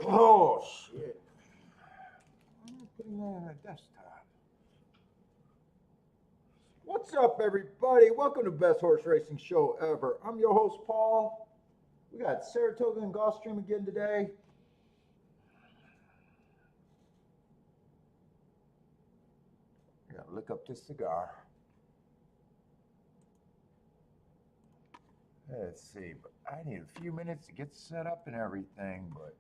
Oh shit! I'm putting that on a desktop. What's up, everybody? Welcome to Best Horse Racing Show Ever. I'm your host, Paul. We got Saratoga and Gulfstream again today. I gotta look up this cigar. Let's see, but I need a few minutes to get set up and everything, but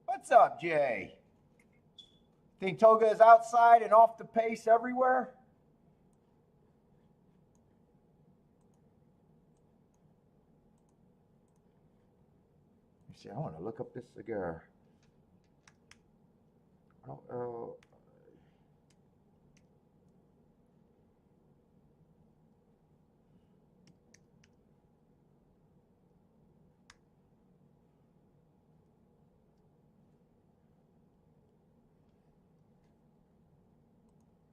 what's up, Jay? Think Toga is outside and off the pace everywhere? You see, I want to look up this cigar. Oh,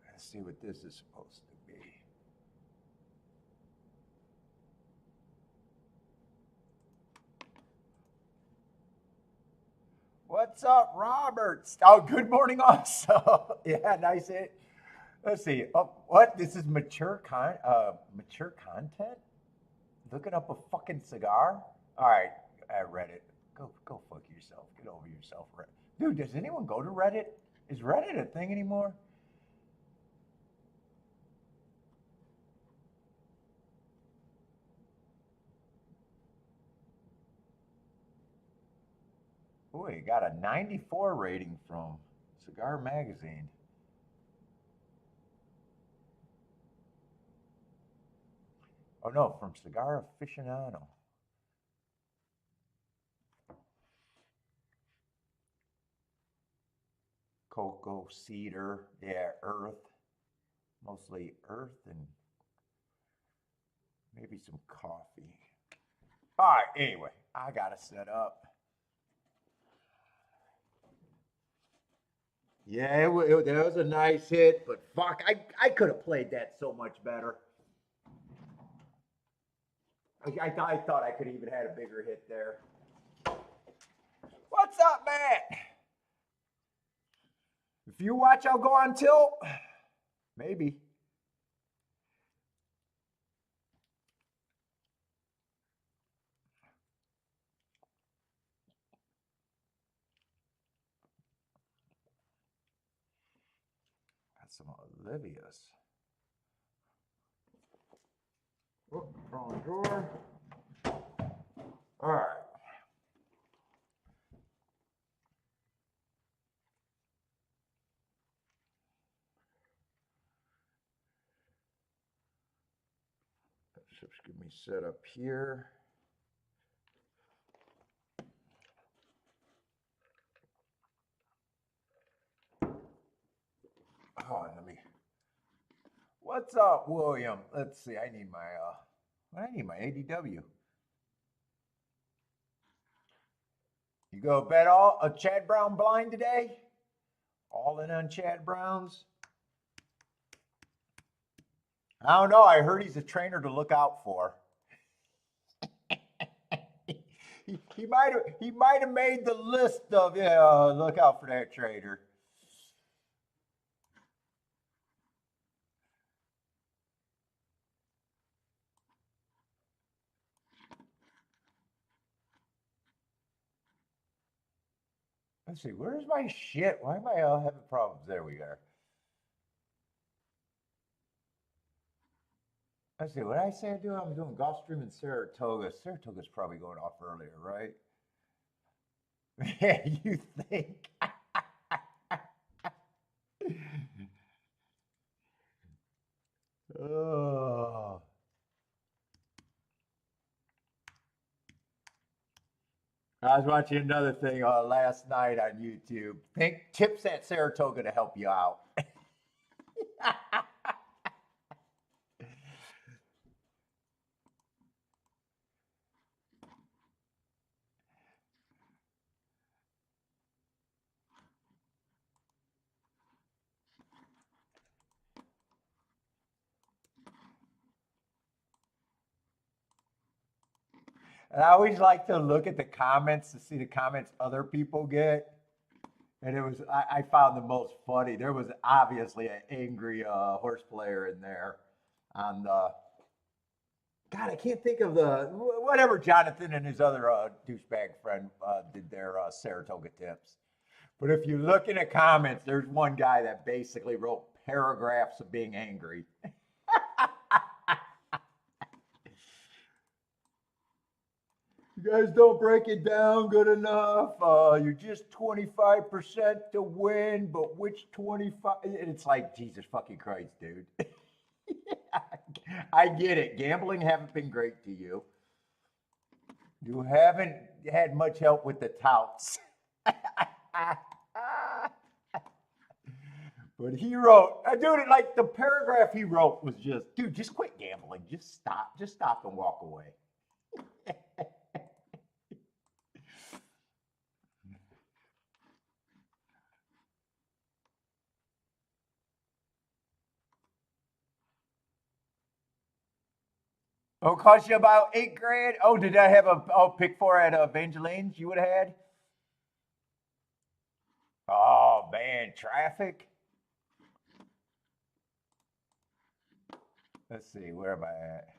let's see what this is supposed to be. What's up, Robert? Oh, good morning, also. Yeah, nice hit. Let's see. Oh, what? This is mature content? Looking up a fucking cigar? All right, Reddit. Go fuck yourself. Get over yourself, Reddit. Dude, does anyone go to Reddit? Is Reddit a thing anymore? Boy, got a 94 rating from Cigar Magazine. Oh no, from Cigar Aficionado. Cocoa, cedar, yeah, earth. Mostly earth and maybe some coffee. All right, anyway, I got to set up. Yeah, that was a nice hit, but fuck, I could have played that so much better. I thought I could even had a bigger hit there. What's up, Matt? If you watch, I'll go on tilt. Maybe. Got some Olivia's. Oh, wrong drawer. All right. Let's just get me set up here. Oh, let me. What's up, William? Let's see. I need my ADW. You go bet all a Chad Brown blind today? All in on Chad Brown's? I don't know. I heard he's a trainer to look out for. He might have made the list of look out for that trader. Let's see, where's my shit? Why am I having problems? There we are. Let's see, what did I say I do? I'm doing Gulfstream and Saratoga. Saratoga's probably going off earlier, right? Yeah, you think? Oh. I was watching another thing last night on YouTube. Think tips at Saratoga to help you out. And I always like to look at the comments to see the comments other people get. And it was, I found the most funny. There was obviously an angry horse player in there on the, God, I can't think of the, whatever Jonathan and his other douchebag friend did their Saratoga tips. But if you look in the comments, there's one guy that basically wrote paragraphs of being angry. You guys don't break it down good enough. You're just 25% to win, but which 25? It's like, Jesus fucking Christ, dude. I get it. Gambling haven't been great to you. You haven't had much help with the touts. But he wrote, dude, like the paragraph he wrote was just, dude, just quit gambling. Just stop and walk away. Oh, cost you about $8,000. Oh, did I have a pick four at Evangeline's you would have had? Oh man, traffic. Let's see, where am I at?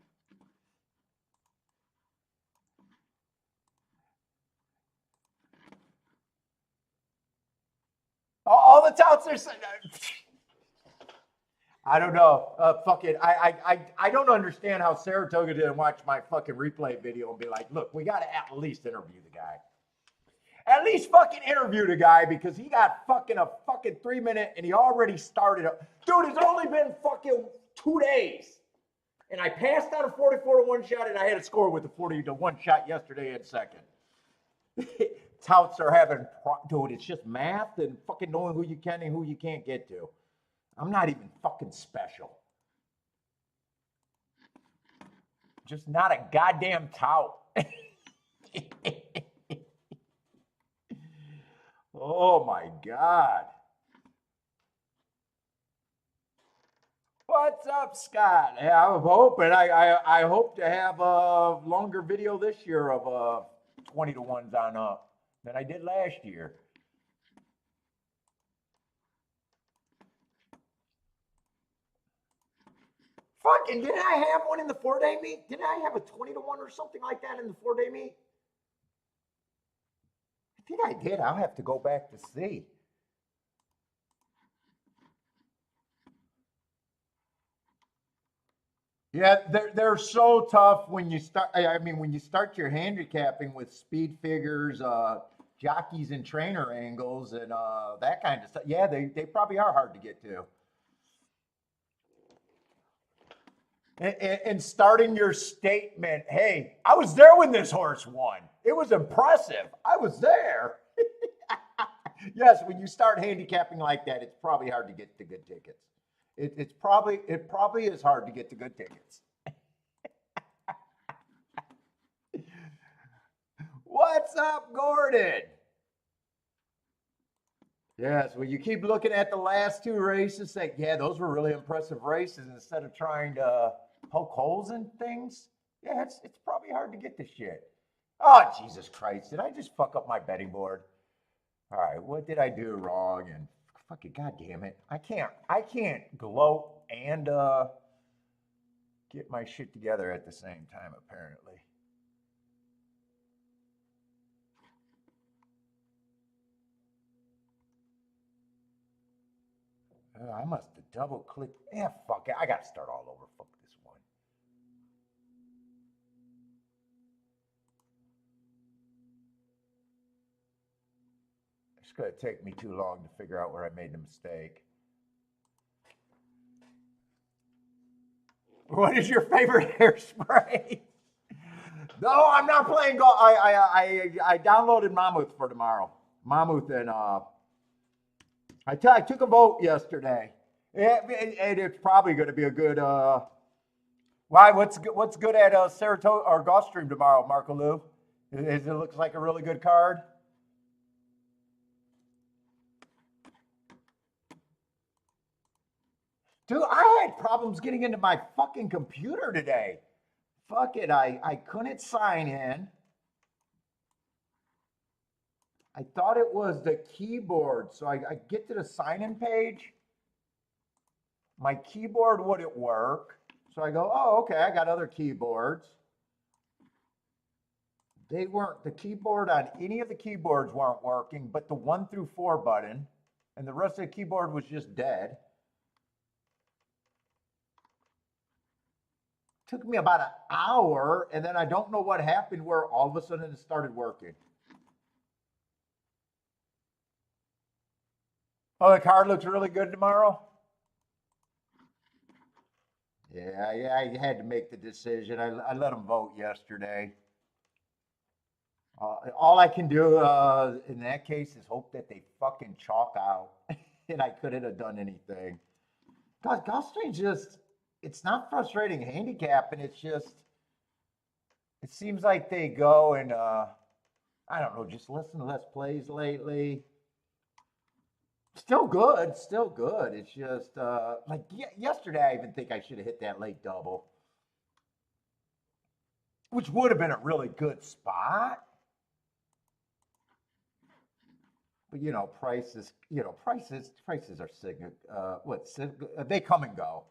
Oh, all the touts are. I don't know. Fuck it. I don't understand how Saratoga didn't watch my fucking replay video and be like, look, we got to at least interview the guy. At least fucking interview the guy because he got fucking a fucking 3 minute and he already started. Dude, it's only been fucking 2 days. And I passed out a 44 to 1 shot and I had a score with a 40 to 1 shot yesterday in second. Touts are having, dude, it's just math and fucking knowing who you can and who you can't get to. I'm not even fucking special. Just not a goddamn tout. Oh my God. What's up, Scott? Yeah, I'm hoping. I hope to have a longer video this year of 20 to 1s on up than I did last year. Fucking, didn't I have one in the 4-day meet? Didn't I have a 20 to 1 or something like that in the 4-day meet? I think I did. I'll have to go back to see. Yeah, they're so tough when you start. I mean, when you start your handicapping with speed figures, jockeys and trainer angles, and that kind of stuff. Yeah, they probably are hard to get to. And starting your statement, hey, I was there when this horse won. It was impressive. I was there. Yes, when you start handicapping like that, it's probably hard to get to good tickets. It probably is hard to get to good tickets. What's up, Gordon? Yes, well, you keep looking at the last 2 races, say, yeah, those were really impressive races instead of trying to poke holes in things. Yeah, it's probably hard to get this shit. Oh, Jesus Christ. Did I just fuck up my betting board? All right, what did I do wrong? And fucking goddamn it. I can't gloat and get my shit together at the same time, apparently. I must have double clicked. Yeah, fuck it. I got to start all over. Fuck this one. It's going to take me too long to figure out where I made the mistake. What is your favorite hairspray? No, I'm not playing golf. I downloaded Mammoth for tomorrow. Mammoth and I took a vote yesterday, and it's probably going to be a good. Why? What's good at Saratoga or Gulfstream tomorrow, Marco Lou? It looks like a really good card. Dude, I had problems getting into my fucking computer today. Fuck it, I couldn't sign in. I thought it was the keyboard. So I get to the sign-in page. My keyboard wouldn't work. So I go, oh, okay, I got other keyboards. They weren't, the keyboard on any of the keyboards weren't working, but the 1 through 4 button, and the rest of the keyboard was just dead. Took me about an hour, and then I don't know what happened where all of a sudden it started working. Oh, the car looks really good tomorrow? Yeah, I had to make the decision. I let them vote yesterday. All I can do in that case is hope that they fucking chalk out, and I couldn't have done anything. God, Gulfstream's just, it's not frustrating handicapping. It's just, it seems like they go and, I don't know, just listen to less plays lately. Still good, still good. It's just, like yesterday, I even think I should have hit that late double, which would have been a really good spot. But prices are they come and go.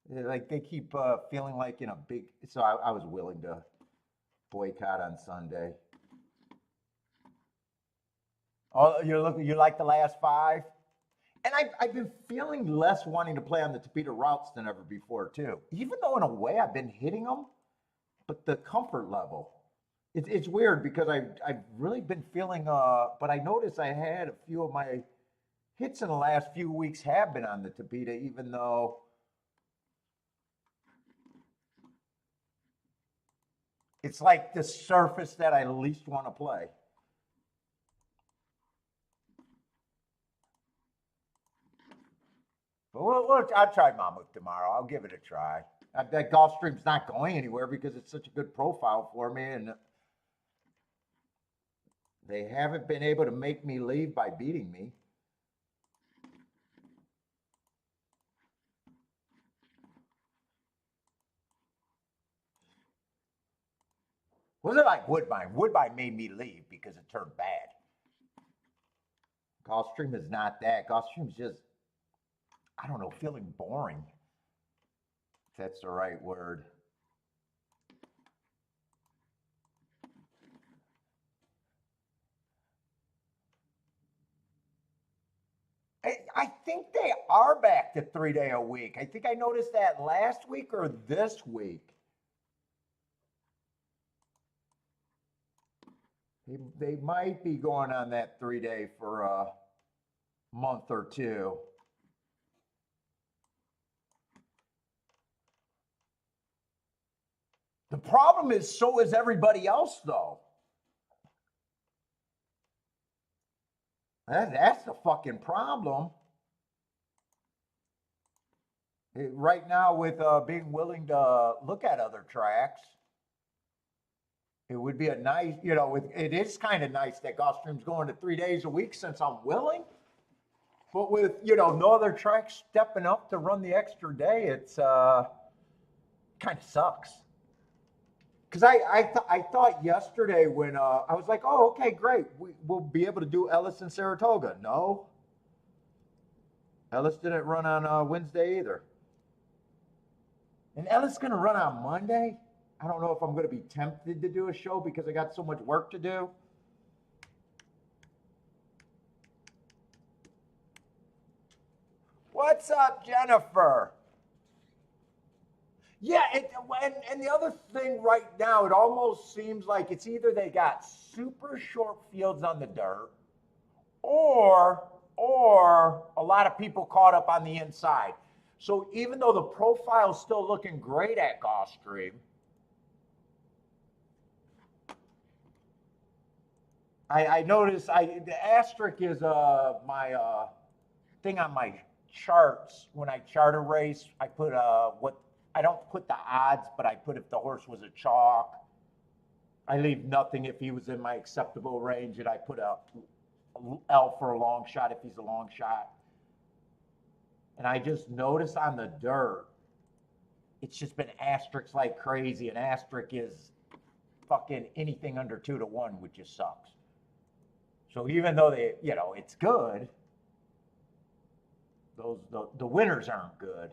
Like they keep feeling like in a big. So I was willing to boycott on Sunday. Oh, you like the last 5, and I've been feeling less wanting to play on the Topita routes than ever before too. Even though in a way I've been hitting them, but the comfort level. It's weird because I've really been feeling, but I noticed I had a few of my hits in the last few weeks have been on the Topita, even though it's like the surface that I least want to play. But I'll try Mammoth tomorrow. I'll give it a try. That Gulfstream's not going anywhere because it's such a good profile for me, and they haven't been able to make me leave by beating me. Was it like Woodbine? Woodbine made me leave because it turned bad. Gulfstream is not that. Gulfstream's just, I don't know, feeling boring. If that's the right word. I think they are back to 3-day a week. I think I noticed that last week or this week. They might be going on that 3-day for a month or two. The problem is, so is everybody else, though. That's the fucking problem. Right now, with being willing to look at other tracks, it would be a nice, it is kind of nice that Gulfstream's going to 3 days a week since I'm willing. But with, no other tracks stepping up to run the extra day, it's kind of sucks. Because I thought yesterday when I was like, oh, okay, great. We'll be able to do Ellis and Saratoga. No. Ellis didn't run on Wednesday either. And Ellis going to run on Monday? I don't know if I'm going to be tempted to do a show because I got so much work to do. What's up, Jennifer? Yeah, and the other thing right now, it almost seems like it's either they got super short fields on the dirt, or a lot of people caught up on the inside. So even though the profile's still looking great at Gulfstream, I noticed the asterisk is my thing on my charts. When I chart a race, I put what I don't put the odds, but I put if the horse was a chalk. I leave nothing if he was in my acceptable range, and I put a L for a long shot if he's a long shot. And I just noticed on the dirt, it's just been asterisks like crazy. And asterisk is fucking anything under 2-1, which just sucks. So even though it's good, the winners aren't good.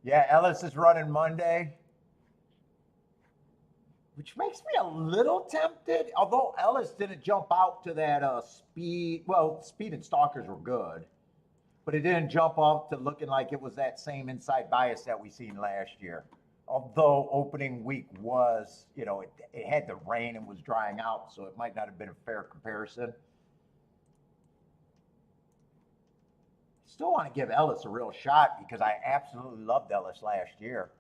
Yeah, Ellis is running Monday, which makes me a little tempted. Although Ellis didn't jump out to that speed. Well, speed and stalkers were good, but it didn't jump off to looking like it was that same inside bias that we seen last year. Although opening week was, it had the rain and was drying out, so it might not have been a fair comparison. Still want to give Ellis a real shot because I absolutely loved Ellis last year.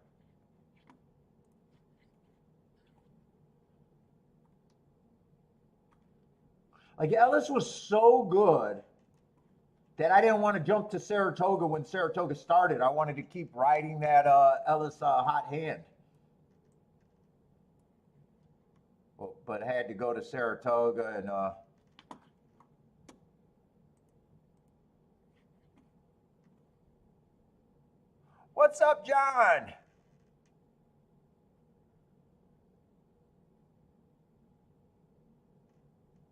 Like Ellis was so good that I didn't want to jump to Saratoga when Saratoga started. I wanted to keep riding that Ellis hot hand. But had to go to Saratoga and what's up, John?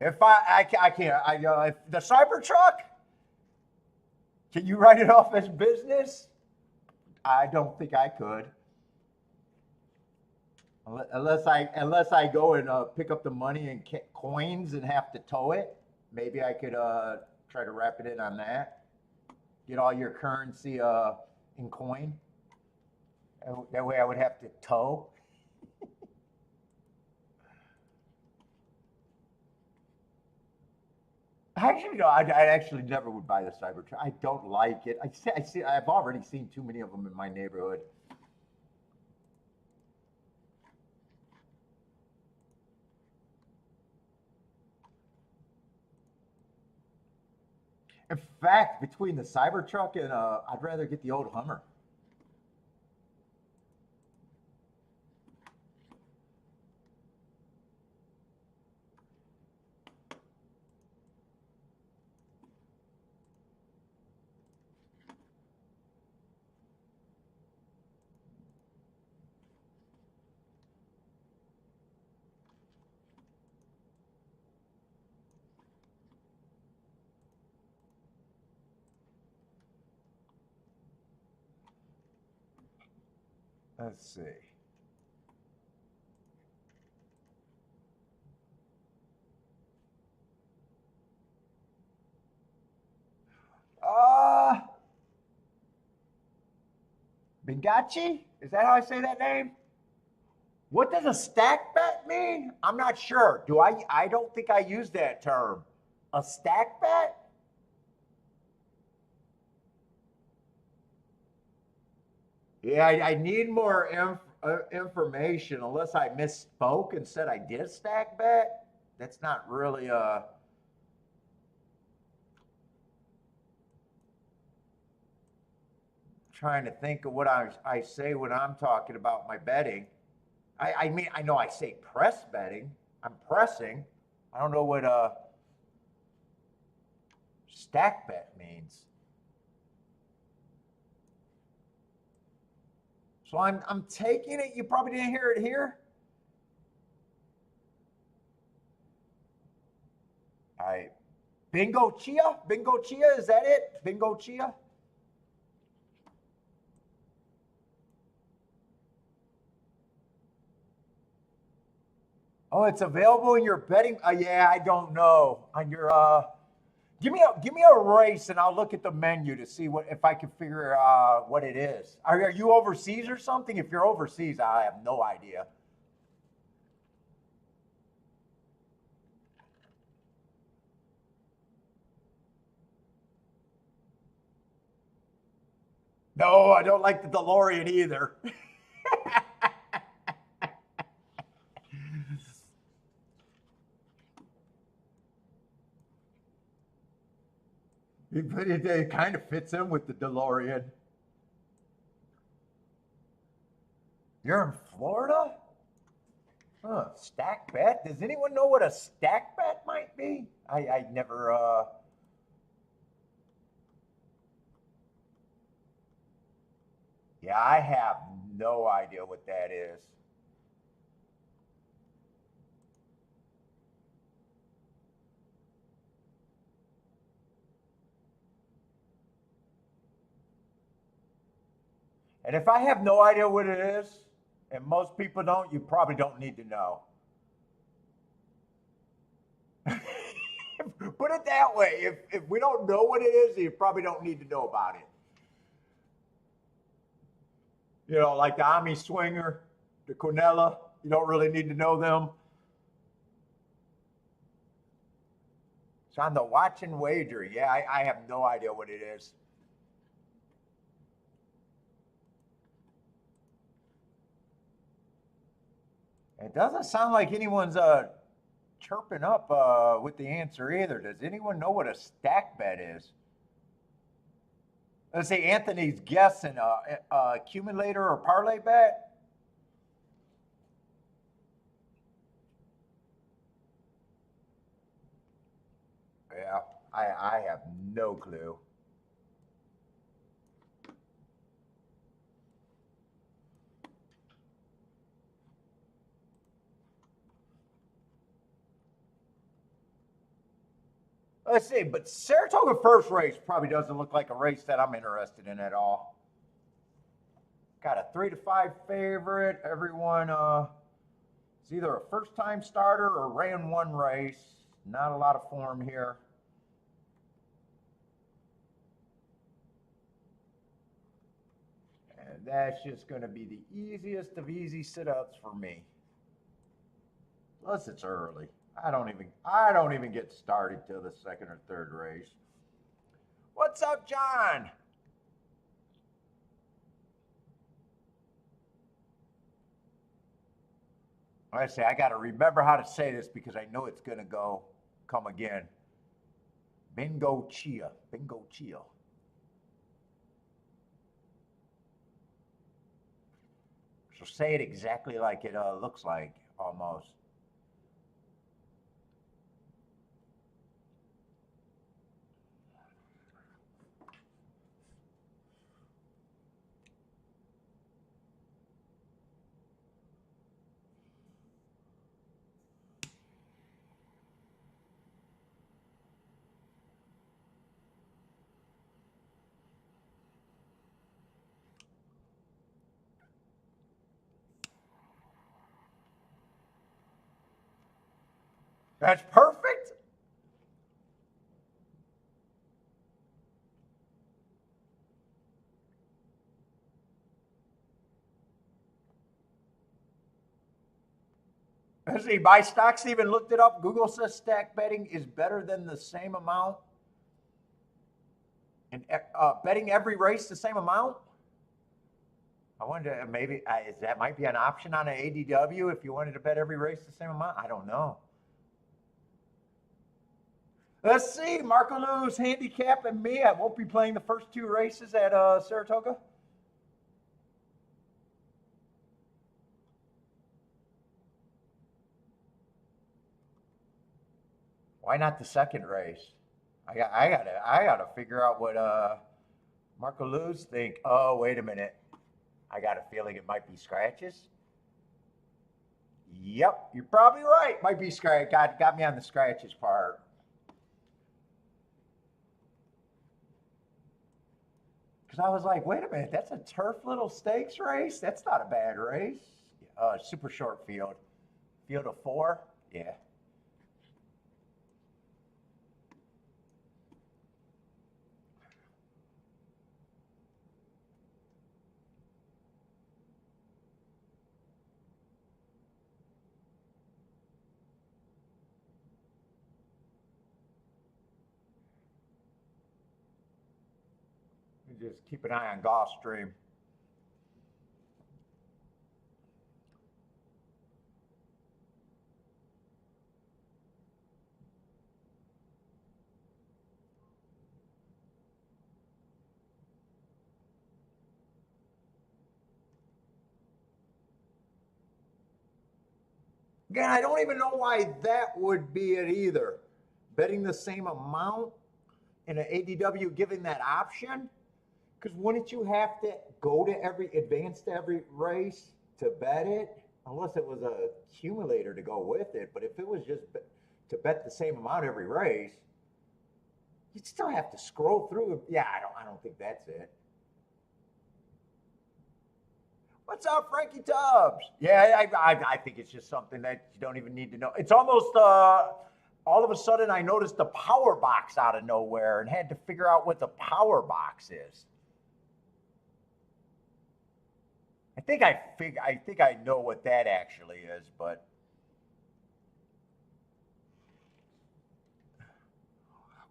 If I can't, if the Cybertruck, can you write it off as business? I don't think I could. Unless I go and pick up the money and coins and have to tow it, maybe I could try to wrap it in on that. Get all your currency in coin. That way I would have to tow. Actually, no, I actually never would buy the Cybertruck. I don't like it. I've already seen too many of them in my neighborhood. In fact, between the Cybertruck and I'd rather get the old Hummer. Let's see. Benghazi? Is that how I say that name? What does a stack bet mean? I'm not sure. I don't think I use that term. A stack bet? Yeah, I need more information unless I misspoke and said I did stack bet. That's not really trying to think of what I say when I'm talking about my betting. I mean, I know I say press betting. I'm pressing. I don't know what stack bet means. So I'm taking it. You probably didn't hear it here. All right. Bingo Chia? Bingo Chia, is that it? Bingo Chia? Oh, it's available in your betting. Yeah, I don't know. On your give me a race and I'll look at the menu to see what if I can figure what it is. Are you overseas or something? If you're overseas, I have no idea. No, I don't like the DeLorean either. It kind of fits in with the DeLorean. You're in Florida? Huh, stack bet? Does anyone know what a stack bet might be? I never yeah, I have no idea what that is. And if I have no idea what it is, and most people don't, you probably don't need to know. Put it that way. If we don't know what it is, you probably don't need to know about it. You know, like the Ami Swinger, the Cornella, you don't really need to know them. So on the watch and wager, yeah, I have no idea what it is. It doesn't sound like anyone's chirping up with the answer either. Does anyone know what a stack bet is? Let's say Anthony's guessing accumulator or parlay bet. Yeah, I have no clue. Let's see, but Saratoga first race probably doesn't look like a race that I'm interested in at all. Got a 3-5 favorite. Everyone is either a first time starter or ran one race. Not a lot of form here. And that's just going to be the easiest of easy sit-ups for me. Plus it's early. I don't even get started till the second or third race. What's up, John? I say I got to remember how to say this because I know it's going to come again. Bingo Chia. Bingo Chia. So say it exactly like it looks like, almost. That's perfect. Let's see, my stocks even looked it up. Google says stack betting is better than the same amount. And betting every race the same amount? I wonder maybe that might be an option on an ADW if you wanted to bet every race the same amount. I don't know. Let's see, Marco Lou's handicapping me. I won't be playing the first two races at Saratoga. Why not the second race? I gotta figure out what Marco Lou's think. Oh, wait a minute. I got a feeling it might be scratches. Yep, you're probably right. Might be scratch. Got me on the scratches part. Because I was like, wait a minute, that's a turf little stakes race? That's not a bad race. Super short field. Field of 4? Yeah. Just keep an eye on Gulfstream. Again, I don't even know why that would be it either. Betting the same amount in an ADW, giving that option. Because wouldn't you have to go to advance to every race to bet it? Unless it was a accumulator to go with it. But if it was just to bet the same amount every race, you'd still have to scroll through. Yeah, I don't think that's it. What's up, Frankie Tubbs? Yeah, I think it's just something that you don't even need to know. It's almost all of a sudden I noticed the power box out of nowhere and had to figure out what the power box is. I think I know what that actually is, but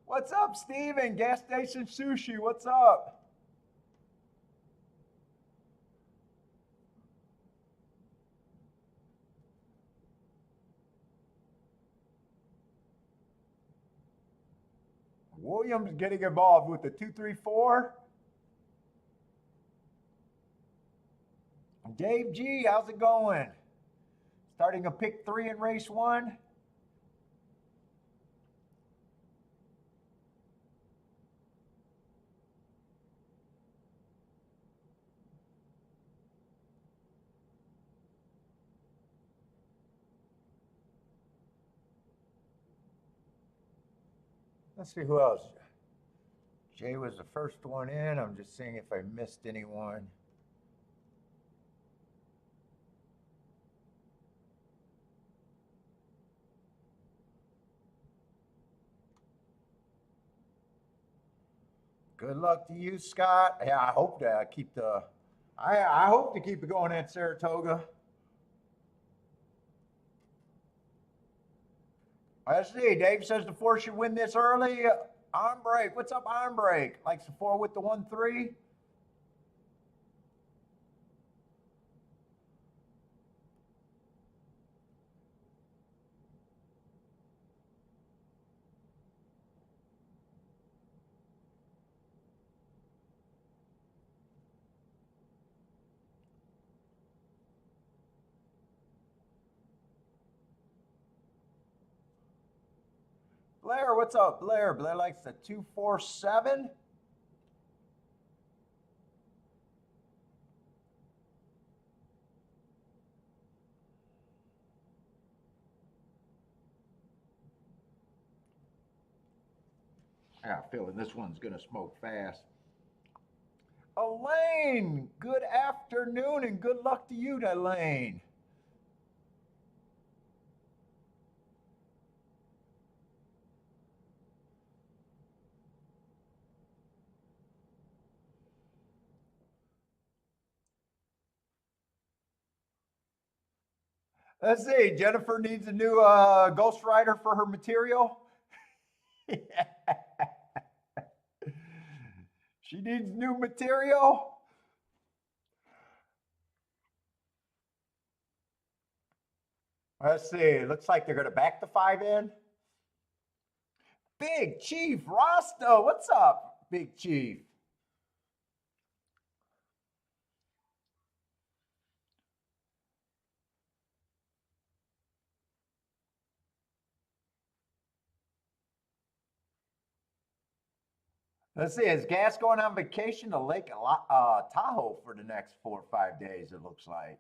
what's up, Steven? Gas Station Sushi, what's up? Williams getting involved with the 234. Dave G, how's it going? Starting a pick 3 in race 1. Let's see who else. Jay was the first one in. I'm just seeing if I missed anyone. Good luck to you, Scott. Yeah, I hope to keep the. I hope to keep it going at Saratoga. Let's see. Dave says the 4 should win this early. On break. What's up, on break? Likes the 4 with the 1-3. Blair, what's up, Blair? Blair likes the 247. I got a feeling this one's going to smoke fast. Elaine, good afternoon and good luck to you, Elaine. Let's see. Jennifer needs a new Ghost Rider for her material. She needs new material. Let's see. Looks like they're going to back the 5 in. Big Chief Rasta, what's up, Big Chief? Let's see. Is Gas going on vacation to Lake Tahoe for the next 4 or 5 days? It looks like.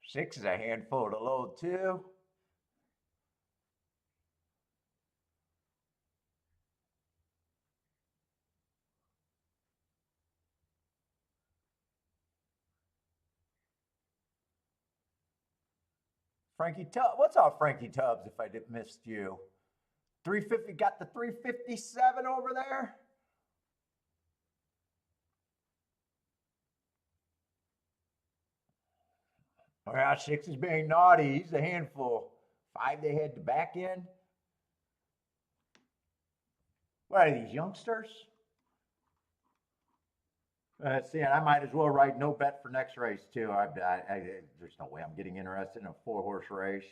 Six is a handful to load too. Frankie Tubbs, what's up, Frankie Tubbs? If I did missed you, 350 got the 357 over there. Oh yeah, six is being naughty. He's a handful. 5 they head to back in. What are these youngsters? See, and I might as well write no bet for next race too. There's no way I'm getting interested in a 4-horse race.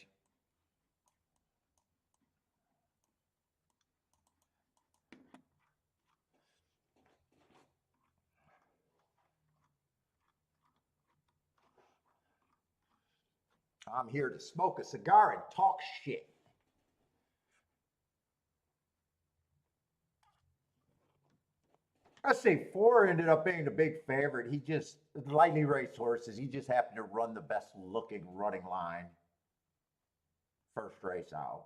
I'm here to smoke a cigar and talk shit. I say 4 ended up being the big favorite. He just, the lightning race horses, he just happened to run the best looking running line first race out.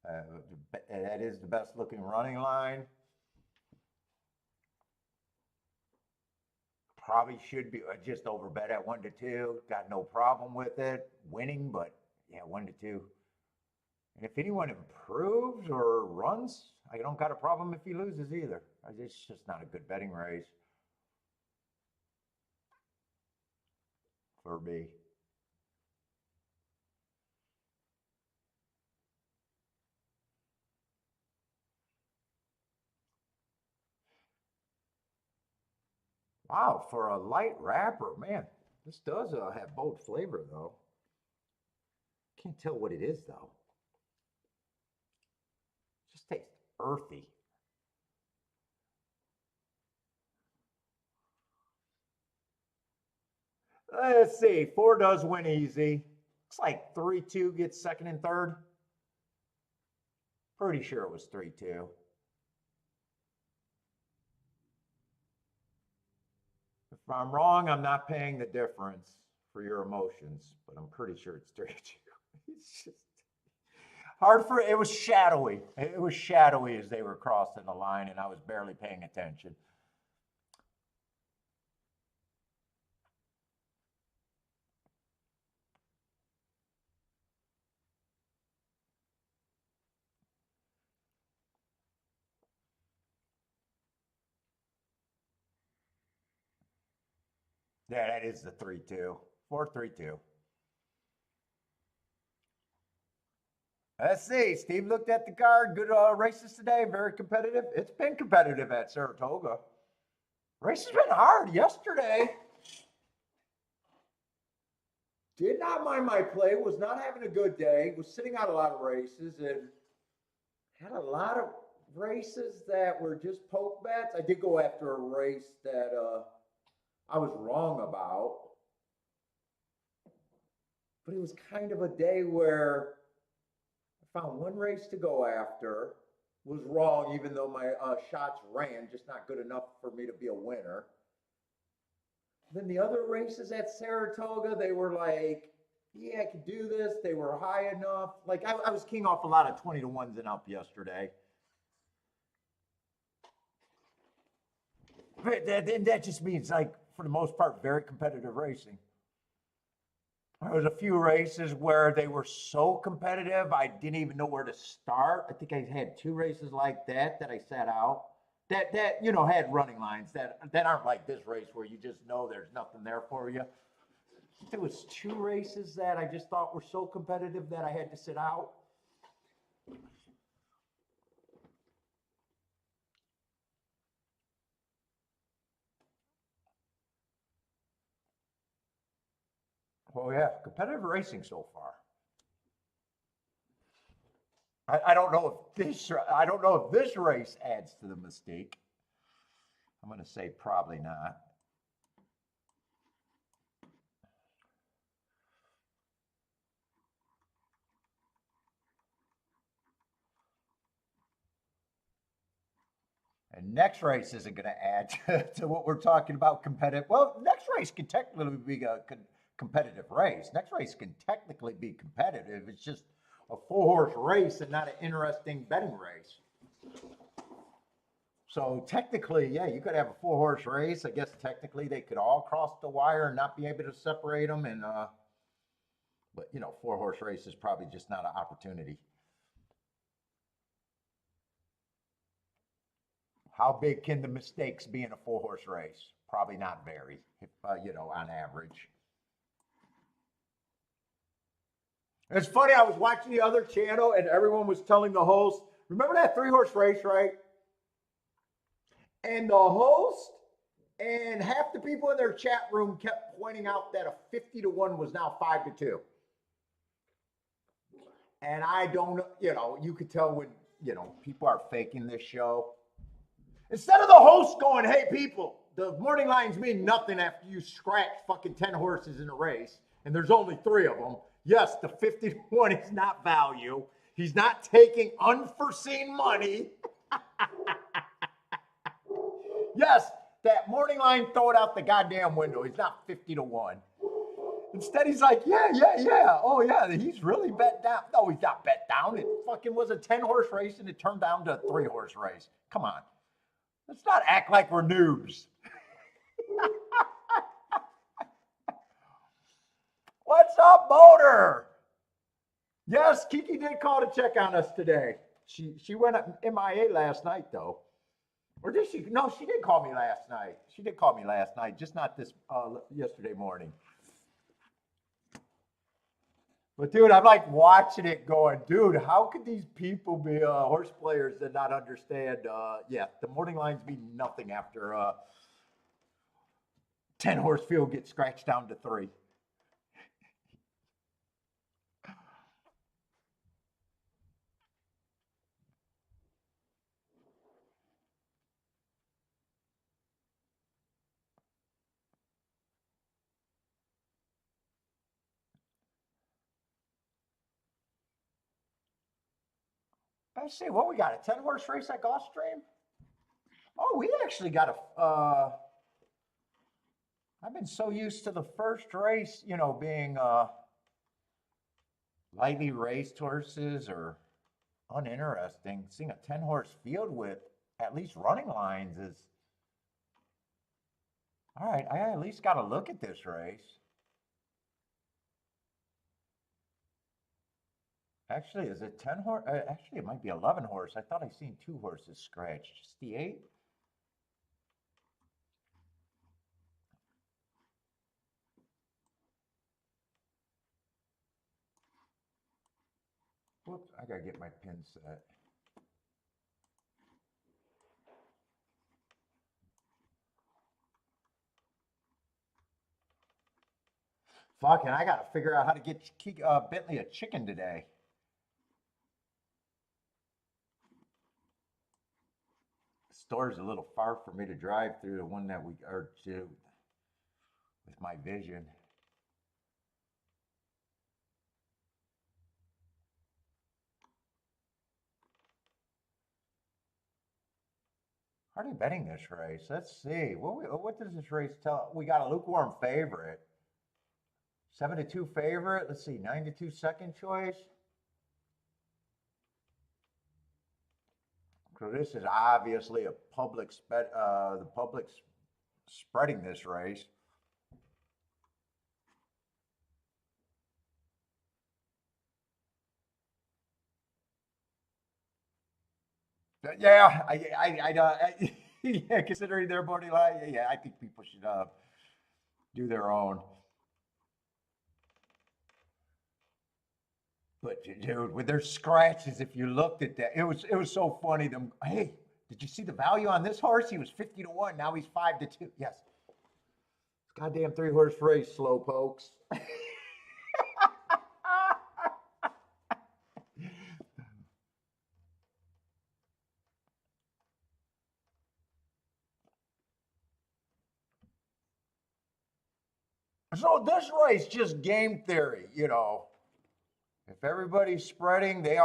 That is the best looking running line. Probably should be just over bet at 1-2. Got no problem with it winning, but yeah, 1-2. And if anyone improves or runs, I don't got a problem if he loses either. It's just not a good betting race for me. Wow, for a light wrapper, man, this does have bold flavor though. Can't tell what it is though. Just tastes earthy. Let's see, 4 does win easy. Looks like 3-2 gets second and third. Pretty sure it was 3-2. If I'm wrong, I'm not paying the difference for your emotions, but I'm pretty sure it's 3-2. It's just hard for it was shadowy. It was shadowy as they were crossing the line, and I was barely paying attention. Yeah, that is the 3-2. 4-3-2. Let's see. Steve looked at the card. Good races today. Very competitive. It's been competitive at Saratoga. Race has been hard. Yesterday, did not mind my play. Was not having a good day. Was sitting out a lot of races and had a lot of races that were just poke bets. I did go after a race that I was wrong about. But it was kind of a day where I found one race to go after, was wrong, even though my shots ran, just not good enough for me to be a winner. Then the other races at Saratoga, they were like, yeah, I could do this. They were high enough. Like I was king off a lot of 20-1s and up yesterday. But that just means, like, for the most part, very competitive racing. There was a few races where they were so competitive, I didn't even know where to start. I think I had 2 races like that I sat out. That had running lines that aren't like this race where you just know there's nothing there for you. There was 2 races that I just thought were so competitive that I had to sit out. Well, yeah, competitive racing so far. I don't know if this race adds to the mystique. I'm going to say probably not. And next race isn't going to add to what we're talking about competitive. Well, next race can technically be a competitive race. Next race can technically be competitive. It's just a 4-horse race and not an interesting betting race. So technically, yeah, you could have a 4-horse race. I guess technically they could all cross the wire and not be able to separate them. And but 4-horse race is probably just not an opportunity. How big can the mistakes be in a 4-horse race? Probably not very, on average. It's funny, I was watching the other channel and everyone was telling the host, remember that 3-horse race, right? And the host and half the people in their chat room kept pointing out that a 50-1 was now 5-2. And I don't, you could tell when, people are faking this show. Instead of the host going, hey, people, the morning lines mean nothing after you scratch fucking 10 horses in a race, and there's only 3 of them. Yes, the 51 is not value. He's not taking unforeseen money. Yes, that morning line, throw it out the goddamn window. He's not 50-1. Instead, he's like, yeah, yeah, yeah. Oh, yeah, he's really bet down. No, he's not bet down. It fucking was a 10-horse race and it turned down to a 3-horse race. Come on. Let's not act like we're noobs. What's up, Motor? Yes, Kiki did call to check on us today. She went MIA last night, though. Or did she? No, she did call me last night. She did call me last night, just not this yesterday morning. But dude, I'm like watching it going, dude, how could these people be horse players that not understand? Yeah, the morning lines mean nothing after 10-horse field gets scratched down to 3. Let's see, what we got, a 10-horse race at Gulfstream? Oh, we actually got I've been so used to the first race, being lightly raced horses or uninteresting. Seeing a 10-horse field with at least running lines is, all right, I at least got to look at this race. Actually, is it 10 horse? Actually, it might be 11 horse. I thought I seen 2 horses scratched. Just the 8? Whoops, I gotta get my pin set. Fucking, I gotta figure out how to get Bentley a chicken today. The store's a little far for me to drive through, the one that we are to with my vision. Already betting this race. Let's see. What does this race tell? We got a lukewarm favorite. 7-2 favorite. Let's see. 9-2 second choice. So this is obviously a the public's spreading this race. Yeah, yeah, considering their body line, yeah, I think people should do their own. But dude, with their scratches, if you looked at that, it was so funny. Them, hey, did you see the value on this horse? He was 50-1. Now he's 5-2. Yes, goddamn 3-horse race, slow pokes. So this race just game theory. If everybody's spreading, they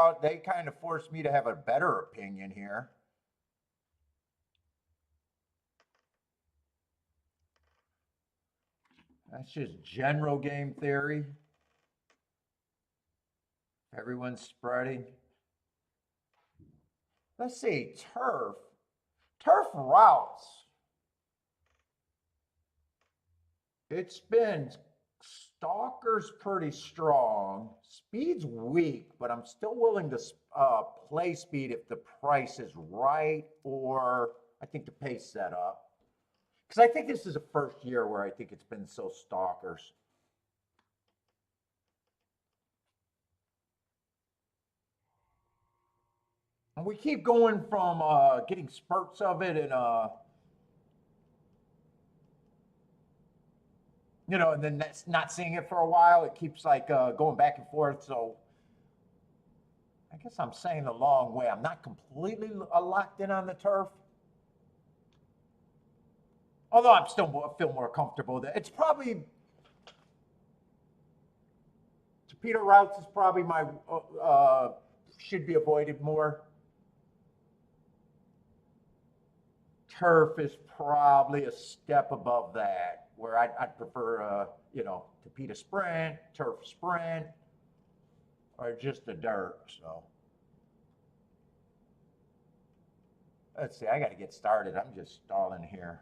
kind of force me to have a better opinion here. That's just general game theory. Everyone's spreading. Let's see, turf. Turf routes. It's been Stalker's pretty strong. Speed's weak, but I'm still willing to play speed if the price is right or I think the pace set up. Because I think this is the first year where I think it's been so Stalkers. And we keep going from getting spurts of it and and then that's not seeing it for a while. It keeps like going back and forth. So I guess I'm saying the long way. I'm not completely locked in on the turf. Although I'm still feel more comfortable that it's probably Peter routes is probably my should be avoided more. Turf is probably a step above that. where I'd prefer, you know, Tapeta Sprint, Turf Sprint, or just the dirt. So let's see, I got to get started. I'm just stalling here.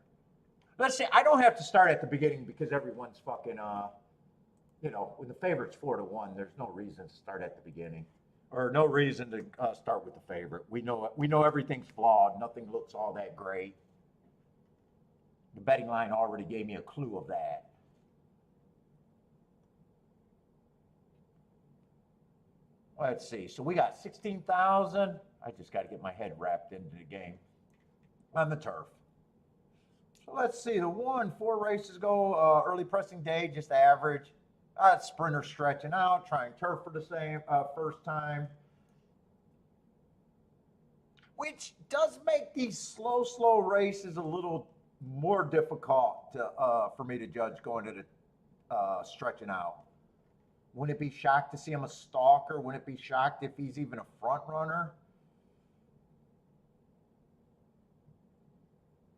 Let's see, I don't have to start at the beginning because everyone's fucking, you know, when the favorite's 4-1, there's no reason to start at the beginning, or no reason to start with the favorite. We know everything's flawed. Nothing looks all that great. The betting line already gave me a clue of that. Let's see. So we got 16,000. I just got to get my head wrapped into the game on the turf. So let's see. The 4 races go. Early pressing day, just average. Sprinter stretching out, trying turf for the same first time. Which does make these slow races a little more difficult to, for me to judge going to the stretching out. Wouldn't it be shocked to see him a stalker? Wouldn't it be shocked if he's even a front runner?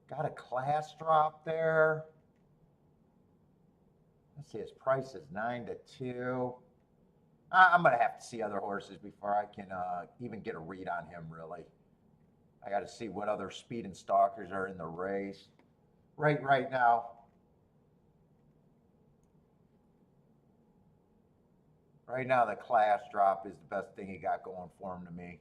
Got a class drop there. Let's see, his price is 9-2. I'm going to have to see other horses before I can even get a read on him, really. I got to see what other speed and stalkers are in the race. Right now, the class drop is the best thing he got going for him to me.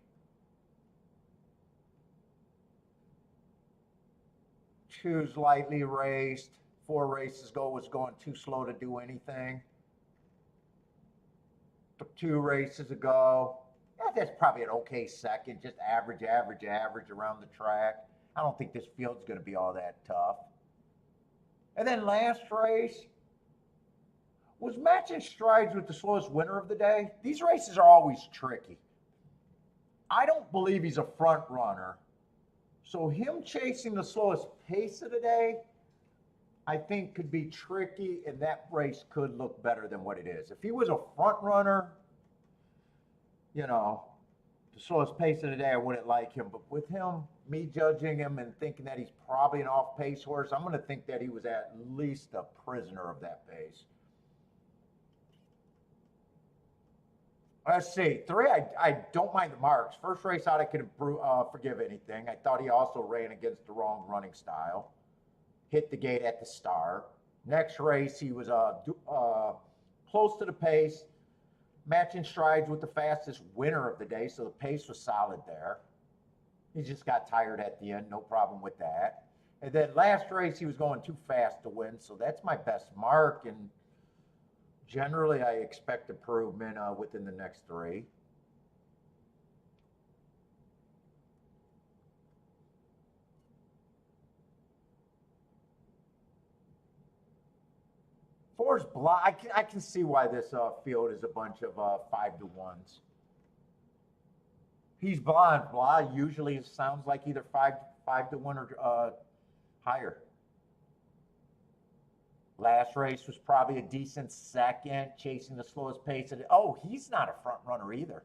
Two's lightly raced. 4 races ago was going too slow to do anything. 2 races ago, yeah, that's probably an okay second, just average around the track. I don't think this field's going to be all that tough. And then last race was matching strides with the slowest winner of the day. These races are always tricky. I don't believe he's a front runner. So him chasing the slowest pace of the day, I think could be tricky, and that race could look better than what it is. If he was a front runner, you know, the slowest pace of the day, I wouldn't like him. But with him, me judging him and thinking that he's probably an off-pace horse, I'm going to think that he was at least a prisoner of that pace. Let's see. 3, I don't mind the marks. First race out, I can forgive anything. I thought he also ran against the wrong running style. Hit the gate at the start. Next race, he was close to the pace, matching strides with the fastest winner of the day, so the pace was solid there. He just got tired at the end, no problem with that. And then last race, he was going too fast to win, so that's my best mark, and generally I expect improvement within the next 3. Four's blind. I can see why this field is a bunch of 5-1s. He's blind. Blah usually sounds like either 5-1 or higher. Last race was probably a decent second, chasing the slowest pace. Oh, he's not a front runner either.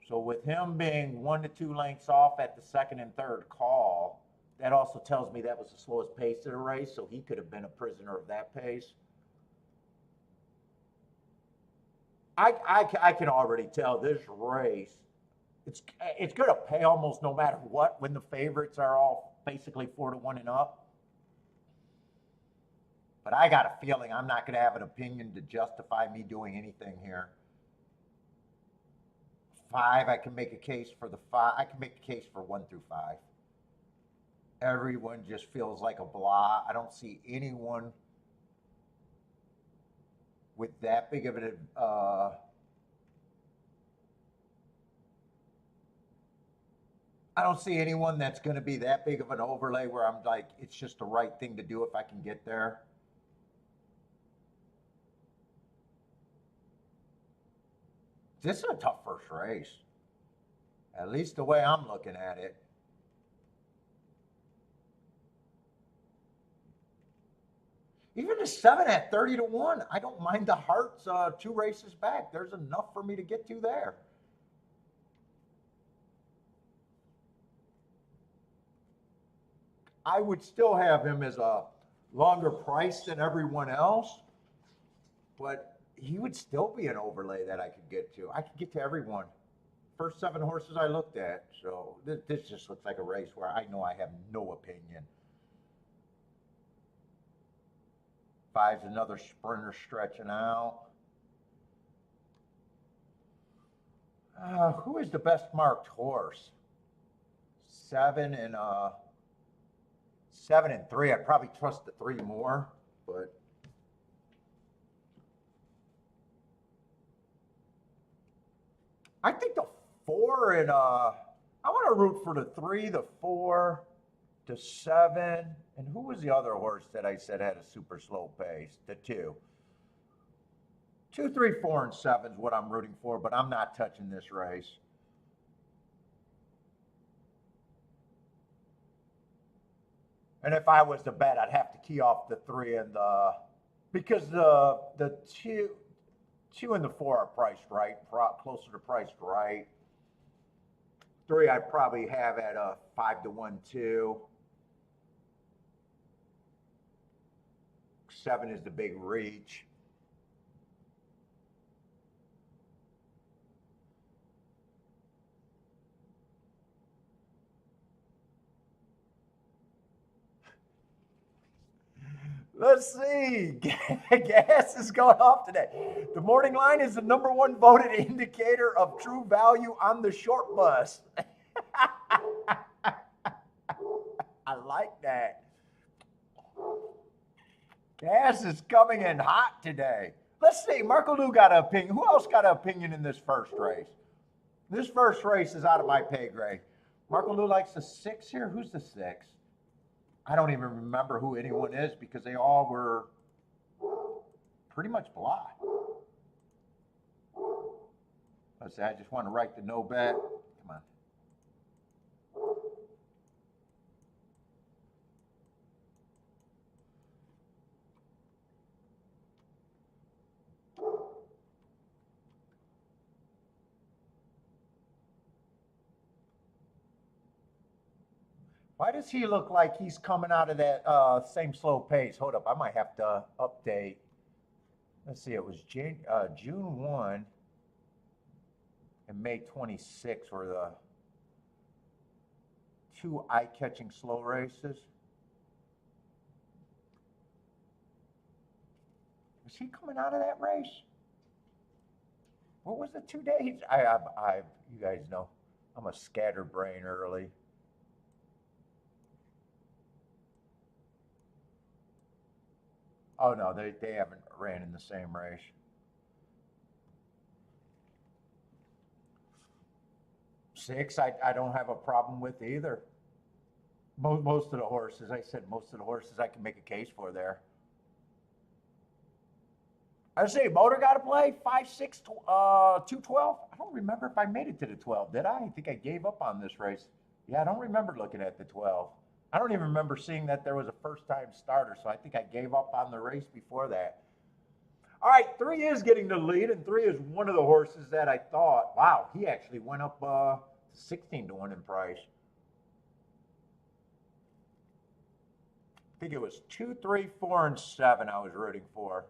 So with him being 1 to 2 lengths off at the second and third call, that also tells me that was the slowest pace of the race, so he could have been a prisoner of that pace. I can already tell this race, it's going to pay almost no matter what when the favorites are all basically 4-1 and up. But I got a feeling I'm not going to have an opinion to justify me doing anything here. 5, I can make a case for the 5. I can make a case for 1 through 5. Everyone just feels like a blah. I don't see anyone with that big of an I don't see anyone that's going to be that big of an overlay where I'm like, it's just the right thing to do if I can get there. This is a tough first race, at least the way I'm looking at it. Even the 7 at 30-1, I don't mind the Hearts 2 races back. There's enough for me to get to there. I would still have him as a longer price than everyone else, but he would still be an overlay that I could get to. I could get to everyone. First 7 horses I looked at. So this just looks like a race where I know I have no opinion. 5's another sprinter stretching out. Who is the best marked horse? 7 and 3. I'd probably trust the 3 more, but I think the 4 and I want to root for the 3, the 4, the 7, and who was the other horse that I said had a super slow pace? The 2. 2, 3, 4, and 7 is what I'm rooting for, but I'm not touching this race. And if I was to bet, I'd have to key off the 3 and the, because the 2 and the 4 are priced right, closer to priced right. 3 I'd probably have at a 5-1, 2. 7 is the big reach. Let's see. Gas is going off today. The morning line is the #1 voted indicator of true value on the short bus. I like that. Gas is coming in hot today. Let's see. Marco Lou got an opinion. Who else got an opinion in this first race? This first race is out of my pay grade. Marco Lou likes the 6 here. Who's the 6? I don't even remember who anyone is because they all were pretty much blah. Let's see, I just want to write the no bet. Come on. Why does he look like he's coming out of that same slow pace? Hold up, I might have to update. Let's see, it was June 1 and May 26 were the 2 eye-catching slow races. Was he coming out of that race? What was the 2 days? You guys know, I'm a scatterbrain early. Oh no, they haven't ran in the same race. Six, I don't have a problem with either. Most of the horses, I said most of the horses I can make a case for there. I say motor got to play 5, 6, 212. I don't remember if I made it to the 12. Did I? I think I gave up on this race. Yeah, I don't remember looking at the 12. I don't even remember seeing that there was a first-time starter, so I think I gave up on the race before that. All right, 3 is getting the lead, and 3 is one of the horses that I thought, wow, he actually went up to 16-1 in price. I think it was 2, 3, 4, and 7 I was rooting for.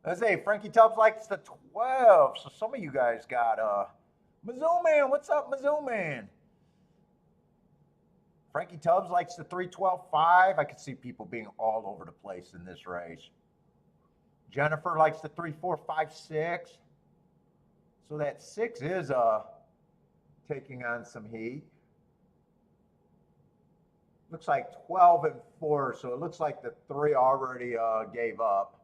Let's say Frankie Tubbs likes the 12. So some of you guys got Mizzou Man. What's up, Mizzou Man? Frankie Tubbs likes the 3-12-5. I could see people being all over the place in this race. Jennifer likes the 3-4-5-6. So that 6 is taking on some heat. Looks like 12 and 4. So it looks like the 3 already gave up.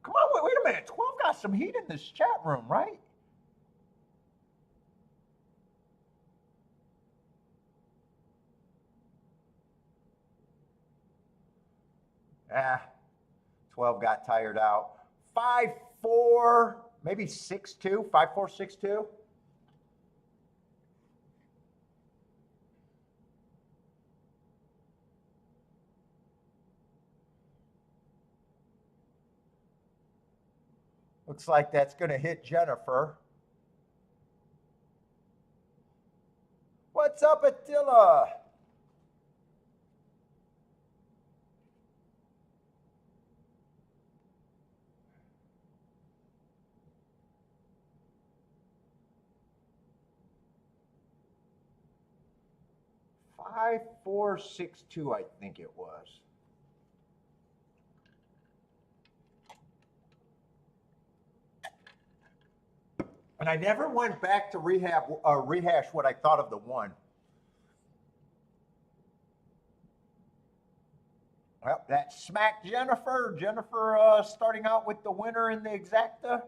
Come on, wait a minute. 12 got some heat in this chat room, right? Ah, 12 got tired out. 5, 4, maybe 6'2", 5'4", 6'2". Looks like that's going to hit Jennifer. What's up, Attila? Five, 4, 6'2", I think it was. And I never went back to rehash what I thought of the one. Well, that smacked Jennifer. Jennifer starting out with the winner in the exacta.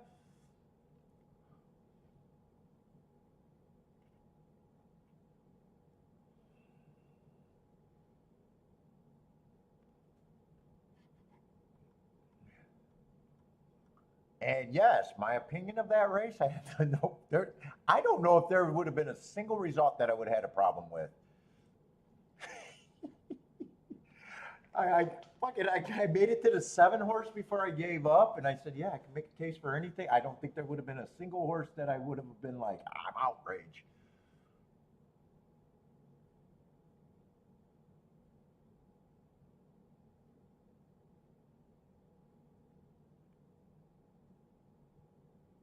And yes, my opinion of that race, I have to know. I don't know if there would have been a single result that I would have had a problem with. I made it to the 7 horse before I gave up, and I said, yeah, I can make a case for anything. I don't think there would have been a single horse that I would have been like, I'm outraged.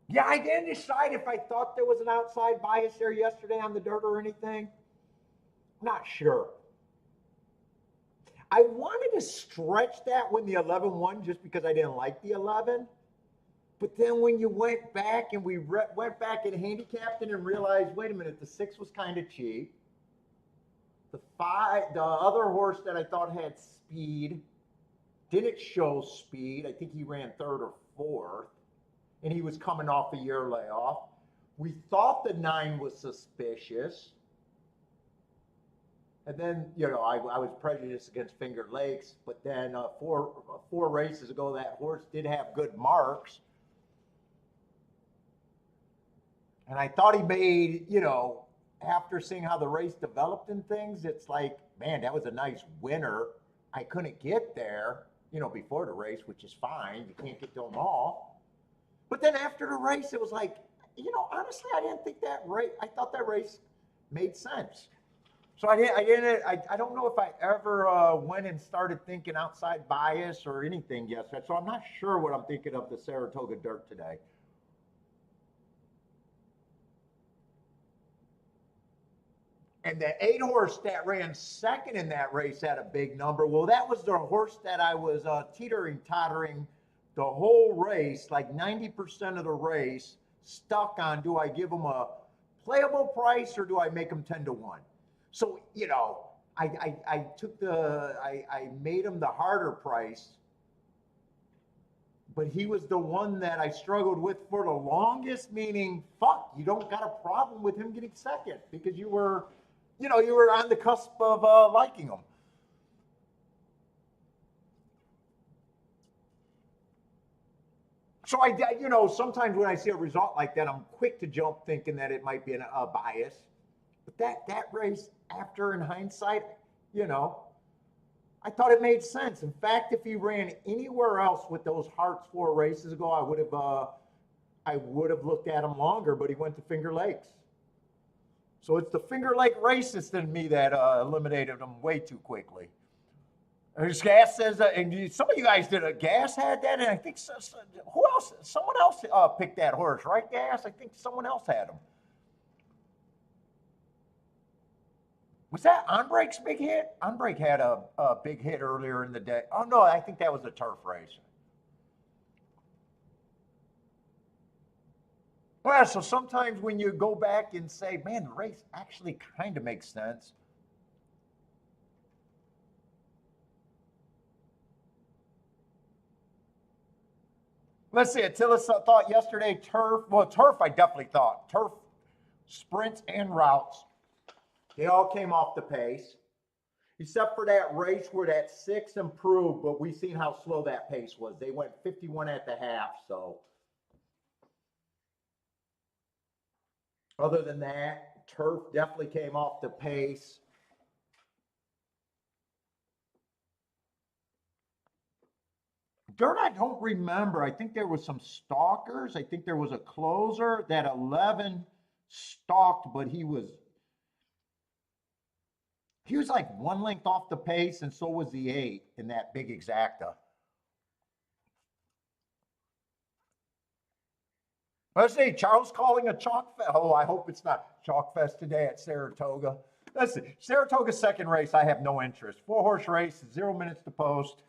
Yeah, I didn't decide if I thought there was an outside bias there yesterday on the dirt or anything. I'm not sure. I wanted to stretch that when the 11 won just because I didn't like the 11. But then when you went back and we went back and handicapped it and realized, wait a minute, the 6 was kind of cheap. The other horse that I thought had speed didn't show speed. I think he ran 3rd or 4th. And he was coming off a year layoff. We thought the 9 was suspicious. And then, I was prejudiced against Finger Lakes, but then four races ago, that horse did have good marks. And I thought he made, after seeing how the race developed and things, it's like, man, that was a nice winner. I couldn't get there, before the race, which is fine. You can't get to them all. But then after the race, it was like, honestly, I didn't think that race, I thought that race made sense. So I don't know if I ever went and started thinking outside bias or anything yesterday. So I'm not sure what I'm thinking of the Saratoga dirt today. And the 8 horse that ran second in that race had a big number. Well, that was the horse that I was tottering the whole race, like 90% of the race, stuck on, do I give him a playable price or do I make him 10-1? So, I made him the harder price, but he was the one that I struggled with for the longest, meaning, fuck, you don't got a problem with him getting second because you were on the cusp of liking him. So sometimes when I see a result like that, I'm quick to jump thinking that it might be a bias. But that race, after in hindsight, I thought it made sense. In fact, if he ran anywhere else with those Hearts 4 races ago, I would have looked at him longer. But he went to Finger Lakes, so it's the Finger Lake racist in me that eliminated him way too quickly. Gas says, and some of you guys did. Gas had that, and I think who else? Someone else picked that horse, right? Gas. I think someone else had him. Was that Onbreak's big hit? Onbreak had a big hit earlier in the day. Oh, no, I think that was a turf race. Well, so sometimes when you go back and say, man, the race actually kind of makes sense. Let's see, Attila thought yesterday turf. Well, turf, I definitely thought. Turf, sprints, and routes. They all came off the pace, except for that race where that 6 improved, but we've seen how slow that pace was. They went 51 at the half, so. Other than that, turf definitely came off the pace. Dirt, I don't remember. I think there was some stalkers. I think there was a closer that 11 stalked, but he was like one length off the pace, and so was the 8 in that big exacta. Let's see, Charles calling a chalk fest. Oh, I hope it's not chalk fest today at Saratoga. Let's see, Saratoga's second race, I have no interest. 4-horse race, 0 minutes to post.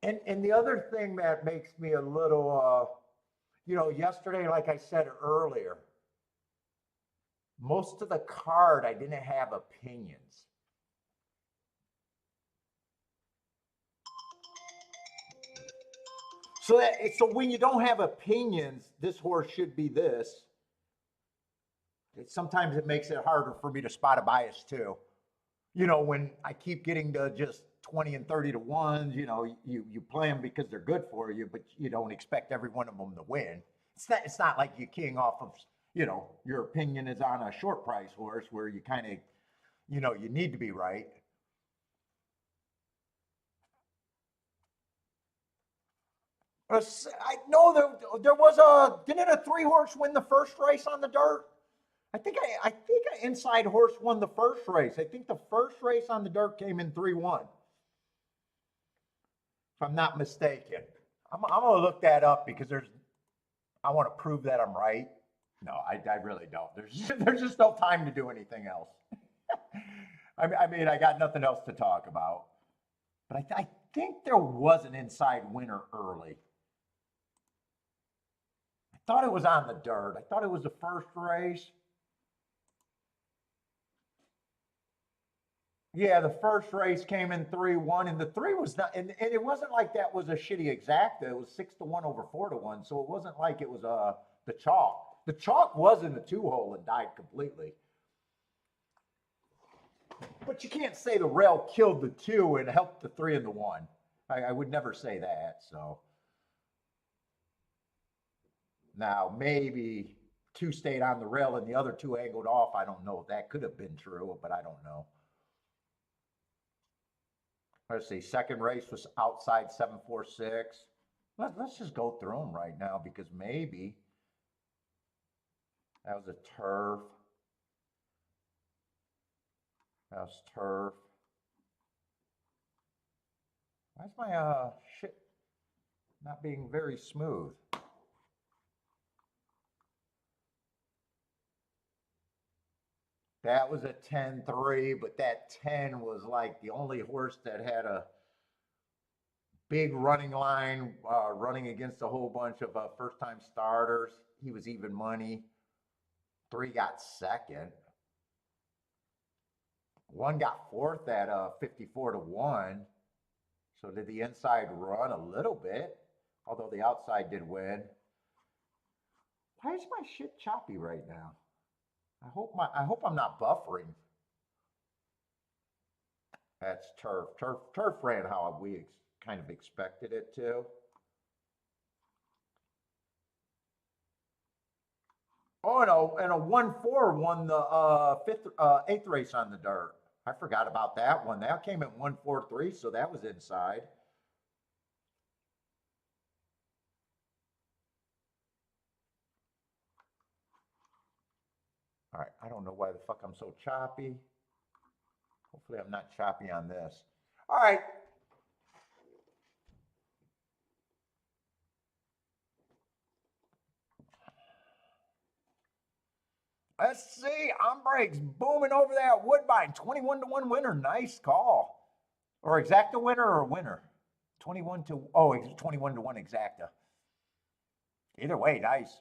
And the other thing that makes me a little, yesterday, like I said earlier, most of the card I didn't have opinions. So when you don't have opinions, this horse should be this. Sometimes it makes it harder for me to spot a bias too. When I keep getting to just 20 and 30 to ones, you play them because they're good for you, but you don't expect every one of them to win. It's not like you king off of, your opinion is on a short price horse where you kind of, you need to be right. I know there was didn't a 3-horse win the first race on the dirt? I think an inside horse won the first race. I think the first race on the dirt came in 3-1, if I'm not mistaken. I'm gonna look that up because I want to prove that I'm right. No, I really don't. There's just no time to do anything else. I mean, I got nothing else to talk about. But I think there was an inside winner early. I thought it was on the dirt. I thought it was the first race. Yeah, the first race came in 3-1, and the three was not, and it wasn't like that was a shitty exacta. It was 6-1 over 4-1, so it wasn't like it was the chalk. The chalk was in the 2-hole and died completely. But you can't say the rail killed the 2 and helped the 3 and the 1. I would never say that. So now maybe 2 stayed on the rail and the other 2 angled off. I don't know if that could have been true, but I don't know. Let's see. Second race was outside 746. Let's just go through them right now because maybe that was a turf. That was turf. Why is my shit not being very smooth? That was a 10-3, but that 10 was like the only horse that had a big running line, running against a whole bunch of first time starters. He was even money. 3 got second. 1 got fourth at 54-1. So did the inside run a little bit, although the outside did win. Why is my shit choppy right now? I hope I'm not buffering. That's turf. Turf ran how we kind of expected it to. Oh, and a 1-4 won the eighth race on the dirt. I forgot about that one. That came at 1-4-3, so that was inside. All right, I don't know why the fuck I'm so choppy. Hopefully I'm not choppy on this. All right. Let's see. Ombre's booming over that Woodbine. 21-1 winner. Nice call. Or exacta winner or winner? 21-1 exacta. Either way, nice.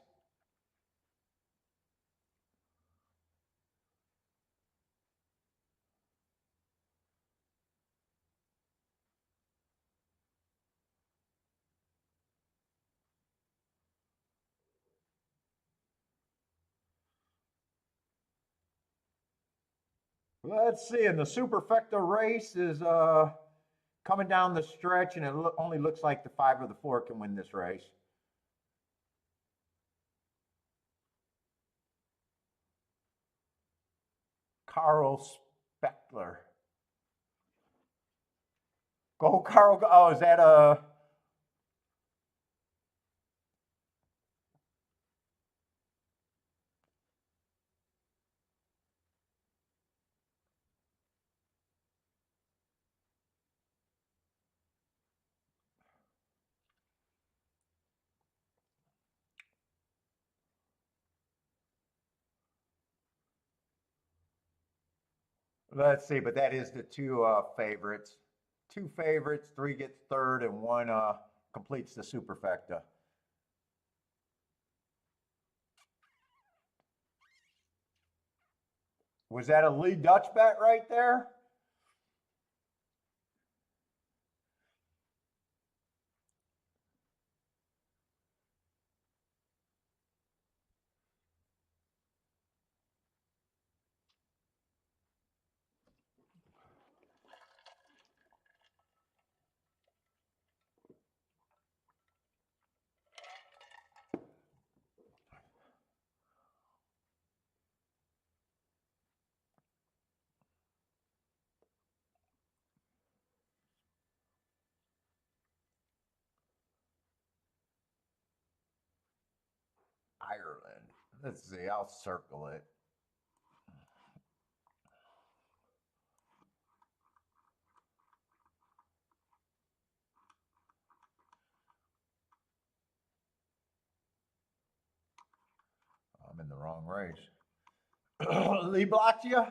Let's see, and the Superfecta race is coming down the stretch, and it only looks like the 5 or the 4 can win this race. Carl Speckler. Go, Carl. Oh, is that a... Let's see, but that is the two favorites. Two favorites, three gets third, and one completes the superfecta. Was that a Lee Dutch bet right there? Ireland. Let's see, I'll circle it. I'm in the wrong race. Lee blocked you?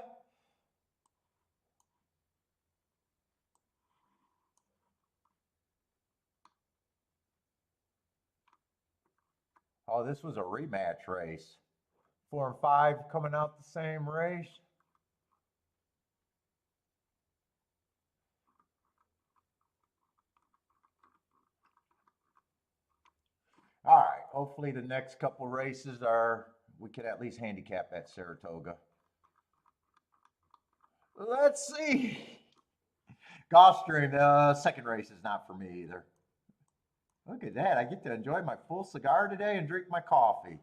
Oh, this was a rematch race. 4 and 5 coming out the same race. All right. Hopefully the next couple races we can at least handicap at Saratoga. Let's see. Gulfstream, second race is not for me either. Look at that. I get to enjoy my full cigar today and drink my coffee.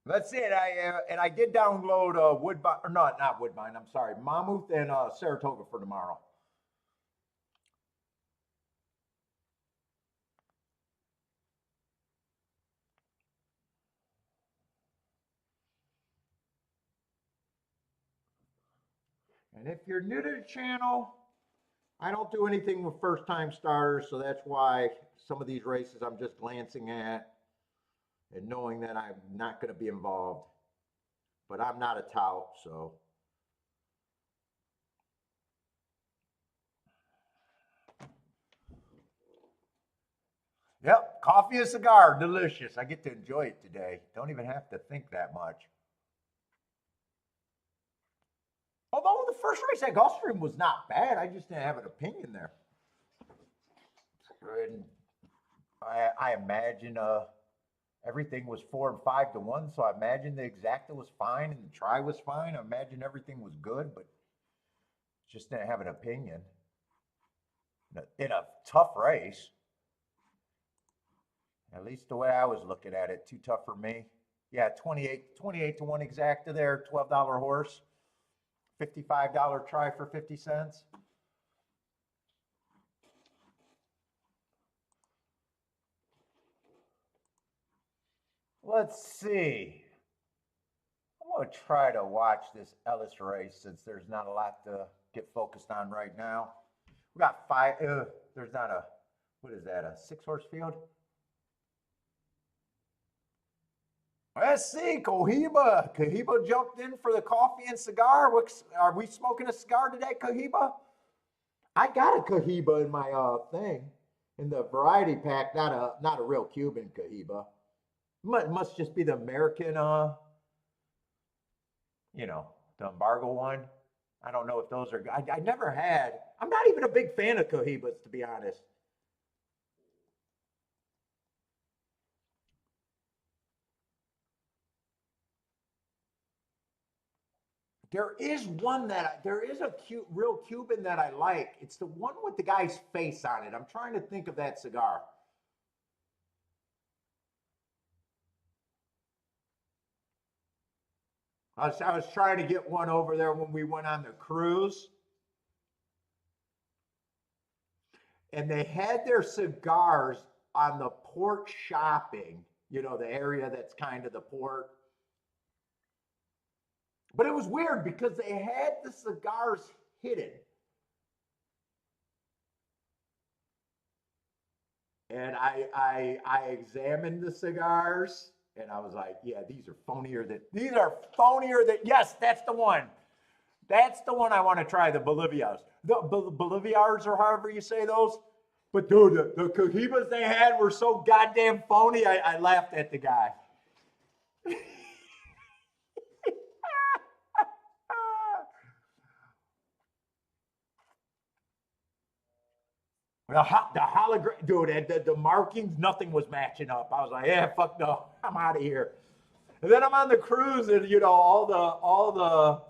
Let's see it. I did download Woodbine, or not Woodbine. I'm sorry, Mammoth and Saratoga for tomorrow. And if you're new to the channel, I don't do anything with first time starters, so that's why some of these races I'm just glancing at and knowing that I'm not going to be involved. But I'm not a tout, so. Yep, coffee and cigar, delicious. I get to enjoy it today. Don't even have to think that much. Although the first race at Gulfstream was not bad, I just didn't have an opinion there. And I imagine everything was 4 and 5 to 1, so I imagine the exacta was fine and the try was fine. I imagine everything was good, but just didn't have an opinion. In a tough race, at least the way I was looking at it, too tough for me. Yeah, 28 to 1 exacta there, $12 horse, $55 try for 50 cents. Let's see. I'm going to try to watch this Ellis race since there's not a lot to get focused on right now. We got 5. There's not a, what is that, a 6-horse field? Let's see, Cohiba. Cohiba jumped in for the coffee and cigar. Are we smoking a cigar today, Cohiba? I got a Cohiba in my thing, in the variety pack. Not a real Cuban Cohiba. Must just be the American, the embargo one. I don't know if those are. I never had. I'm not even a big fan of Cohibas, to be honest. There is one that there is a cute, real Cuban that I like. It's the one with the guy's face on it. I'm trying to think of that cigar. I was trying to get one over there when we went on the cruise, and they had their cigars on the port shopping. The area that's kind of the port. But it was weird because they had the cigars hidden. And I examined the cigars and I was like, yeah, these are phonier than yes, that's the one. That's the one I want to try, the Bolivias. The Boliviars or however you say those. But dude, the Cohibas they had were so goddamn phony, I laughed at the guy. The hologram, dude, the markings, nothing was matching up. I was like, yeah, fuck no, I'm out of here. And then I'm on the cruise, and all the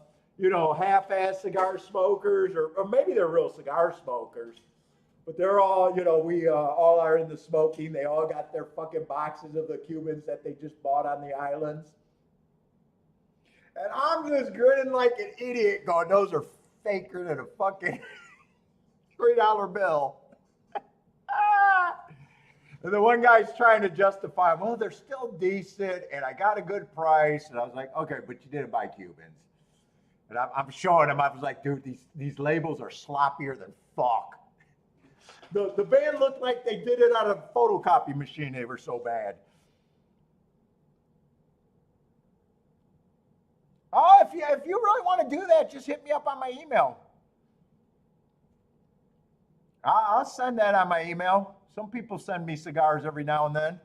half-ass cigar smokers, or maybe they're real cigar smokers, but they're all, we all are in the smoking. They all got their fucking boxes of the Cubans that they just bought on the islands, and I'm just grinning like an idiot, going, those are faker than a fucking $3 bill. And the one guy's trying to justify, well, they're still decent, and I got a good price. And I was like, okay, but you didn't buy Cubans. And I'm showing him. I was like, dude, these labels are sloppier than fuck. The band looked like they did it on a photocopy machine. They were so bad. Oh, if you really want to do that, just hit me up on my email. I'll send that on my email. Some people send me cigars every now and then.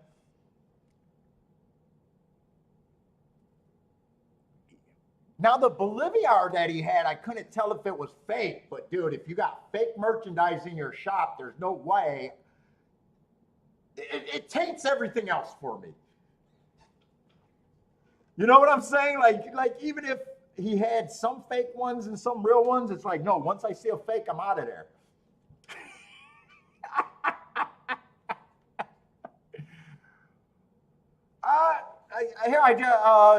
Now, the Boliviar that he had, I couldn't tell if it was fake. But, dude, if you got fake merchandise in your shop, there's no way. It taints everything else for me. You know what I'm saying? Like even if he had some fake ones and some real ones, it's like, no, once I see a fake, I'm out of there.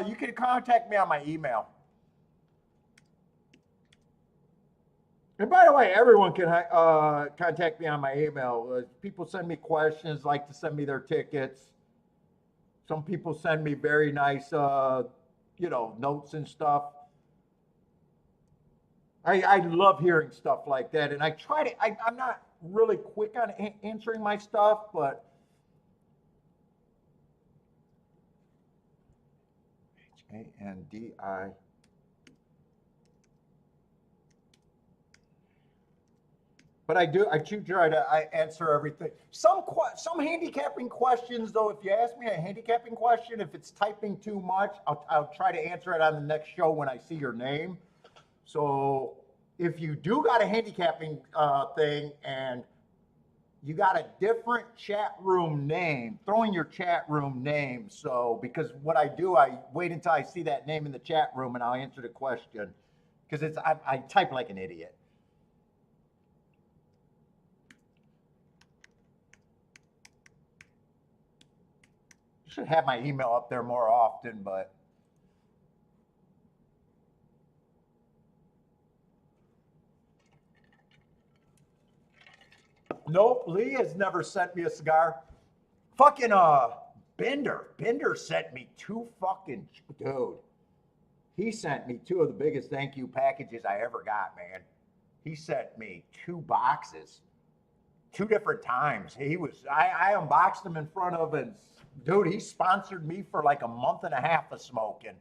You can contact me on my email. And by the way, everyone can contact me on my email. People send me questions, like to send me their tickets. Some people send me very nice, notes and stuff. I love hearing stuff like that, and I try to. I'm not really quick on answering my stuff, but Handi. But I do try to answer everything. Some handicapping questions, though, if you ask me a handicapping question, if it's typing too much, I'll try to answer it on the next show when I see your name. So if you do got a handicapping thing and you got a different chat room name, throw in your chat room name. So because what I do, I wait until I see that name in the chat room and I'll answer the question because I type like an idiot. Should have my email up there more often, but nope. Lee has never sent me a cigar. Fucking Bender sent me two fucking dude. He sent me two of the biggest thank you packages I ever got, man. He sent me two boxes, two different times. I unboxed them in front of, and dude, he sponsored me for like a month and a half of smoking.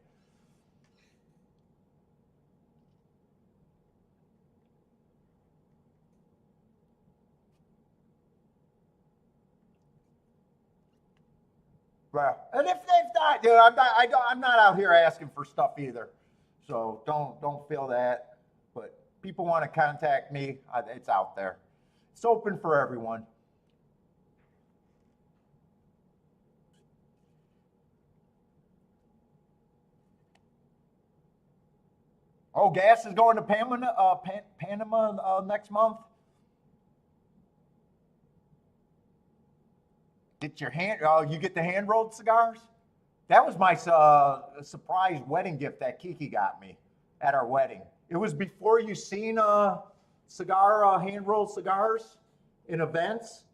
Well, and if not, dude, I'm not out here asking for stuff either. So don't feel that. but people want to contact me, it's out there. It's open for everyone. Oh, gas is going to Panama next month. Get your hand. Oh, you get the hand rolled cigars. That was my surprise wedding gift that Kiki got me at our wedding. It was before you seen hand rolled cigars in events.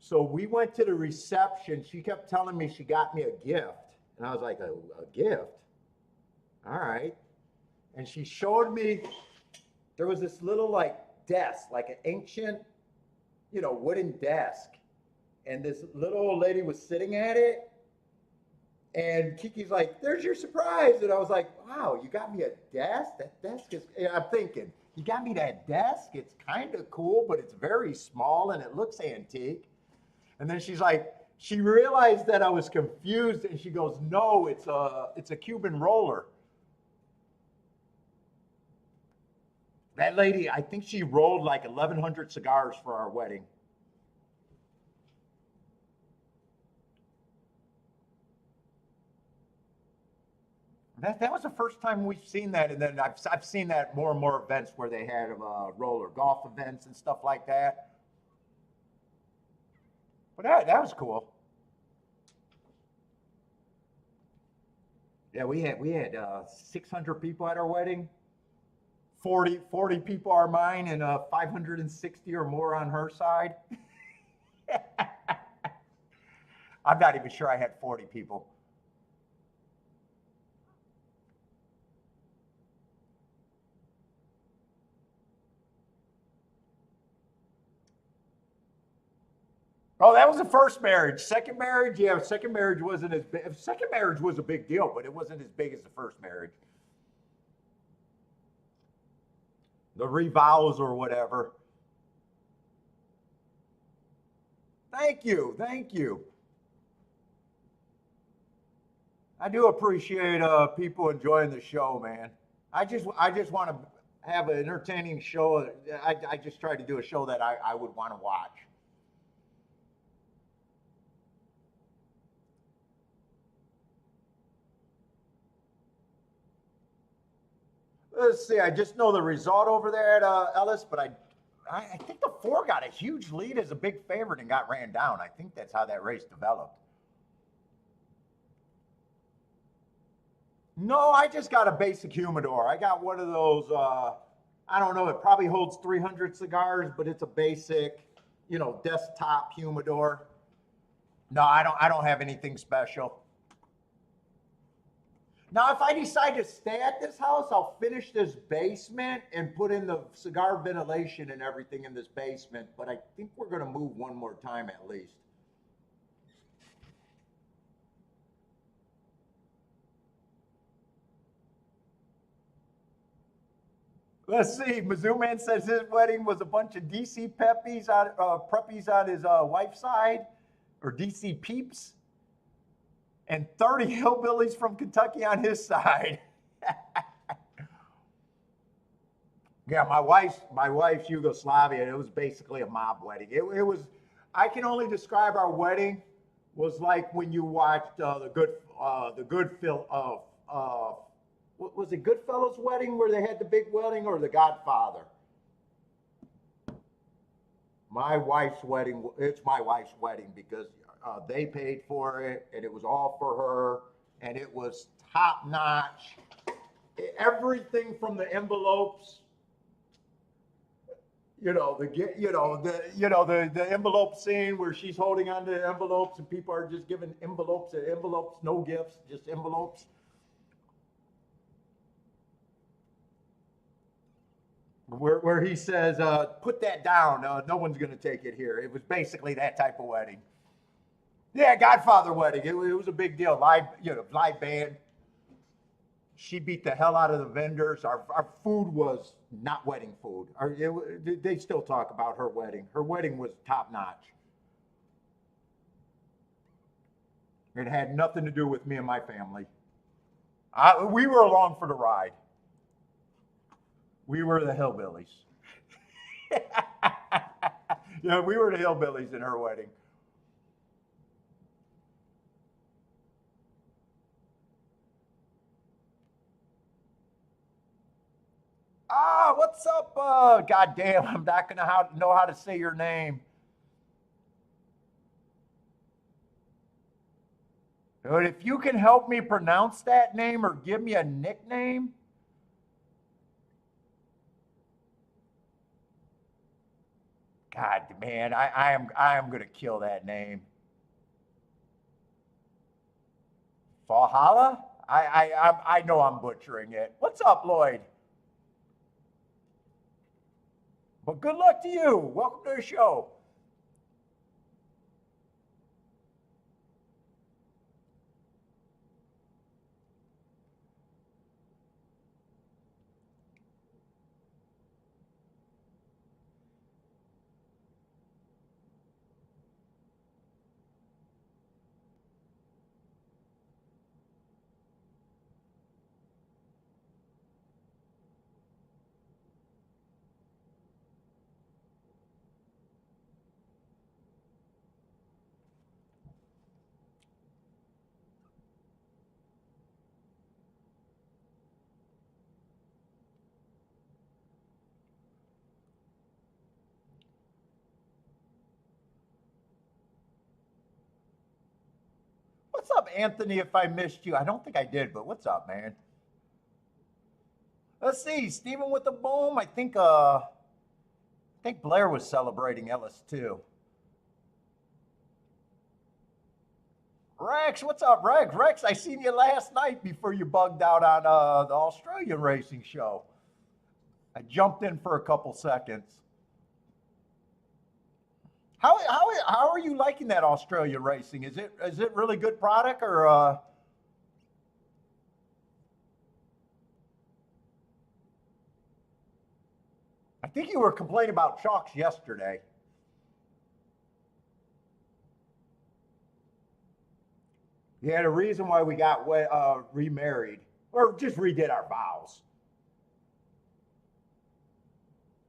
So we went to the reception. She kept telling me she got me a gift, and I was like, a gift? All right. And she showed me there was this little like desk, like an ancient, wooden desk. And this little old lady was sitting at it. And Kiki's like, there's your surprise. And I was like, wow, you got me a desk? That desk is, I'm thinking, you got me that desk? It's kind of cool, but it's very small and it looks antique. And then she's like, she realized that I was confused and she goes, no, it's a Cuban roller. That lady, I think she rolled like 1,100 cigars for our wedding. That was the first time we've seen that, and then I've seen that more and more events where they had roller golf events and stuff like that. But that was cool. Yeah, we had 600 people at our wedding. 40 people are mine, and 560 or more on her side. I'm not even sure I had 40 people. Oh, that was the first marriage. Second marriage, yeah, second marriage wasn't as big. Second marriage was a big deal, but it wasn't as big as the first marriage. The revows or whatever. Thank you, thank you. I do appreciate people enjoying the show, man. I just want to have an entertaining show. I just try to do a show that I would want to watch. Let's see. I just know the result over there at Ellis, but I think the four got a huge lead as a big favorite and got ran down. I think that's how that race developed. No, I just got a basic humidor. I got one of those. I don't know. It probably holds 300 cigars, but it's a basic, desktop humidor. No, I don't. I don't have anything special. Now, if I decide to stay at this house, I'll finish this basement and put in the cigar ventilation and everything in this basement. But I think we're going to move one more time at least. Let's see. Mizzou Man says his wedding was a bunch of DC preppies on his wife's side, or DC peeps, and 30 hillbillies from Kentucky on his side. Yeah, my wife's Yugoslavia. It was basically a mob wedding. It was. I can only describe our wedding was like when you watched the good Phil what was it, Goodfellas wedding where they had the big wedding, or The Godfather? My wife's wedding. It's my wife's wedding because they paid for it, and it was all for her, and it was top notch. Everything from the envelopes, the envelope scene where she's holding on to envelopes and people are just giving envelopes and envelopes, no gifts, just envelopes. Where he says, "Put that down. No one's going to take it here." It was basically that type of wedding. Yeah, Godfather wedding. It was a big deal. Live band. She beat the hell out of the vendors. Our food was not wedding food. They still talk about her wedding. Her wedding was top notch. It had nothing to do with me and my family. We were along for the ride. We were the hillbillies. Yeah, we were the hillbillies in her wedding. Ah, what's up? God damn, I'm not gonna know how to say your name. But if you can help me pronounce that name or give me a nickname, God, man, I am gonna kill that name. Valhalla? I know I'm butchering it. What's up, Lloyd? But good luck to you. Welcome to the show. What's up, Anthony? If I missed you, I don't think I did, but what's up, man? Let's see, Stephen with the boom. I think Blair was celebrating Ellis too. Rex, what's up, Rex? Rex, I seen you last night before you bugged out on the Australian racing show. I jumped in for a couple seconds. How are you liking that Australia racing? Is it really good product or I think you were complaining about chalks yesterday. Yeah, the reason why we got remarried or just redid our vows.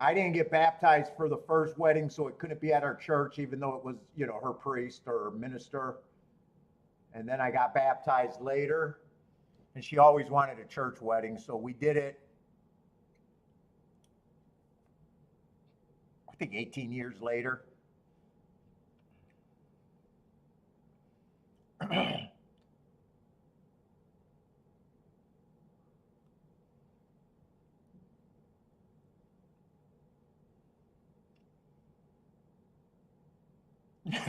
I didn't get baptized for the first wedding, so it couldn't be at our church, even though it was, her priest or minister. And then I got baptized later, and she always wanted a church wedding, so we did it. I think 18 years later.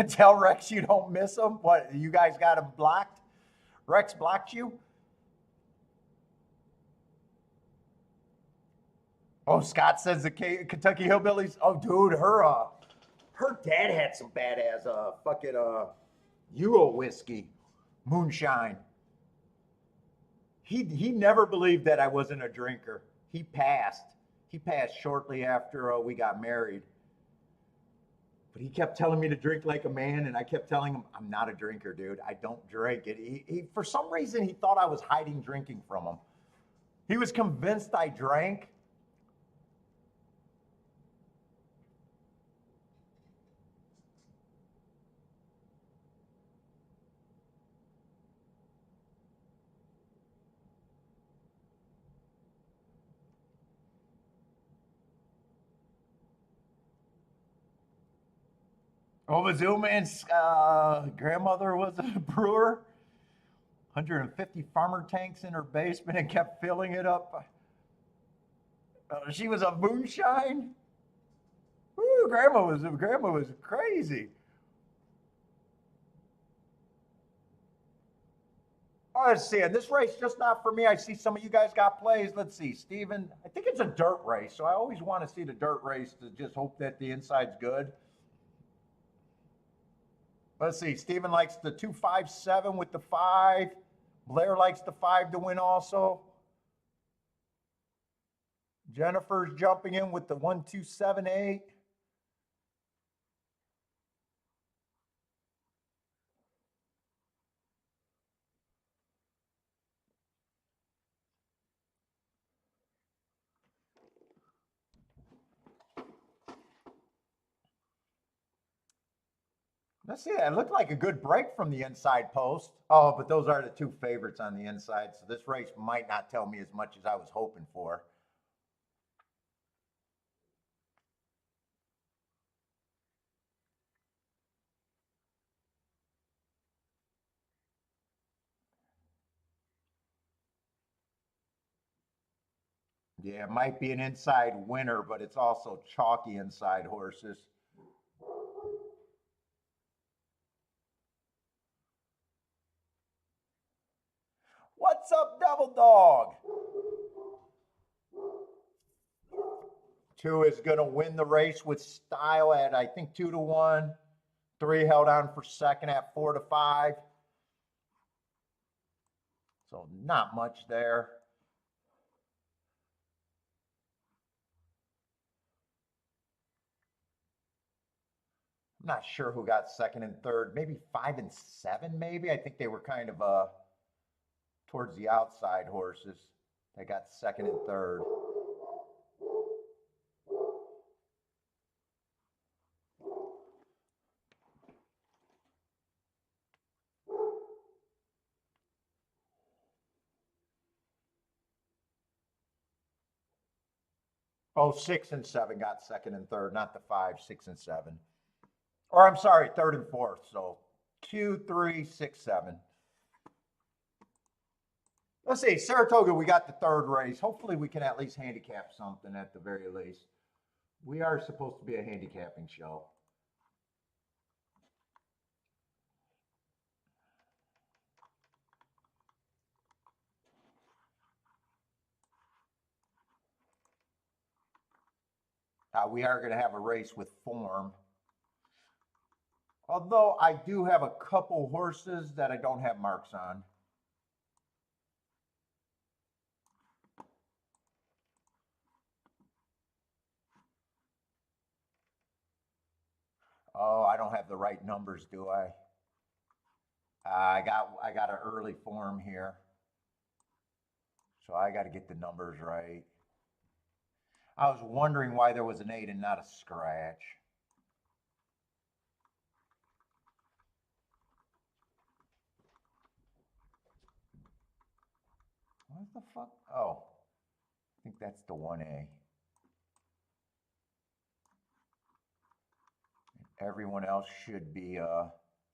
Tell Rex you don't miss him. What, you guys got him blocked? Rex blocked you? Oh, Scott says the Kentucky Hillbillies. Oh, dude, her dad had some badass fucking Euro whiskey, moonshine. He never believed that I wasn't a drinker. He passed. He passed shortly after we got married. But he kept telling me to drink like a man, and I kept telling him, I'm not a drinker, dude. I don't drink it. For some reason, he thought I was hiding drinking from him. He was convinced I drank. Oh, Zooman's grandmother was a brewer. 150 farmer tanks in her basement and kept filling it up. She was a moonshine. Ooh, grandma was crazy. Oh, let's see. And this race just not for me. I see some of you guys got plays. Let's see, Steven. I think it's a dirt race, so I always want to see the dirt race to just hope that the inside's good. Let's see. Steven likes the 257 with the five. Blair likes the five to win also. Jennifer's jumping in with the 1278. Let's see. That looked like a good break from the inside post. Oh, but those are the two favorites on the inside. So this race might not tell me as much as I was hoping for. Yeah, it might be an inside winner, but it's also chalky inside horses. What's up, Devil Dog? 2 is going to win the race with style at, I think, 2-1. 3 held on for second at 4-5. So not much there. I'm not sure who got second and third. Maybe 5 and 7, maybe. I think they were kind of towards the outside horses. They got second and third. Oh, 6 and 7 got second and third, not the 5, 6 and 7. Or I'm sorry, third and fourth. So 2, 3, 6, 7. Let's see, Saratoga, we got the third race. Hopefully we can at least handicap something at the very least. We are supposed to be a handicapping show. We are going to have a race with form. Although I do have a couple horses that I don't have marks on. Oh, I don't have the right numbers, do I? I got an early form here. So I got to get the numbers right. I was wondering why there was an 8 and not a scratch. What the fuck? Oh, I think that's the 1A. Everyone else should be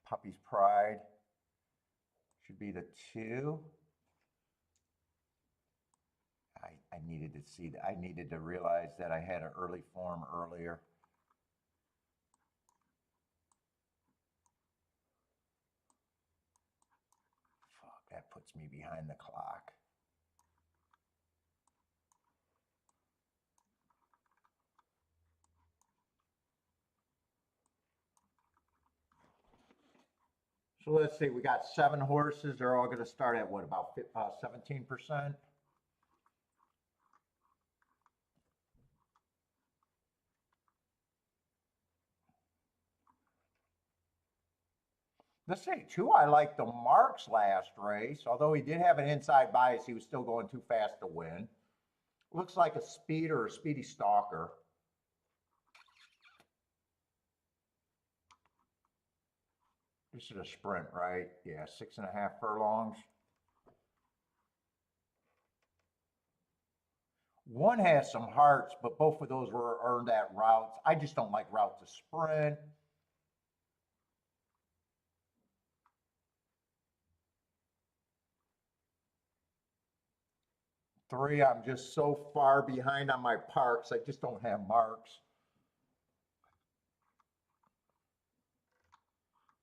Puppy's Pride. Should be the 2. I needed to see that. I needed to realize that I had an early form earlier. Fuck, that puts me behind the clock. So let's see, we got 7 horses. They're all going to start at what, about 17%? Let's say, too, I like the Marks last race. Although he did have an inside bias, he was still going too fast to win. Looks like a speed or a speedy stalker. This is a sprint, right? Yeah, 6.5 furlongs. One has some hearts, but both of those were earned at routes. I just don't like route to sprint. Three, I'm just so far behind on my parks. I just don't have marks.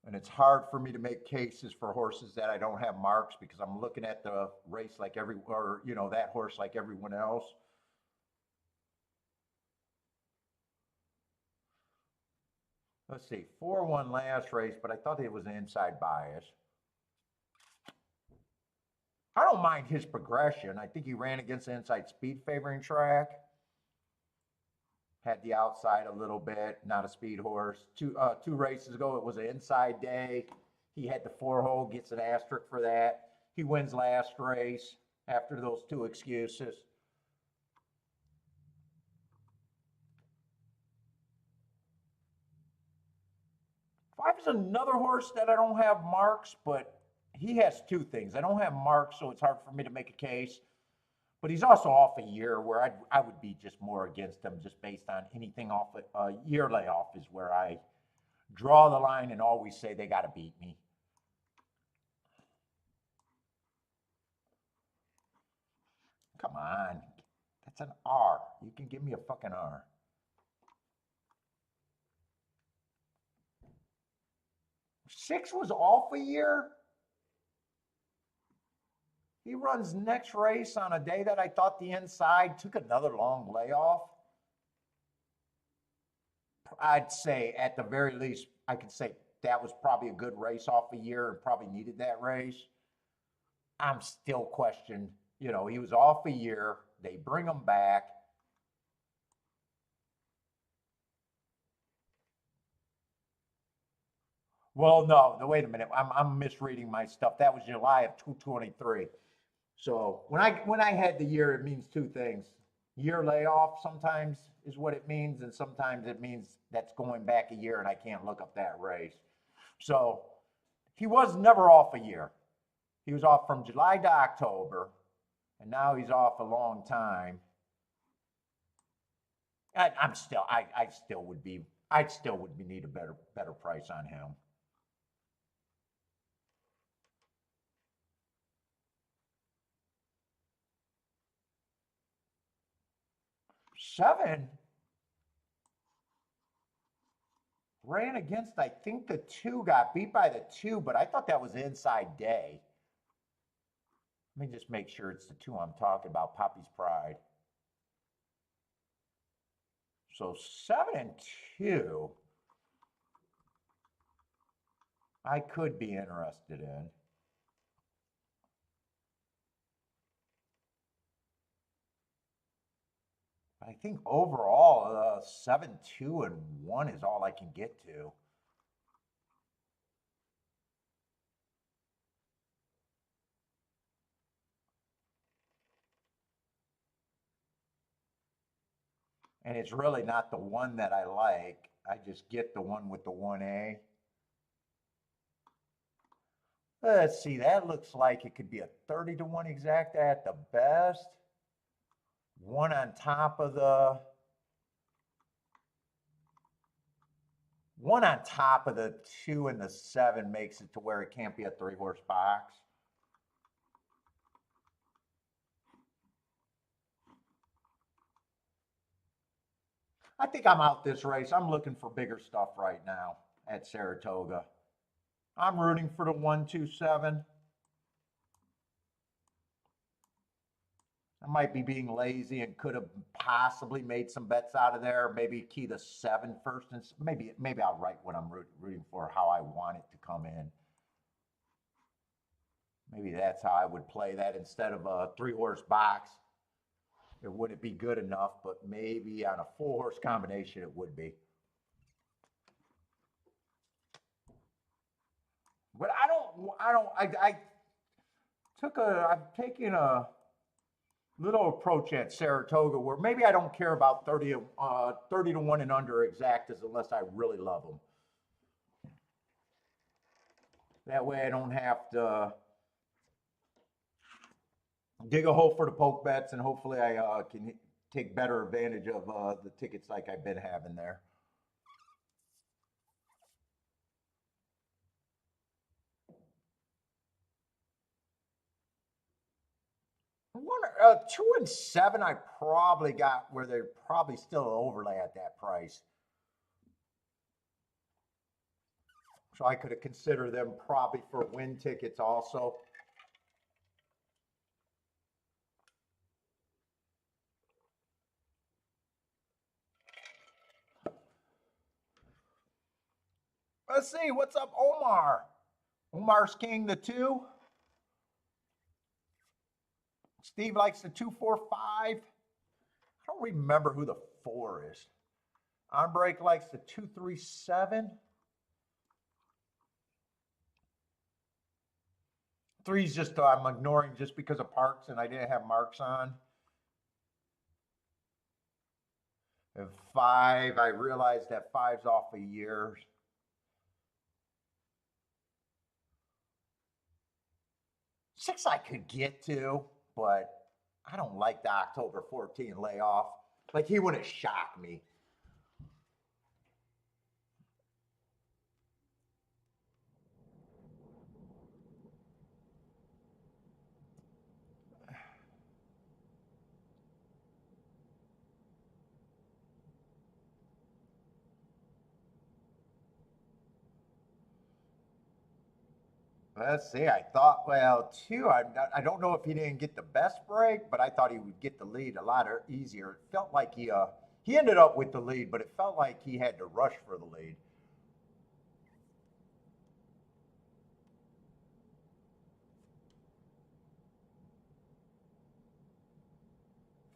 And it's hard for me to make cases for horses that I don't have marks because I'm looking at the race like that horse like everyone else. Let's see, 4-1 last race, but I thought it was an inside bias. I don't mind his progression. I think he ran against the inside speed favoring track. Had the outside a little bit, not a speed horse. Two races ago, it was an inside day. He had the 4-hole, gets an asterisk for that. He wins last race after those 2 excuses. Five is another horse that I don't have marks, but he has two things. I don't have marks, so it's hard for me to make a case. But he's also off a year where I would be just more against him just based on anything off a year layoff is where I draw the line and always say they got to beat me. Come on. That's an R. You can give me a fucking R. Six was off a year. He runs next race on a day that I thought the inside took another long layoff. I'd say at the very least, I could say that was probably a good race off a year and probably needed that race. I'm still questioned. You know, he was off a year. They bring him back. Well, no, wait a minute. I'm misreading my stuff. That was July of 223. So when I had the year, it means two things. Year layoff sometimes is what it means, and sometimes it means that's going back a year and I can't look up that race. So he was never off a year. He was off from July to October, and now he's off a long time. I still would need a better price on him. Seven ran against, I think the two, got beat by the two, but I thought that was inside day. Let me just make sure it's the two I'm talking about, Poppy's Pride. So 7-2, I could be interested in. I think overall, 7-2-1 is all I can get to. And it's really not the one that I like. I just get the one with the 1A. Let's see, that looks like it could be a 30-1 exact at the best. One on top of the two and the 7 makes it to where it can't be a 3-horse box. I think I'm out this race. I'm looking for bigger stuff right now at Saratoga. I'm rooting for the 1-2-7. I might be being lazy and could have possibly made some bets out of there. Maybe key the 7 first, and maybe I'll write what I'm rooting for, how I want it to come in. Maybe that's how I would play that instead of a 3-horse box. It wouldn't be good enough, but maybe on a 4-horse combination it would be. But I'm taking a little approach at Saratoga where maybe I don't care about 30-1 and under exactas unless I really love them. That way I don't have to dig a hole for the poke bets, and hopefully I can take better advantage of the tickets like I've been having there. One, 2 and 7, I probably got where they're probably still an overlay at that price. So I could have considered them probably for win tickets also. Let's see, what's up, Omar? Omar's king the 2. Steve likes the 2-4-5. I don't remember who the 4 is. On break likes the 2-3-7. 3's just I'm ignoring just because of Parks and I didn't have marks on. And 5, I realized that 5's off a year. 6 I could get to, but I don't like the October 14 layoff. Like, he wouldn't shock me. Let's see. I thought, well, two. I don't know if he didn't get the best break, but I thought he would get the lead a lot easier. It felt like he ended up with the lead, but it felt like he had to rush for the lead.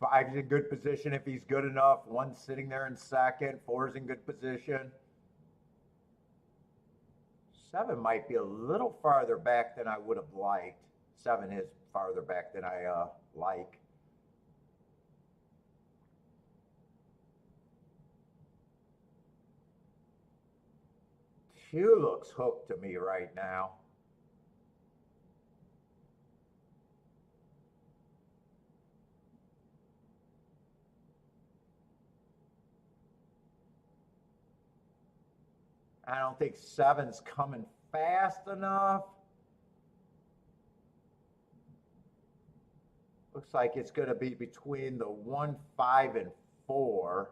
Five's in good position if he's good enough. One's sitting there in second. Four's in good position. Seven might be a little farther back than I would have liked. Seven is farther back than I like. Two looks hooked to me right now. I don't think seven's coming fast enough. Looks like it's going to be between the 1, 5, and 4.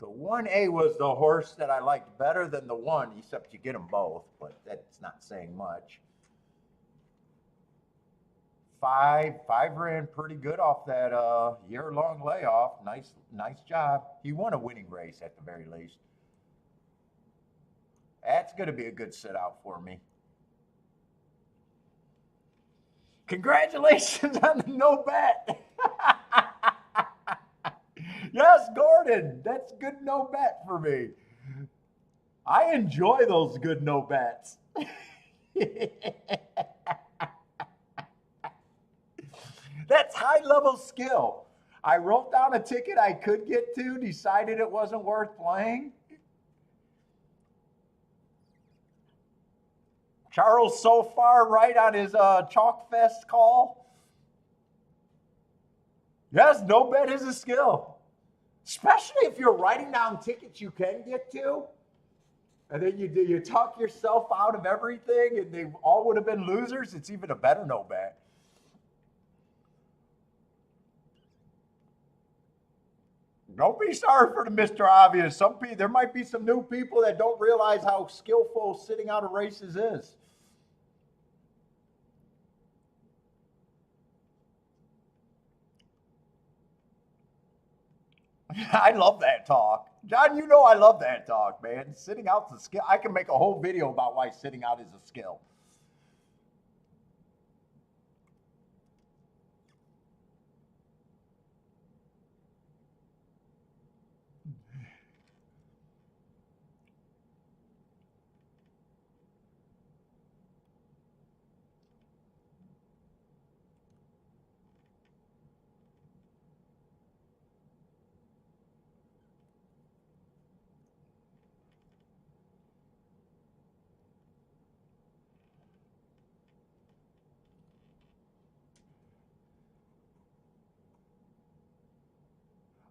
The 1A was the horse that I liked better than the 1, except you get them both, but that's not saying much. 5 ran pretty good off that year-long layoff. Nice job. He won a winning race at the very least. That's going to be a good sit-out for me. Congratulations on the no bet. Yes, Gordon, that's good no bet for me. I enjoy those good no bets. That's high-level skill. I wrote down a ticket I could get to, decided it wasn't worth playing. Charles so far right on his Chalk Fest call. Yes, no bet is a skill. Especially if you're writing down tickets you can get to, and then you talk yourself out of everything, and they all would have been losers. It's even a better no bet. Don't be sorry for the Mr. Obvious. There might be some new people that don't realize how skillful sitting out of races is. I love that talk. John, you know I love that talk, man. Sitting out's a skill. I can make a whole video about why sitting out is a skill.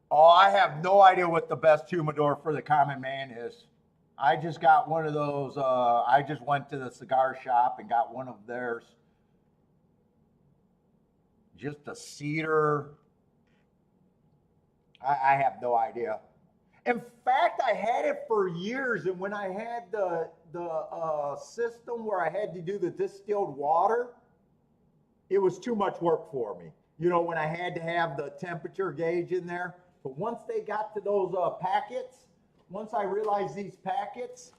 Oh, I have no idea what the best humidor for the common man is. I just got one of those. I just went to the cigar shop and got one of theirs. Just a cedar. I have no idea. In fact, I had it for years, and when I had the system where I had to do the distilled water, it was too much work for me. You know, when I had to have the temperature gauge in there. But once they got to those packets, once I realized these packets,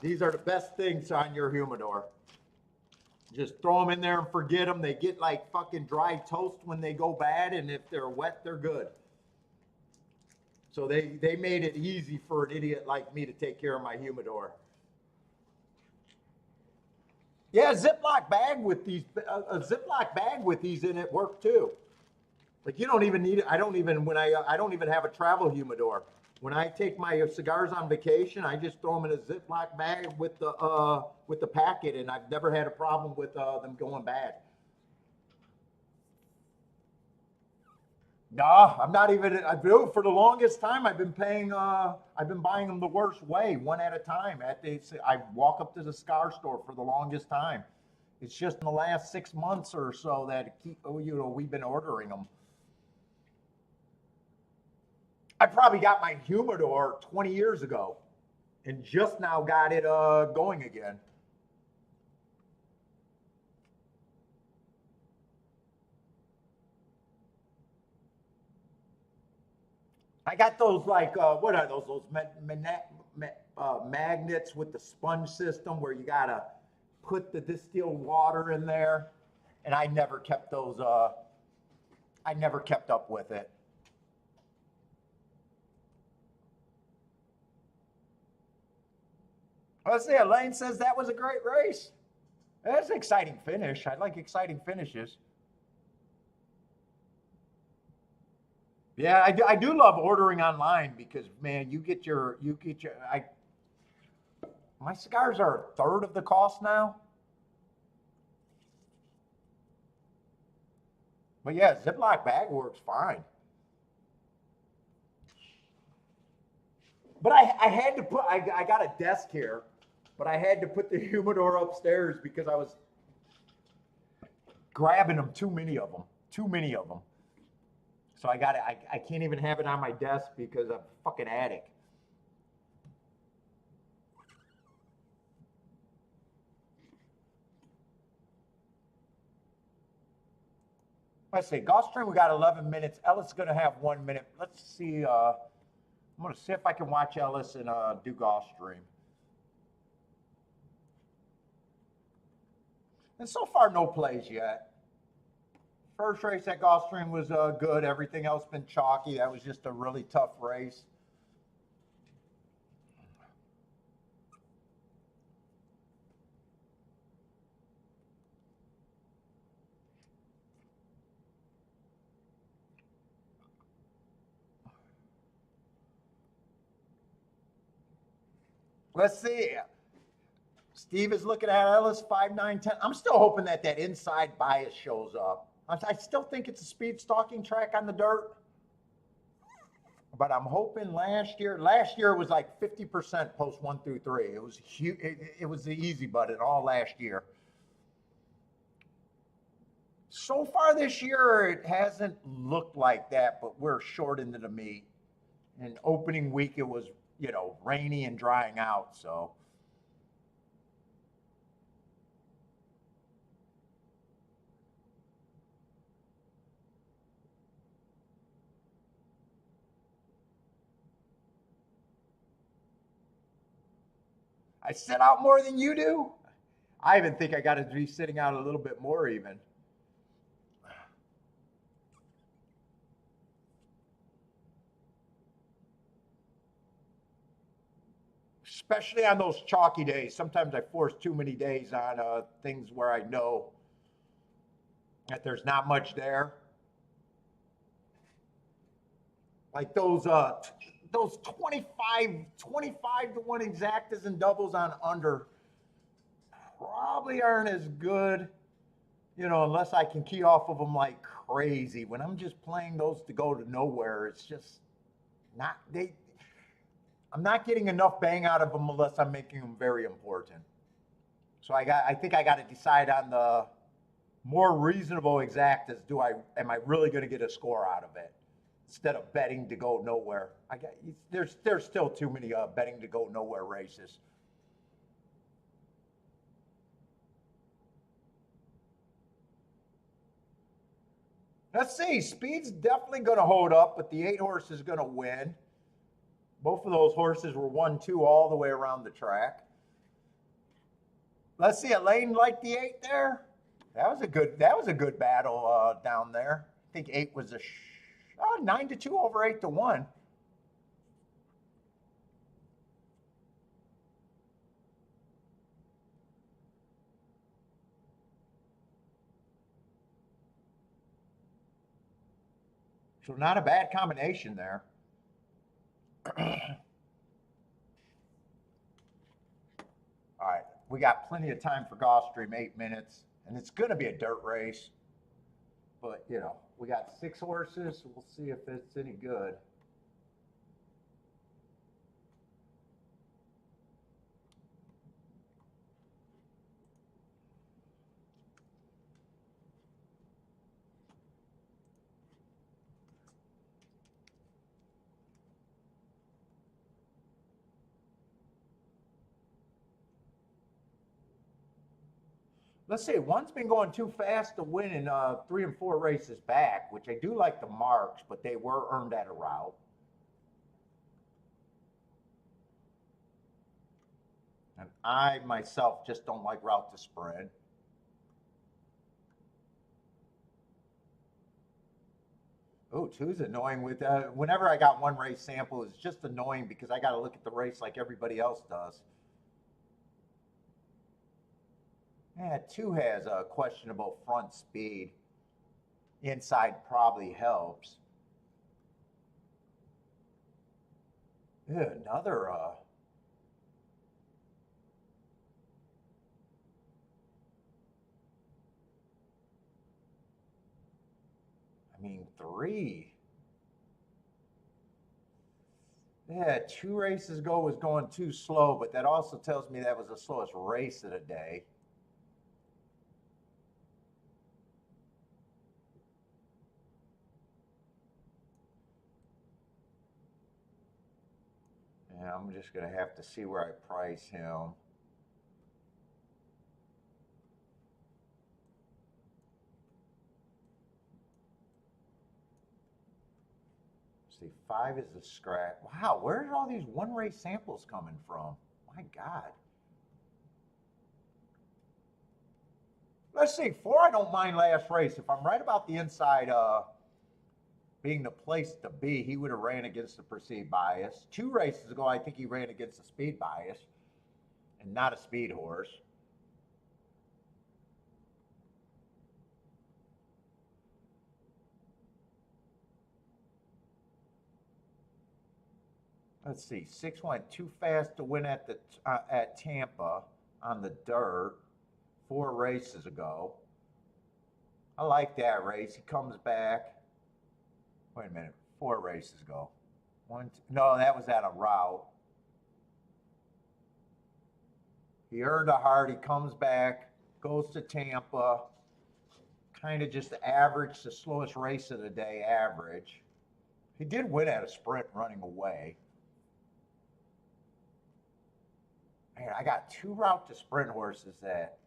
these are the best things on your humidor. Just throw them in there and forget them. They get like fucking dry toast when they go bad, and if they're wet, they're good. So they made it easy for an idiot like me to take care of my humidor. Yeah, a Ziploc bag with these in it work too. Like, you don't even need it. I don't even have a travel humidor. When I take my cigars on vacation, I just throw them in a Ziploc bag with the packet, and I've never had a problem with them going bad. No, I'm not even. I do for the longest time. I've been paying. I've been buying them the worst way, one at a time. I walk up to the cigar store for the longest time. It's just in the last 6 months or so that we've been ordering them. I probably got my humidor 20 years ago, and just now got it going again. I got those like what are those? Magnets with the sponge system where you gotta put the distilled water in there, and I never kept those. I never kept up with it. Let's see. Elaine says that was a great race. That's an exciting finish. I like exciting finishes. Yeah, I do love ordering online because man, my cigars are a third of the cost now. But yeah, Ziploc bag works fine. But I had to put I got a desk here, but I had to put the humidor upstairs because I was grabbing them too many of them. Too many of them. So I got it. I can't even have it on my desk because I'm a fucking addict. Let's see. Gulfstream, we got 11 minutes. Ellis is going to have 1 minute. Let's see. I'm going to see if I can watch Ellis and do Gulfstream. And so far, no plays yet. First race at Gulfstream was good. Everything else been chalky. That was just a really tough race. Let's see. Steve is looking at Ellis 5, 9, 10. I'm still hoping that inside bias shows up. I still think it's a speed stalking track on the dirt. But I'm hoping last year it was like 50% post 1 through 3. It was huge. It was the easy button all last year. So far this year, it hasn't looked like that, but we're short into the meat. And opening week, it was, rainy and drying out. So I sit out more than you do. I even think I got to be sitting out a little bit more even. Especially on those chalky days. Sometimes I force too many days on things where I know that there's not much there. Like those 25 to 1 exactas and doubles on under probably aren't as good, unless I can key off of them like crazy. When I'm just playing those to go to nowhere, it's just not they. I'm not getting enough bang out of them unless I'm making them very important. So I think I got to decide on the more reasonable exactas. Am I really going to get a score out of it instead of betting to go nowhere? There's still too many betting to go nowhere races. Let's see. Speed's definitely going to hold up, but the 8 horse is going to win. Both of those horses were 1-2 all the way around the track. Let's see. Elaine liked the 8 there. That was a good battle down there. I think 8 was 9-2 over 8-1. So not a bad combination there. All right, we got plenty of time for Gulfstream, 8 minutes, and it's going to be a dirt race. But you know, we got 6 horses. We'll see if it's any good. Let's see, one's been going too fast to win in 3 and 4 races back, which I do like the marks, but they were earned at a route. And I myself just don't like route to sprint. Oh, two's annoying with whenever I got one race sample, it's just annoying because I got to look at the race like everybody else does. Yeah, 2 has a questionable front speed. Inside probably helps. Yeah, another I mean 3. Yeah, 2 races ago was going too slow, but that also tells me that was the slowest race of the day. And I'm just going to have to see where I price him. See, 5 is the scratch. Wow, where are all these 1 race samples coming from? My God. Let's see, 4 I don't mind last race. If I'm right about the inside being the place to be, he would have ran against the perceived bias. 2 races ago, I think he ran against the speed bias and not a speed horse. Let's see, 6 went too fast to win at the at Tampa on the dirt 4 races ago. I like that race. He comes back. Wait a minute, 4 races ago. No, that was at a route. He earned a heart. He comes back, goes to Tampa. Kind of just average, the slowest race of the day, average. He did win at a sprint running away. Man, I got 2 route to sprint horses that.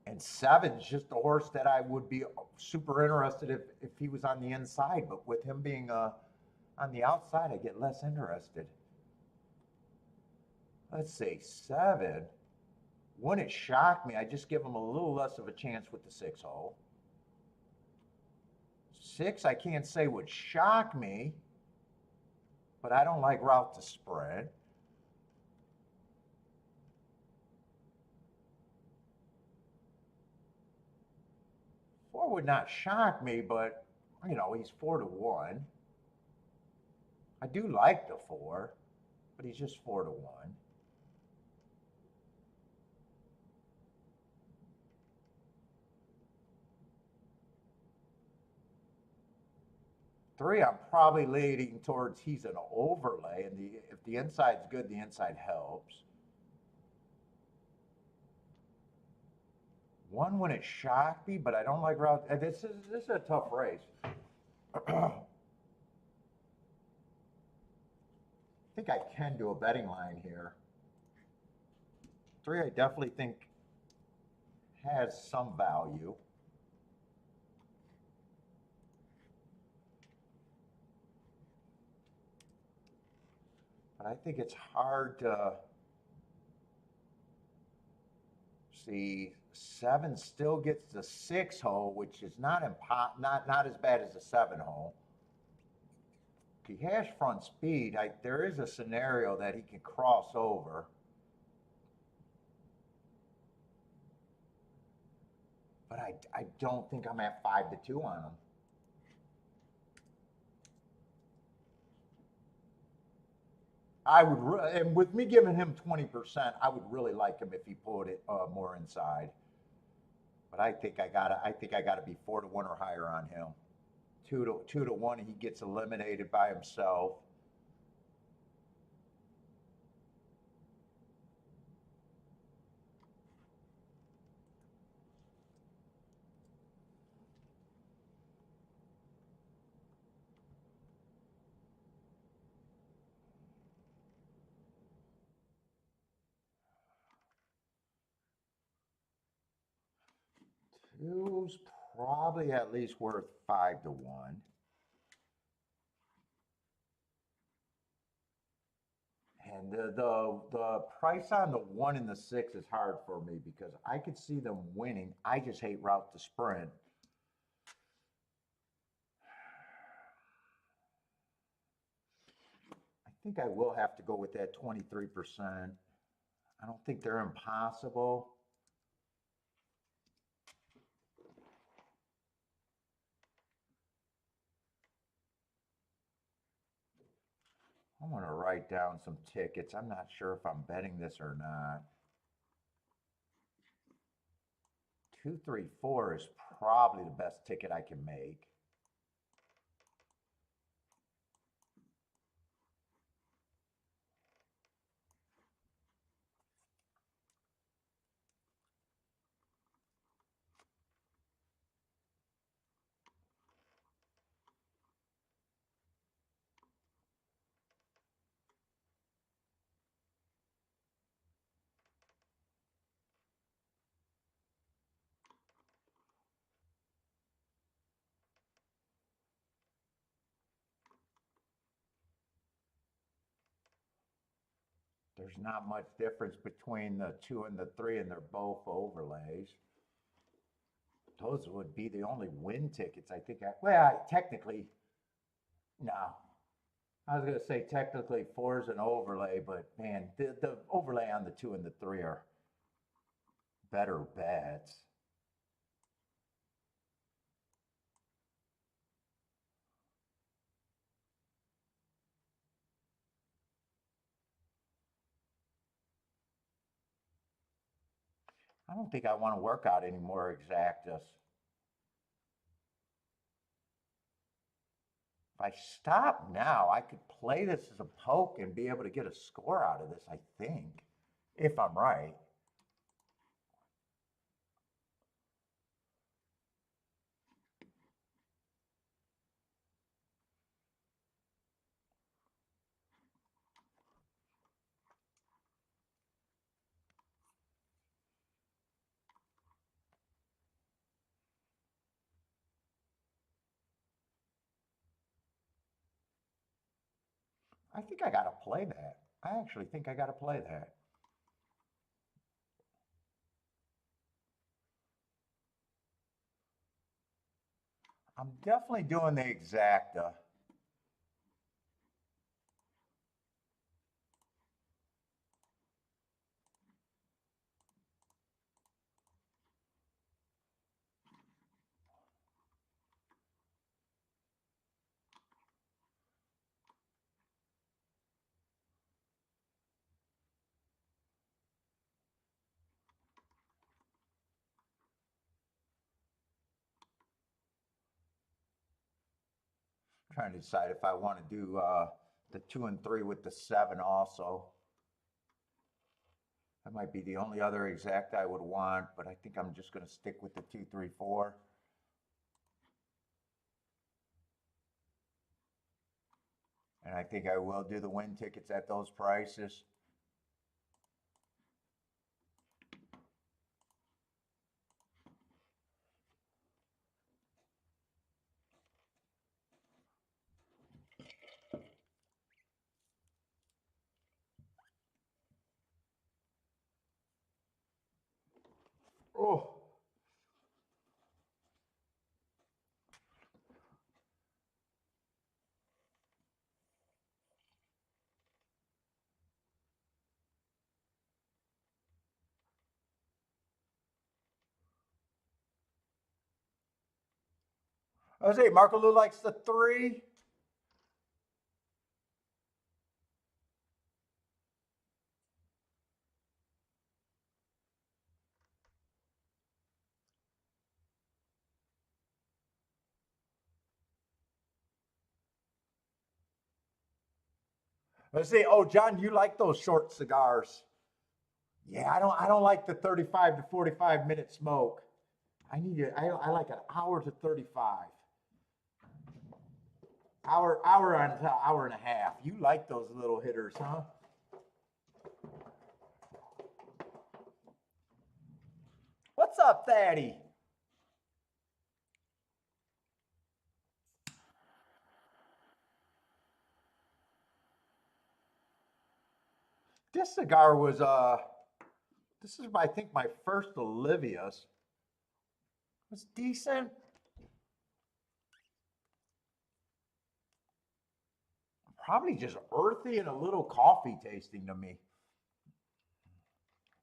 And 7's just a horse that I would be super interested if he was on the inside. But with him being on the outside, I get less interested. Let's see, 7. Wouldn't it shock me? I just give him a little less of a chance with the 6 hole. 6, I can't say would shock me, but I don't like route to spread. Four would not shock me, but you know, he's 4-1. I do like the 4, but he's just 4-1. 3, I'm probably leaning towards he's an overlay, and if the inside's good, the inside helps. 1 wouldn't shock me, but I don't like route. This is a tough race. I think I can do a betting line here. 3, I definitely think has some value. But I think it's hard to see. 7 still gets the 6 hole, which is not as bad as the 7 hole. He has front speed. There is a scenario that he can cross over. But but I don't think I'm at 5-2 on him. And with me giving him 20%, I would really like him if he pulled it more inside. But I think I gotta be 4-1 or higher on him. 2-1, he gets eliminated by himself. Two's probably at least worth 5-1. And the price on the 1 and the 6 is hard for me because I could see them winning. I just hate route to sprint. I think I will have to go with that 23%. I don't think they're impossible. I'm going to write down some tickets. I'm not sure if I'm betting this or not. 2-3-4 is probably the best ticket I can make. There's not much difference between the 2 and the 3, and they're both overlays. Those would be the only win tickets I think technically, no. I was going to say technically 4 is an overlay, but man, the overlay on the 2 and the 3 are better bets. I don't think I want to work out any more exactas. If I stop now, I could play this as a poke and be able to get a score out of this, I think, if I'm right. I think I got to play that. I actually think I got to play that. I'm definitely doing the exacta. Trying to decide if I want to do the 2 and 3 with the 7 also. That might be the only other exact I would want, but I think I'm just going to stick with the 2-3-4. And I think I will do the win tickets at those prices. Oh. I say Marco Lou likes the 3. Let's see. Oh, John, you like those short cigars? Yeah, I don't like the 35 to 45 minute smoke. I like an hour to 35. Hour and an hour and a half. You like those little hitters, huh? What's up, Thaddy? This cigar was this is I think my first Olivia's. It's decent. Probably just earthy and a little coffee tasting to me.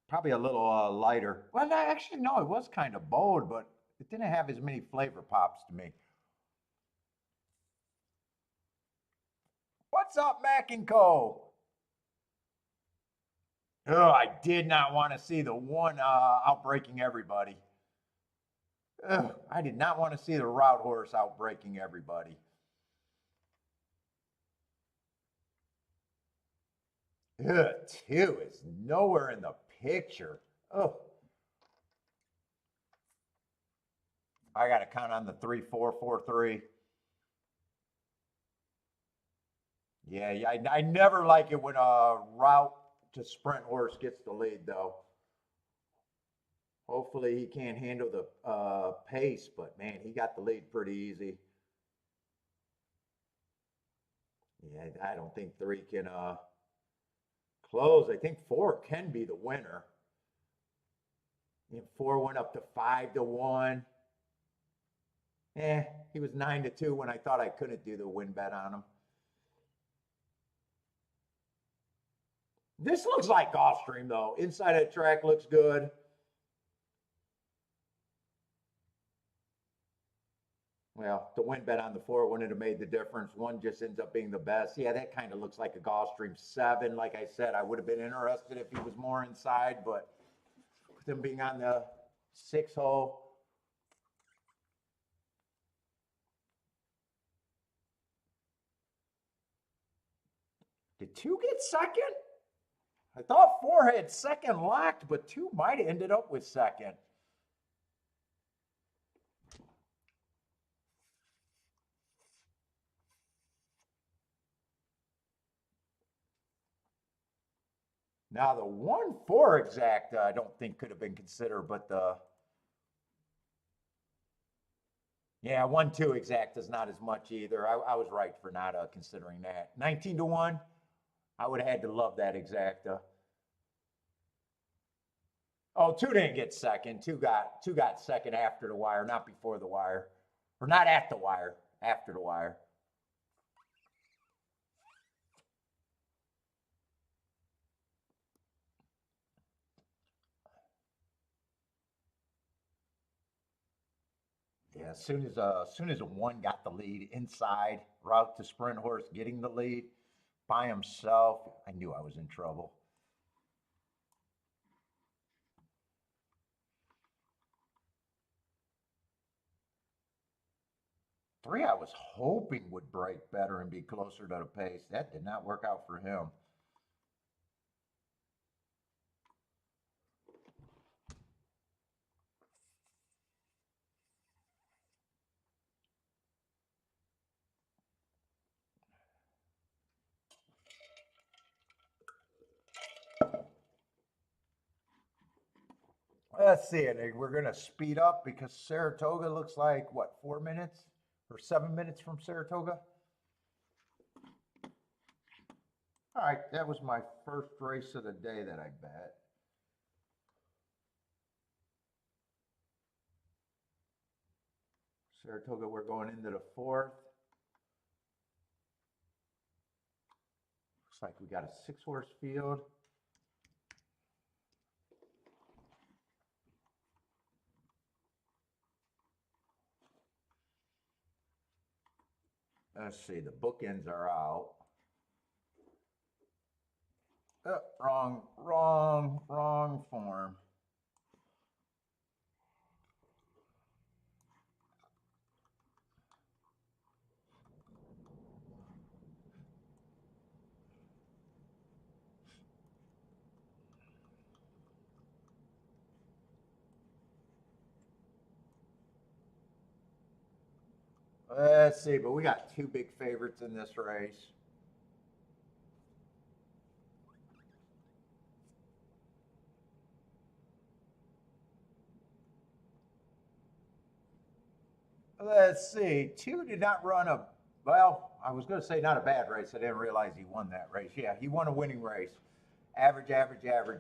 Probably a little lighter. Well, actually, no, it was kind of bold, but it didn't have as many flavor pops to me. What's up, Mac and Co? Oh, I did not want to see the one outbreaking everybody. Ugh, I did not want to see the route horse outbreaking everybody. Ugh, 2 is nowhere in the picture. Oh, I got to count on the 3, 4, 4, 3. Yeah, I never like it when a route to sprint horse gets the lead, though. Hopefully he can't handle the pace, but man, he got the lead pretty easy. Yeah, I don't think 3 can close. I think 4 can be the winner. And 4 went up to 5 to 1. He was 9 to 2 when I thought I couldn't do the win bet on him. This looks like Gulfstream though. Inside that track looks good. Well, the win bet on the 4 wouldn't have made the difference. 1 just ends up being the best. Yeah, that kind of looks like a Gulfstream 7. Like I said, I would have been interested if he was more inside, but with him being on the 6 hole. Did 2 get second? I thought 4 had second locked, but 2 might have ended up with second. Now the 1-4 exact, I don't think could have been considered, but the 1-2 exact is not as much either. I was right for not considering that. 19 to 1, I would have had to love that exacta. Oh, 2 didn't get second. 2 got second after the wire, not before the wire, or not at the wire, after the wire. Yeah, as soon as a 1 got the lead inside, route to sprint horse getting the lead by himself, I knew I was in trouble. 3, I was hoping would break better and be closer to the pace. That did not work out for him. Let's see it. We're going to speed up because Saratoga looks like, what, 4 minutes or 7 minutes from Saratoga? All right, that was my first race of the day that I bet. Saratoga, we're going into the 4th. Looks like we got a 6-horse field. Let's see, the bookends are out. Wrong form. Let's see, but we got two big favorites in this race. Let's see. Two did not run a, well, I was going to say not a bad race. I didn't realize he won that race. Yeah, he won a winning race. Average,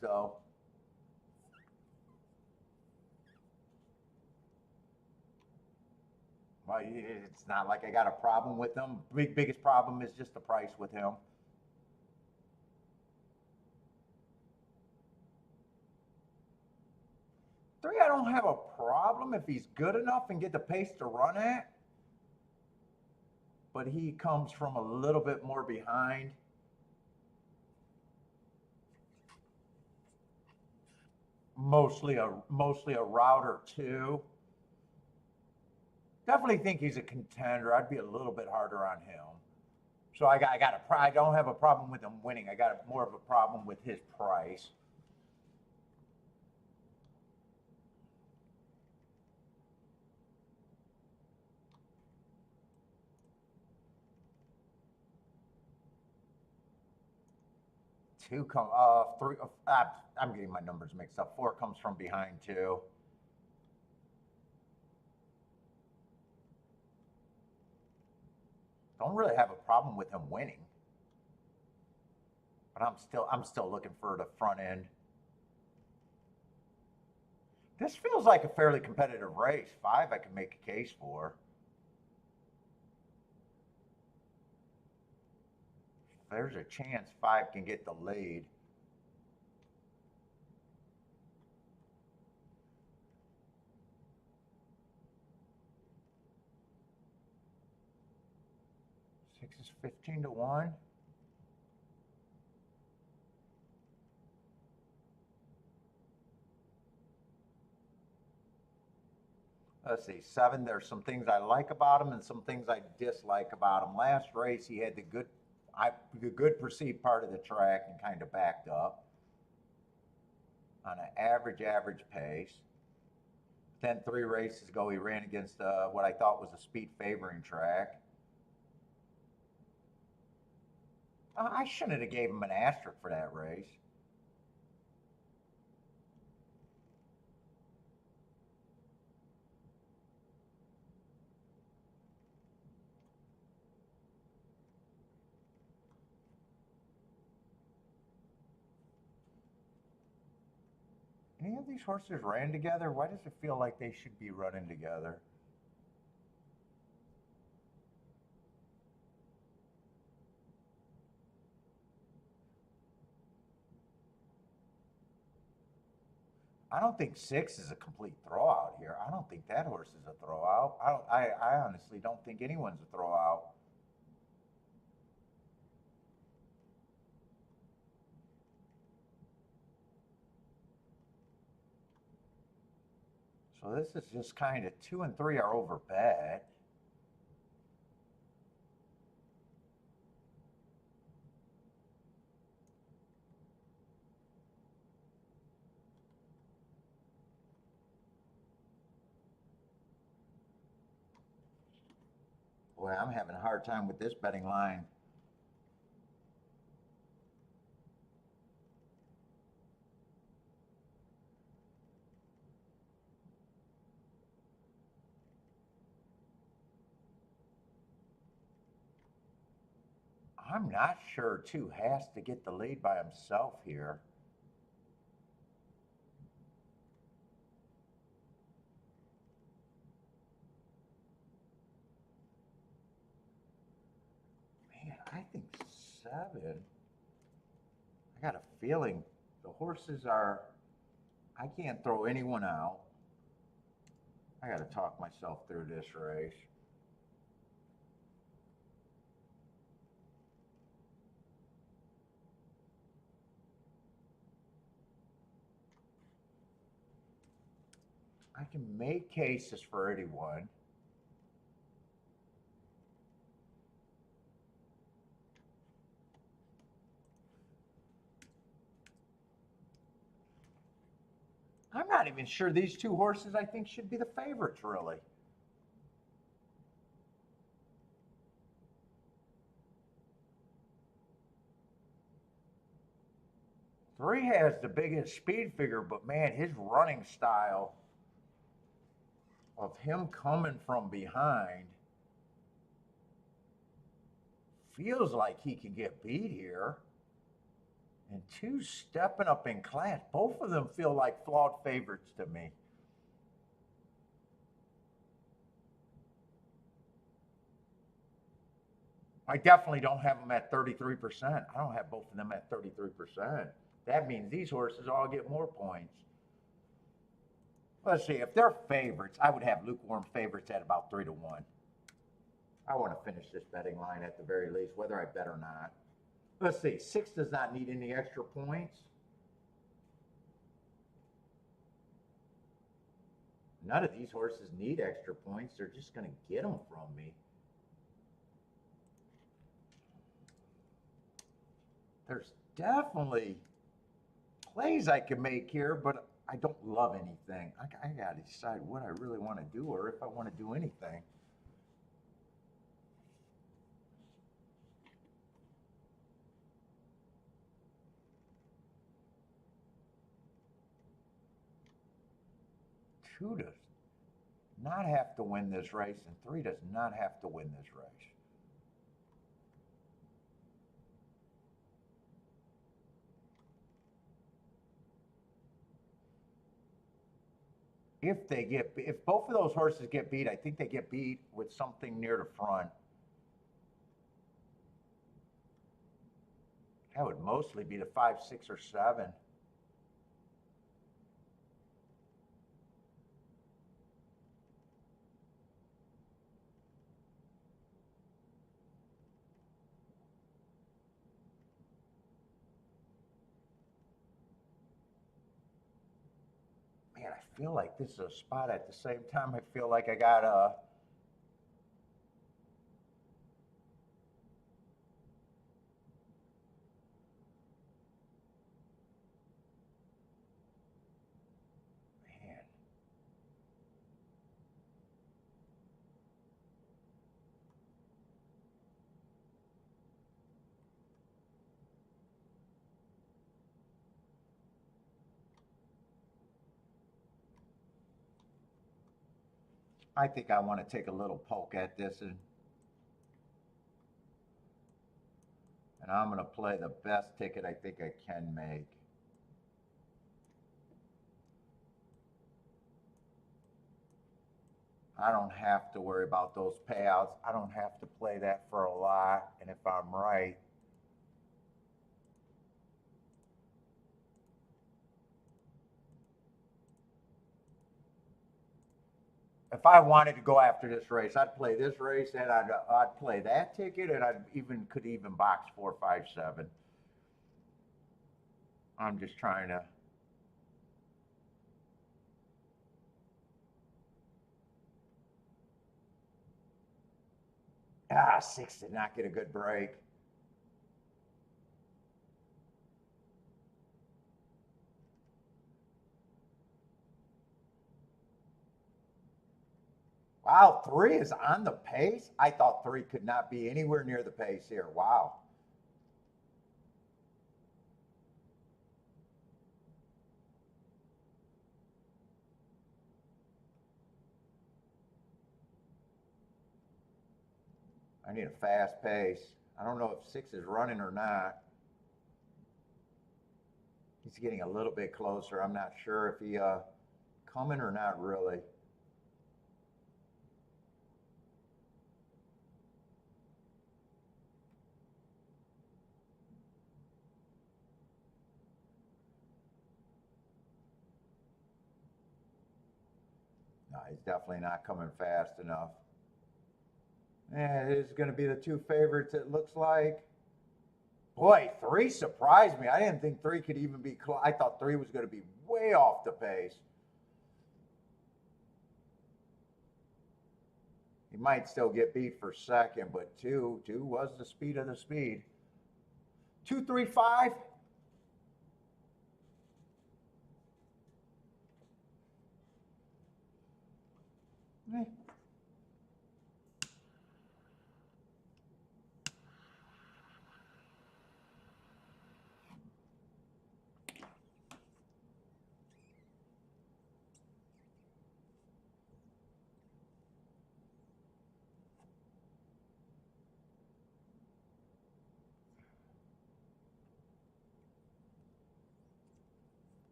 though. Well, it's not like I got a problem with him. Biggest problem is just the price with him. Three, I don't have a problem if he's good enough and get the pace to run at. But he comes from a little bit more behind. Mostly a route or two. Definitely think he's a contender. I'd be a little bit harder on him. So I don't have a problem with him winning. I got more of a problem with his price. Two come three. I'm getting my numbers mixed up. Four comes from behind two. Don't really have a problem with him winning, but I'm still looking for the front end. This feels like a fairly competitive race. Five, I can make a case for. There's a chance five can get the lead. Six is 15-1. Let's see, seven. There's some things I like about him and some things I dislike about him. Last race, he had the good perceived part of the track and kind of backed up on an average pace. Then three races ago, he ran against what I thought was a speed favoring track. I shouldn't have gave him an asterisk for that race. Any of these horses ran together? Why does it feel like they should be running together? I don't think six is a complete throwout here. I don't think that horse is a throwout. I honestly don't think anyone's a throwout. So this is just kind of two and three are over bet. Boy, I'm having a hard time with this betting line. I'm not sure two has to get the lead by himself here. Man, I think seven. I got a feeling the horses are, I can't throw anyone out. I got to talk myself through this race. I can make cases for anyone. I'm not even sure these two horses I think should be the favorites, really. Three has the biggest speed figure, but man, his running style of him coming from behind feels like he can get beat here. And two stepping up in class. Both of them feel like flawed favorites to me. I definitely don't have them at 33%. I don't have both of them at 33%. That means these horses all get more points. Let's see, if they're favorites, I would have lukewarm favorites at about 3-1. I want to finish this betting line at the very least, whether I bet or not. Let's see, 6 does not need any extra points. None of these horses need extra points. They're just going to get them from me. There's definitely plays I can make here, but I don't love anything. I got to decide what I really want to do or if I want to do anything. Two does not have to win this race, and 3 does not have to win this race. If both of those horses get beat, I think they get beat with something near the front. That would mostly be the 5, 6, or 7. Man, I feel like this is a spot at the same time. I feel like I got a. Man. I think I want to take a little poke at this, and I'm going to play the best ticket I think I can make. I don't have to worry about those payouts. I don't have to play that for a lot. And if I'm right, if I wanted to go after this race, I'd play this race and I'd play that ticket, and could even box 4, 5, 7. I'm just trying to. 6 did not get a good break. Wow, 3 is on the pace. I thought 3 could not be anywhere near the pace here. Wow. I need a fast pace. I don't know if 6 is running or not. He's getting a little bit closer. I'm not sure if he coming or not really. No, he's definitely not coming fast enough. And it is going to be the 2 favorites, it looks like. Boy, 3 surprised me. I didn't think 3 could even be close. I thought 3 was going to be way off the pace. He might still get beat for second, but two was the speed of the speed. 235.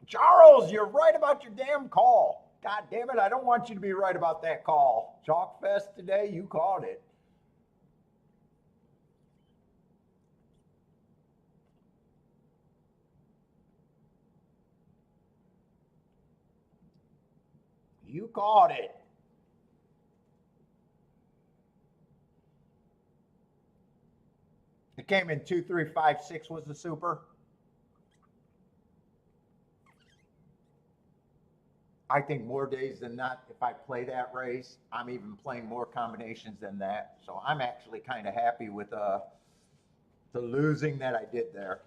Charles, you're right about your damn call. God damn it, I don't want you to be right about that call. Chalk Fest today, you called it. You called it. It came in 2-3-5-6 was the super. I think more days than not, if I play that race, I'm even playing more combinations than that. So I'm actually kind of happy with the losing that I did there.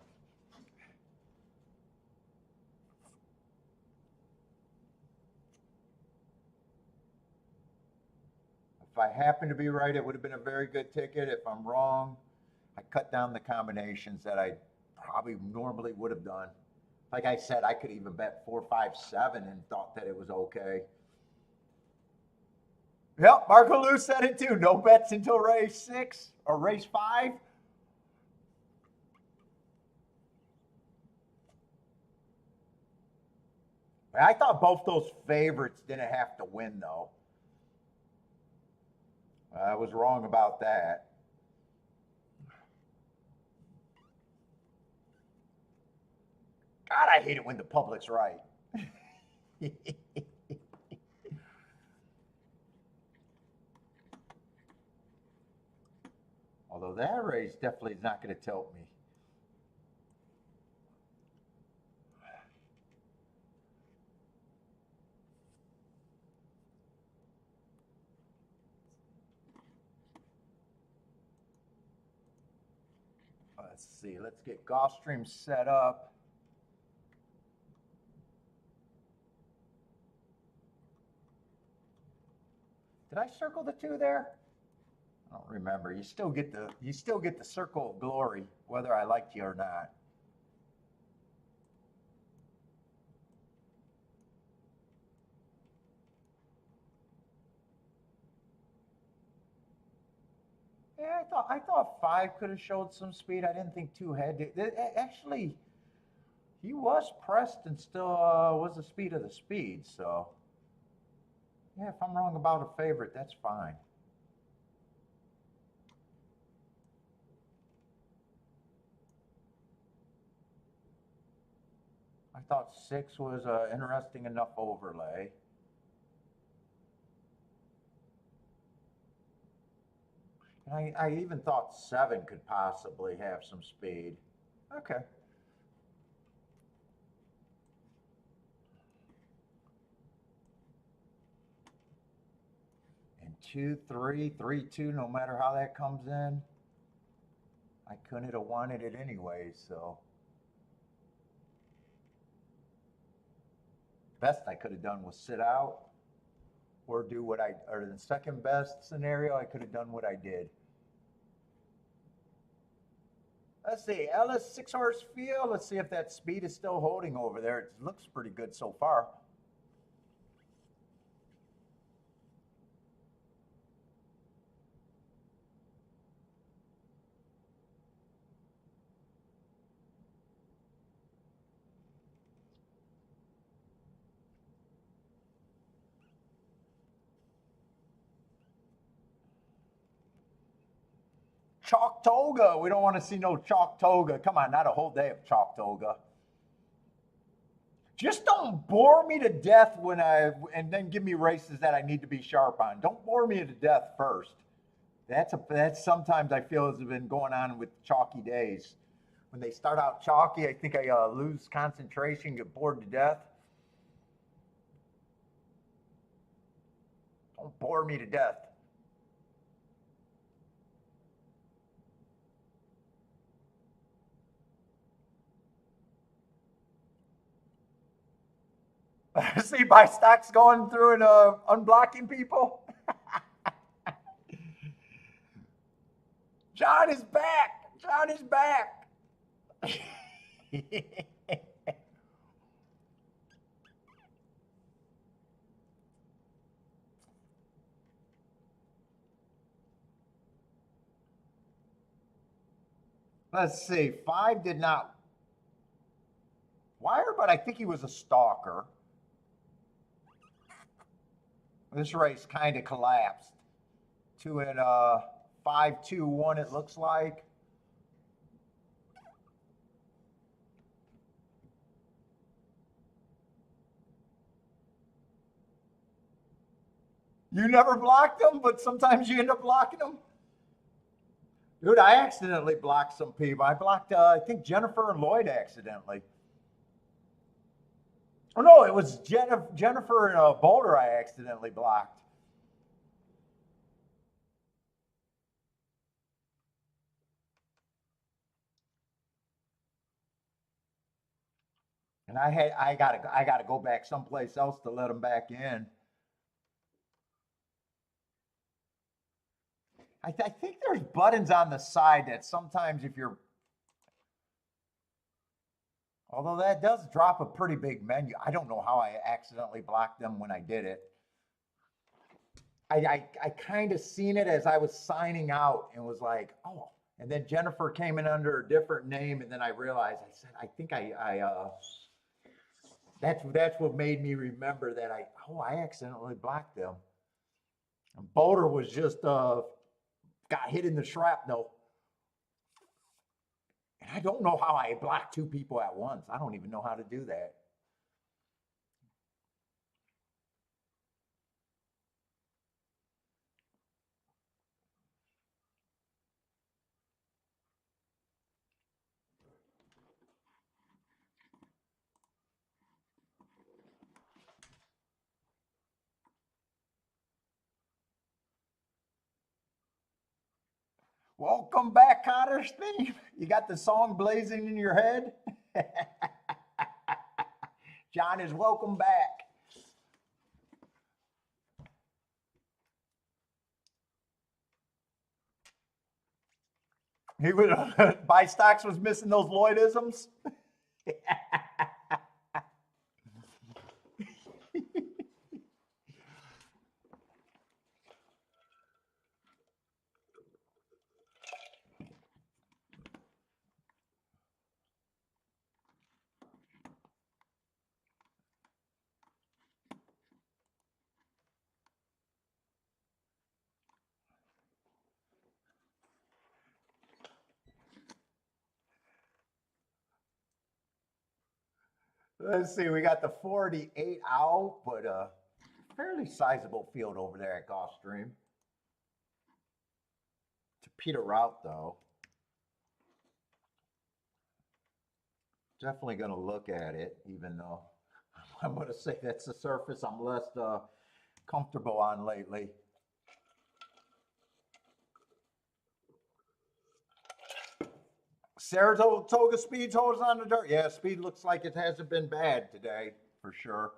If I happen to be right, it would have been a very good ticket. If I'm wrong, I cut down the combinations that I probably normally would have done. Like I said, I could even bet 4, 5, 7 and thought that it was okay. Yep, Marco Lou said it too. No bets until race 6 or race 5. I thought both those favorites didn't have to win, though. I was wrong about that. God, I hate it when the public's right. Although that race definitely is not going to tilt me. Let's see. Let's get Gulfstream set up. Did I circle the 2 there? I don't remember. You still get the circle of glory, whether I liked you or not. Yeah, I thought 5 could have showed some speed. I didn't think 2 had to. Actually, he was pressed and still was the speed of the speed. So, yeah, if I'm wrong about a favorite, that's fine. I thought 6 was an interesting enough overlay. I even thought 7 could possibly have some speed. Okay. And 2-3, 3-2, no matter how that comes in, I couldn't have wanted it anyway, so. Best I could have done was sit out or do what or the second best scenario, I could have done what I did. Let's see, Ellis 6-horse field. Let's see if that speed is still holding over there. It looks pretty good so far. Chalktoga. We don't want to see no Chalktoga. Come on, not a whole day of Chalktoga. Just don't bore me to death and then give me races that I need to be sharp on. Don't bore me to death first. That's sometimes I feel has been going on with chalky days. When they start out chalky, I think I lose concentration, get bored to death. Don't bore me to death. See my stocks going through and unblocking people. John is back. John is back. Let's see. 5 did not wire, but I think he was a stalker. This race kind of collapsed. 2 and 5, 2, 1. It looks like. You never blocked them, but sometimes you end up blocking them. Dude, I accidentally blocked some people. I blocked, I think, Jennifer and Lloyd accidentally. Oh, no, it was Jennifer and Boulder I accidentally blocked. And I gotta go back someplace else to let them back in. I think there's buttons on the side that sometimes if you're, although that does drop a pretty big menu. I don't know how I accidentally blocked them when I did it. I kind of seen it as I was signing out and was like, oh. And then Jennifer came in under a different name, and then I realized, I said, I think that's what made me remember that I accidentally blocked them. And Boulder was just got hit in the shrapnel. And I don't know how I blocked 2 people at once. I don't even know how to do that. Welcome back, Cotter Steve. You got the song blazing in your head? John is welcome back. He would buy stocks was missing those Lloydisms. Let's see, we got the 48 out, but a fairly sizable field over there at Gulfstream. To peter out, though. Definitely going to look at it, even though I'm going to say that's the surface I'm less comfortable on lately. Saratoga speed holds on the dirt. Yeah, speed looks like it hasn't been bad today, for sure.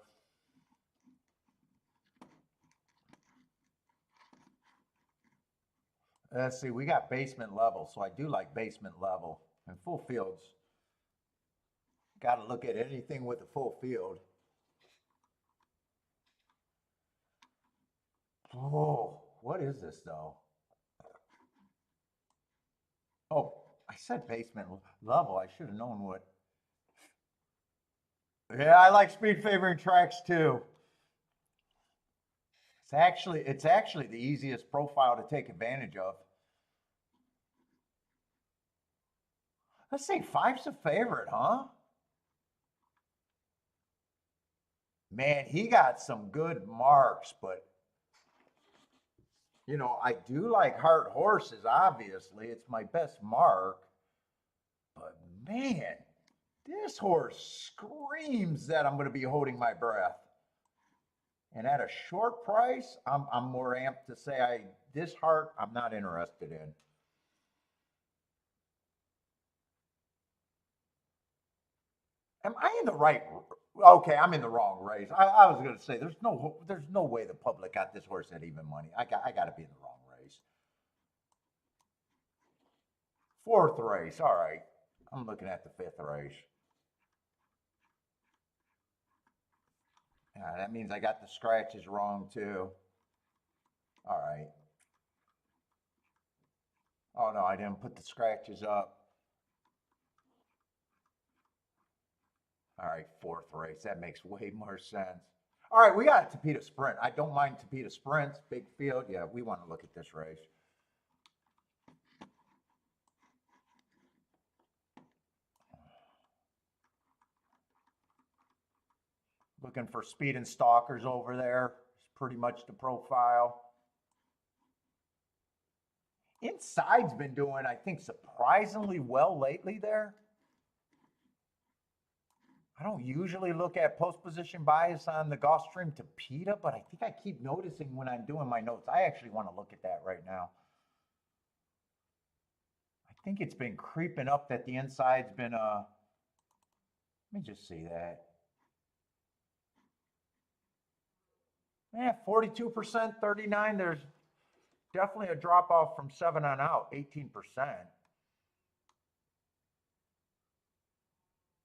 Let's see, we got basement level, so I do like basement level. And full fields, got to look at anything with a full field. Oh, what is this, though? Oh, I said basement level. I should have known what. Yeah, I like speed favoring tracks too. It's actually the easiest profile to take advantage of. Let's say 5's a favorite, huh? Man, he got some good marks, but you know, I do like Heart Horses, obviously. It's my best mark. But man, this horse screams that I'm going to be holding my breath. And at a short price, I'm more amped to say this heart I'm not interested in. Am I in the right? Okay, I'm in the wrong race. I was going to say there's no way the public got this horse at even money. I got to be in the wrong race. Fourth race. All right, I'm looking at the fifth race. That means I got the scratches wrong too. All right. Oh no, I didn't put the scratches up. All right, fourth race. That makes way more sense. All right, we got a Tapeta Sprint. I don't mind Tapeta Sprints, big field. Yeah, we want to look at this race. Looking for speed and stalkers over there. It's pretty much the profile. Inside's been doing, I think, surprisingly well lately there. I don't usually look at post position bias on the Gulfstream Tapeta, but I think I keep noticing when I'm doing my notes. I actually want to look at that right now. I think it's been creeping up that the inside's been, let me just see that. Yeah, 42%, 39. There's definitely a drop off from 7 on out, 18%.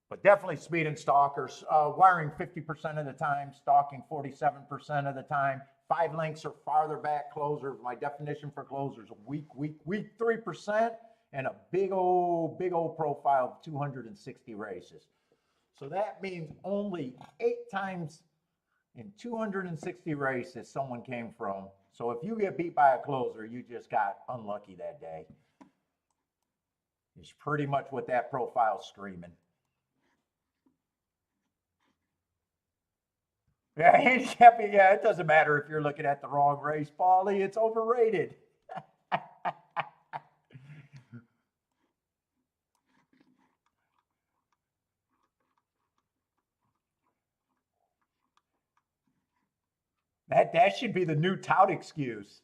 But definitely speed and stalkers. Wiring 50% of the time, stalking 47% of the time. 5 lengths or farther back closer. My definition for closers, weak 3%, and a big old profile of 260 races. So that means only 8 times in 260 races someone came from. So if you get beat by a closer, you just got unlucky that day. It's pretty much what that profile's screaming. Yeah, handicapping, yeah, it doesn't matter if you're looking at the wrong race, Paulie. It's overrated. That should be the new tout excuse.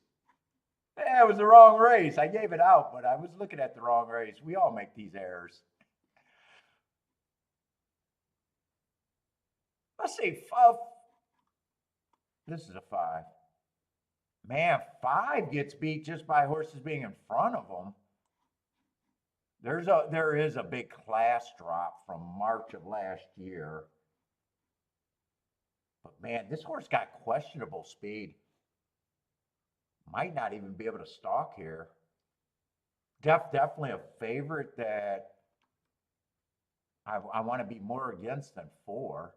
Yeah, it was the wrong race. I gave it out, but I was looking at the wrong race. We all make these errors. Let's see, this is a 5. Man, 5 gets beat just by horses being in front of them. There is a big class drop from March of last year. But man, this horse got questionable speed. Might not even be able to stalk here. Definitely a favorite that I want to be more against than 4.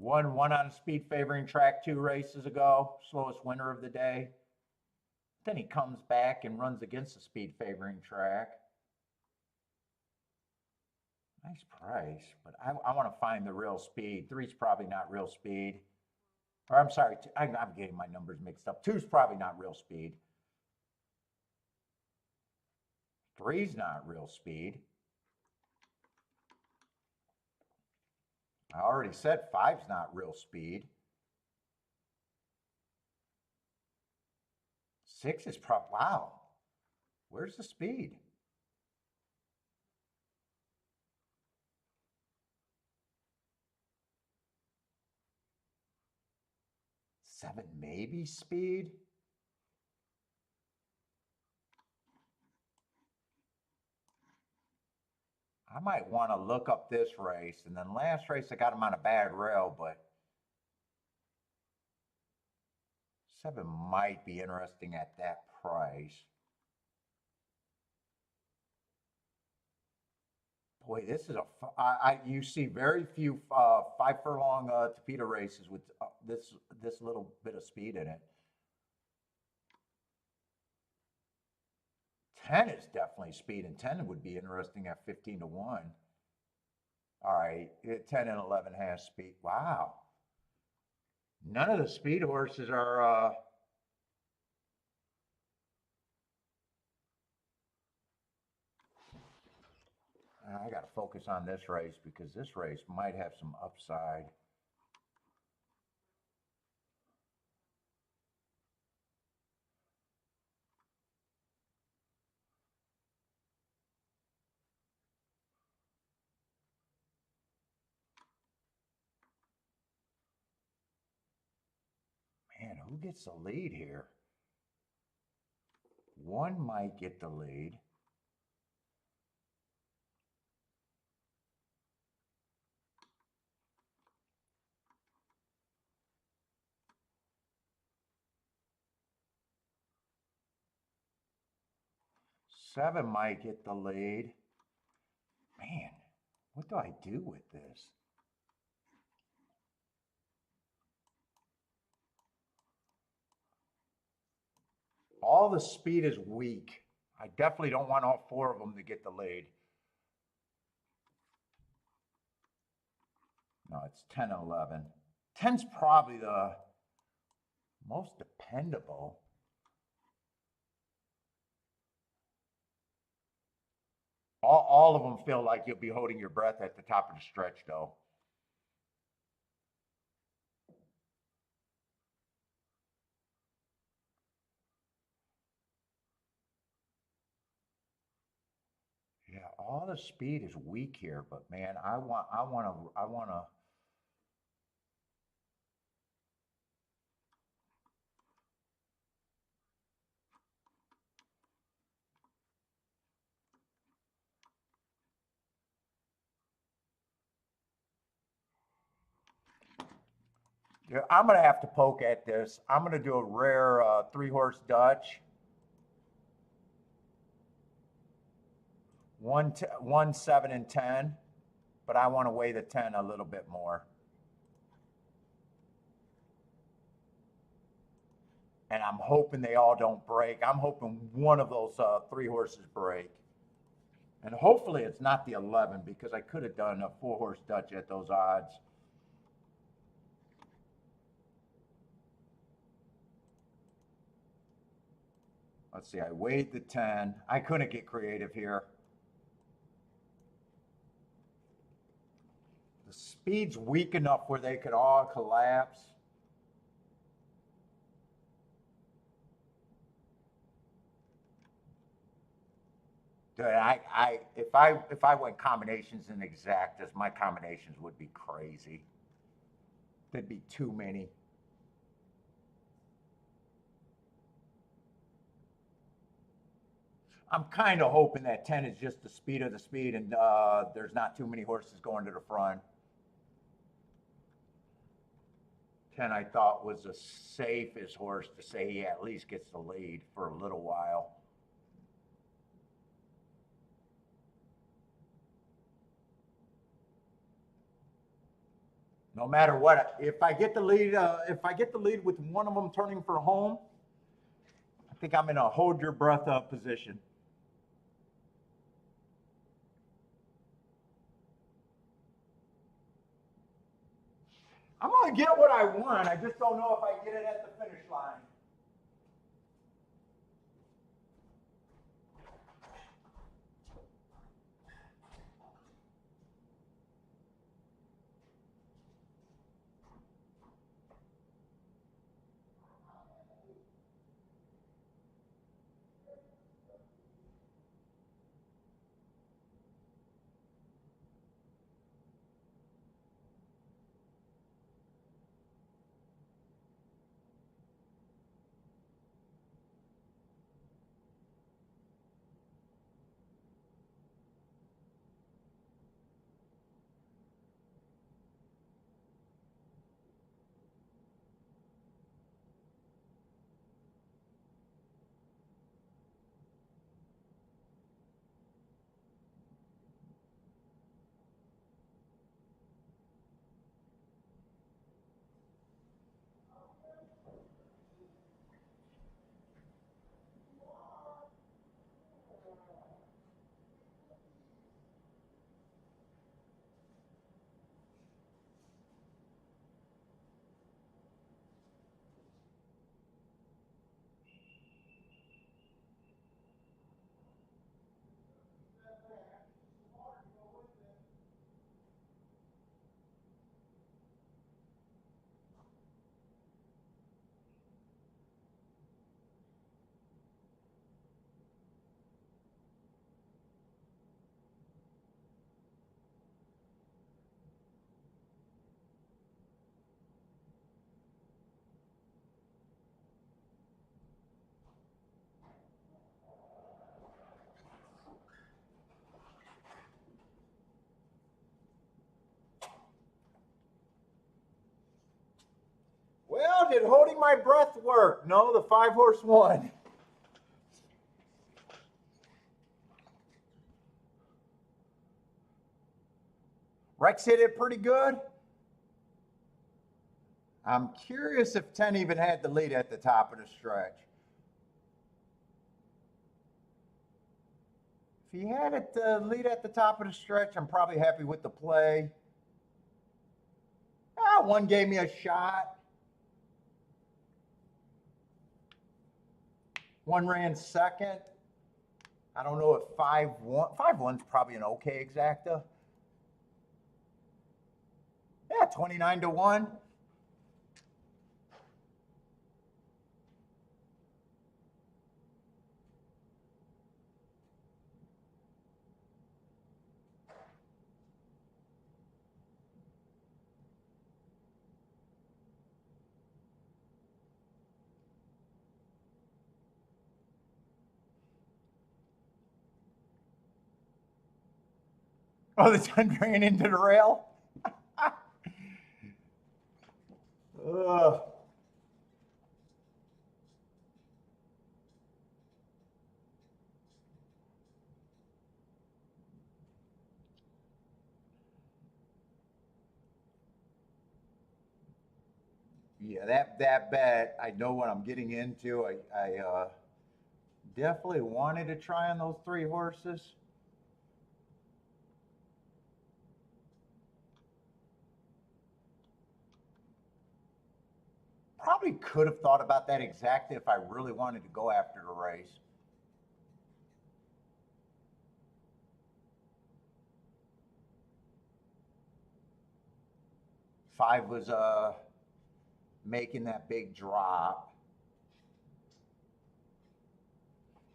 One on speed favoring track 2 races ago, slowest winner of the day. Then he comes back and runs against the speed favoring track. Nice price, but I want to find the real speed. 3's probably not real speed. Or I'm sorry, I'm getting my numbers mixed up. 2's probably not real speed. 3's not real speed. I already said 5's not real speed. 6 is probably, wow. Where's the speed? 7 maybe speed. I might want to look up this race. And then last race, I got him on a bad rail, but 7 might be interesting at that price. Boy, this is you see very few 5 furlong Tapeta races with this little bit of speed in it. 10 is definitely speed, and 10 would be interesting at 15 to 1. All right, 10 and 11 has speed. Wow. None of the speed horses are. I got to focus on this race because this race might have some upside. Man, who gets the lead here? One might get the lead. Seven might get the lead. Man, what do I do with this? All the speed is weak. I definitely don't want all four of them to get the lead. No, it's 10 and 11. 10's probably the most dependable. All of them feel like you'll be holding your breath at the top of the stretch, though. Yeah, all the speed is weak here, but man, I want to. Yeah, I'm gonna have to poke at this. I'm gonna do a rare three-horse Dutch. One, 7, and 10, but I want to weigh the 10 a little bit more. And I'm hoping they all don't break. I'm hoping one of those three horses break. And hopefully it's not the 11 because I could have done a four-horse Dutch at those odds. Let's see, I weighed the 10. I couldn't get creative here. The speed's weak enough where they could all collapse. Dude, if I went combinations and exactas, my combinations would be crazy. There'd be too many. I'm kind of hoping that 10 is just the speed of the speed and there's not too many horses going to the front. 10 I thought was the safest horse to say he at least gets the lead for a little while. No matter what, if I get the lead with one of them turning for home, I think I'm in a hold your breath up position. I'm gonna get what I want. I just don't know if I get it at the finish line. did holding my breath work? No, the 5-horse won. Rex hit it pretty good. I'm curious if 10 even had the lead at the top of the stretch. If he had it lead at the top of the stretch, I'm probably happy with the play. One gave me a shot. One ran second. I don't know if 5-1. 5-1's probably an okay exacta. Yeah, 29-1. Oh, the 10 ran into the rail? Ugh. Yeah, that bet, I know what I'm getting into. I definitely wanted to try on those 3 horses. Probably could have thought about that exactly if I really wanted to go after the race. Five was making that big drop.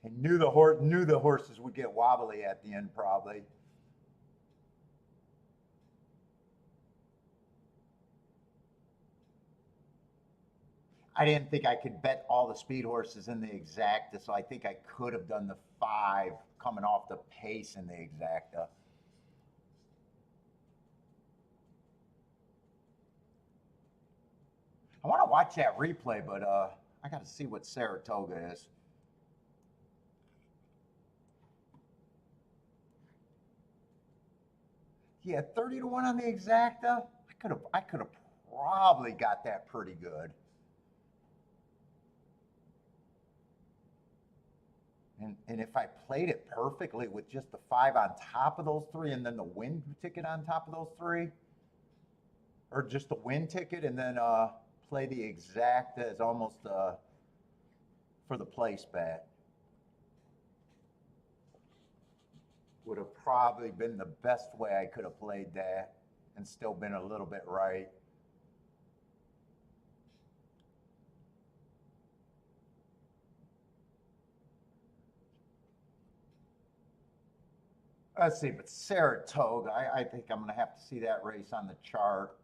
And knew the horses would get wobbly at the end probably. I didn't think I could bet all the speed horses in the exacta, so I think I could have done the 5 coming off the pace in the exacta. I want to watch that replay, but I got to see what Saratoga is. Yeah, 30-1 on the exacta. I could have probably got that pretty good. And if I played it perfectly with just the 5 on top of those 3 and then the win ticket on top of those 3, or just the win ticket and then play the exacta as almost for the place bet, would have probably been the best way I could have played that and still been a little bit right. Let's see, but Saratoga, I think I'm going to have to see that race on the chart.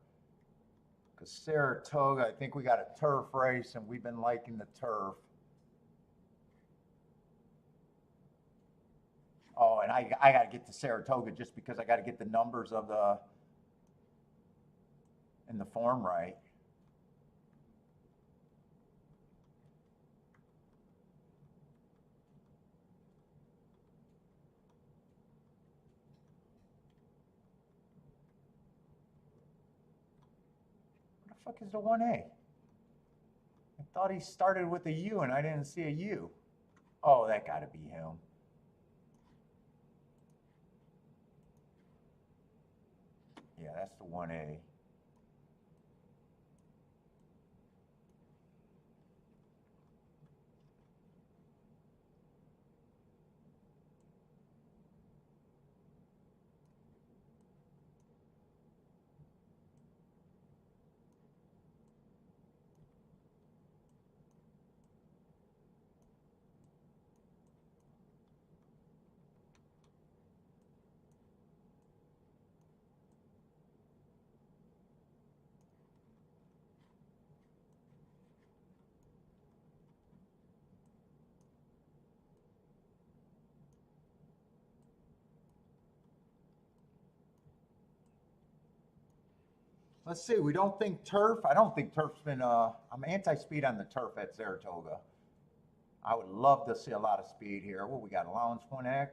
Because Saratoga, I think we got a turf race, and we've been liking the turf. Oh, and I got to get to Saratoga just because I got to get the numbers of and the form right. What the fuck is the 1A? I thought he started with a U and I didn't see a U. Oh, that got to be him. Yeah, that's the 1A. Let's see. We don't think turf. I don't think turf's been. I'm anti-speed on the turf at Saratoga. I would love to see a lot of speed here. What we got? Allowance 1X.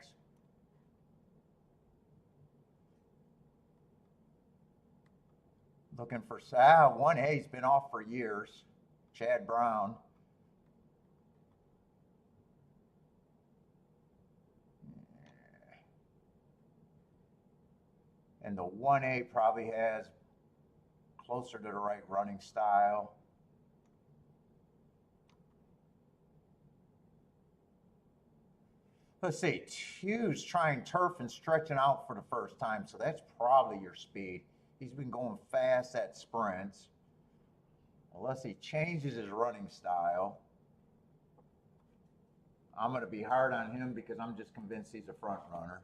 Looking for 1A's been off for years. Chad Brown. And the 1A probably has closer to the right running style. Let's see, Hughes trying turf and stretching out for the first time, so that's probably your speed. He's been going fast at sprints. Unless he changes his running style. I'm going to be hard on him because I'm just convinced he's a front runner.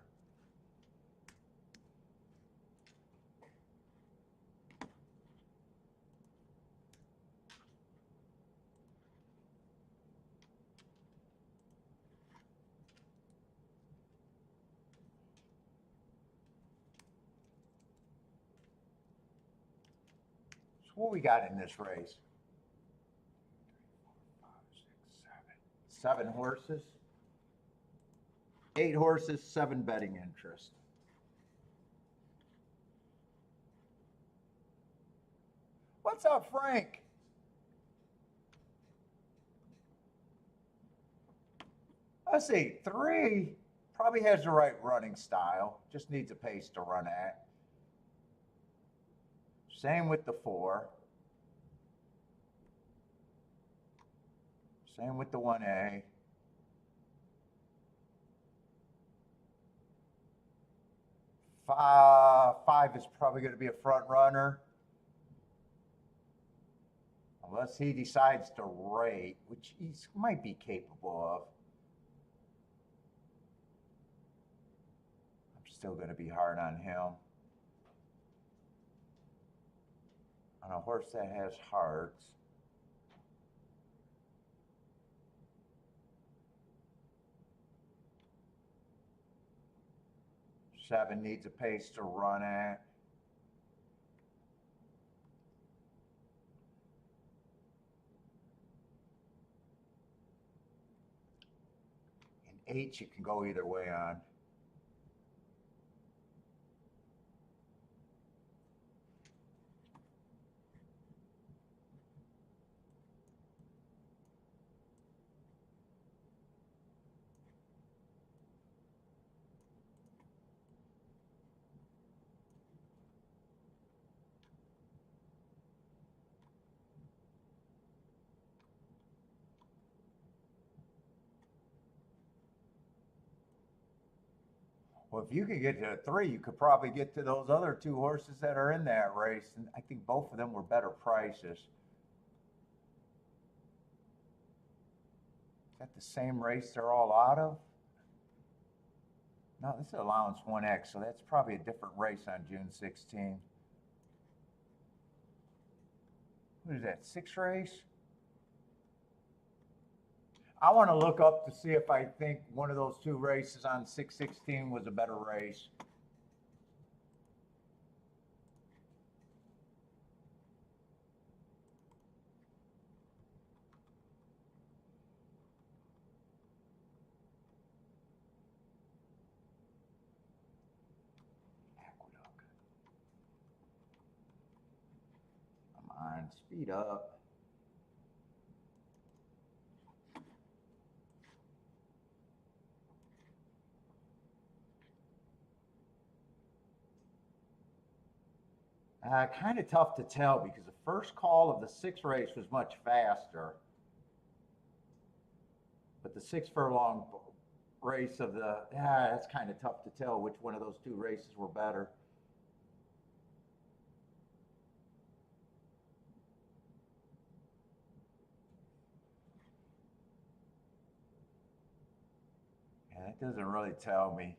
So what we got in this race? 7 horses. 8 horses, 7 betting interest. What's up, Frank? Let's see, 3 probably has the right running style, just needs a pace to run at. Same with the 4. Same with the 1A. 5 is probably going to be a front runner. Unless he decides to rate, which he might be capable of. I'm still going to be hard on him. On a horse that has hearts. Seven needs a pace to run at. And 8 you can go either way on. Well, if you could get to 3, you could probably get to those other 2 horses that are in that race. And I think both of them were better prices. Is that the same race they're all out of? No, this is allowance 1X, so that's probably a different race on June 16. What is that, 6th race? I want to look up to see if I think one of those 2 races on 6/16 was a better race. Aqueduct. Come on, speed up. Kind of tough to tell because the first call of the 6th race was much faster. But the 6 furlong race of the, that's kind of tough to tell which one of those 2 races were better. Yeah, that doesn't really tell me.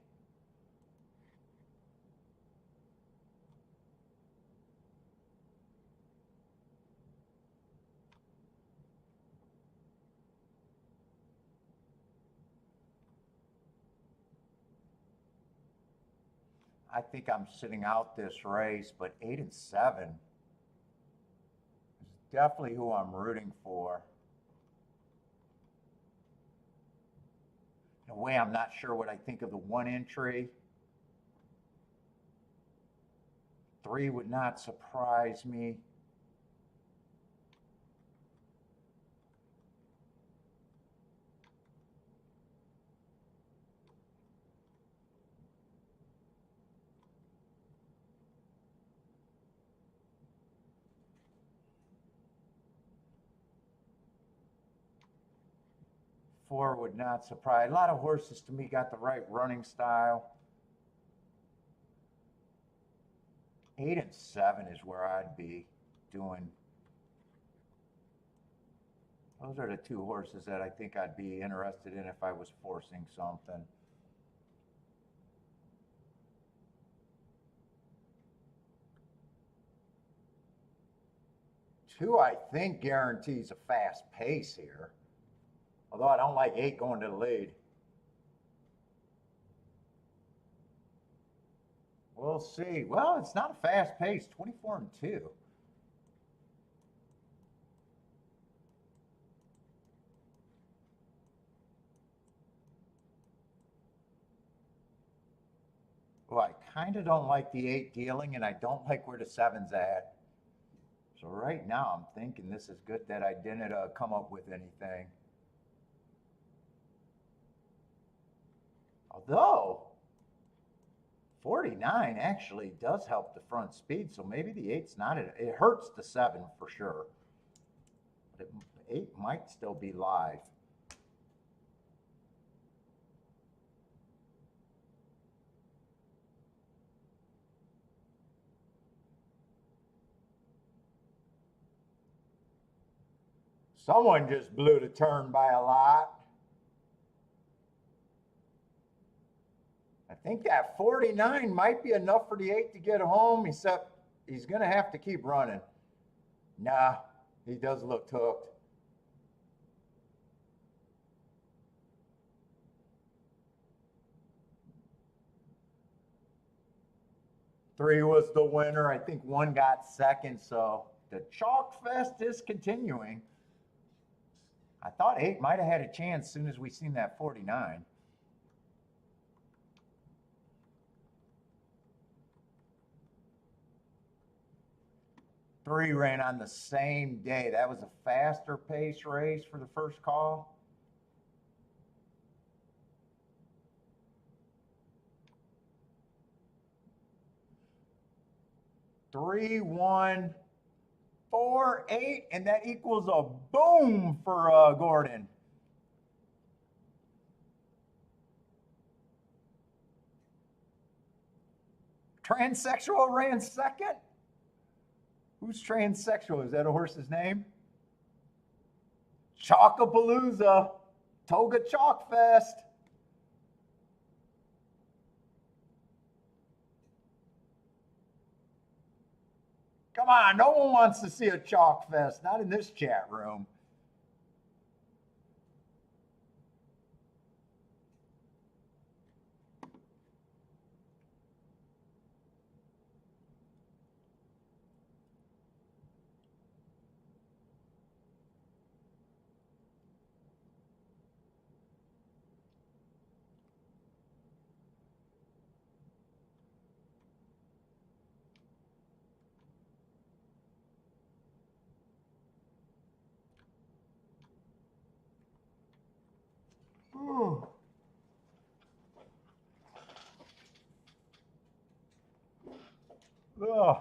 I think I'm sitting out this race, but 8 and 7. definitely who I'm rooting for. In a way, I'm not sure what I think of the 1 entry. 3 would not surprise me. Four would not surprise. A lot of horses to me got the right running style. 8 and 7 is where I'd be doing. Those are the 2 horses that I think I'd be interested in if I was forcing something. Two, I think, guarantees a fast pace here. Although I don't like 8 going to the lead. We'll see. Well, it's not a fast pace, 24 and 2. Well, I kind of don't like the 8 dealing, and I don't like where the 7's at. So right now, I'm thinking this is good that I didn't come up with anything. Although 49 actually does help the front speed, so maybe the 8's not it. It hurts the 7 for sure, but 8 might still be live. Someone just blew the turn by a lot. I think that 49 might be enough for the 8 to get home, except he's going to have to keep running. Nah, he does look hooked. Three was the winner. I think 1 got second, so the chalk fest is continuing. I thought 8 might have had a chance as soon as we seen that 49. Three ran on the same day. That was a faster pace race for the first call. Three, 1, 4, 8, and that equals a boom for Gordon. Transsexual ran second. Who's transsexual? Is that a horse's name? Chalkapalooza, Toga Chalk Fest. Come on, no one wants to see a chalk fest, not in this chat room. Ooh. Ugh.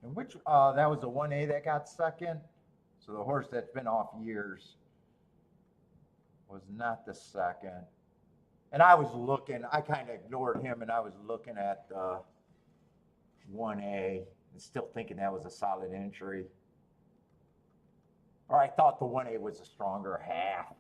And which, that was the 1A that got second. So the horse that's been off years was not the second. And I was looking, I kind of ignored him and I was looking at 1A and still thinking that was a solid entry. Or I thought the 1A was a stronger half.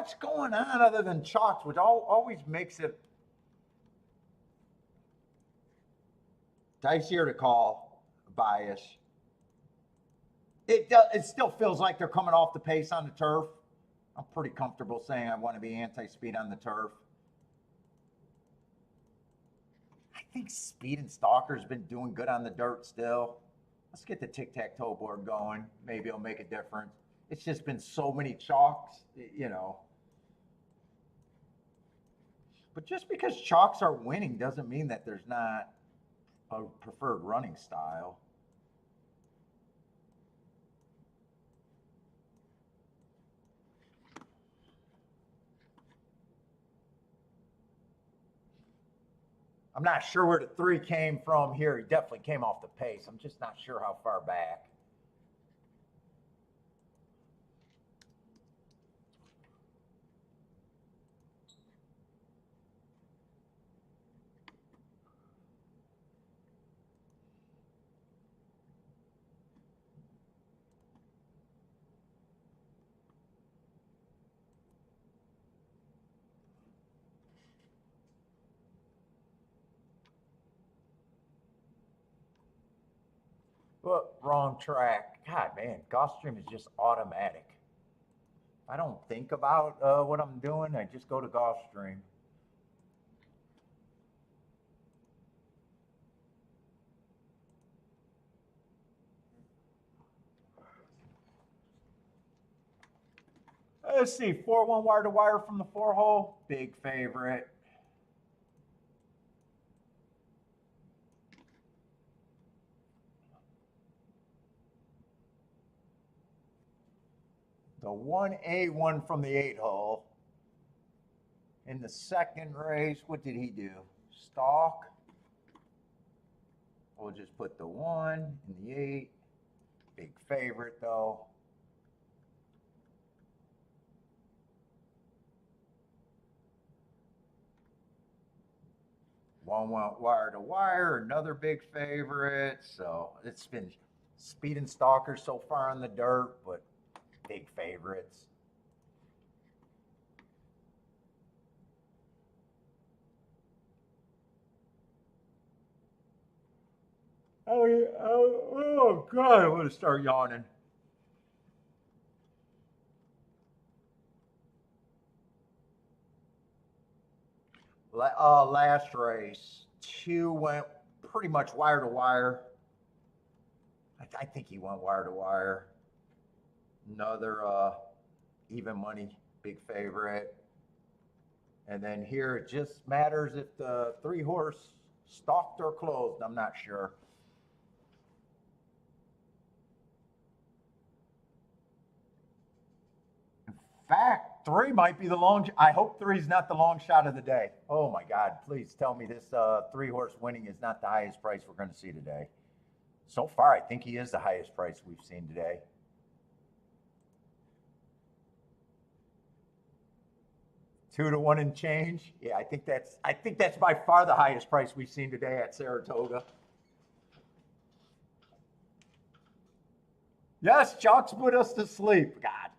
much going on other than chalks, which always makes it dicier to call bias. It still feels like they're coming off the pace on the turf. I'm pretty comfortable saying I want to be anti-speed on the turf. I think Speed and Stalker's been doing good on the dirt still. Let's get the tic-tac-toe board going. Maybe it'll make a difference. It's just been so many chalks, you know. But just because chalks are winning doesn't mean that there's not a preferred running style. I'm not sure where the 3 came from here. He definitely came off the pace. I'm just not sure how far back. But wrong track. God, man, Gulfstream is just automatic. I don't think about what I'm doing. I just go to Gulfstream. Let's see, 4-1 wire to wire from the 4-hole. Big favorite. The 1A1 from the 8-hole. In the second race, what did he do? Stalk. We'll just put the 1 in the 8. Big favorite, though. One went wire to wire, another big favorite. So it's been Speed and Stalker so far on the dirt, but big favorites. Oh God, I'm going to start yawning. Last race, 2 went pretty much wire to wire. I think he went wire to wire. Another even money, big favorite. And then here it just matters if the 3-horse stalked or closed. I'm not sure. In fact, 3 might be the long. I hope 3 is not the long shot of the day. Oh my God! Please tell me this 3-horse winning is not the highest price we're going to see today. So far, I think he is the highest price we've seen today. 2 to 1 and change. Yeah, I think that's by far the highest price we've seen today at Saratoga. Yes, chalks put us to sleep. God,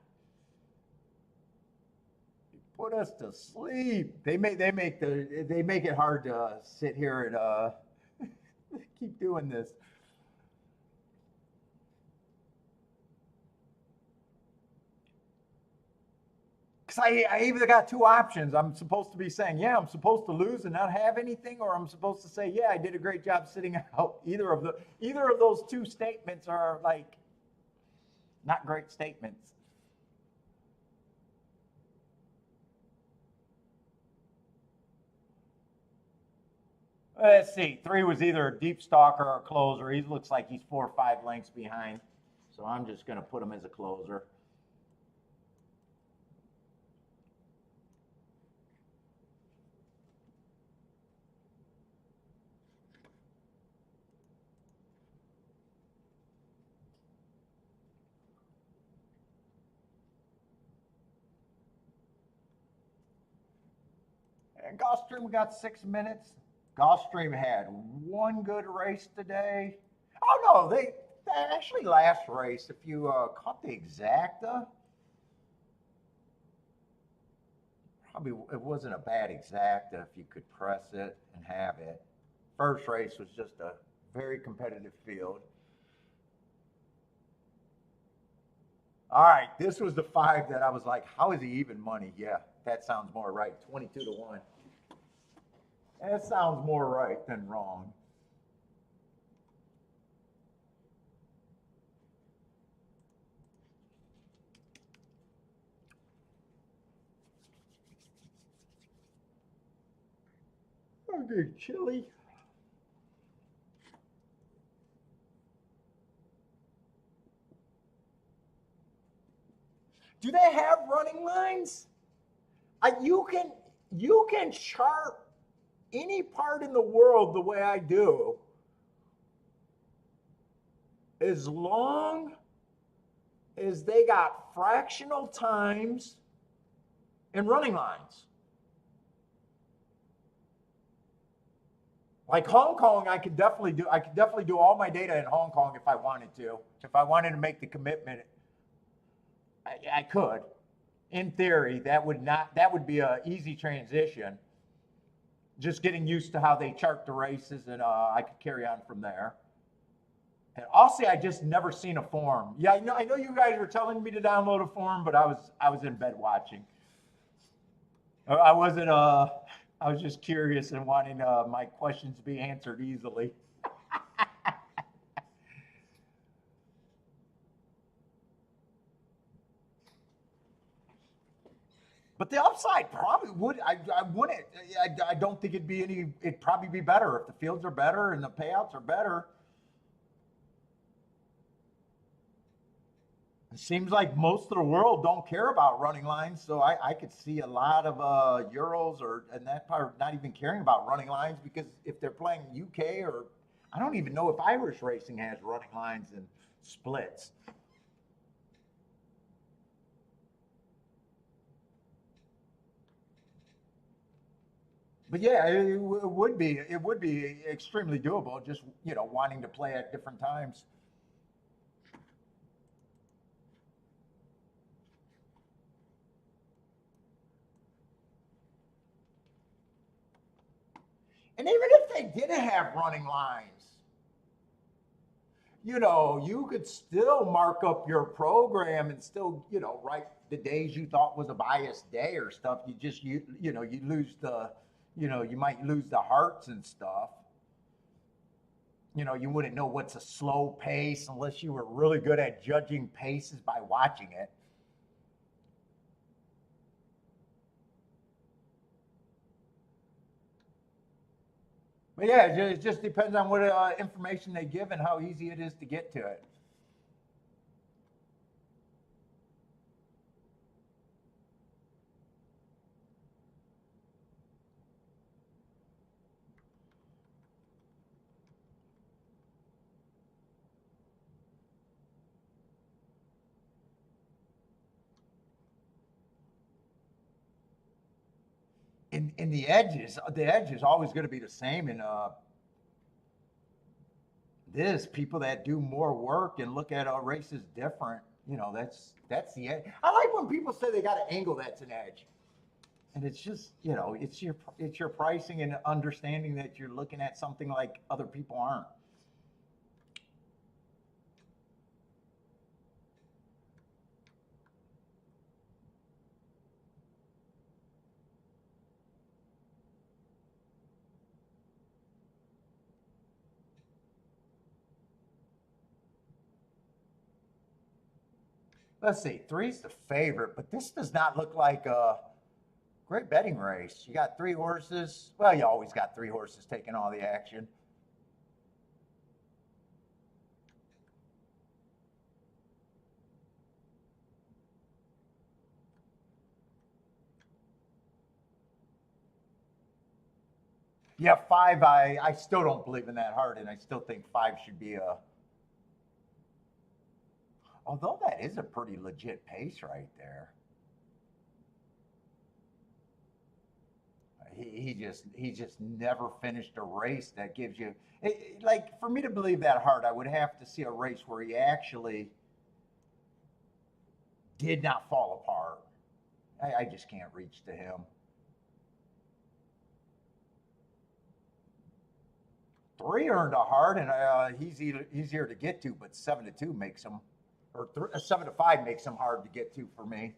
put us to sleep. They make it hard to sit here and keep doing this. Because I either got 2 options. I'm supposed to be saying, yeah, I'm supposed to lose and not have anything, or I'm supposed to say, yeah, I did a great job sitting out. Either of those 2 statements are like not great statements. Let's see. 3 was either a deep stalker or a closer. He looks like he's 4 or 5 lengths behind. So I'm just going to put him as a closer. And Gulfstream got 6 minutes. Gulfstream had 1 good race today. Oh no, they actually last race. If you caught the exacta, probably it wasn't a bad exacta if you could press it and have it. First race was just a very competitive field. All right, this was the 5 that I was like, how is he even money? Yeah, that sounds more right. 22 to 1. That sounds more right than wrong. Okay, chili. Do they have running lines? You can chart any part in the world the way I do, as long as they got fractional times and running lines. Like Hong Kong, I could definitely do all my data in Hong Kong if I wanted to. If I wanted to make the commitment, I could. In theory, that would be an easy transition. Just getting used to how they chart the races, and I could carry on from there. And also, I just never seen a form. Yeah, I know you guys were telling me to download a form, but I was in bed watching. I wasn't. I was just curious and wanting my questions to be answered easily. But the upside probably would. I wouldn't. I don't think it'd be any. It'd probably be better if the fields are better and the payouts are better. It seems like most of the world don't care about running lines, so I could see a lot of Euros or and that part not even caring about running lines because if they're playing UK or I don't even know if Irish racing has running lines and splits. But yeah, it would be extremely doable. Just wanting to play at different times. And even if they didn't have running lines, you could still mark up your program and still, write the days you thought was a biased day or stuff. You lose you might lose the hearts and stuff. You wouldn't know what's a slow pace unless you were really good at judging paces by watching it. But yeah, it just depends on what information they give and how easy it is to get to it. In the edge is always going to be the same in this. People that do more work and look at races different, that's the edge. I like when people say they got an angle that's an edge, and it's just it's your pricing and understanding that you're looking at something like other people aren't. Let's see, three's the favorite, but this does not look like a great betting race. You got 3 horses. Well, you always got 3 horses taking all the action. Yeah, 5. I still don't believe in that hard, and I still think 5 should be a. Although that is a pretty legit pace right there. He just never finished a race that gives you like for me to believe that hard. I would have to see a race where he actually did not fall apart. I just can't reach to him. 3 earned a heart, and he's easier to get to, but 7-2 makes him, or 7-5 makes him hard to get to for me.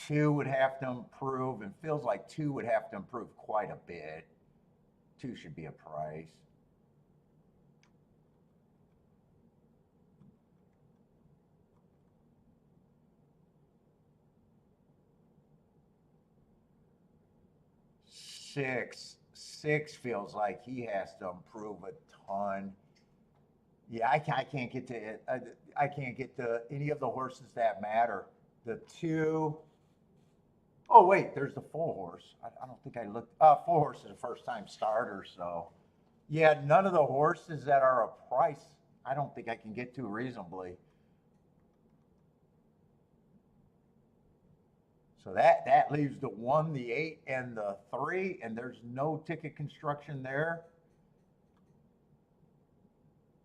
2 would have to improve, and feels like 2 would have to improve quite a bit. 2 should be a price. Six feels like he has to improve a ton. Yeah, I can't get to it. I can't get to any of the horses that matter. The 2. Oh wait, there's the 4 horse. I don't think I looked. 4 horse is a first time starter, so yeah, none of the horses that are a price. I don't think I can get to reasonably. So that leaves the 1, the 8, and the 3, and there's no ticket construction there,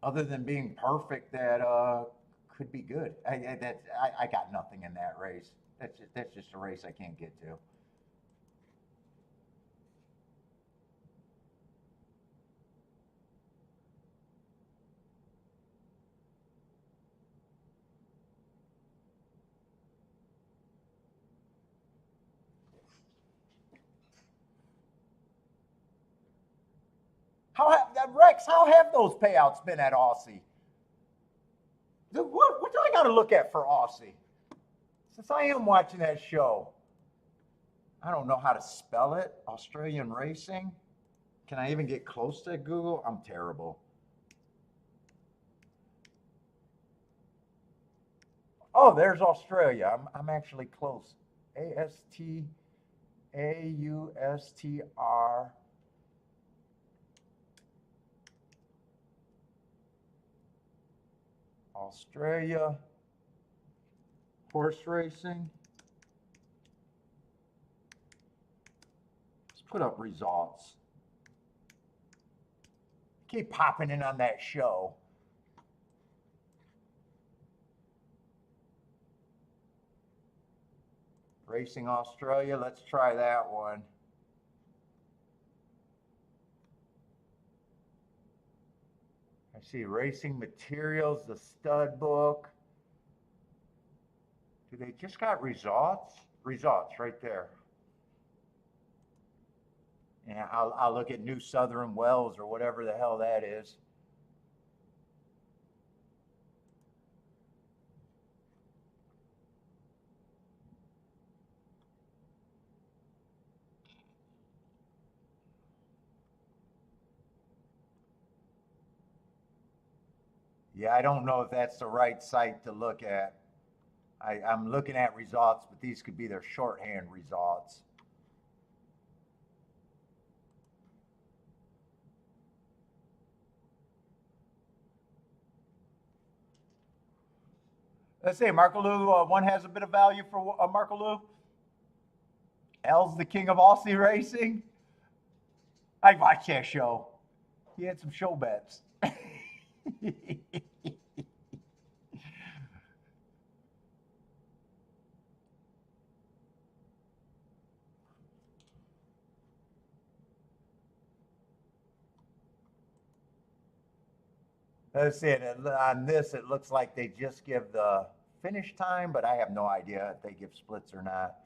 other than being perfect. That could be good. I got nothing in that race. That's just a race I can't get to. Rex? How have those payouts been at Aussie? What do I got to look at for Aussie? Since I am watching that show, I don't know how to spell it. Australian racing. Can I even get close to Google? I'm terrible. Oh, there's Australia. I'm actually close. ASTAUSTR. Australia horse racing. Let's put up results. Keep popping in on that show. Racing Australia, let's try that one. I see racing materials, the stud book. Do they just got results? Results right there. Yeah, I'll look at New Southern Wells or whatever the hell that is. Yeah, I don't know if that's the right site to look at. I'm looking at results, but these could be their shorthand results. Let's say Marco Lou, one has a bit of value for Marco Lou. L's the king of Aussie racing. I watched that show. He had some show bets. Let's see it. On this, it looks like they just give the finish time, but I have no idea if they give splits or not.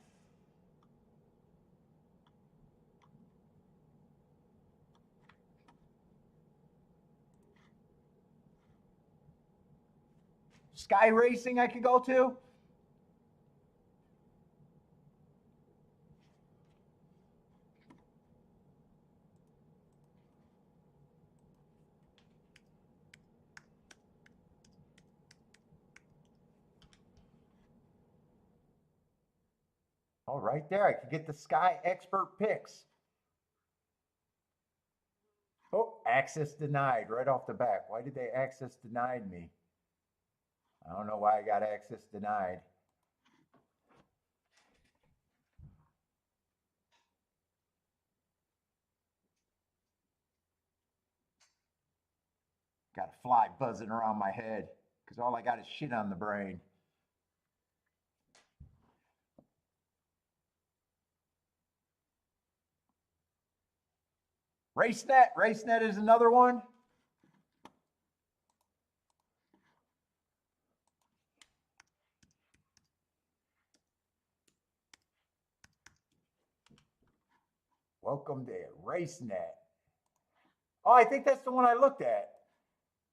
Sky Racing I could go to. Oh, right there. I could get the Sky Expert picks. Oh, access denied right off the bat. Why did they access denied me? I don't know why I got access denied. Got a fly buzzing around my head because all I got is shit on the brain. RaceNet is another one. Welcome to RaceNet. Oh, I think that's the one I looked at.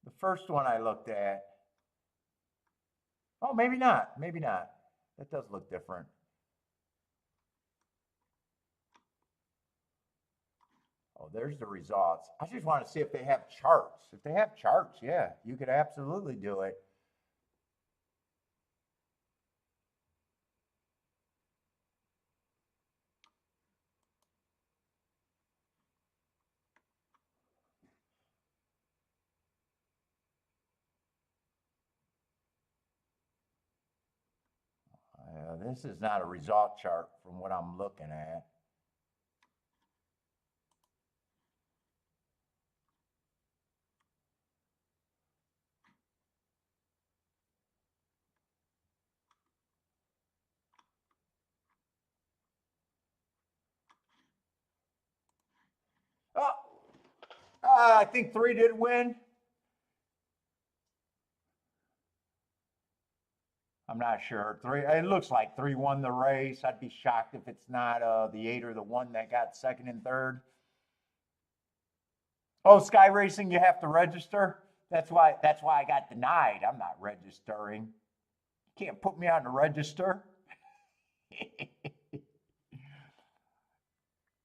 The first one I looked at. Oh, maybe not. Maybe not. That does look different. Oh, there's the results. I just want to see if they have charts. If they have charts, yeah, you could absolutely do it. This is not a result chart from what I'm looking at. Oh, I think 3 did win. I'm not sure. 3. It looks like 3 won the race. I'd be shocked if it's not the 8 or the 1 that got second and third. Oh, Sky Racing, you have to register. That's why I got denied. I'm not registering. You can't put me on the register.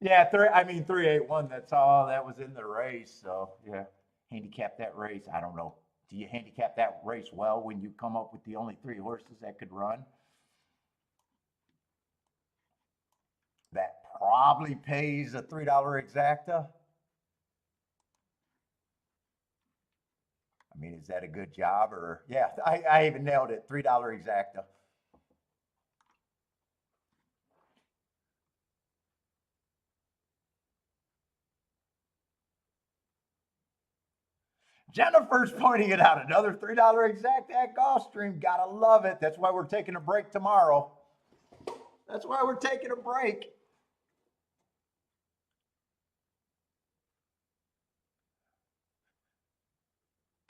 Yeah, 381. That's all that was in the race. So yeah, handicap that race. I don't know. Do you handicap that race well when you come up with the only 3 horses that could run? That probably pays a $3 exacta. I mean, is that a good job or yeah? I even nailed it. $3 exacta. Jennifer's pointing it out. Another $3 exacta at Gulfstream. Gotta love it. That's why we're taking a break tomorrow. That's why we're taking a break.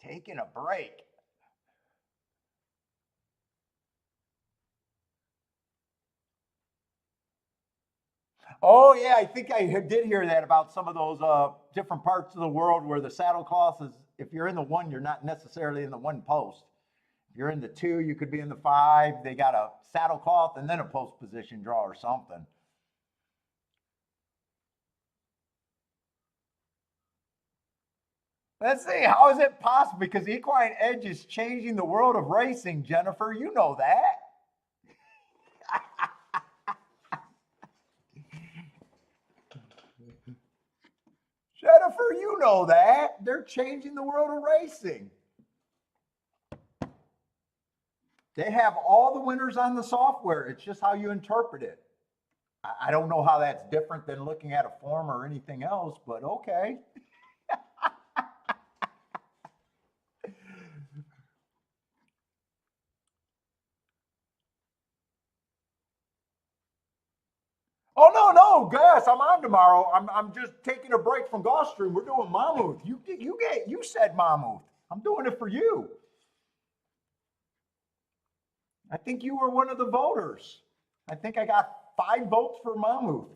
Taking a break. Oh yeah, I think I did hear that about some of those different parts of the world where the saddlecloth is. If you're in the 1, you're not necessarily in the 1 post. If you're in the 2, you could be in the 5. They got a saddlecloth and then a post position draw or something. Let's see, how is it possible? Because Equine Edge is changing the world of racing, Jennifer. You know that. Jennifer, you know that. They're changing the world of racing. They have all the winners on the software. It's just how you interpret it. I don't know how that's different than looking at a form or anything else, but okay. Oh no, Gus, I'm on tomorrow. I'm just taking a break from Gulfstream. We're doing Mammoth. You said Mammoth. I'm doing it for you. I think you were one of the voters. I think I got 5 votes for Mammoth.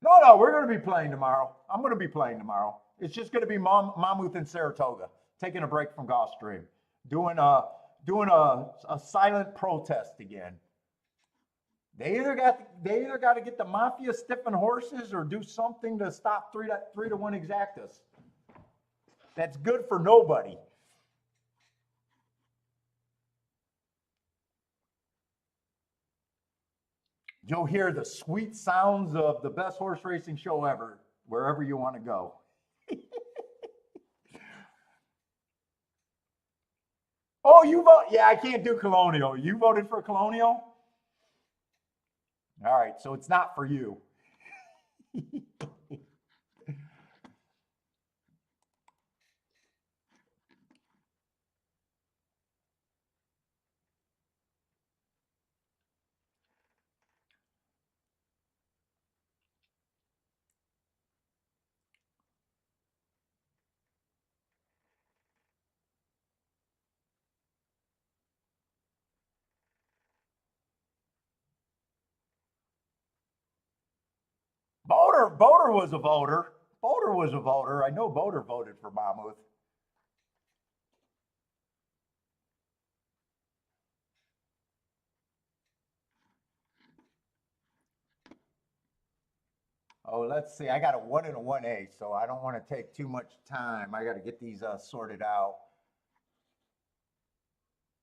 No, we're going to be playing tomorrow. I'm going to be playing tomorrow. It's just going to be Mammoth and Saratoga. Taking a break from Gulfstream, doing a silent protest again. They either got to get the mafia stiffing horses or do something to stop 3 to 1 exactas. That's good for nobody. You'll hear the sweet sounds of the best horse racing show ever, wherever you want to go. Oh, you vote? Yeah, I can't do Colonial. You voted for Colonial? All right, so it's not for you. Boater was a voter. Boater was a voter. I know Boater voted for Mammoth. Oh, let's see. I got a 1 and a 1A, so I don't want to take too much time. I got to get these sorted out.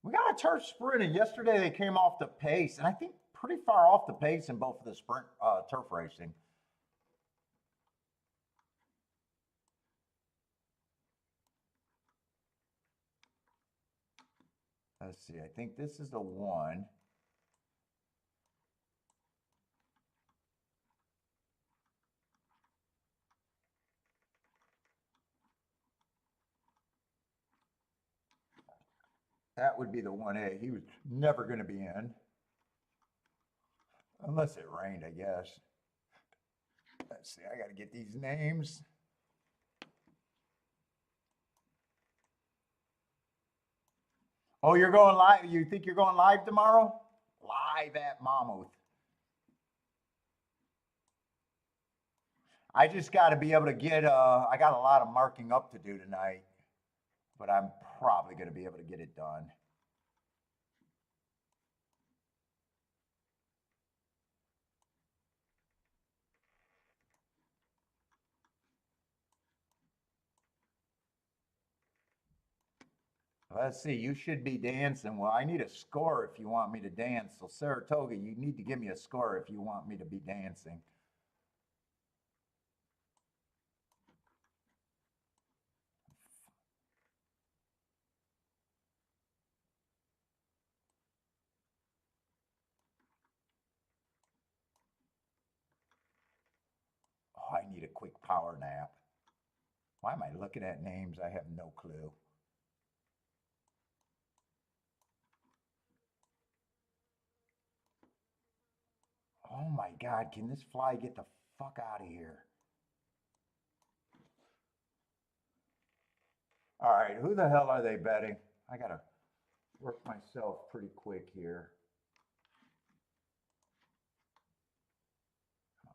We got a turf sprint, and yesterday they came off the pace, and I think pretty far off the pace in both of the sprint turf racing. Let's see. I think this is the one. That would be the 1A. He was never going to be in. Unless it rained, I guess. Let's see. I got to get these names. Oh, you're going live? You think you're going live tomorrow? Live at Mammoth. I just got to be able to get, I got a lot of marking up to do tonight, but I'm probably going to be able to get it done. Let's see, you should be dancing. Well, I need a score if you want me to dance. So Saratoga, you need to give me a score if you want me to be dancing. Oh, I need a quick power nap. Why am I looking at names? I have no clue. Oh my God, can this fly get the fuck out of here? All right, who the hell are they betting? I gotta work myself pretty quick here.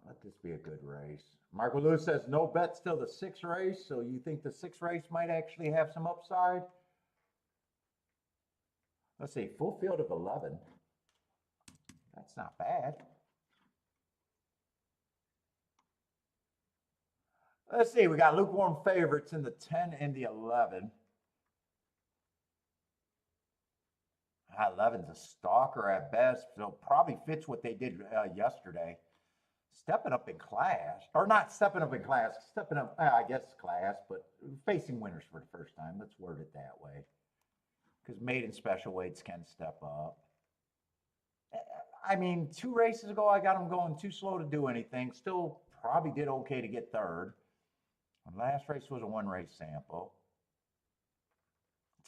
Let this be a good race. Marco Lewis says no bets till the 6th race, so you think the 6th race might actually have some upside? Let's see, full field of 11. That's not bad. Let's see, we got lukewarm favorites in the 10 and the 11. 11's a stalker at best, so probably fits what they did yesterday. Stepping up in class, or not stepping up in class, stepping up, I guess class, but facing winners for the first time. Let's word it that way. Because maiden special weights can step up. I mean, 2 races ago, I got them going too slow to do anything. Still probably did okay to get 3rd. The last race was a 1-race sample.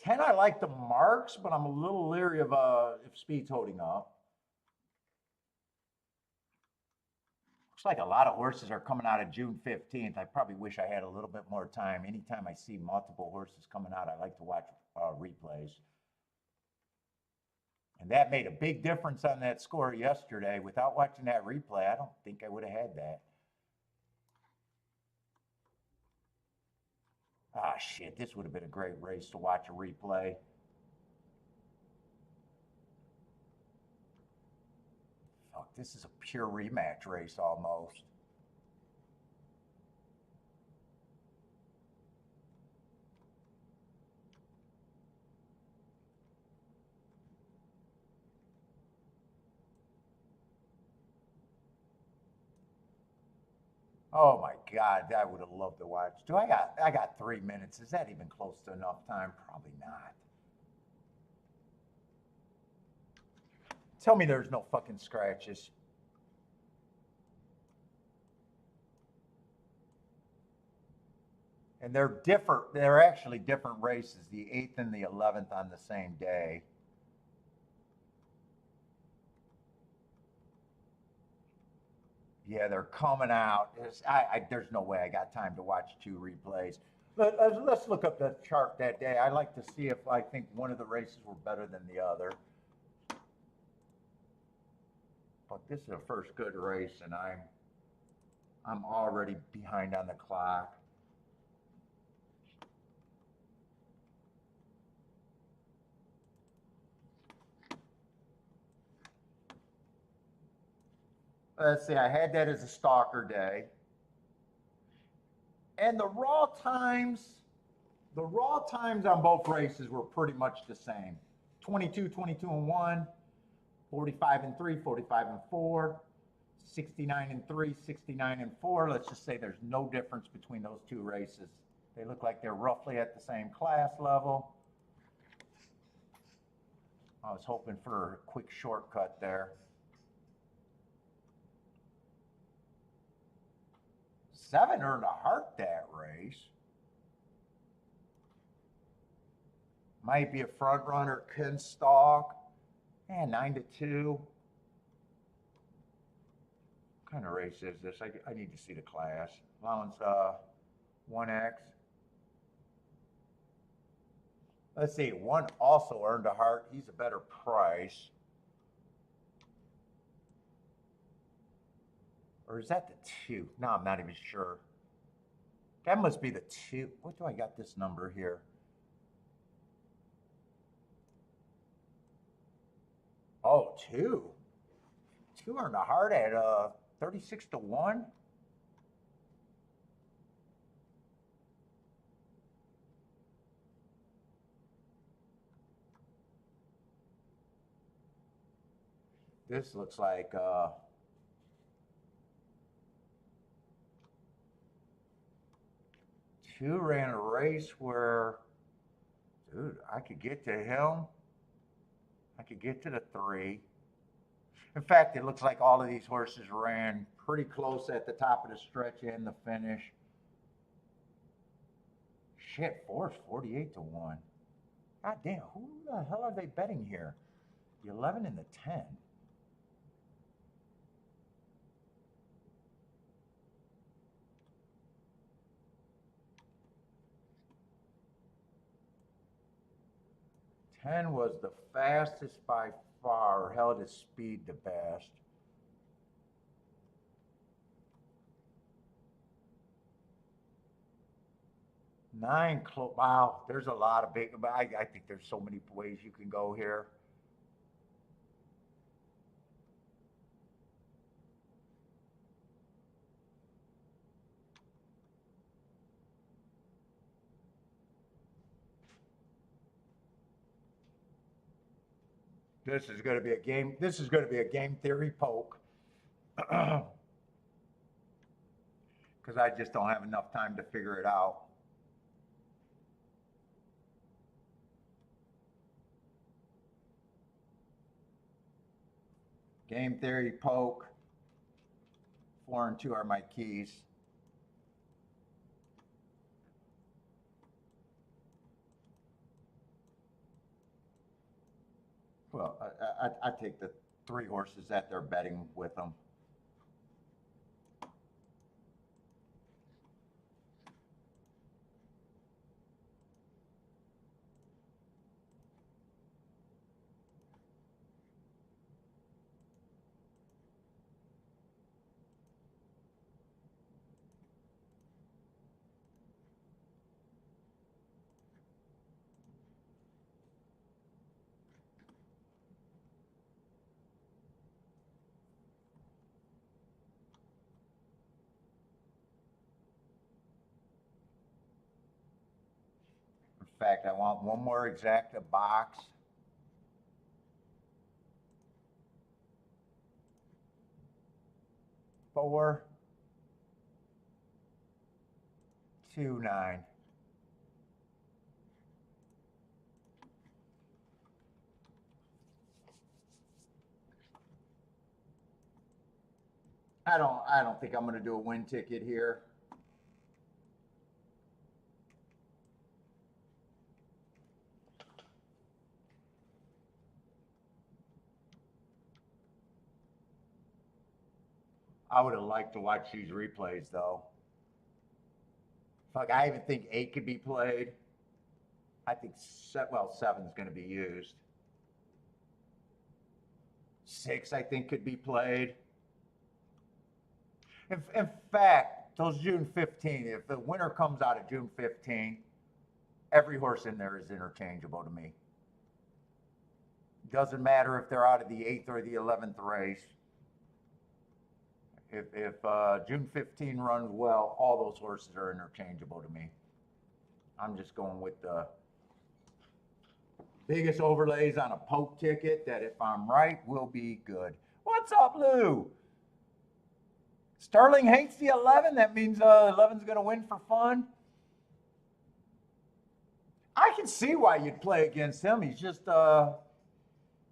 10, I like the marks, but I'm a little leery of if speed's holding up. Looks like a lot of horses are coming out of June 15th. I probably wish I had a little bit more time. Anytime I see multiple horses coming out, I like to watch replays. And that made a big difference on that score yesterday. Without watching that replay, I don't think I would have had that. Ah, shit, this would have been a great race to watch a replay. Fuck, this is a pure rematch race almost. Oh my God, I would have loved to watch. I got 3 minutes. Is that even close to enough time? Probably not. Tell me there's no fucking scratches. And they're different. They're actually different races, the 8th and the 11th on the same day. Yeah, they're coming out. There's no way I got time to watch 2 replays. Let's look up the chart that day. I like to see if I think one of the races were better than the other. But this is the first good race, and I'm I'm already behind on the clock. Let's see, I had that as a stalker day. And the raw times on both races were pretty much the same. 22, 22 and 1, 45 and 3, 45 and 4, 69 and 3, 69 and 4. Let's just say there's no difference between those two races. They look like they're roughly at the same class level. I was hoping for a quick shortcut there. 7 earned a heart that race. Might be a front runner, can stalk. And 9 to 2. What kind of race is this? I need to see the class. Allowance 1X. Let's see, 1 also earned a heart. He's a better price. Or is that the 2? No, I'm not even sure. That must be the 2. What do I got this number here? Oh, 2. 2 earned a heart at 36 to 1. This looks like 2 ran a race where, dude, I could get to him. I could get to the 3. In fact, it looks like all of these horses ran pretty close at the top of the stretch and the finish. Shit, 4's 48 to 1. God damn, who the hell are they betting here? The 11 and the 10. Ten was the fastest by far, held his speed the best. Nine, wow, there's a lot of big, I think there's so many ways you can go here. This is going to be a game. This is going to be a game theory poke. Because I just don't have enough time to figure it out. Game theory poke. 4 and 2 are my keys. Well, I take the 3 horses that they're betting with them. In fact, I want one more exacta box. Four, 2, 9. I don't think I'm going to do a win ticket here. I would have liked to watch these replays though. Fuck, I even think 8 could be played. I think 7 is going to be used. 6 I think could be played. In fact, till June 15th, if the winner comes out of June 15th, every horse in there is interchangeable to me. Doesn't matter if they're out of the 8th or the 11th race. If June 15 runs well, all those horses are interchangeable to me. I'm just going with the biggest overlays on a poke ticket that if I'm right, will be good. What's up, Lou? Sterling hates the 11. That means 11's going to win for fun. I can see why you'd play against him. He's just,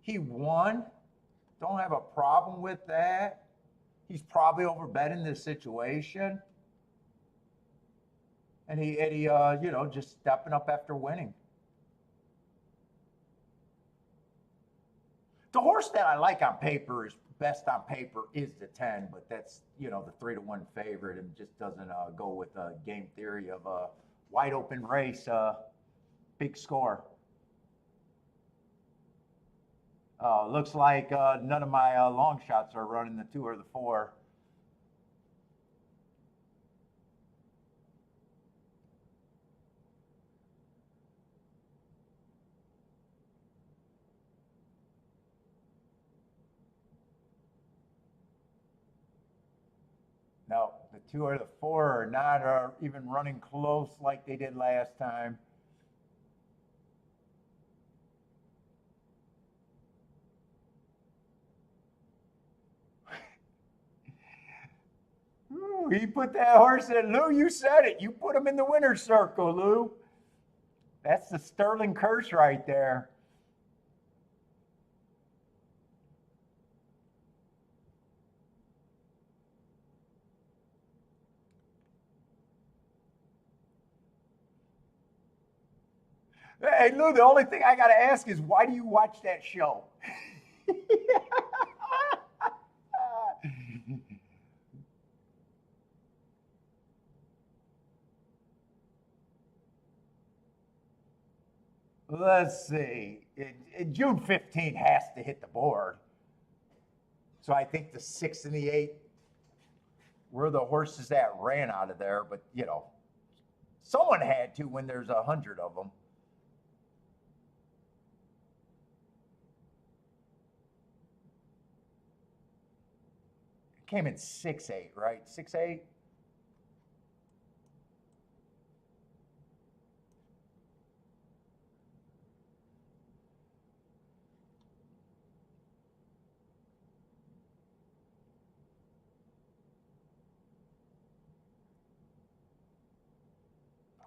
he won. Don't have a problem with that. He's probably overbetting this situation. And he you know, just stepping up after winning. The horse that I like on paper is best on paper is the 10, but that's, you know, the 3-1 favorite and just doesn't go with the game theory of a wide open race, big score. Looks like none of my long shots are running the 2 or the 4. No, the 2 or the 4 are not even running close like they did last time. Ooh, he put that horse in. Lou, you said it. You put him in the winner's circle, Lou. That's the Sterling curse right there. Hey, Lou, the only thing I got to ask is why do you watch that show? Let's see. June 15th has to hit the board. So I think the 6 and the 8 were the horses that ran out of there. But, you know, someone had to when there's 100 of them. It came in 6-8, right? 6-8?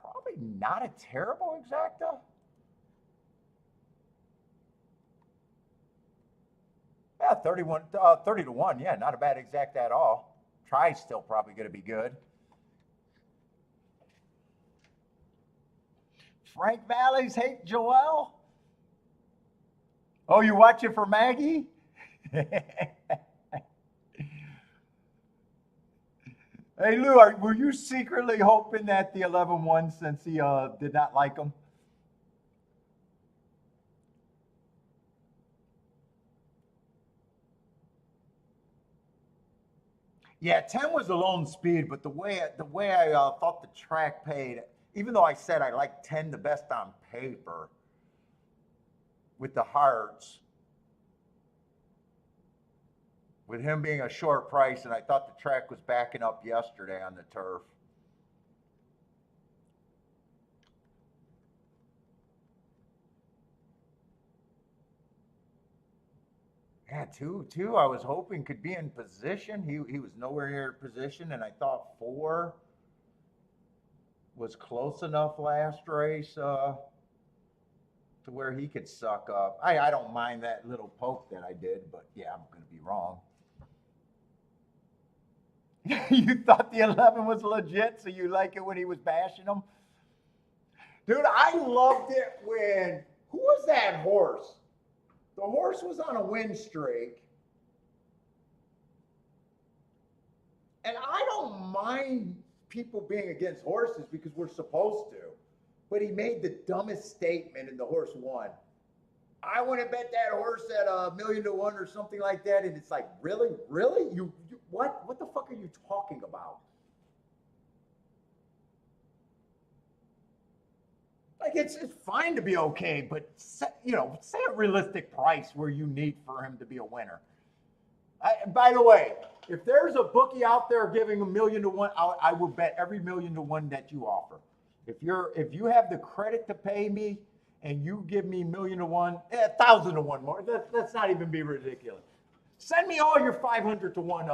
Probably not a terrible exacta. Yeah, 30 to 1. Yeah, not a bad exacta at all. Try's still probably going to be good. Frank Valleys hate Joel? Oh, you watch it for Maggie? Hey, Lou, were you secretly hoping that the 11 won since he did not like him? Yeah, 10 was the lone speed, but the way I thought the track paid, even though I said I like 10 the best on paper with the hearts, with him being a short price, and I thought the track was backing up yesterday on the turf. Yeah, two. I was hoping could be in position. He was nowhere near position, and I thought 4 was close enough last race to where he could suck up. I don't mind that little poke that I did, but yeah, I'm going to be wrong. You thought the 11 was legit, so you like it when he was bashing them? Dude, I loved it when, who was that horse? The horse was on a win streak. And I don't mind people being against horses because we're supposed to. But he made the dumbest statement and the horse won. I want to bet that horse at $1,000,000 to 1 or something like that. And it's like, really? Really? What? What the fuck are you talking about? Like it's fine to be okay, but set, say a realistic price where you need for him to be a winner. By the way, if there's a bookie out there giving $1,000,000 to 1, I will bet every $1,000,000 to 1 that you offer. If you have the credit to pay me and you give me $1,000,000 to 1, 1,000 to 1 more. Let's not even be ridiculous. Send me all your 500 to 1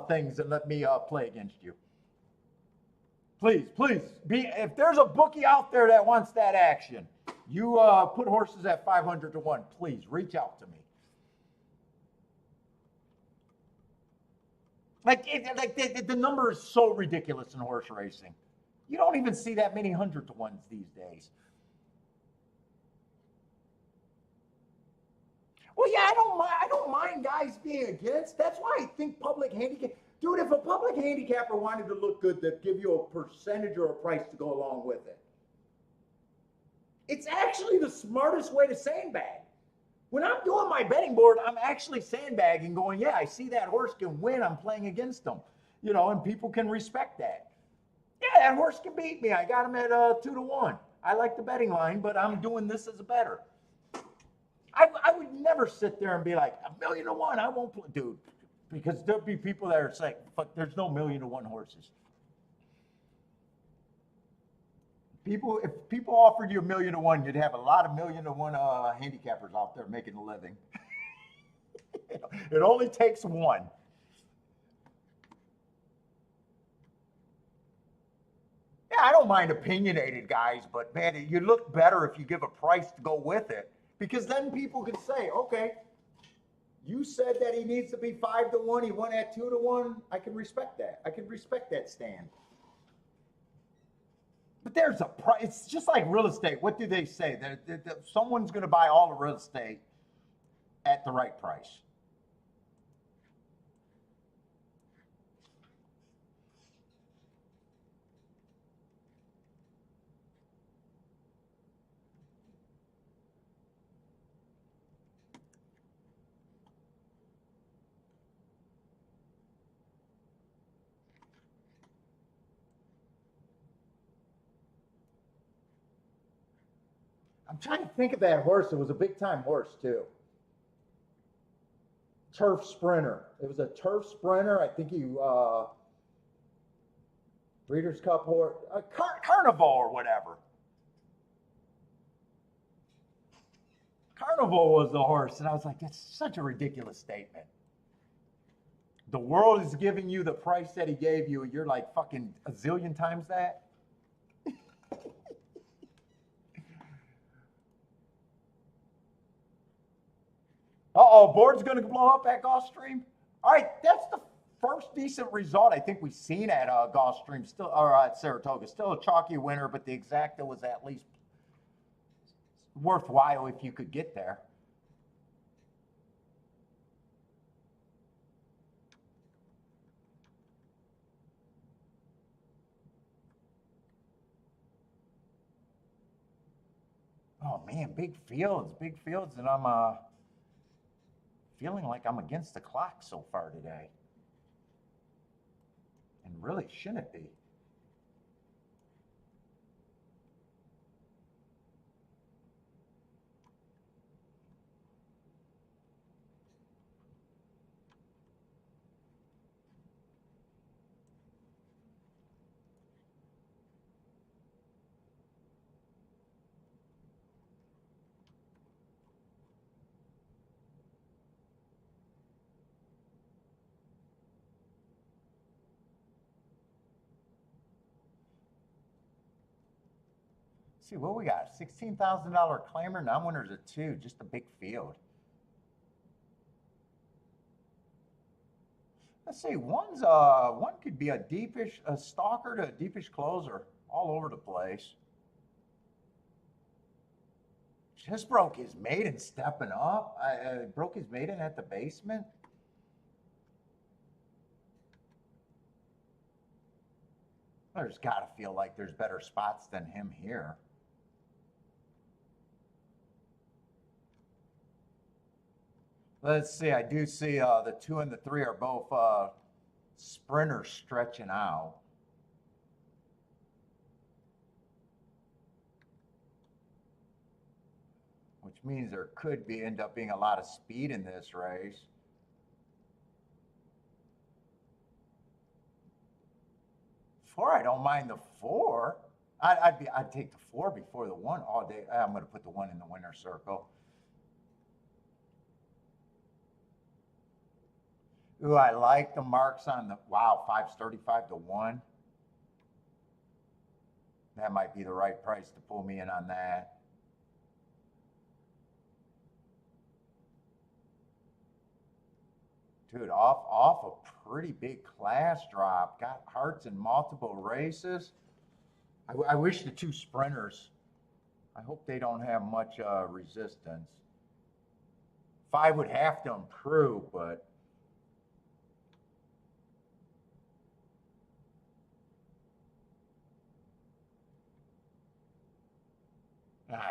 things and let me play against you. Please, if there's a bookie out there that wants that action, you put horses at 500 to 1, please reach out to me. The number is so ridiculous in horse racing. You don't even see that many 100 to 1s these days. Well, yeah, I don't mind guys being against. That's why I think public handicap. Dude, if a public handicapper wanted to look good, they'd give you a percentage or a price to go along with it. It's actually the smartest way to sandbag. When I'm doing my betting board, I'm actually sandbagging, going, yeah, I see that horse can win. I'm playing against them, and people can respect that. Yeah, that horse can beat me. I got him at 2 to 1. I like the betting line, but I'm doing this as a bettor. I would never sit there and be like, $1,000,000 to 1, I won't play, dude, because there'll be people that are saying, fuck, there's no $1,000,000 to 1 horses. If people offered you $1,000,000 to 1, you'd have a lot of $1,000,000 to 1 handicappers out there making a living. It only takes one. Yeah, I don't mind opinionated guys, but man, you look better if you give a price to go with it, because then people can say, okay, you said that he needs to be 5 to 1. He won at 2 to 1. I can respect that. I can respect that stand. But there's a price. It's just like real estate. What do they say? That someone's going to buy all the real estate at the right price. I'm trying to think of that horse. It was a big time horse too. Turf Sprinter. It was a Turf Sprinter. I think he Breeders' Cup horse, Carnival or whatever. Carnival was the horse, and I was like, that's such a ridiculous statement. The world is giving you the price that he gave you, and you're like fucking a zillion times that. Uh-oh, board's going to blow up at Gulfstream. All right, that's the first decent result I think we've seen at Gulfstream, still, or at Saratoga. Still a chalky winner, but the exacta was at least worthwhile if you could get there. Oh man, big fields, and I'm feeling like I'm against the clock so far today. And really shouldn't be. See what we got, $16,000 claimer, non-winners at 2, just a big field. Let's see, one could be a deepish, a stalker to a deepish closer, all over the place. Just broke his maiden stepping up. I broke his maiden at the basement. There's got to feel like there's better spots than him here. Let's see. I do see the 2 and the 3 are both sprinters stretching out. Which means there could be end up being a lot of speed in this race. Four, I don't mind the 4. I'd take the 4 before the 1 all day. I'm going to put the 1 in the winner's circle. Ooh, I like the marks on the, wow, 535 to 1. That might be the right price to pull me in on that. Dude, off a pretty big class drop. Got hearts in multiple races. I wish the 2 sprinters, I hope they don't have much resistance. 5 would have to improve, but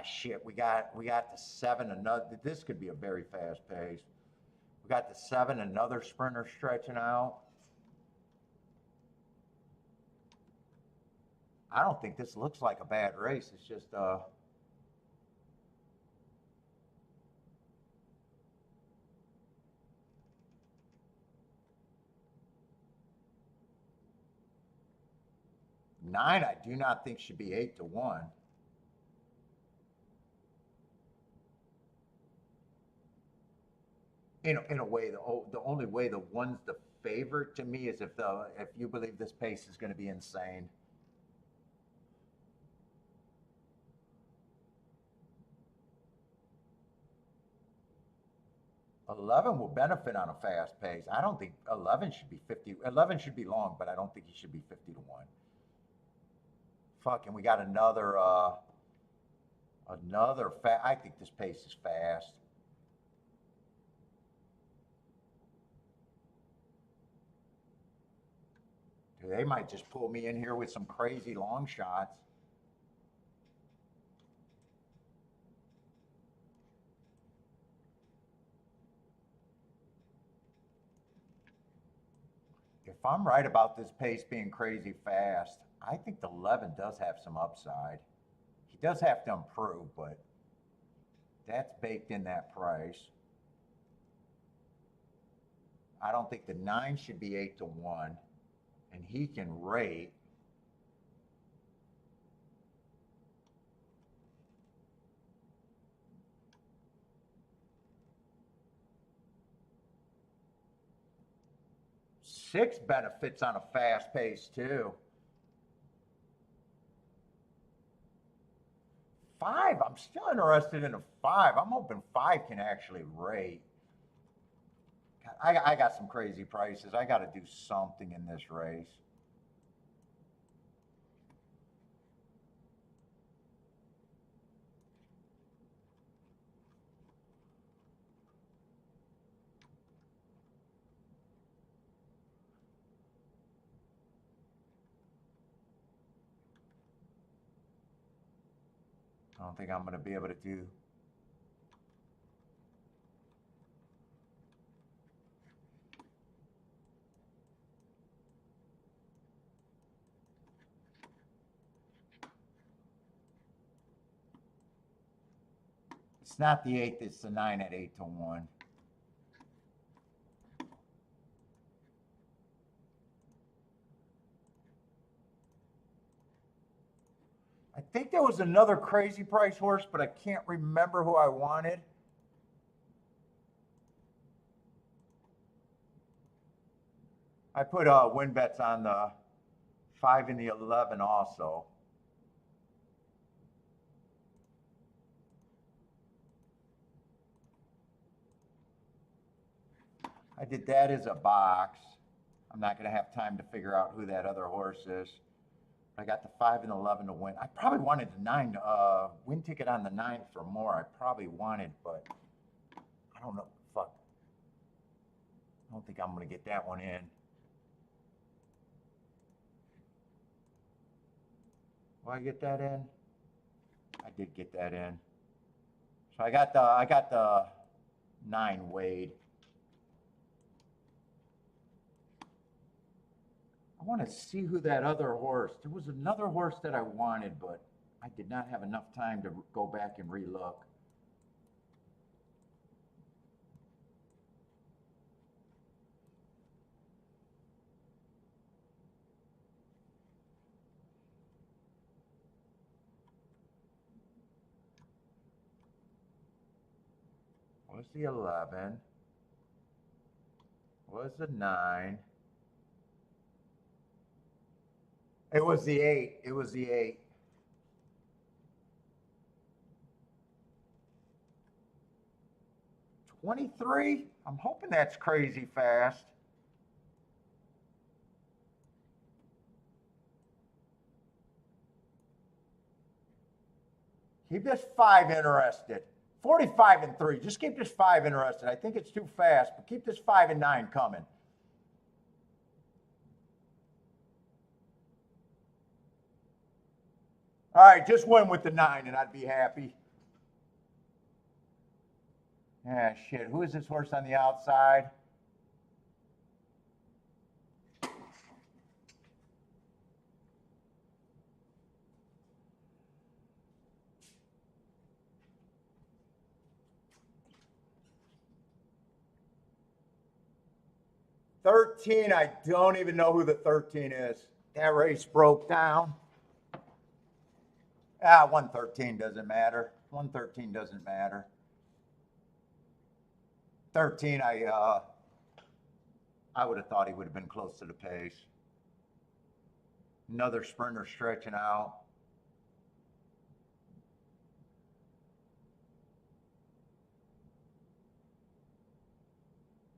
shit, we got the 7, another, this could be a very fast pace. We got the 7, another sprinter stretching out. I don't think this looks like a bad race. It's just nine, I do not think should be 8 to 1. In a way, the only way the 1's the favorite to me is if you believe this pace is going to be insane. $11 will benefit on a fast pace. I don't think 11 should be 50. 11 should be long, but I don't think he should be 50 to 1. Fucking, we got another I think this pace is fast. Dude, they might just pull me in here with some crazy long shots. If I'm right about this pace being crazy fast, I think the 11 does have some upside. He does have to improve, but that's baked in that price. I don't think the 9 should be 8 to 1, and he can rate. Six benefits on a fast pace too. 5, I'm still interested in a 5. I'm hoping 5 can actually rate. I got some crazy prices. I got to do something in this race. I don't think I'm going to be able to do. It's not the 8, it's the 9 at 8 to 1. I think there was another crazy price horse, but I can't remember who I wanted. I put win bets on the 5 and the 11 also. I did that as a box. I'm not going to have time to figure out who that other horse is. I got the 5 and 11 to win. I probably wanted the 9 win ticket on the 9 for more. I probably wanted, but I don't know. Fuck. I don't think I'm going to get that one in. Will I get that in? I did get that in. So I got the 9 Wade. I want to see who that other horse. There was another horse that I wanted, but I did not have enough time to go back and relook. Was the 11? Was the 9? It was the 8. It was the 8. $23? I'm hoping that's crazy fast. Keep this 5 interested. 45 and 3. Just keep this 5 interested. I think it's too fast, but keep this 5 and 9 coming. All right, just win with the 9 and I'd be happy. Ah, shit. Who is this horse on the outside? $13. I don't even know who the 13 is. That race broke down. 113 doesn't matter. 113 doesn't matter. 13, I would have thought he would have been close to the pace. Another sprinter stretching out.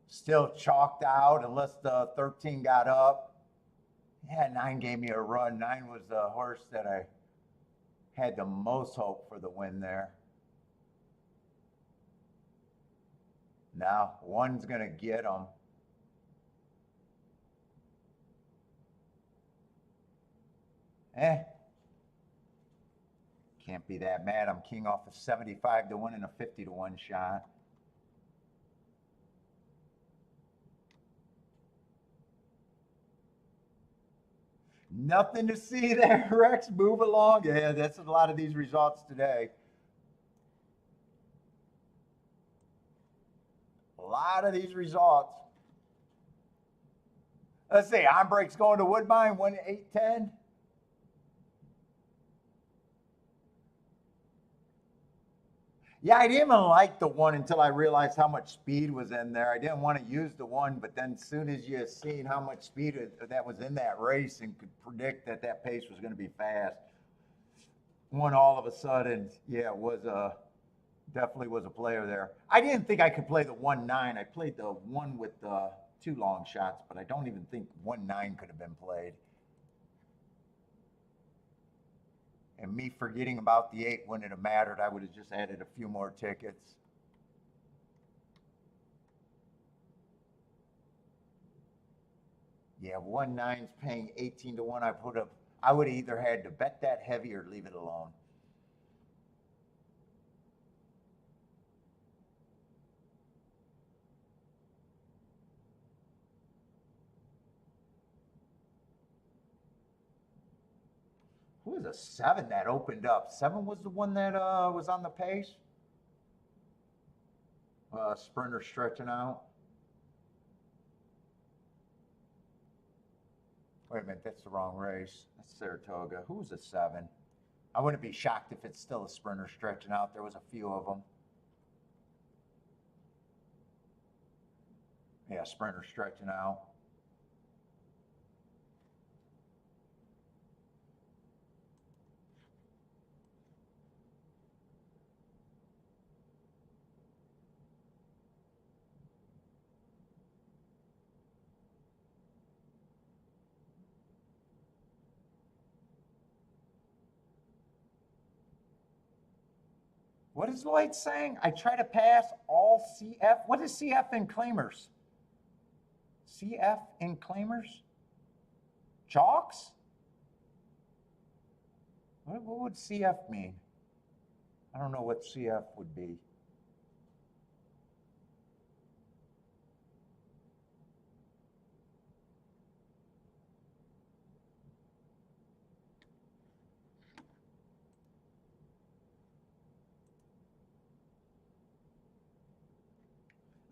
Still chalked out unless the 13 got up. Yeah, 9 gave me a run. 9 was the horse that I had the most hope for the win there. Now, 1's going to get him. Can't be that mad. I'm king off a 75 to 1 and a 50 to 1 shot. Nothing to see there, Rex. Move along. Yeah, that's a lot of these results today. A lot of these results. Let's see. Onbreak's going to Woodbine, 1-8-10. Yeah, I didn't even like the 1 until I realized how much speed was in there. I didn't want to use the 1, but then as soon as you seen how much speed that was in that race and could predict that that pace was going to be fast, 1 all of a sudden, yeah, definitely was a player there. I didn't think I could play the 1-9. I played the 1 with the 2 long shots, but I don't even think 1-9 could have been played. And me forgetting about the 8 wouldn't have mattered. I would have just added a few more tickets. Yeah, 1-9's paying 18 to 1. I would have either had to bet that heavy or leave it alone. Who was a 7 that opened up? 7 was the one that was on the pace. Sprinter stretching out. Wait a minute, that's the wrong race. That's Saratoga. Who was a 7? I wouldn't be shocked if it's still a sprinter stretching out. There was a few of them. Yeah, sprinter stretching out. What is Lloyd saying? I try to pass all CF. What is CF in claimers? CF in claimers? Chalks? What would CF mean? I don't know what CF would be.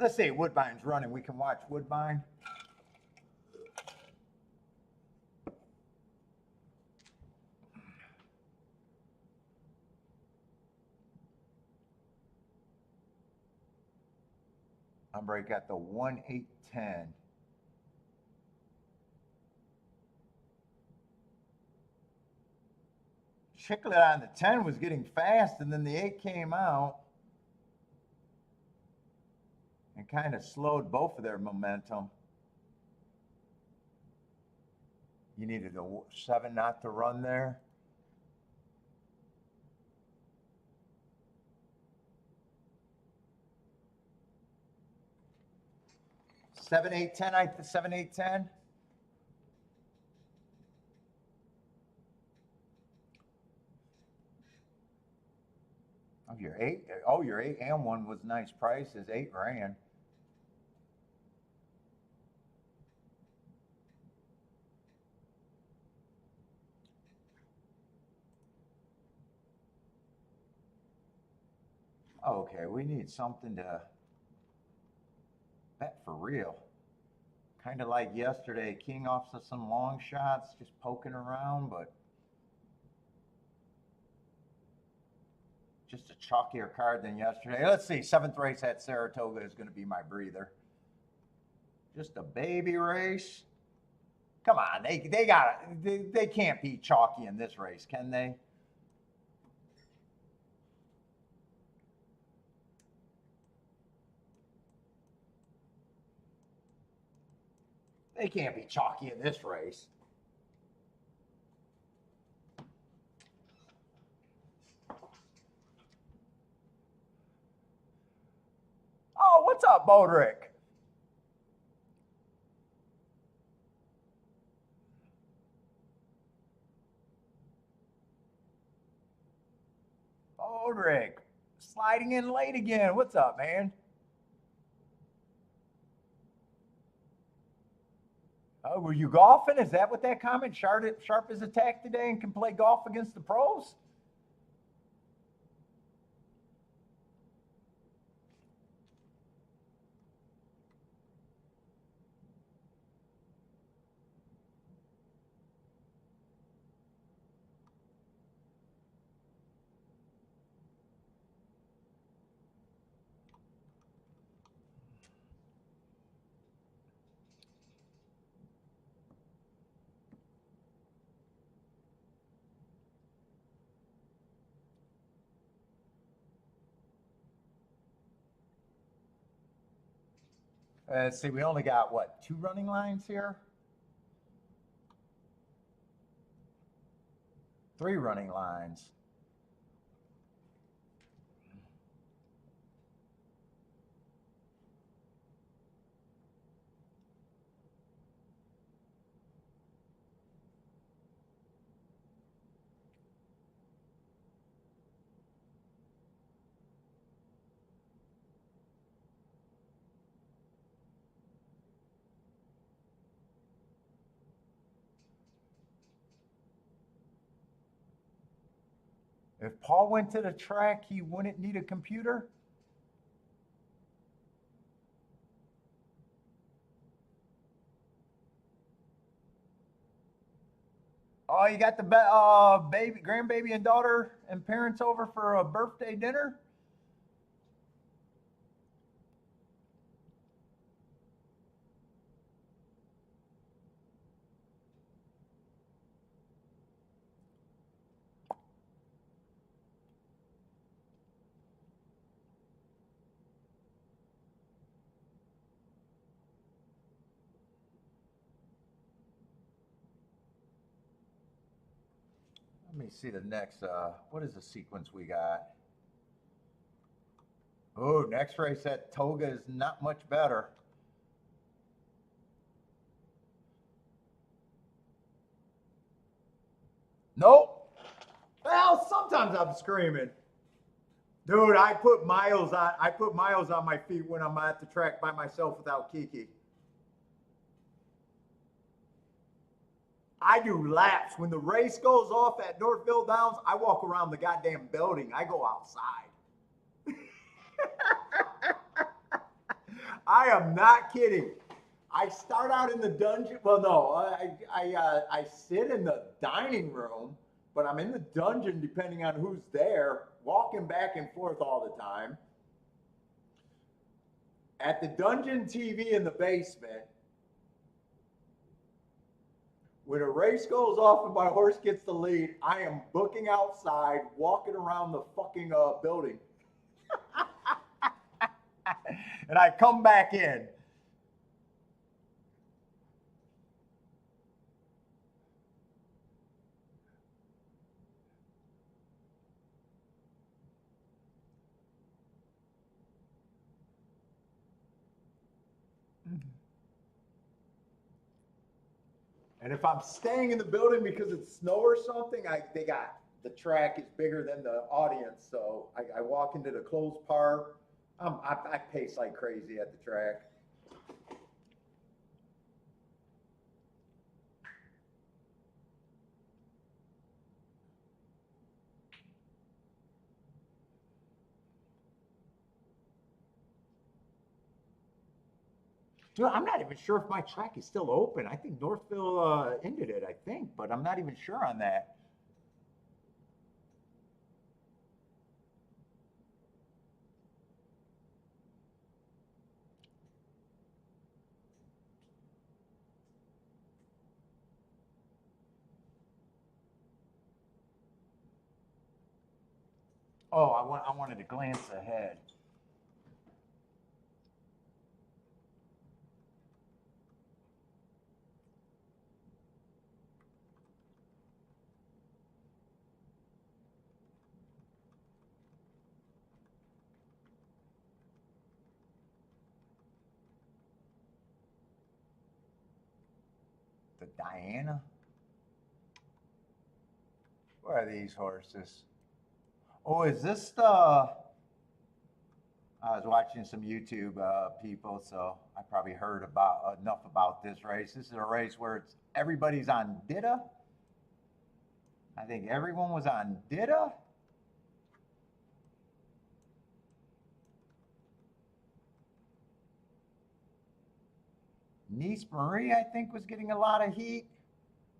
Let's say Woodbine's running. We can watch Woodbine. Hombre got the 1-8-10. Chiclet on the 10 was getting fast, and then the 8 came out and kind of slowed both of their momentum. You needed a 7 not to run there. Seven, 8, 10. 7, 8, 10. Oh, your 8. Oh, your 8 and 1 was nice prices. 8 ran. Okay, we need something to bet for real. Kind of like yesterday, King off of some long shots, just poking around, but just a chalkier card than yesterday. Let's see, 7th race at Saratoga is going to be my breather. Just a baby race. Come on, they can't be chalky in this race, can they? They can't be chalky in this race. Oh, what's up, Bodrick? Bodrick, sliding in late again. What's up, man? Oh, were you golfing? Is that what that comment? Sharp is attacked today and can play golf against the pros? Let's see, we only got, what, 2 running lines here? 3 running lines. If Paul went to the track, he wouldn't need a computer? Oh, you got the baby, grandbaby, and daughter and parents over for a birthday dinner? Let me see the next, what is the sequence we got? Oh, next race at Toga is not much better. Nope. Well, sometimes I'm screaming. Dude, I put miles on my feet when I'm at the track by myself without Kiki. I do laps. When the race goes off at Northville Downs, I walk around the goddamn building. I go outside. I am not kidding. I start out in the dungeon. Well, no, I sit in the dining room, but I'm in the dungeon depending on who's there, walking back and forth all the time. At the dungeon TV in the basement, when a race goes off and my horse gets the lead, I am booking outside, walking around the fucking building. And I come back in. And if I'm staying in the building because it's snow or something, they got the track is bigger than the audience, so I walk into the closed park. I pace like crazy at the track. Dude, I'm not even sure if my track is still open. I think Northville ended it, I think, but I'm not even sure on that. Oh, I wanted to glance ahead. The Diana? Where are these horses? Oh, is this the? I was watching some YouTube people, so I probably heard about enough about this race. This is a race where everybody's on Ditta. I think everyone was on Ditta. Nice Marie, I think, was getting a lot of heat.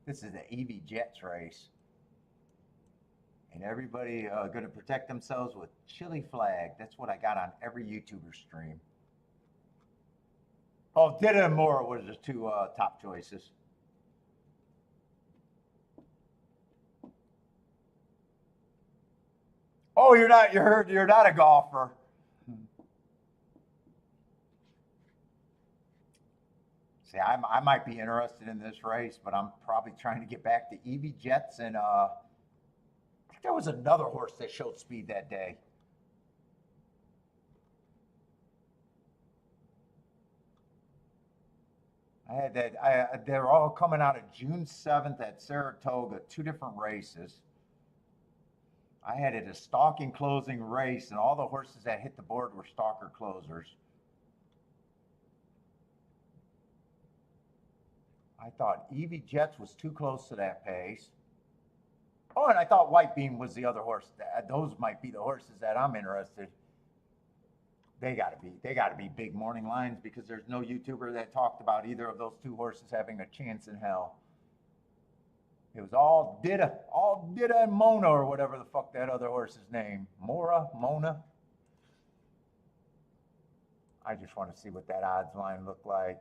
This is the EV Jets race. And everybody going to protect themselves with chili flag. That's what I got on every YouTuber stream. Oh, Ditta and Mora was the two top choices. Oh, you're not a golfer. See, I might be interested in this race, but I'm probably trying to get back to EV Jets and I think there was another horse that showed speed that day. I had that. They're all coming out of June 7th at Saratoga, two different races. I had it a stalking closing race, and all the horses that hit the board were stalker closers. I thought Evie Jets was too close to that pace. Oh, and I thought White Beam was the other horse. Those might be the horses that I'm interested. They gotta be big morning lines because there's no YouTuber that talked about either of those two horses having a chance in hell. It was all Ditta and Mona or whatever the fuck that other horse's name. Mona. I just want to see what that odds line looked like.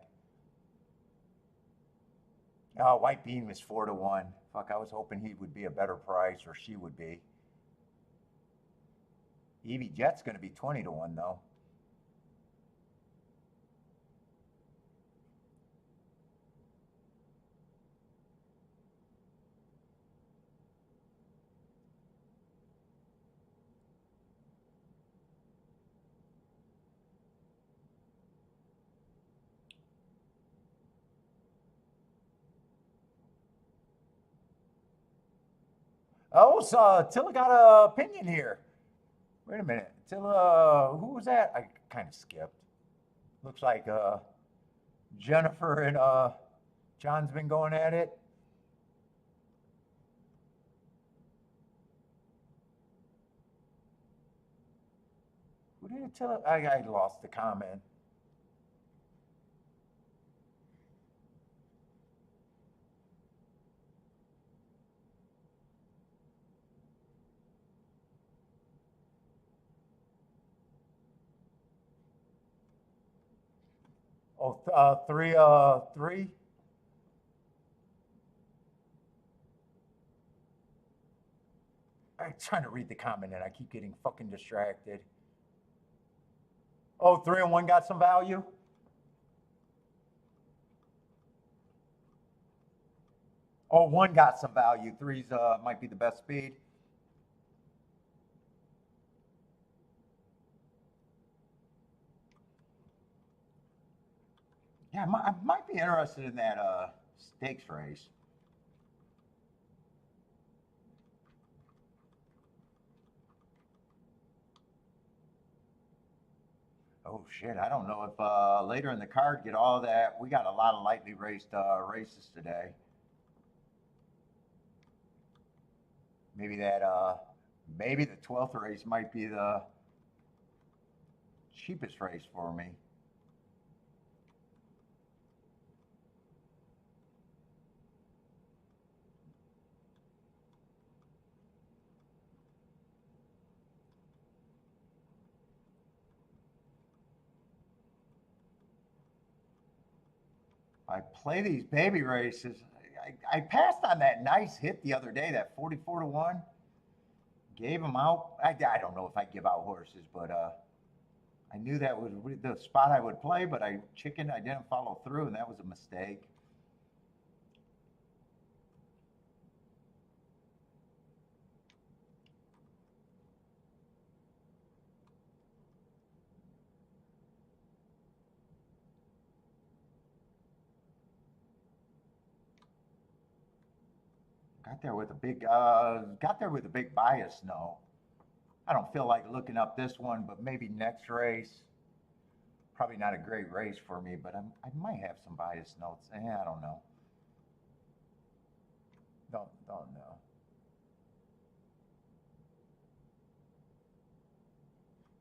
Oh, White Bean was 4-1. Fuck, I was hoping he would be a better price, or she would be. Evie Jet's going to be 20-1 though. Oh, so Tilla got an opinion here. Wait a minute. Tilla, who was that? I kind of skipped. Looks like Jennifer and John's been going at it. Who did Tilla? I lost the comment. Oh, three. I'm trying to read the comment and I keep getting fucking distracted. Oh, 3 and 1 got some value. Oh, 1 got some value. 3's might be the best speed. Yeah, I might be interested in that stakes race. Oh shit! I don't know if later in the card get all that. We got a lot of lightly raced races today. Maybe that maybe the 12th race might be the cheapest race for me. I play these baby races. I passed on that nice hit the other day, that 44 to 1. Gave them out. I don't know if I give out horses, but I knew that was the spot I would play, but I didn't follow through, and that was a mistake. Got there with a big bias. No, I don't feel like looking up this one, but maybe next race. Probably not a great race for me, but I might have some bias notes. I don't know. Don't know.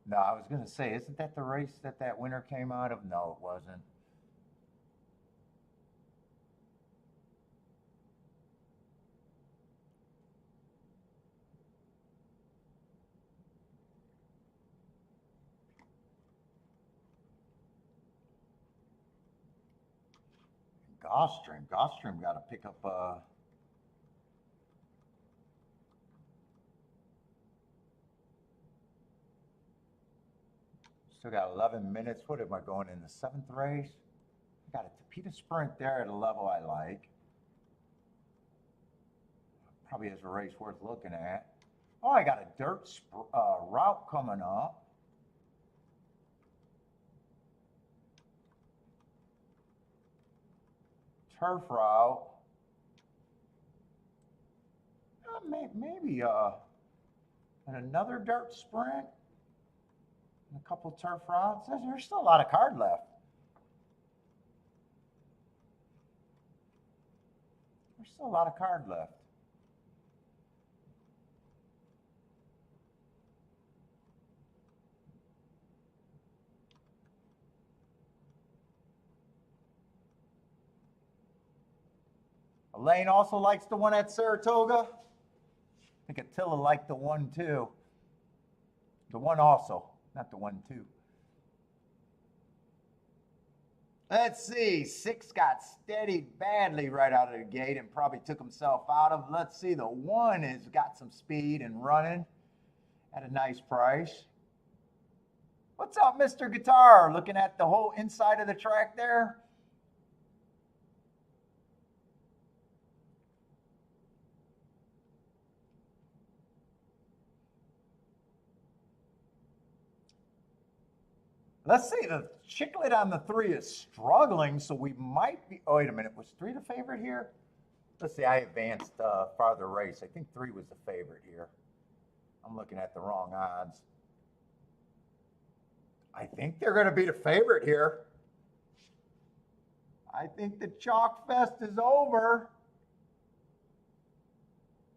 No, I was gonna say, isn't that the race that winner came out of? No, it wasn't. Gulfstream got to pick up. Still got 11 minutes. What am I going in the 7th race? I got a Tapita Sprint there at a level I like. Probably is a race worth looking at. Oh, I got a dirt route coming up. Turf route. Maybe and another dirt sprint. And a couple turf routes. There's still a lot of card left. There's still a lot of card left. Elaine also likes the one at Saratoga. I think Attila liked the one too. The one also, not the one too. Let's see. 6 got steadied badly right out of the gate and probably took himself out of. Let's see. The 1 has got some speed and running at a nice price. What's up, Mr. Guitar? Looking at the whole inside of the track there. Let's see, the Chiclet on the 3 is struggling, so we might be. Oh, wait a minute. Was 3 the favorite here? Let's see, I advanced farther race. I think 3 was the favorite here. I'm looking at the wrong odds. I think they're going to be the favorite here. I think the Chalk Fest is over.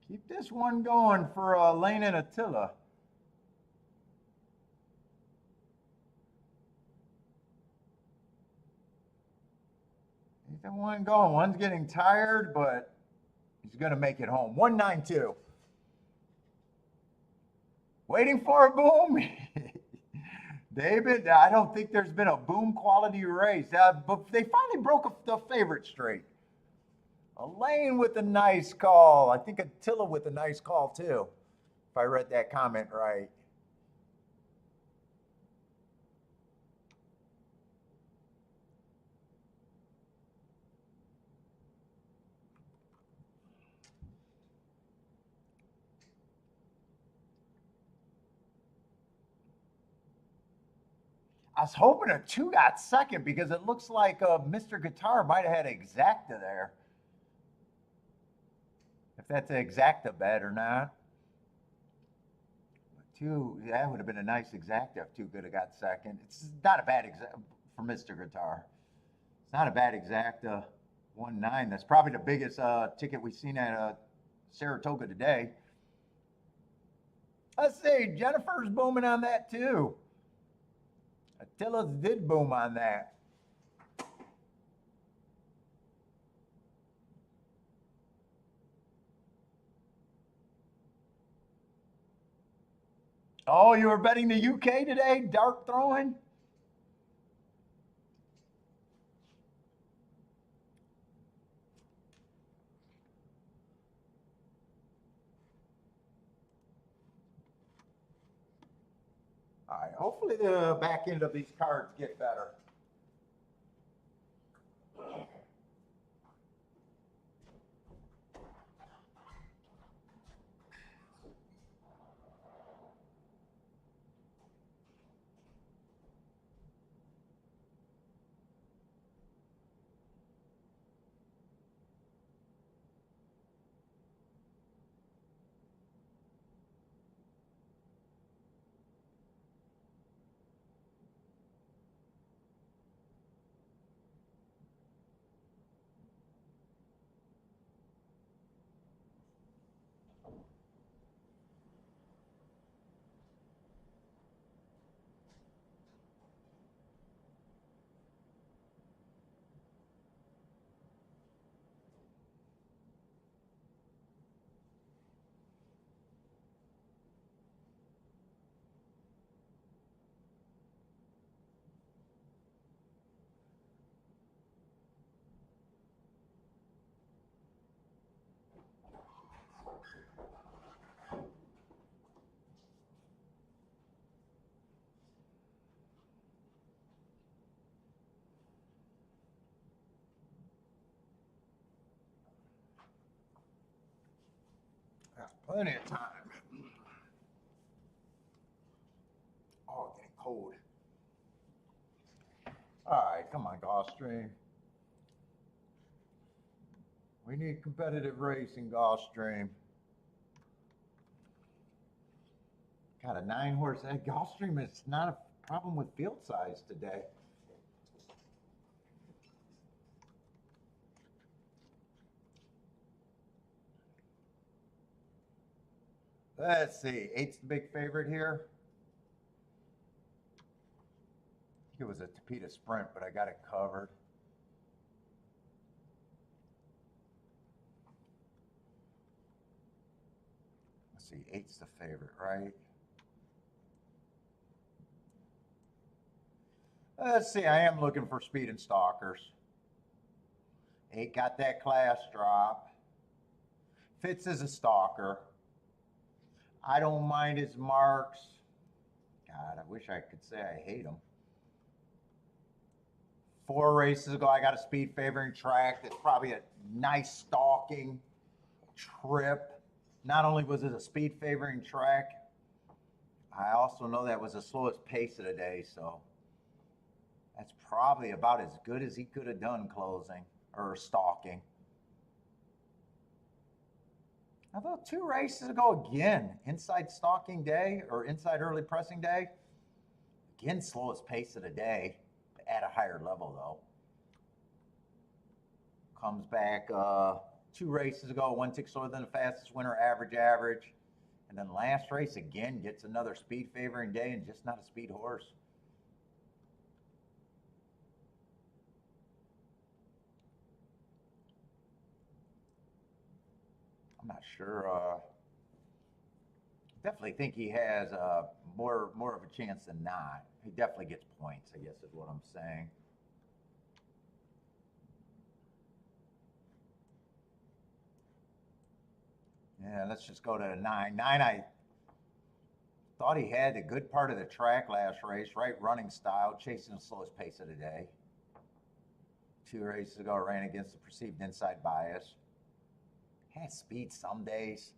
Keep this one going for Lane and Attila. Keep that one going. One's getting tired, but he's going to make it home. 192. Waiting for a boom. David, I don't think there's been a boom quality race, but they finally broke the favorite streak. Elaine with a nice call. I think Attila with a nice call too, if I read that comment right. I was hoping a two got second because it looks like Mr. Guitar might have had exacta there. If that's an exacta bet or not. Two, that would have been a nice exacta if two could have got second. It's not a bad exacta for Mr. Guitar. It's not a bad exacta 1-9. That's probably the biggest ticket we've seen at Saratoga today. Let's see, Jennifer's booming on that too. Attila's did boom on that. Oh, you were betting the UK today? Dart throwing? All right, hopefully the back end of these cards get better. Got plenty of time. Oh, getting cold. All right, come on, Gulfstream. We need competitive racing, Gulfstream. Got a 9-horse. Gulfstream is not a problem with field size today. Let's see. 8's the big favorite here. I think it was a Tapeta Sprint, but I got it covered. Let's see. 8's the favorite, right? Let's see. I am looking for speed and stalkers. 8 got that class drop. Fitz is a stalker. I don't mind his marks. God, I wish I could say I hate him. 4 races ago, I got a speed favoring track that's probably a nice stalking trip. Not only was it a speed favoring track, I also know that was the slowest pace of the day, so that's probably about as good as he could have done closing or stalking. Although 2 races ago, again, inside stalking day or inside early pressing day, again, slowest pace of the day at a higher level, though. Comes back 2 races ago, 1 tick slower than the fastest winner, average. And then last race, again, gets another speed favoring day and just not a speed horse. I'm not sure Definitely think he has more of a chance than not. He definitely gets points, I guess is what I'm saying. Yeah, let's just go to a 9. 9, I thought he had a good part of the track last race, right running style, chasing the slowest pace of the day. 2 races ago, ran against the perceived inside bias. Had speed some days.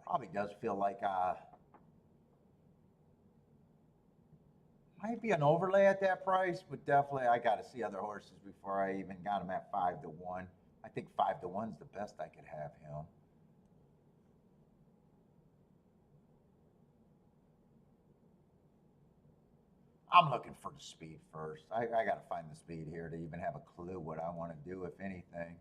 Probably does feel like might be an overlay at that price, but definitely I got to see other horses before I even got him at 5 to 1. I think 5 to 1 is the best I could have him. I'm looking for the speed first. I got to find the speed here to even have a clue what I want to do, if anything.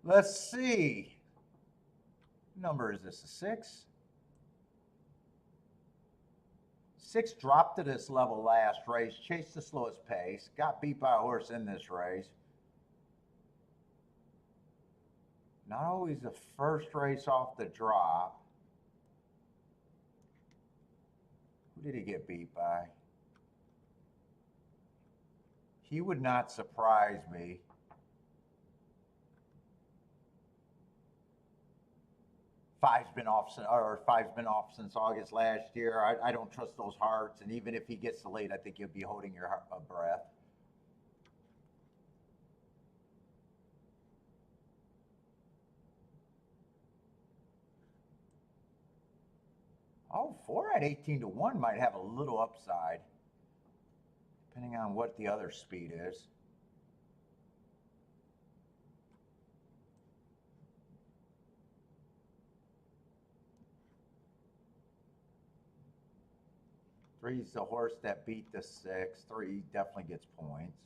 Let's see. Number is this a 6? 6 dropped to this level last race, chased the slowest pace, got beat by a horse in this race. Not always the first race off the drop. Who did he get beat by? He would not surprise me. Five's been off since August last year. I don't trust those hearts, and even if he gets delayed, I think you'll be holding your breath. Oh, 4 at 18 to 1 might have a little upside, depending on what the other speed is. Three's the horse that beat the 6. 3 definitely gets points.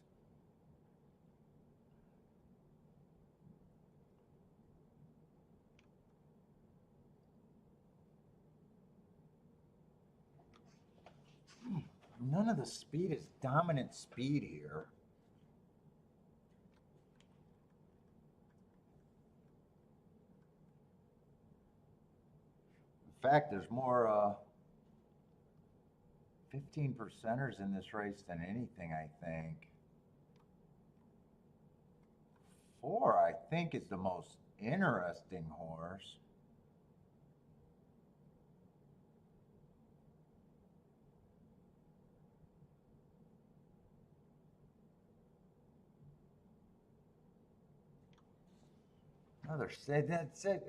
None of the speed is dominant speed here. In fact, there's more 15 percenters in this race than anything, I think. 4, I think, is the most interesting horse. Another said that's it.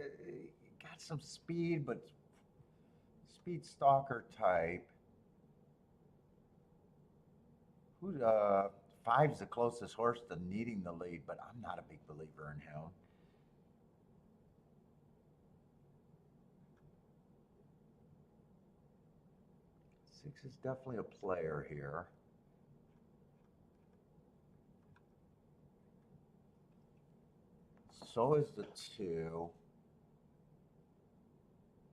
Got some speed, but speed stalker type. Who 5's the closest horse to needing the lead, but I'm not a big believer in him. 6 is definitely a player here. So is the 2.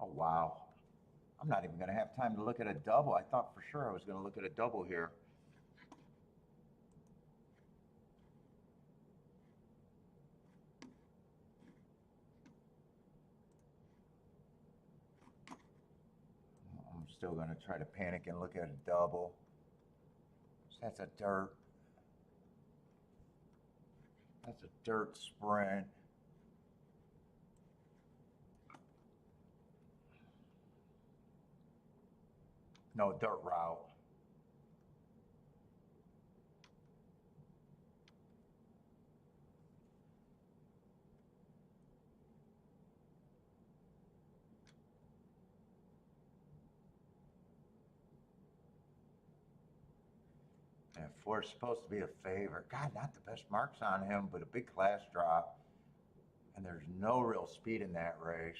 Oh, wow. I'm not even going to have time to look at a double. I thought for sure I was going to look at a double here. I'm still going to try to panic and look at a double. That's a dirt. That's a dirt sprint. No, dirt route. And 4 is supposed to be a favorite. God, not the best marks on him, but a big class drop. And there's no real speed in that race.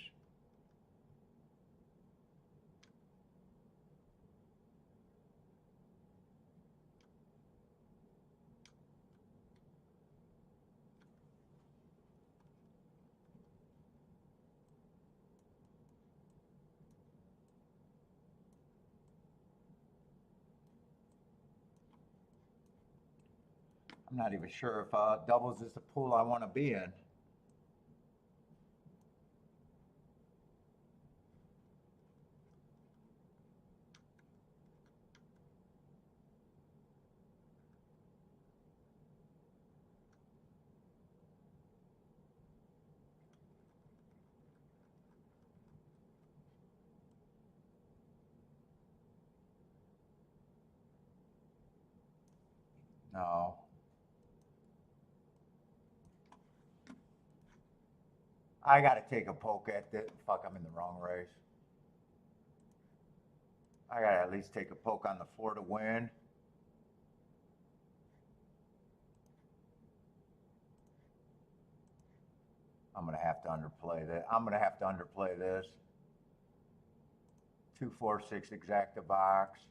I'm not even sure if doubles is the pool I want to be in. No. I got to take a poke at this. Fuck, I'm in the wrong race. I got to at least take a poke on the 4 to win. I'm going to have to underplay that. I'm going to have to underplay this. 2, 4, 6 exacta box.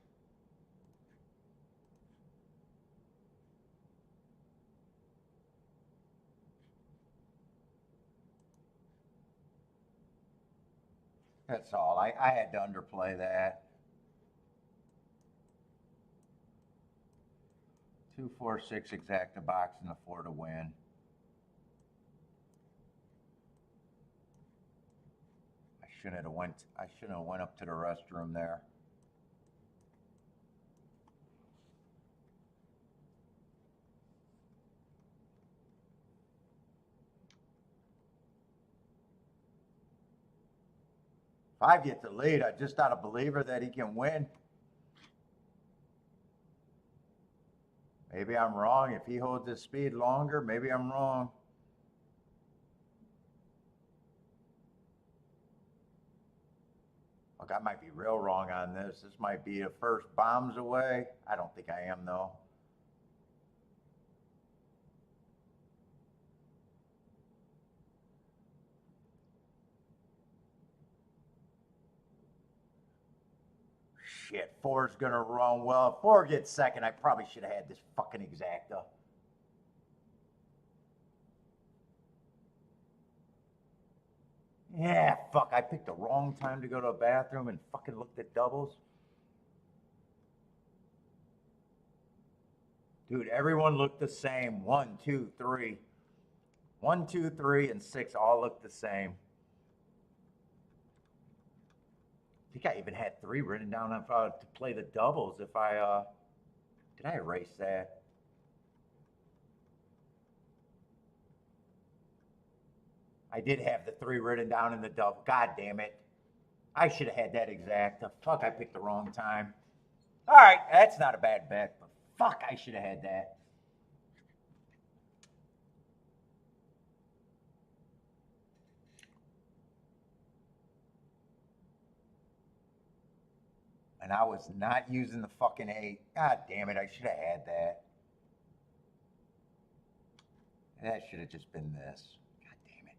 That's all. I had to underplay that. 2, 4, 6 exacta box and the 4 to win. I shouldn't have went up to the restroom there. If I get the lead, I just not a believer that he can win. Maybe I'm wrong. If he holds his speed longer, maybe I'm wrong. Look, I might be real wrong on this. This might be the first bombs away. I don't think I am, though. Shit, 4's gonna run well. If 4 gets second, I probably should have had this fucking exacta. Yeah, fuck, I picked the wrong time to go to a bathroom and fucking looked at doubles. Dude, everyone looked the same. 1, 2, 3. 1, 2, 3, and 6 all looked the same. I think I even had 3 written down to play the doubles if I, did I erase that? I did have the 3 written down in the double. God damn it. I should have had that exacta. Fuck, I picked the wrong time. All right, that's not a bad bet, but fuck, I should have had that. And I was not using the fucking 8. God damn it, I should have had that. That should have just been this. God damn it.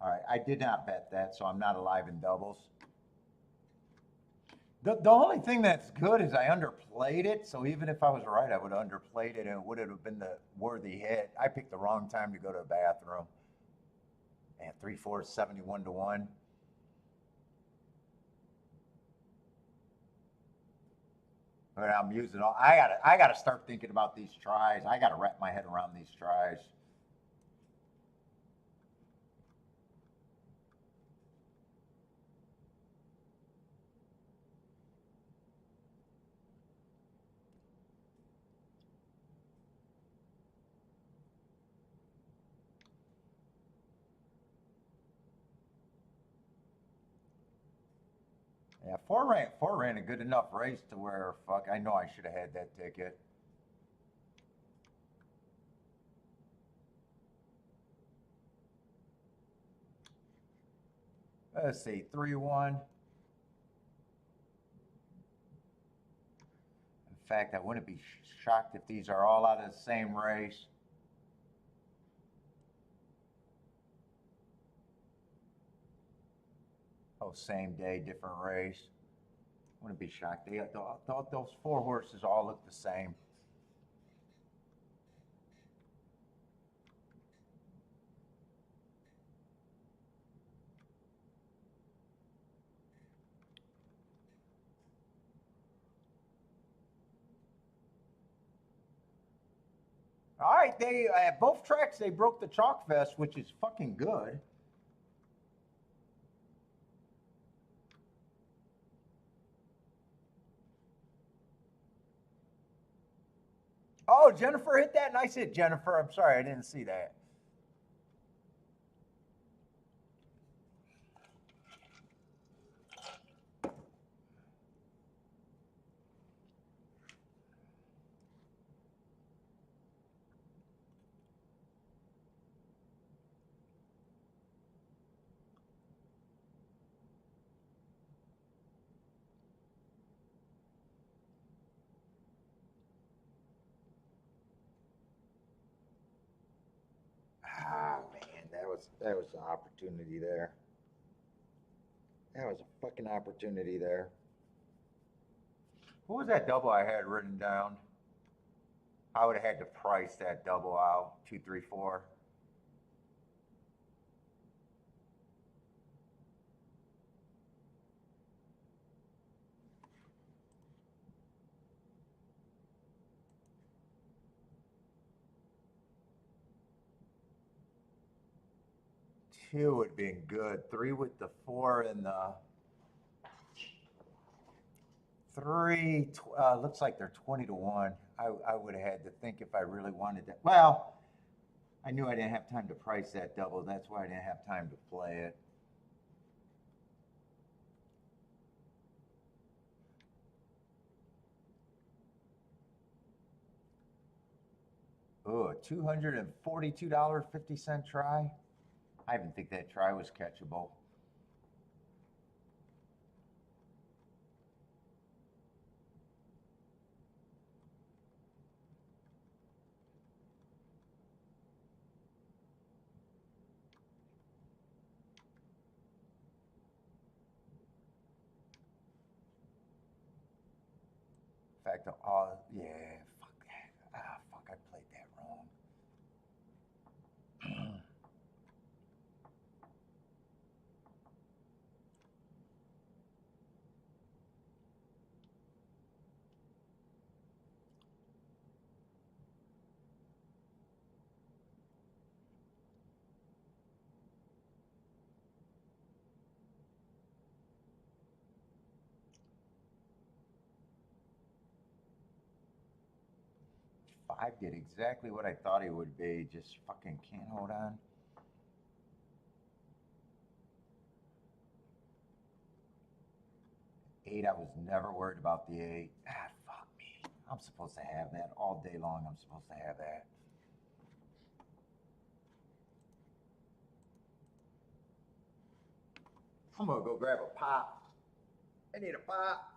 All right, I did not bet that, so I'm not alive in doubles. The only thing that's good is I underplayed it, so even if I was right, I would have underplayed it and it would have been the worthy hit. I picked the wrong time to go to the bathroom. And 3, 4, 71 to 1. But I'm using all. I gotta start thinking about these tries. I gotta wrap my head around these tries. Yeah, four ran a good enough race to where fuck. I know I should have had that ticket. Let's see, 3-1. In fact, I wouldn't be shocked if these are all out of the same race. Oh, same day, different race. Wouldn't be shocked. Those 4 horses all look the same. All right, they at both tracks they broke the chalk fest, which is fucking good. Oh, Jennifer hit that. Nice hit, Jennifer. I'm sorry, I didn't see that. Ah, man, that was an opportunity there. That was a fucking opportunity there. What was that double I had written down? I would have had to price that double out. 234. Two would have been good. Three with the four and the three. Looks like they're 20 to 1. I would have had to think if I really wanted that. Well, I knew I didn't have time to price that double. That's why I didn't have time to play it. Oh, $242.50 try. I even think that try was catchable. In fact, yeah, fuck that. Ah, fuck, I played that wrong. 5 did exactly what I thought he would be. Just fucking can't hold on. 8, I was never worried about the 8. Ah, fuck me. I'm supposed to have that all day long. I'm supposed to have that. I'm gonna go grab a pop. I need a pop.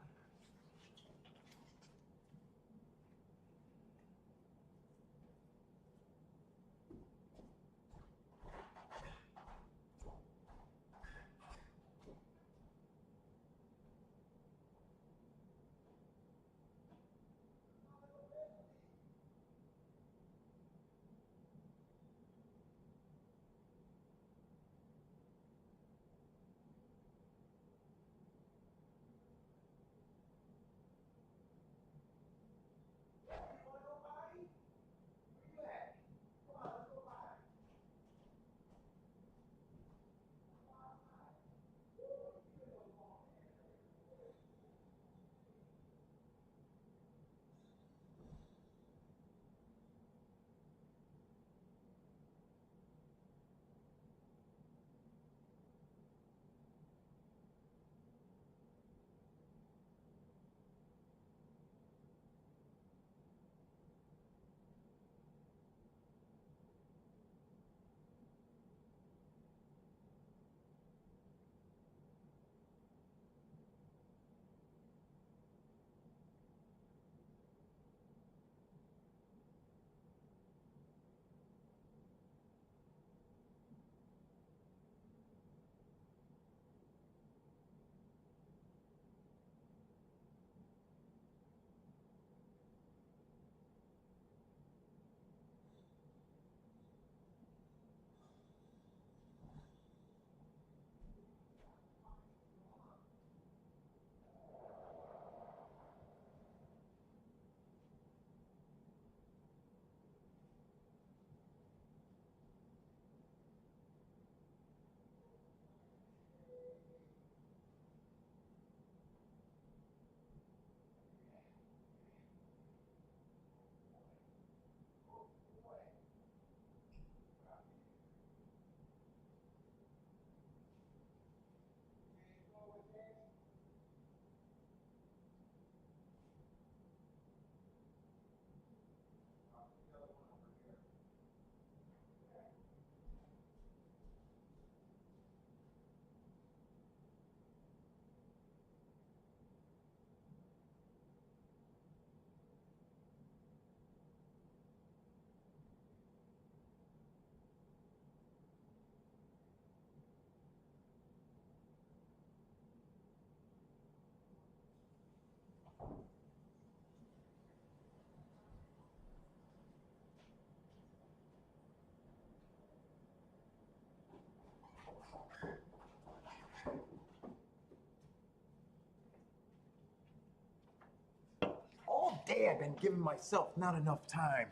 say I've been giving myself not enough time.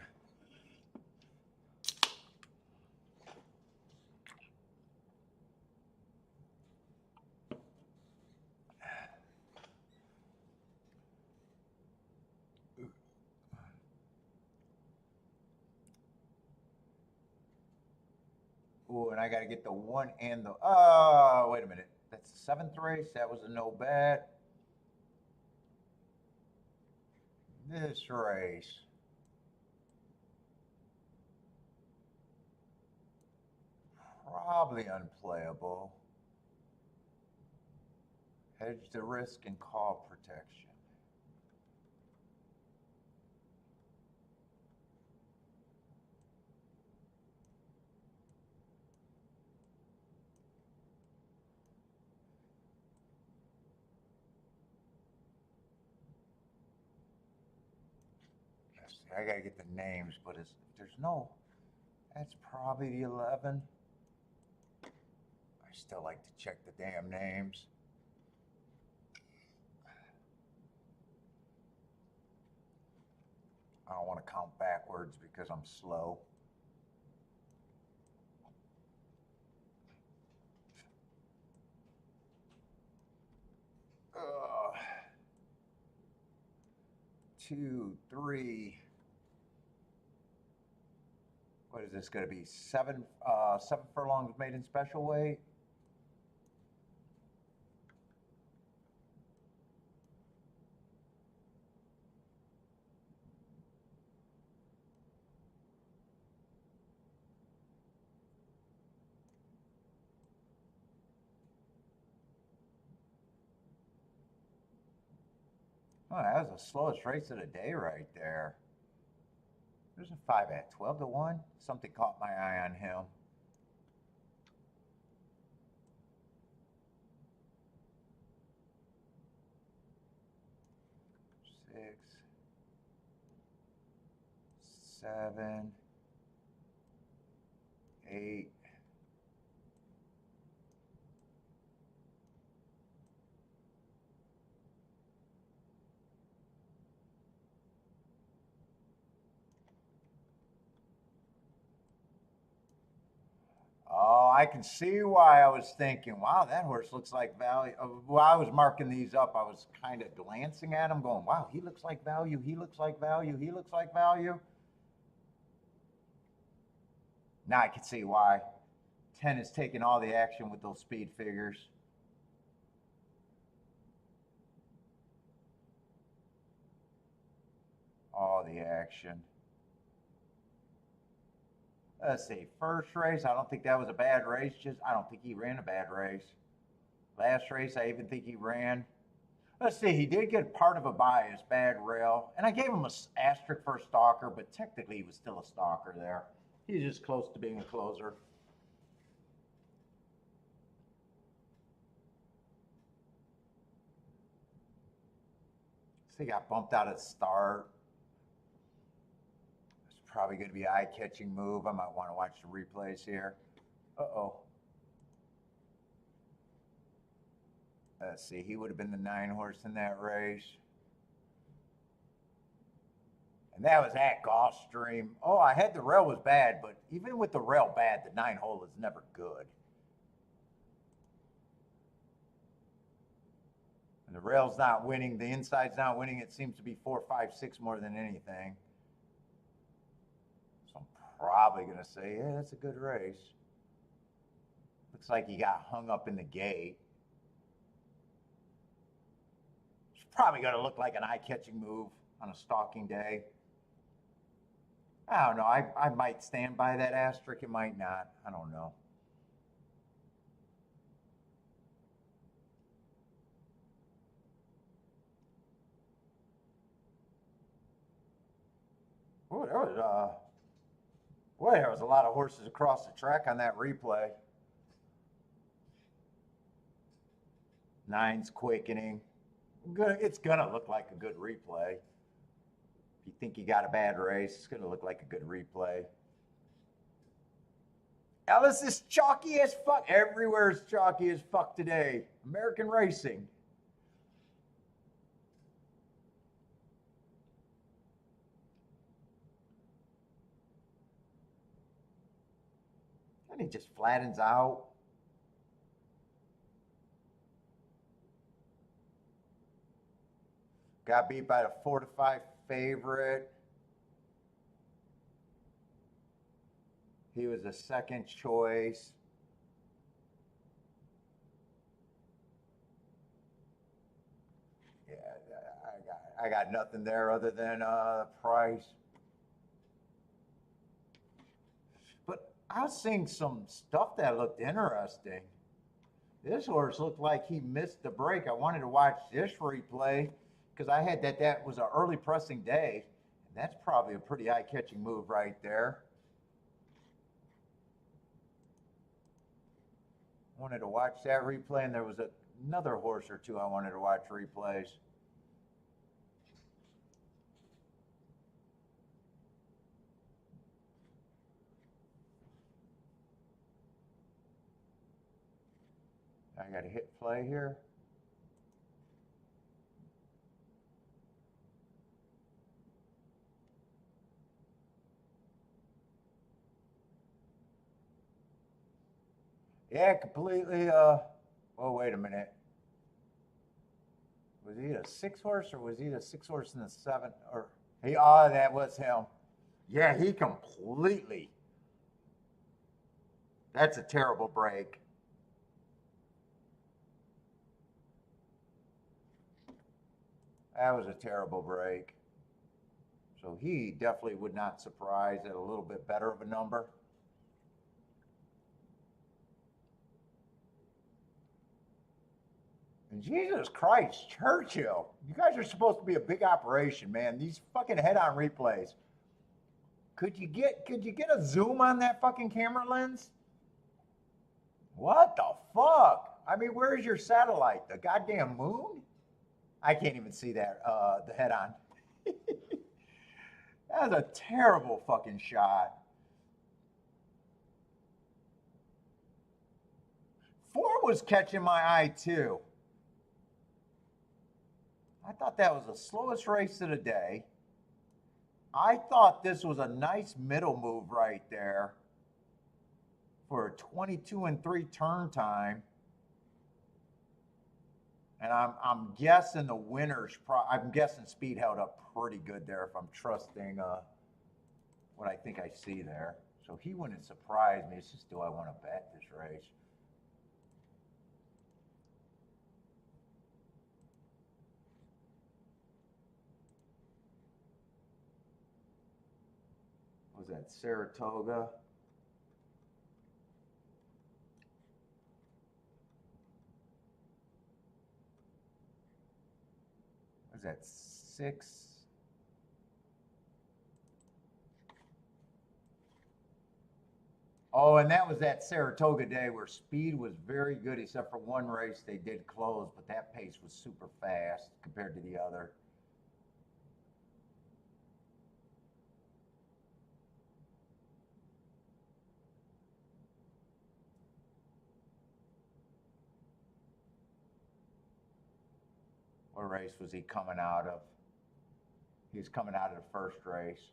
Ooh, and I got to get the one and the. Oh, wait a minute. That's the seventh race. That was a no bet. This race. Probably unplayable. Hedge the risk and call protection. Let's see, I gotta get the names, but if there's no, that's probably the 11. I still like to check the damn names. I don't want to count backwards because I'm slow. Uh, 2, 3. What is this going to be? 7 furlongs made in special weight. Oh, that was the slowest race of the day right there. There's a 5 at 12 to 1. Something caught my eye on him. Six, 7, 8. Oh, I can see why I was thinking, wow, that horse looks like value. Well, I was marking these up. I was kind of glancing at him going, wow, he looks like value. He looks like value. He looks like value. Now I can see why. 10 is taking all the action with those speed figures. All the action. Let's see, first race, I don't think that was a bad race. I don't think he ran a bad race. Last race, I even think he ran. Let's see, he did get part of a bias, bad rail. And I gave him an asterisk for a stalker, but technically he was still a stalker there. He's just close to being a closer. So he got bumped out at the start. It's probably going to be an eye-catching move. I might want to watch the replays here. Uh-oh. Let's see, he would have been the 9 horse in that race. And that was at Gulfstream. Oh, I had the rail was bad, but even with the rail bad, the 9 hole is never good. And the rail's not winning, the inside's not winning. It seems to be 4, 5, 6 more than anything. So I'm probably going to say, yeah, that's a good race. Looks like he got hung up in the gate. It's probably going to look like an eye-catching move on a stalking day. I don't know. I might stand by that asterisk. It might not. I don't know. Oh, there was a lot of horses across the track on that replay. 9's quickening. It's gonna look like a good replay. If you think you got a bad race, it's gonna look like a good replay. Ellis is chalky as fuck. Everywhere is chalky as fuck today. American racing. And he just flattens out. Got beat by the 4-5 favorite. He was a second choice. Yeah, I got nothing there other than price. But I was seeing some stuff that looked interesting. This horse looked like he missed the break. I wanted to watch this replay because I had that was an early pressing day. And that's probably a pretty eye-catching move right there. Wanted to watch that replay, and there was another horse or two I wanted to watch replays. I got to hit play here. Yeah, completely. Oh, wait a minute. Was he a 6-horse or was he the 6-horse in the 7? Or he? Oh, that was him. Yeah, he completely. That's a terrible break. That was a terrible break. So he definitely would not surprise at a little bit better of a number. And Jesus Christ, Churchill, you guys are supposed to be a big operation, man. These fucking head-on replays. Could you get a zoom on that fucking camera lens? What the fuck? I mean, where's your satellite? The goddamn moon? I can't even see that, the head-on. That was a terrible fucking shot. 4 was catching my eye too. I thought that was the slowest race of the day. I thought this was a nice middle move right there for a 22-3 turn time. And I'm guessing the winners, I'm guessing speed held up pretty good there if I'm trusting what I think I see there. So he wouldn't surprise me. It's just, do I want to bet this race? Was that Saratoga? Was that 6? Oh, and that was that Saratoga day where speed was very good, except for one race they did close, but that pace was super fast compared to the other. What race was he coming out of? He was coming out of the first race.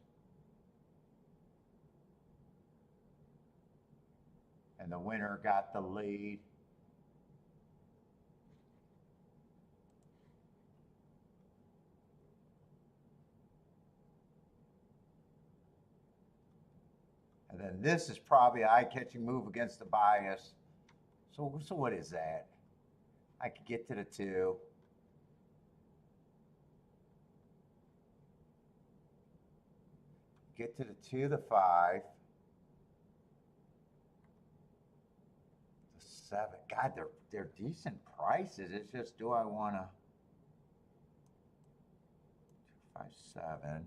And the winner got the lead. And then this is probably an eye-catching move against the bias. So what is that? I could get to the 2. Get to the 2, the 5. The 7. God, they're decent prices. It's just, do I want to? 2, 5, 7.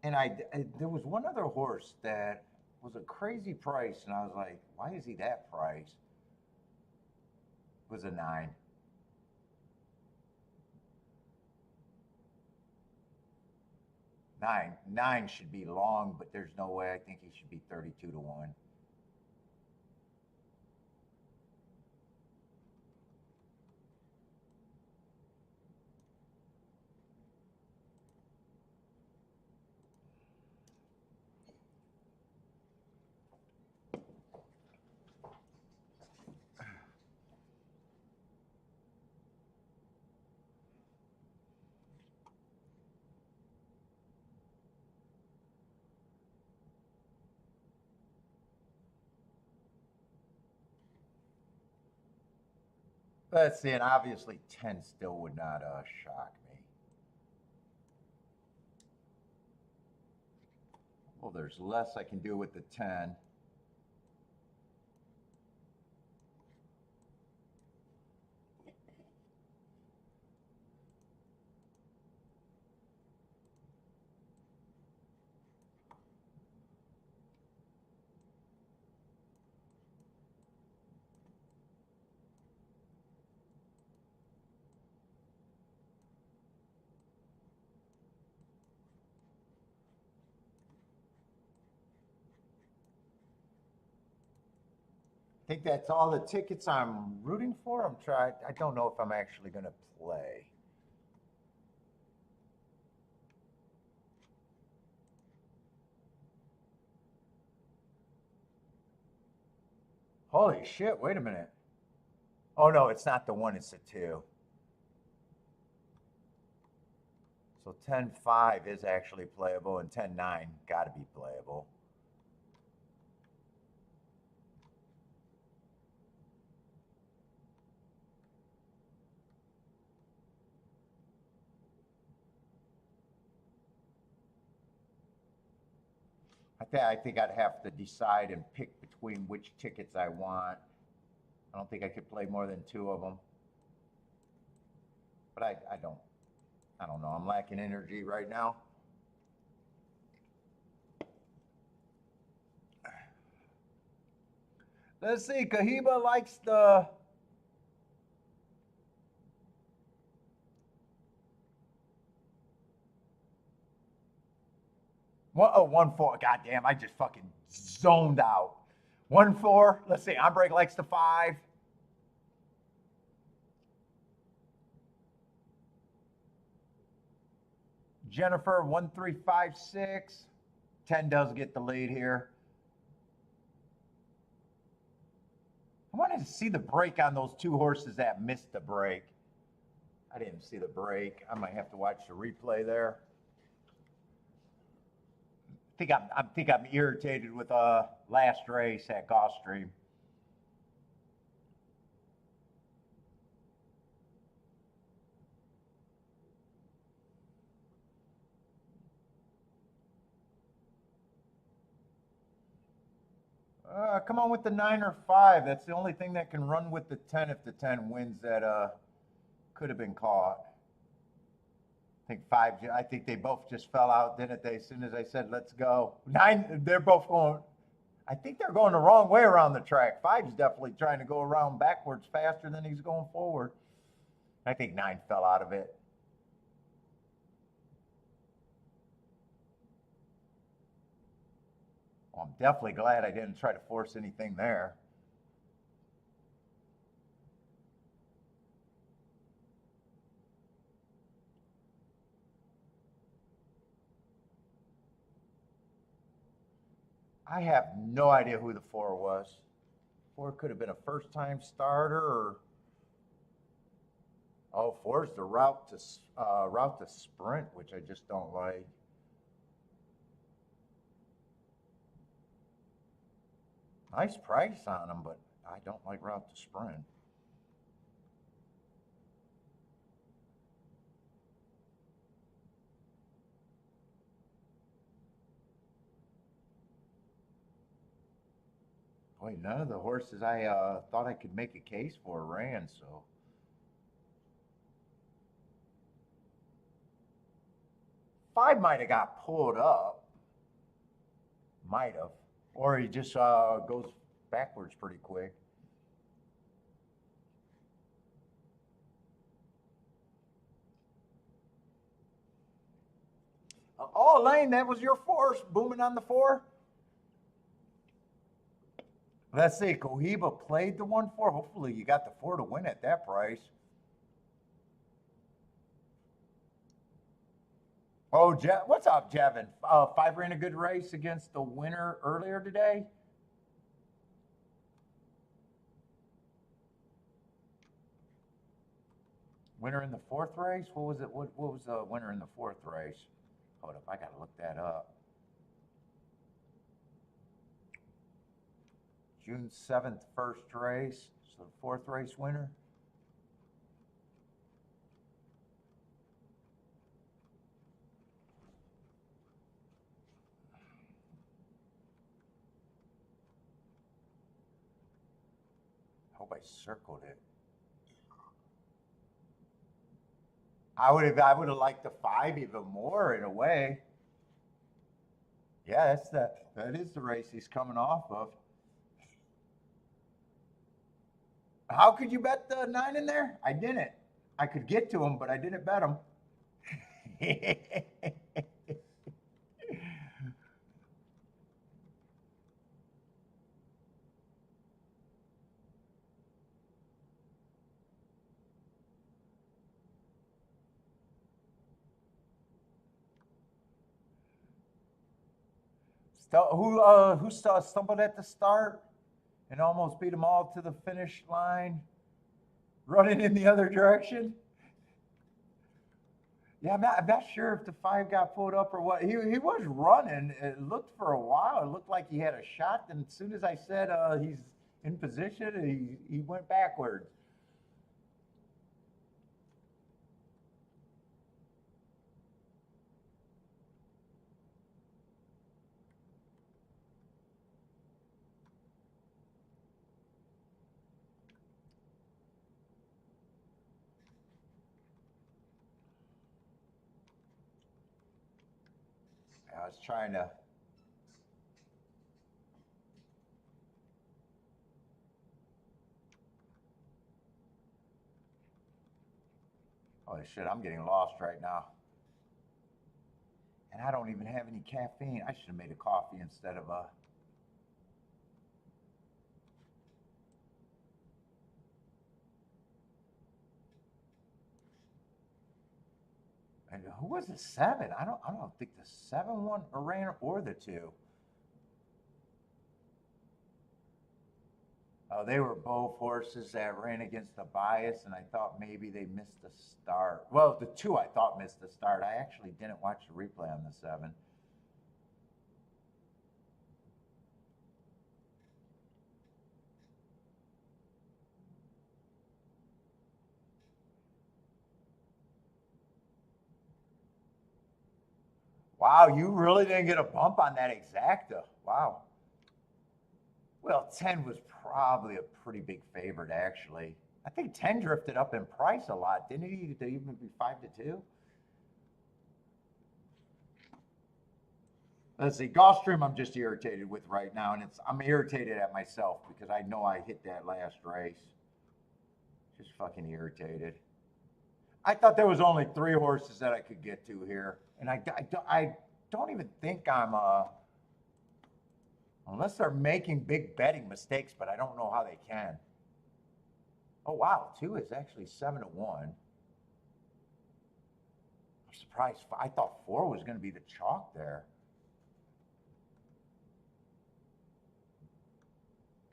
And there was one other horse that was a crazy price, and I was like, why is he that price? It was a 9. 9 should be long, but there's no way I think he should be 32 to 1. Let's see, and obviously 10 still would not shock me. Well, there's less I can do with the 10. I think that's all the tickets I'm rooting for. I'm trying. I don't know if I'm actually going to play. Holy shit! Wait a minute. Oh no, it's not the 1. It's the 2. So 10-5 is actually playable, and 10-9 got to be playable. I think I'd have to decide and pick between which tickets I want. I don't think I could play more than 2 of them. But I don't know. I'm lacking energy right now. Let's see. Cohiba likes the. Oh, 1-4. God damn, I just fucking zoned out. 1-4. Let's see. Ombre likes the 5. Jennifer, 1-3-5-6. 10 does get the lead here. I wanted to see the break on those 2 horses that missed the break. I didn't see the break. I might have to watch the replay there. I think I'm irritated with last race at Gulfstream. Come on with the 9 or 5. That's the only thing that can run with the 10 if the 10 wins that could have been caught. I think 5. I think they both just fell out, didn't they? As soon as I said, let's go. 9, they're both going. I think they're going the wrong way around the track. 5's definitely trying to go around backwards faster than he's going forward. I think 9 fell out of it. Well, I'm definitely glad I didn't try to force anything there. I have no idea who the 4 was. 4 could have been a first-time starter, or 4's the route to sprint, which I just don't like. Nice price on them, but I don't like route to sprint. Boy, none of the horses I thought I could make a case for ran, so. Five might have got pulled up. Might have. Or he just goes backwards pretty quick. Oh, Elaine, that was your force booming on the 4? Let's see. Cohiba played the 1-4. Hopefully you got the 4 to win at that price. Oh, what's up, Jevin? 5 ran a good race against the winner earlier today. Winner in the 4th race? What was it? What was the winner in the 4th race? Hold up, I gotta look that up. June 7th, first race. So the 4th race winner. circled it. I would have liked the 5 even more in a way. Yeah, that is the race he's coming off of. How could you bet the 9 in there? I didn't. I could get to him, but I didn't bet him. Who stumbled at the start and almost beat them all to the finish line, running in the other direction? Yeah, I'm not sure if the 5 got pulled up or what. He was running. It looked for a while. It looked like he had a shot. And as soon as I said he's in position, he went backwards. I was trying to. Holy shit, I'm getting lost right now. And I don't even have any caffeine. I should have made a coffee instead of a. And who was the 7? I don't think the 7 won or ran or the 2. Oh, they were both horses that ran against the bias, and I thought maybe they missed the start. Well, the 2 I thought missed the start. I actually didn't watch the replay on the 7. Wow, you really didn't get a bump on that exacta. Wow. Well, 10 was probably a pretty big favorite, actually. I think 10 drifted up in price a lot, didn't he? To even be 5-2. Let's see, Gulfstream I'm just irritated with right now, and I'm irritated at myself because I know I hit that last race. Just fucking irritated. I thought there was only 3 horses that I could get to here, and I don't even think I'm unless they're making big betting mistakes, but I don't know how they can. Oh wow, 2 is actually 7-1. I'm surprised. I thought 4 was going to be the chalk there.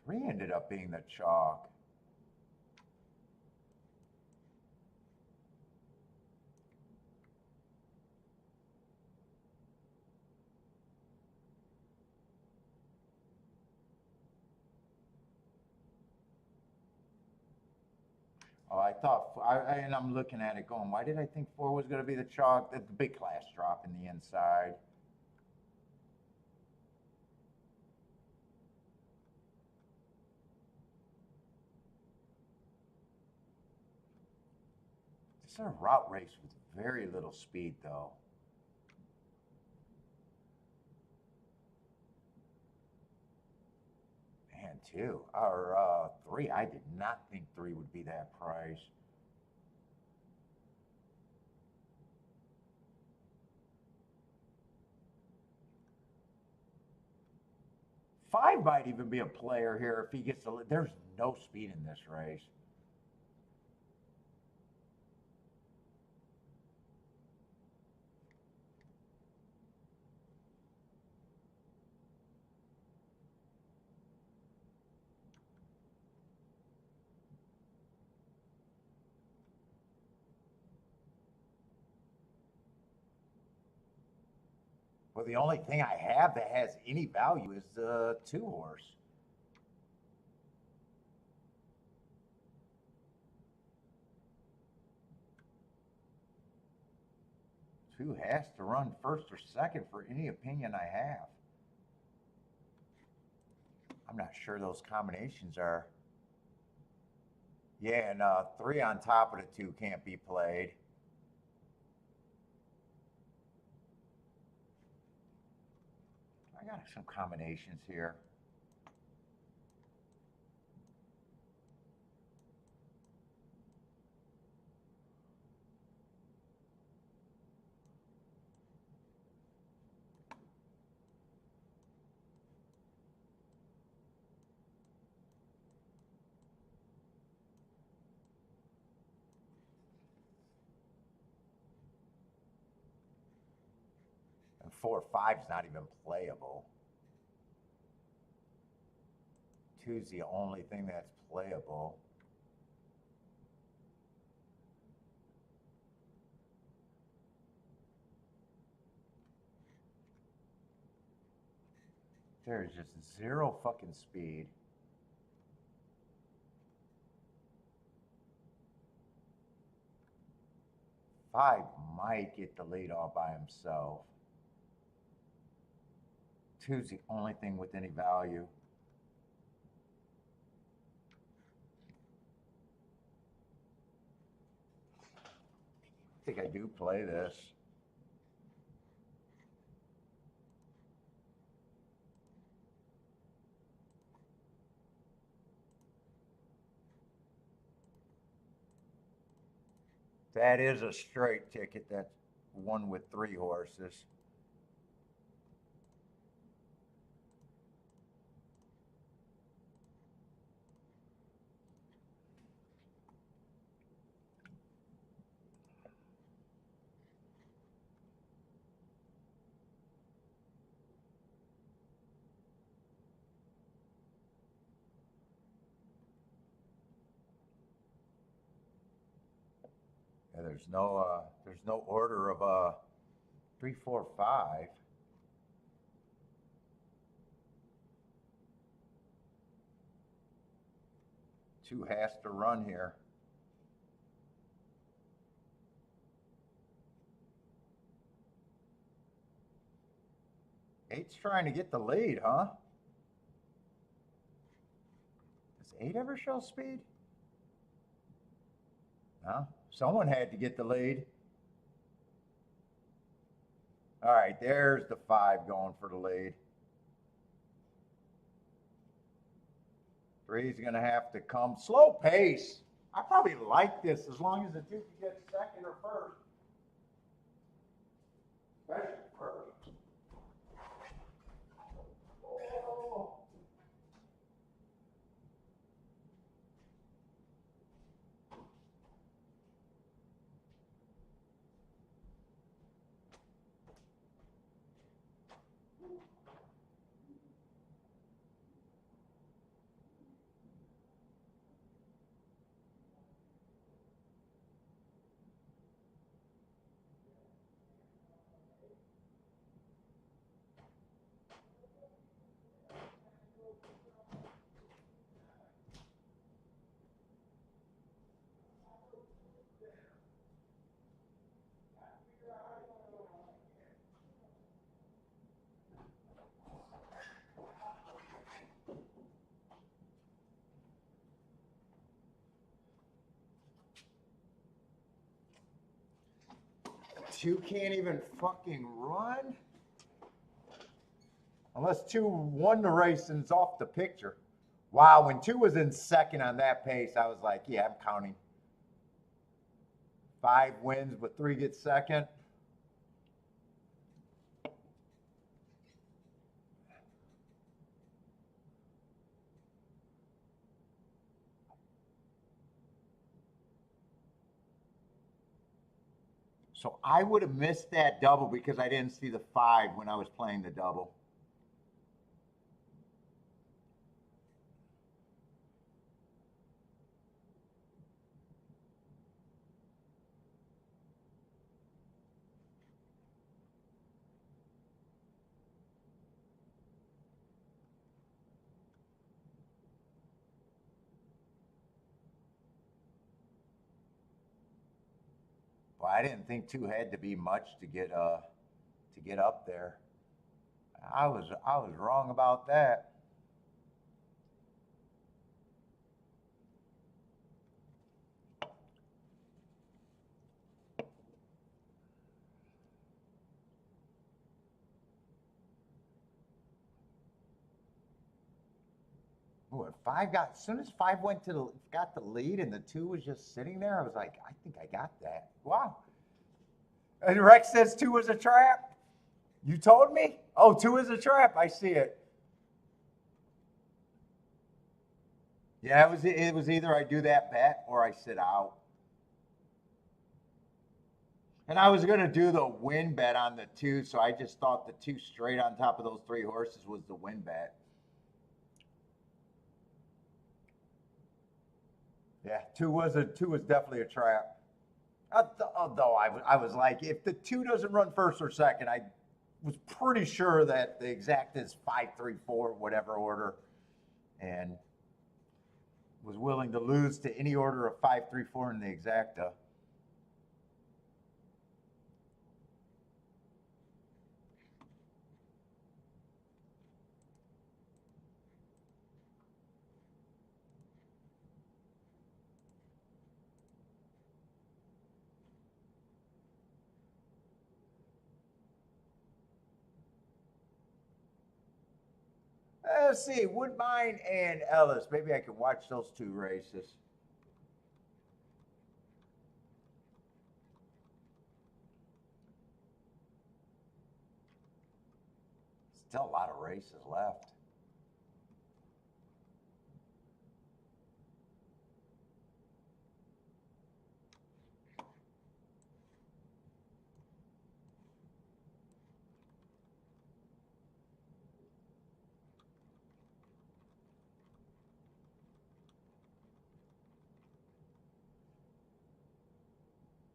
3 ended up being the chalk. Oh, and I'm looking at it going, why did I think 4 was going to be the chalk? The big class drop in the inside. This is a route race with very little speed, though. Man, 2 or 3. I did not think 3 would be that price. Five might even be a player here if he gets to. There's no speed in this race. Well, the only thing I have that has any value is the 2 horse. Two has to run first or second for any opinion I have. I'm not sure those combinations are. Yeah, and three on top of the two can't be played. I got some combinations here. And 4-5's not even playable. Two's the only thing that's playable. There's just zero fucking speed. Five might get the lead all by himself. Two's the only thing with any value. I think I do play this. That is a straight ticket. That's one with 3 horses. Yeah, there's no order of 3, 4, 5. Two has to run here. Eight's trying to get the lead, huh? Does 8 ever show speed? No. Someone had to get the lead. All right, there's the 5 going for the lead. 3's going to have to come. Slow pace. I probably like this as long as the 2 can get second or first. Especially first. Oh. Two can't even fucking run? Unless 2 won the race and is off the picture. Wow, when 2 was in second on that pace, I was like, yeah, I'm counting. 5 wins, but 3 gets second. So I would have missed that double because I didn't see the 5 when I was playing the double. Well, I didn't think 2 had to be much to get up there. I was wrong about that. what, five got, as soon as five went to got the lead and the two was just sitting there, I was like, I think I got that. Wow. And Rex says two was a trap. You told me? Oh, two is a trap. I see it. Yeah, it was either I do that bet or I sit out. And I was going to do the win bet on the two, so I just thought the two straight on top of those three horses was the win bet. Yeah, two was definitely a trap. Although I was like, if the two doesn't run first or second, I was pretty sure that the exact is 5-3-4, whatever order, and was willing to lose to any order of 5-3-4 in the exacta. Let's see, Woodbine and Ellis. Maybe I can watch those two races. Still a lot of races left.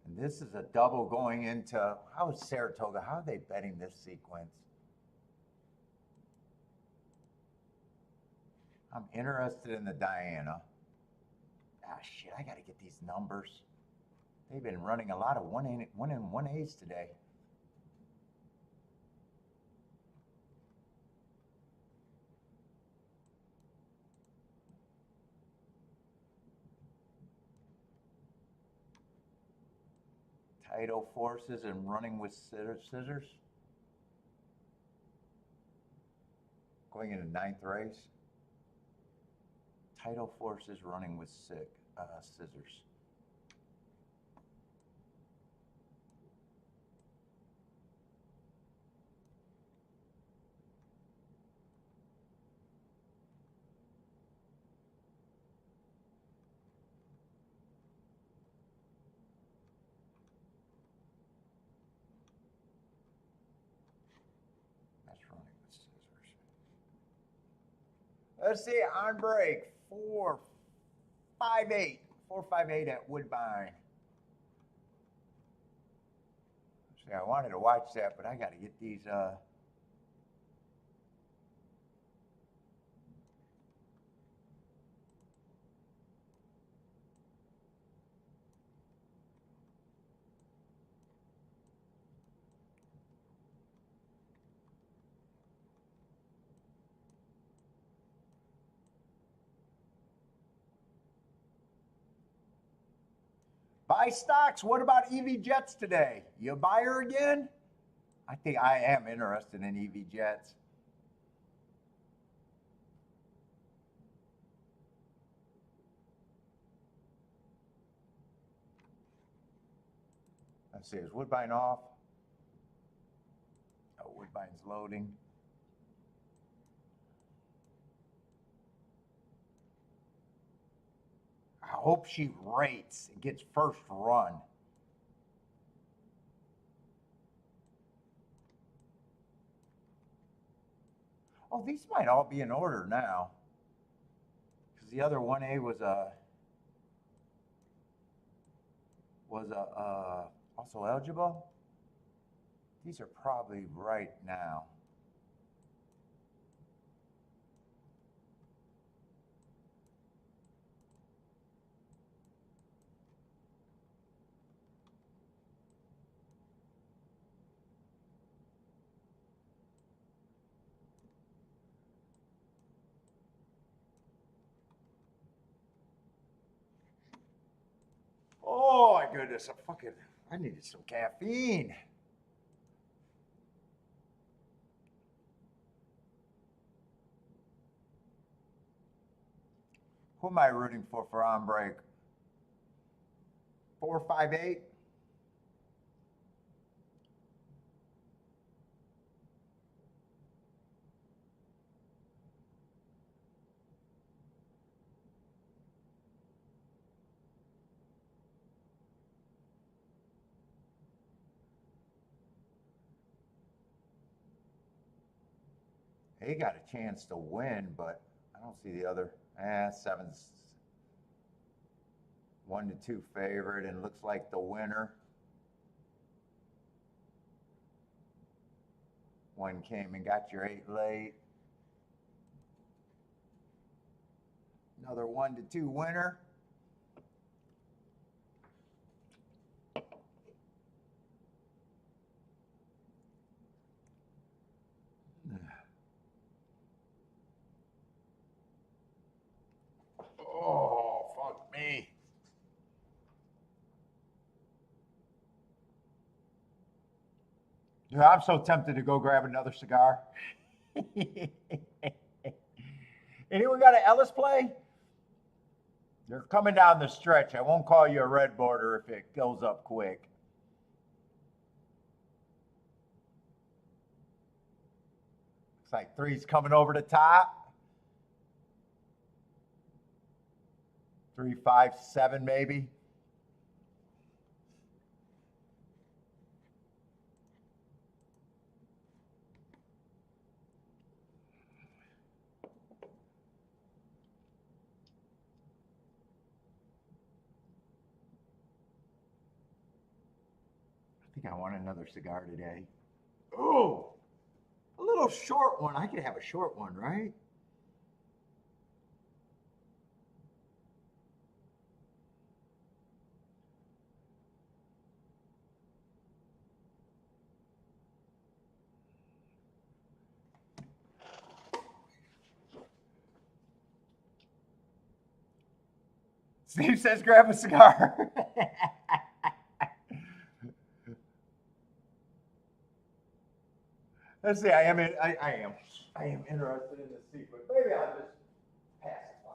And this is a double going into, how is Saratoga? How are they betting this sequence? I'm interested in the Diana. Ah, shit, I got to get these numbers. They've been running a lot of one and 1As today. Tidal forces and running with scissors. Going into ninth race. Tidal forces running with scissors. That's running with scissors. Let's see, on break, 4-5-8. 4-5-8 at Woodbine. See, I wanted to watch that, but I got to get these. Buy stocks. What about EV Jets today? You a buyer again? I think I am interested in EV Jets. Let's see, is Woodbine off? Oh, Woodbine's loading. I hope she rates and gets first run. Oh, these might all be in order now. Because the other 1A was also eligible. These are probably right now. Oh my goodness, I needed some caffeine. Who am I rooting for on break? 458. He got a chance to win, but I don't see the other. Seven's 1-2 favorite, and looks like the winner. One came and got your 8 late. Another 1-2 winner. Oh, fuck me. Dude, I'm so tempted to go grab another cigar. Anyone got an Ellis play? They're coming down the stretch. I won't call you a red border if it goes up quick. Looks like 3's coming over the top. 3, 5, 7 maybe. I think I want another cigar today. Oh, a little short one. I could have a short one, right? Steve says grab a cigar. Let's see, I am interested in the secret. Maybe I'll just pass it by.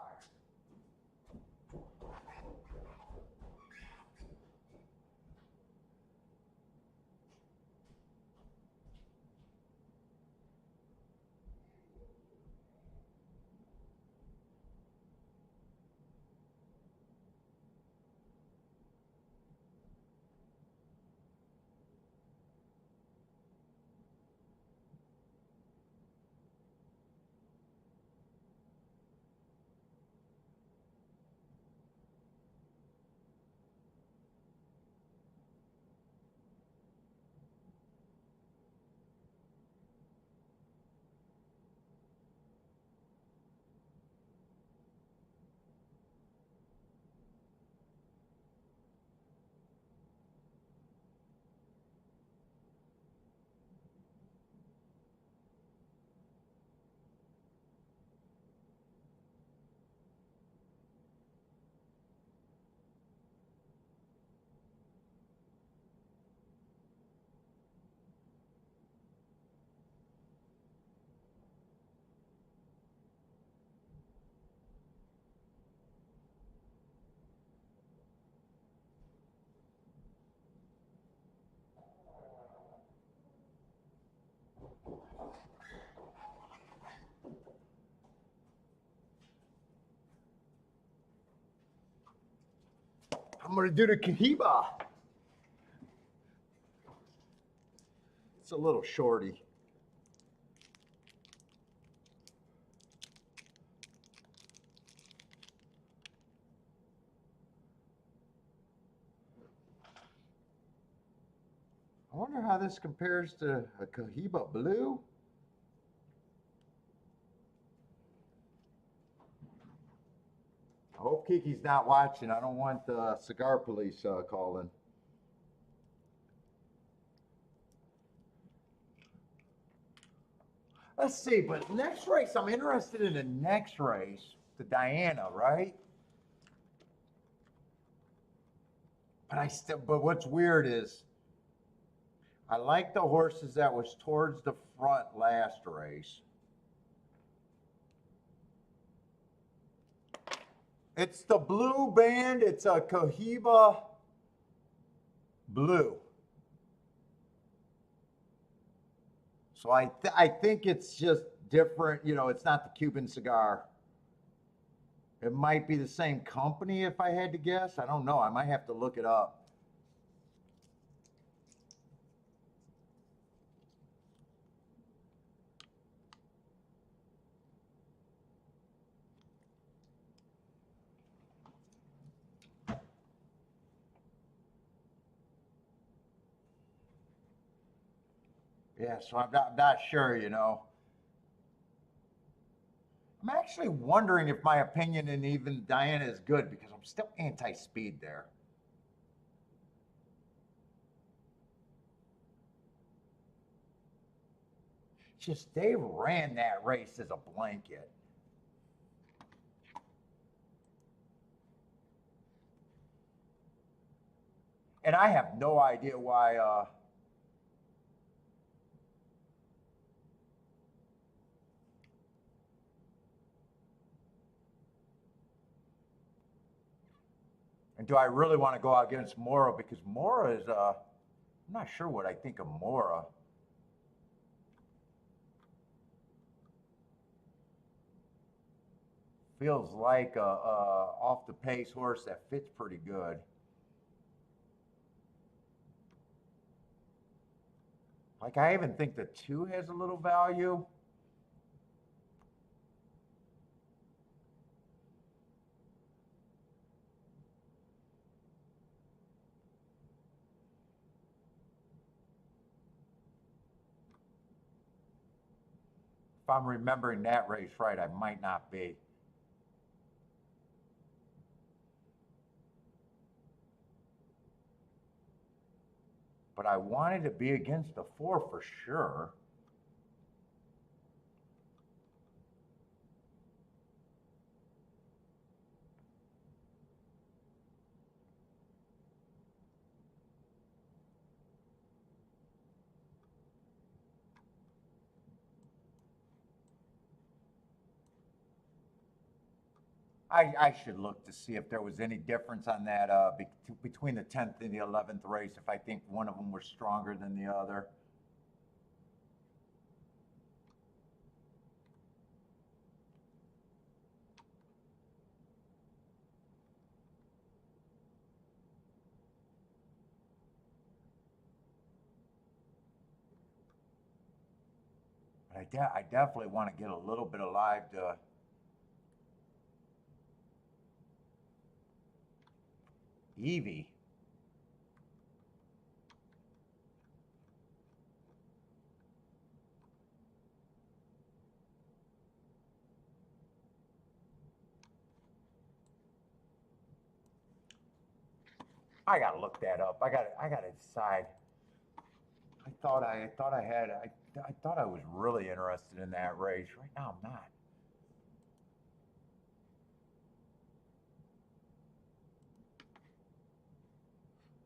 I'm gonna do the Cohiba. It's a little shorty. I wonder how this compares to a Cohiba Blue. I hope Kiki's not watching. I don't want the cigar police calling. Let's see, but next race, I'm interested in the next race, the Diana, right? But what's weird is, I like the horses that was towards the front last race. It's the blue band. It's a Cohiba blue. So I think it's just different. You know, it's not the Cuban cigar. It might be the same company if I had to guess. I don't know. I might have to look it up. Yeah, so I'm not sure, you know. I'm actually wondering if my opinion in even Diana is good because I'm still anti-speed there. Just they ran that race as a blanket. And I have no idea why and do I really want to go out against Mora because Mora is I'm not sure what I think of Mora. Feels like a off the pace horse that fits pretty good. Like I even think the 2 has a little value. If I'm remembering that race right, I might not be. But I wanted to be against the 4 for sure. I should look to see if there was any difference on that between the 10th and the 11th race, if I think one of them was stronger than the other. I definitely want to get a little bit alive to Evie. I gotta look that up. I gotta decide. I thought I was really interested in that race. Right now I'm not.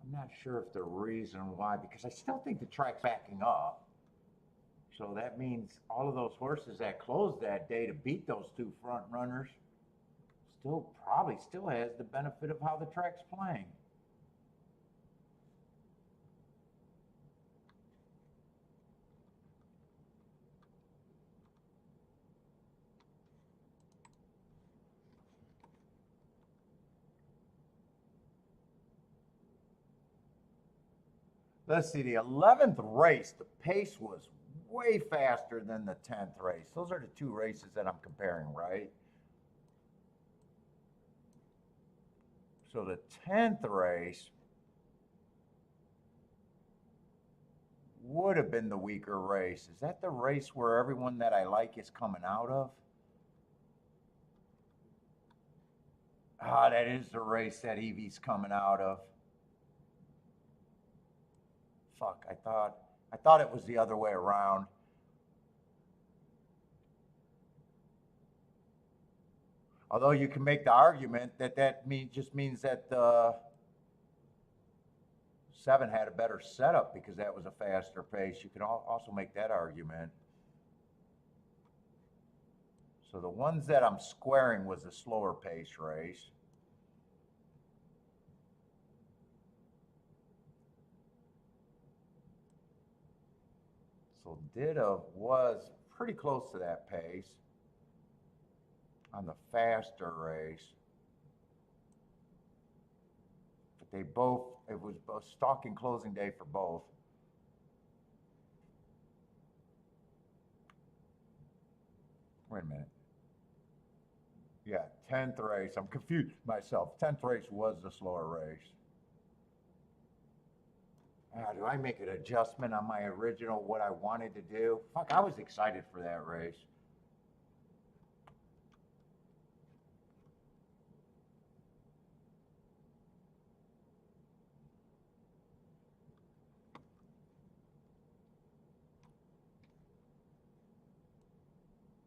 I'm not sure if the reason why, because I still think the track's backing up. So that means all of those horses that closed that day to beat those 2 front runners still probably still has the benefit of how the track's playing. Let's see, the 11th race, the pace was way faster than the 10th race. Those are the 2 races that I'm comparing, right? So the 10th race would have been the weaker race. Is that the race where everyone that I like is coming out of? Ah, that is the race that Evie's coming out of. Fuck, I thought it was the other way around. Although you can make the argument that just means that 7 had a better setup because that was a faster pace. You can also make that argument. So the ones that I'm squaring was the slower pace race. So Dida was pretty close to that pace on the faster race. But they both, it was a stalking closing day for both. Wait a minute. Yeah, 10th race. I'm confused myself. 10th race was the slower race. Do I make an adjustment on my original, what I wanted to do? Fuck, I was excited for that race.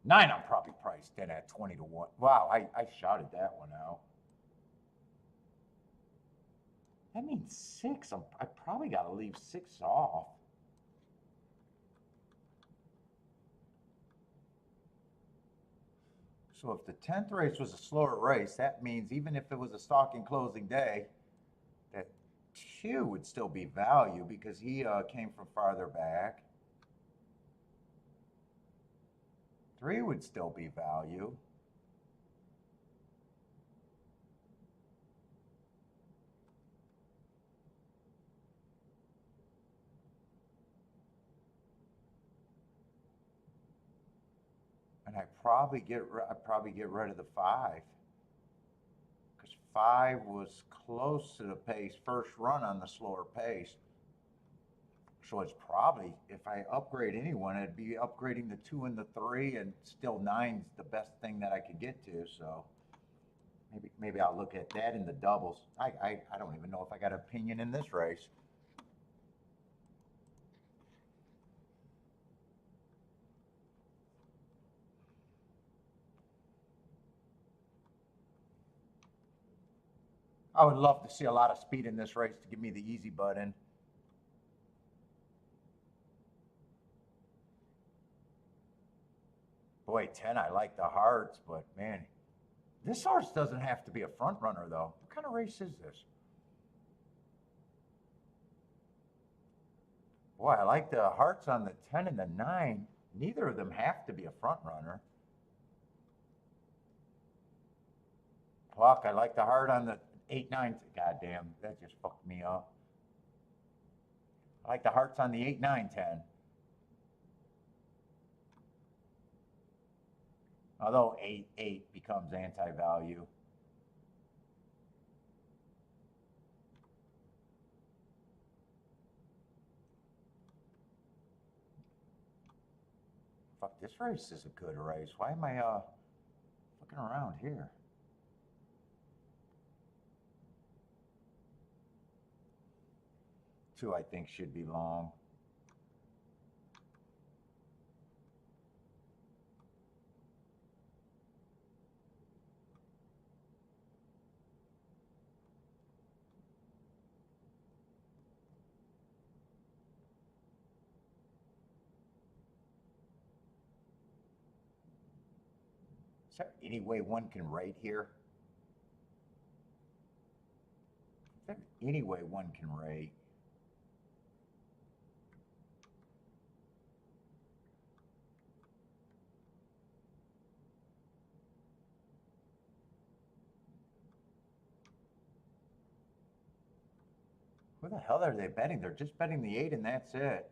Nine, I'm probably priced in at 20 to 1. Wow, I shouted that one out. That means six. I probably got to leave six off. So if the 10th race was a slower race, that means even if it was a stalking closing day, that two would still be value because he came from farther back. Three would still be value. And I probably get rid of the five because five was close to the pace first run on the slower pace. So it's probably, if I upgrade anyone, it'd be upgrading the two and the three, and still nine's the best thing that I could get to. So maybe I'll look at that in the doubles. I don't even know if I got an opinion in this race. I would love to see a lot of speed in this race to give me the easy button. Boy, 10, I like the hearts, but man, this horse doesn't have to be a front runner, though. What kind of race is this? Boy, I like the hearts on the 10 and the 9. Neither of them have to be a front runner. Fuck, I like the heart on the 8, 9. Goddamn, that just fucked me up. I like the hearts on the 8, 9, 10. Although 8, 8 becomes anti-value. Fuck, this race is a good race. Why am I looking around here? Two, I think, should be long. Is there any way one can rate here? Is there any way one can rate? Who the hell are they betting? They're just betting the 8 and that's it.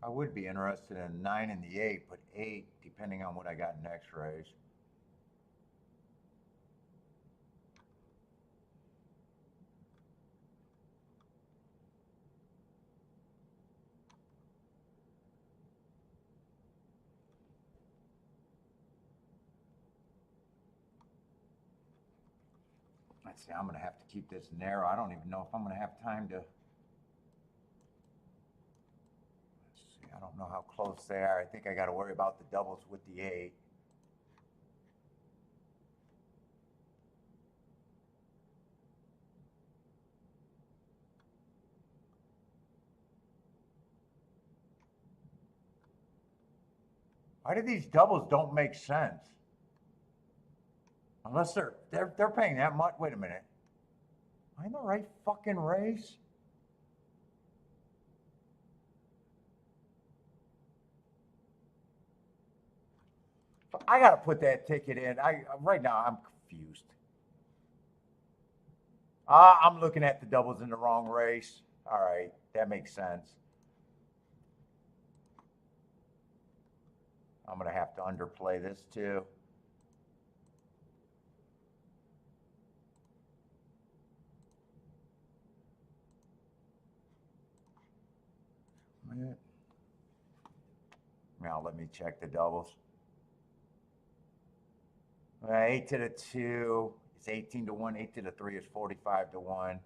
I would be interested in 9 and the 8, but 8, depending on what I got next race. Let's see, I'm going to have to keep this narrow. I don't even know if I'm going to have time to. Let's see, I don't know how close they are. I think I got to worry about the doubles with the 8. Why do these doubles don't make sense? Unless they're paying that much. Wait a minute. Am I in the right fucking race? I gotta put that ticket in. Right now I'm confused. I'm looking at the doubles in the wrong race. All right, that makes sense. I'm gonna have to underplay this too. Now let me check the doubles. 8 to the 2 is 18 to 1. 8 to the 3 is 45 to 1.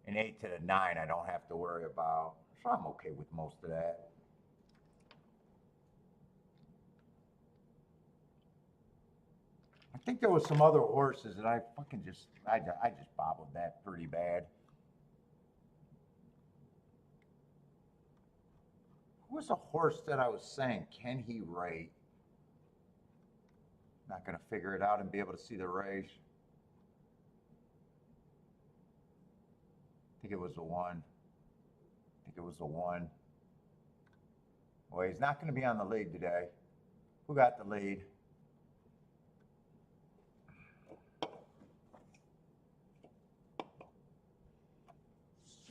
And 8 to the 9 I don't have to worry about. So I'm okay with most of that. I think there was some other horses that I fucking just bobbled that pretty bad. Who was the horse that I was saying, can he rate? Not going to figure it out and be able to see the race. I think it was the 1. Well, he's not going to be on the lead today. Who got the lead?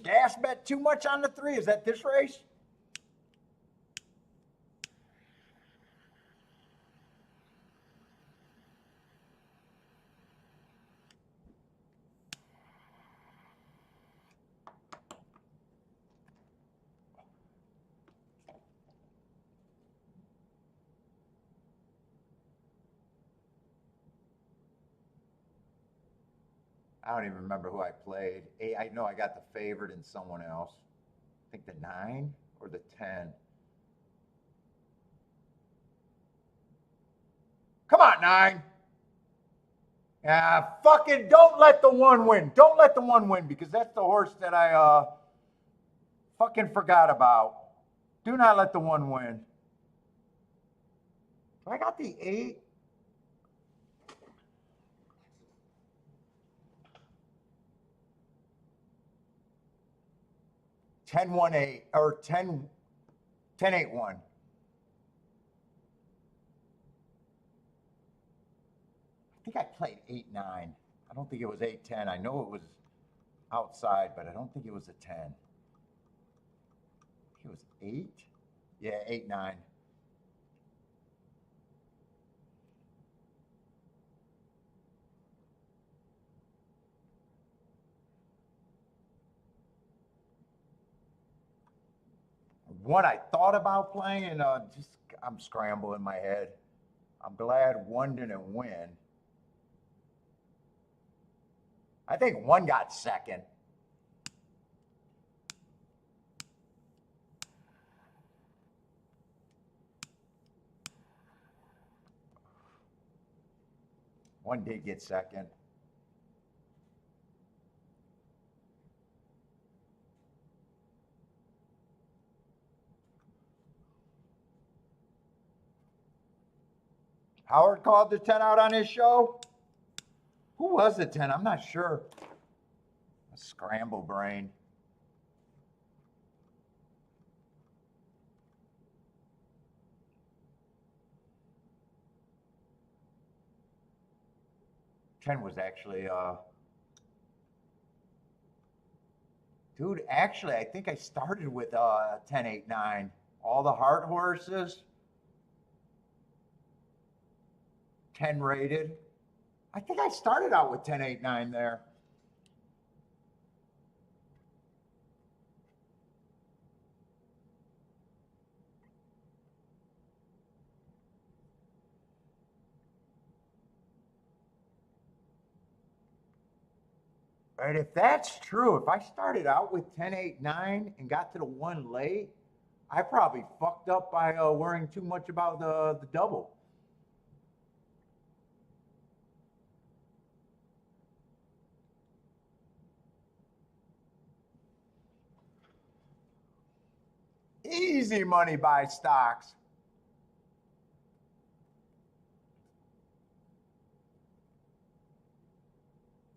Gas bet too much on the 3. Is that this race? I don't even remember who I played. I know I got the favorite and someone else. I think the 9 or the 10. Come on, 9. Yeah, fucking don't let the 1 win. Don't let the 1 win because that's the horse that I fucking forgot about. Do not let the 1 win. I got the 8. Ten one eight or 10 8 1. I think I played 8 9. I don't think it was 8 10. I know it was outside, but I don't think it was a 10. I think it was 8. Yeah, 8 9. One I thought about playing, and I'm scrambling in my head. I'm glad 1 didn't win. I think 1 got second. One did get second. Howard called the 10 out on his show? Who was the 10? I'm not sure. A scramble brain. Ken was actually, dude, actually, I think I started with 10, 8, 9. All the hard horses, 10 rated. I think I started out with 10, 8, 9 there. Right, if that's true, if I started out with 10, 8, 9 and got to the 1 late, I probably fucked up by worrying too much about the double. Easy money buy stocks.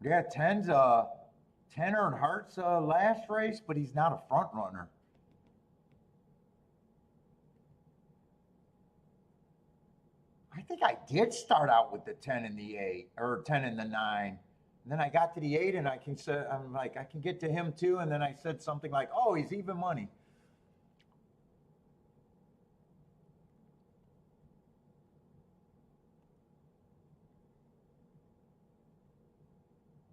Yeah, 10 earned Hart's last race, but he's not a front runner. I think I did start out with the 10 and the 8, or 10 and the 9. And then I got to the 8 and I'm like, I can get to him too. And then I said something like, oh, he's even money.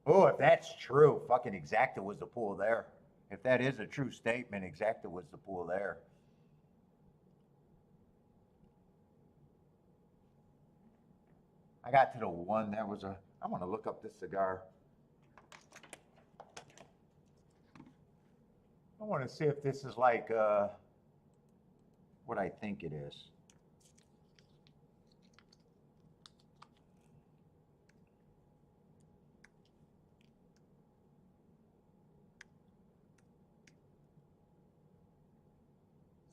Oh, if that's true, fucking Exacta was the pool there. If that is a true statement, Exacta was the pool there. I got to the one that was a. I want to look up this cigar. I want to see if this is like what I think it is.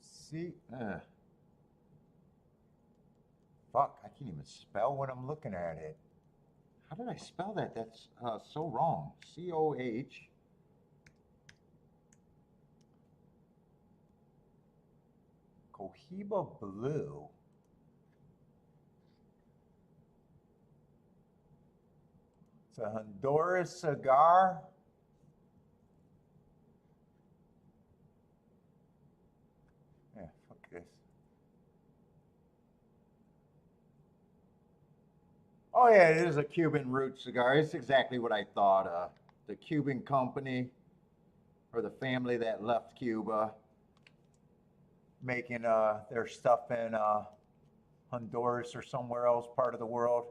See, fuck, I can't even spell when I'm looking at it. How did I spell that? That's so wrong. C-O-H. Cohiba Blue. It's a Honduras cigar. Yeah, fuck this. Oh yeah, it is a Cuban root cigar. It's exactly what I thought. The Cuban company, or the family that left Cuba, making their stuff in Honduras or somewhere else, part of the world.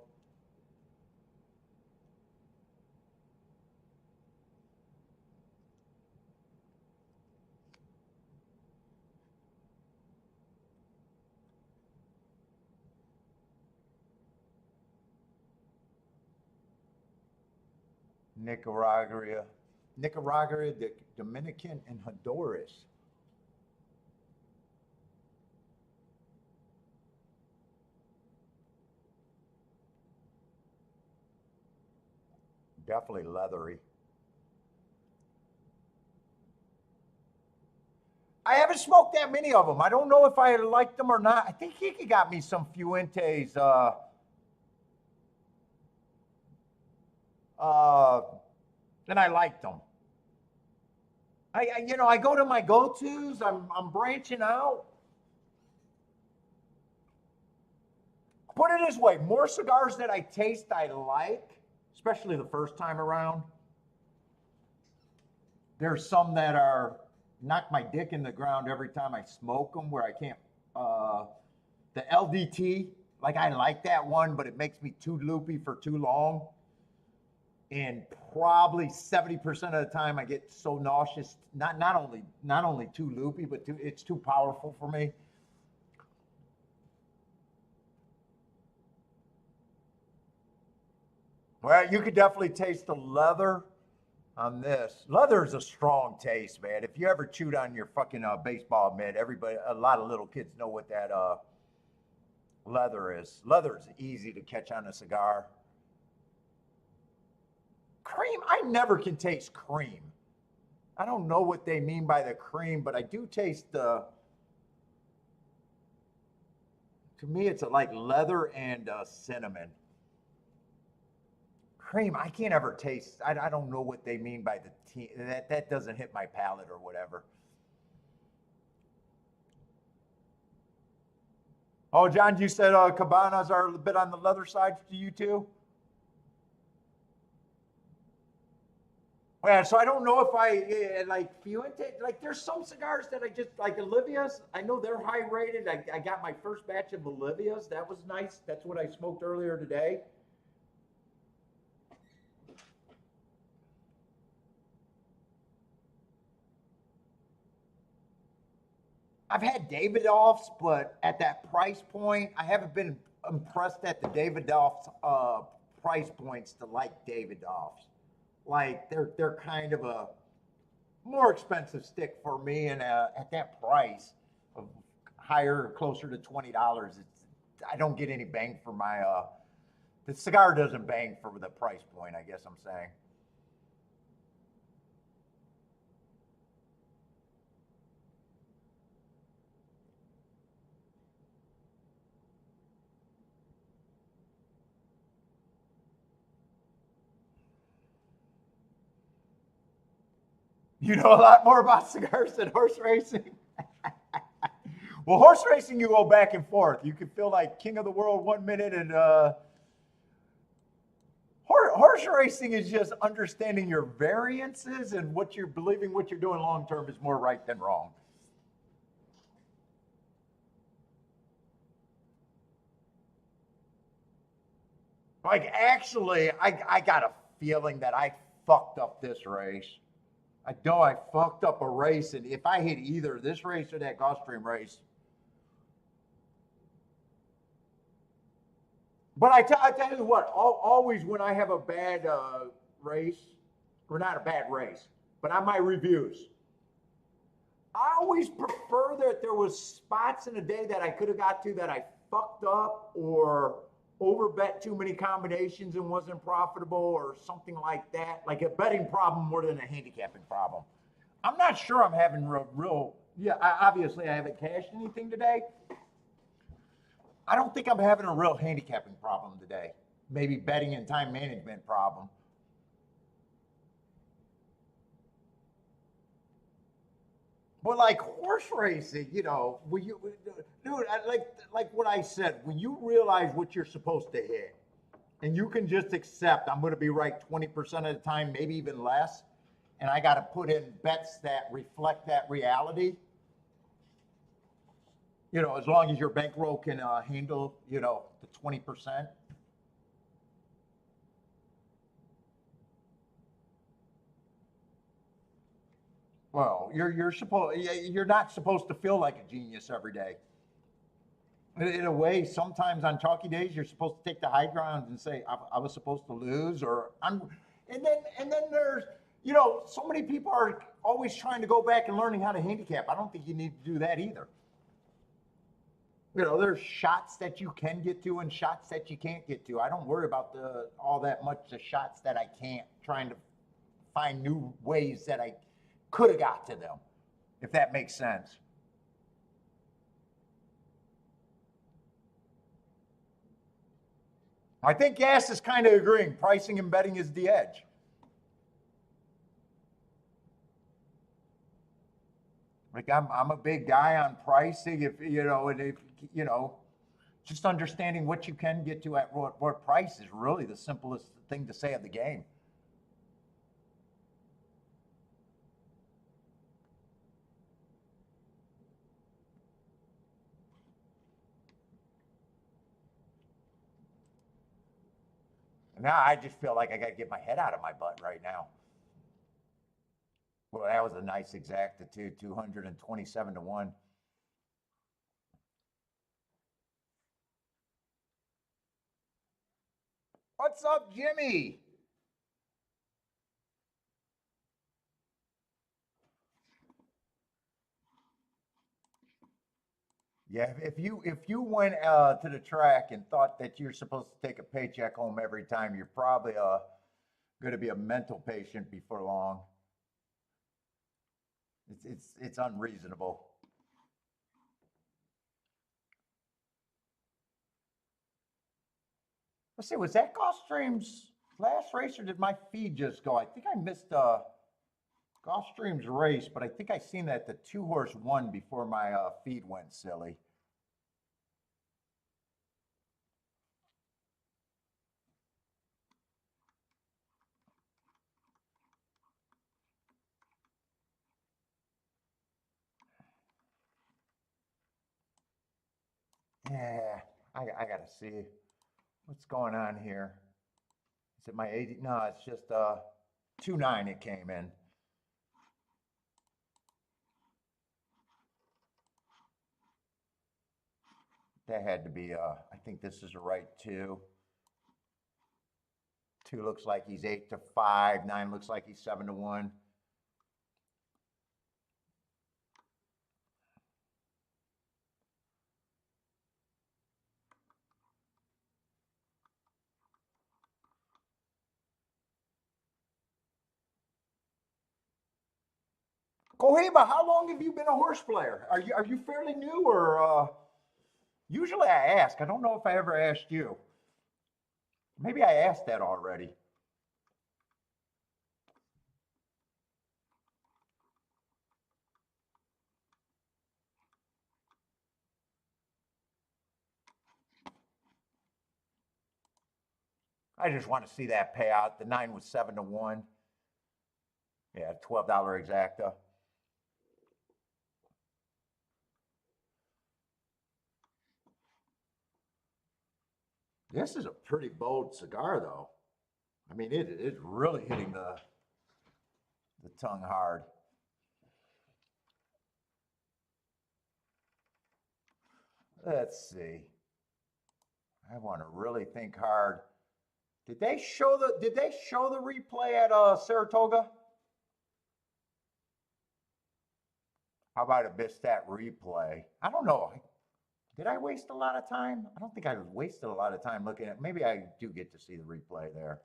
Nicaragua, the Dominican, and Honduras. Definitely leathery. I haven't smoked that many of them. I don't know if I liked them or not. I think he got me some Fuentes. And I liked them. I go to my go-tos. I'm branching out. Put it this way: more cigars that I taste, I like, especially the first time around. There's some that are knock my dick in the ground every time I smoke them, where I can't. The LDT, like I like that one, but it makes me too loopy for too long. And probably 70% of the time I get so nauseous, not only too loopy, but it's too powerful for me. Well, you could definitely taste the leather on this. Leather is a strong taste, man. If you ever chewed on your fucking baseball mitt, a lot of little kids know what that leather is. Leather is easy to catch on a cigar. Cream, I never can taste cream. I don't know what they mean by the cream, but I do taste the. To me, it's like leather and cinnamon. Cream, I can't ever taste. I don't know what they mean by the tea. That doesn't hit my palate or whatever. Oh, John, you said cabanas are a bit on the leather side to you too? Yeah, so I don't know if like Fuente. Like, there's some cigars that I just like. Olivia's, I know they're high rated. I got my first batch of Olivia's. That was nice. That's what I smoked earlier today. I've had Davidoffs, but at that price point, I haven't been impressed at the Davidoffs price points to like Davidoffs. Like, they're kind of a more expensive stick for me, and at that price, of higher, closer to $20. I don't get any bang for my. The cigar doesn't bang for the price point. I guess I'm saying. You know a lot more about cigars than horse racing. Well, horse racing, you go back and forth. You can feel like king of the world 1 minute, and horse racing is just understanding your variances and what you're believing, what you're doing long term is more right than wrong. Like, actually, I got a feeling that I fucked up this race. I know I fucked up a race, and if I hit either this race or that Gulfstream race, but I tell you what, always when I have a bad race, or not a bad race, but on my reviews, I always prefer that there was spots in a day that I could have got to that I fucked up or overbet too many combinations and wasn't profitable or something like that, like a betting problem more than a handicapping problem. I'm not sure I'm having real yeah, obviously I haven't cashed anything today. I don't think I'm having a real handicapping problem today. Maybe betting and time management problem. But like horse racing, when you, dude, like what I said, when you realize what you're supposed to hit, and you can just accept I'm going to be right 20% of the time, maybe even less, and I got to put in bets that reflect that reality. As long as your bankroll can handle, the 20%. Well, you're not supposed to feel like a genius every day. In a way, sometimes on chalky days, you're supposed to take the high ground and say, I was supposed to lose, or and then there's, so many people are always trying to go back and learning how to handicap. I don't think you need to do that either. There's shots that you can get to and shots that you can't get to. I don't worry about the all that much the shots that I can't, trying to find new ways that I could have got to them, if that makes sense. I think Gas is kind of agreeing. Pricing and betting is the edge. Like I'm a big guy on pricing. If and if you know, just understanding what you can get to at what price is really the simplest thing to say of the game. Now I just feel like I got to get my head out of my butt right now. Well, that was a nice exactitude, 227 to 1. What's up, Jimmy? Yeah, if you went to the track and thought that you're supposed to take a paycheck home every time, you're probably going to be a mental patient before long. It's unreasonable. Let's see, was that Gulfstream's last race or did my feed just go? I think I missed Gulfstream's race, but I think I seen that the two horse won before my feed went silly. Yeah, I gotta see what's going on here. Is it my 80? No, it's just 2.9 it came in. That had to be I think this is the right two. Two looks like he's 8 to 5. 9 looks like he's 7 to 1. Cohiba, how long have you been a horse player? Are you fairly new or usually I ask. I don't know if I ever asked you. Maybe I asked that already. I just want to see that payout. The 9 was 7-1. Yeah, $12 exacta. This is a pretty bold cigar, though. I mean, it's really hitting the tongue hard. Let's see. I want to really think hard. Did they show the replay at Saratoga? How about a missed that replay? I don't know. Did I waste a lot of time? I don't think I wasted a lot of time looking at. Maybe I do get to see the replay there.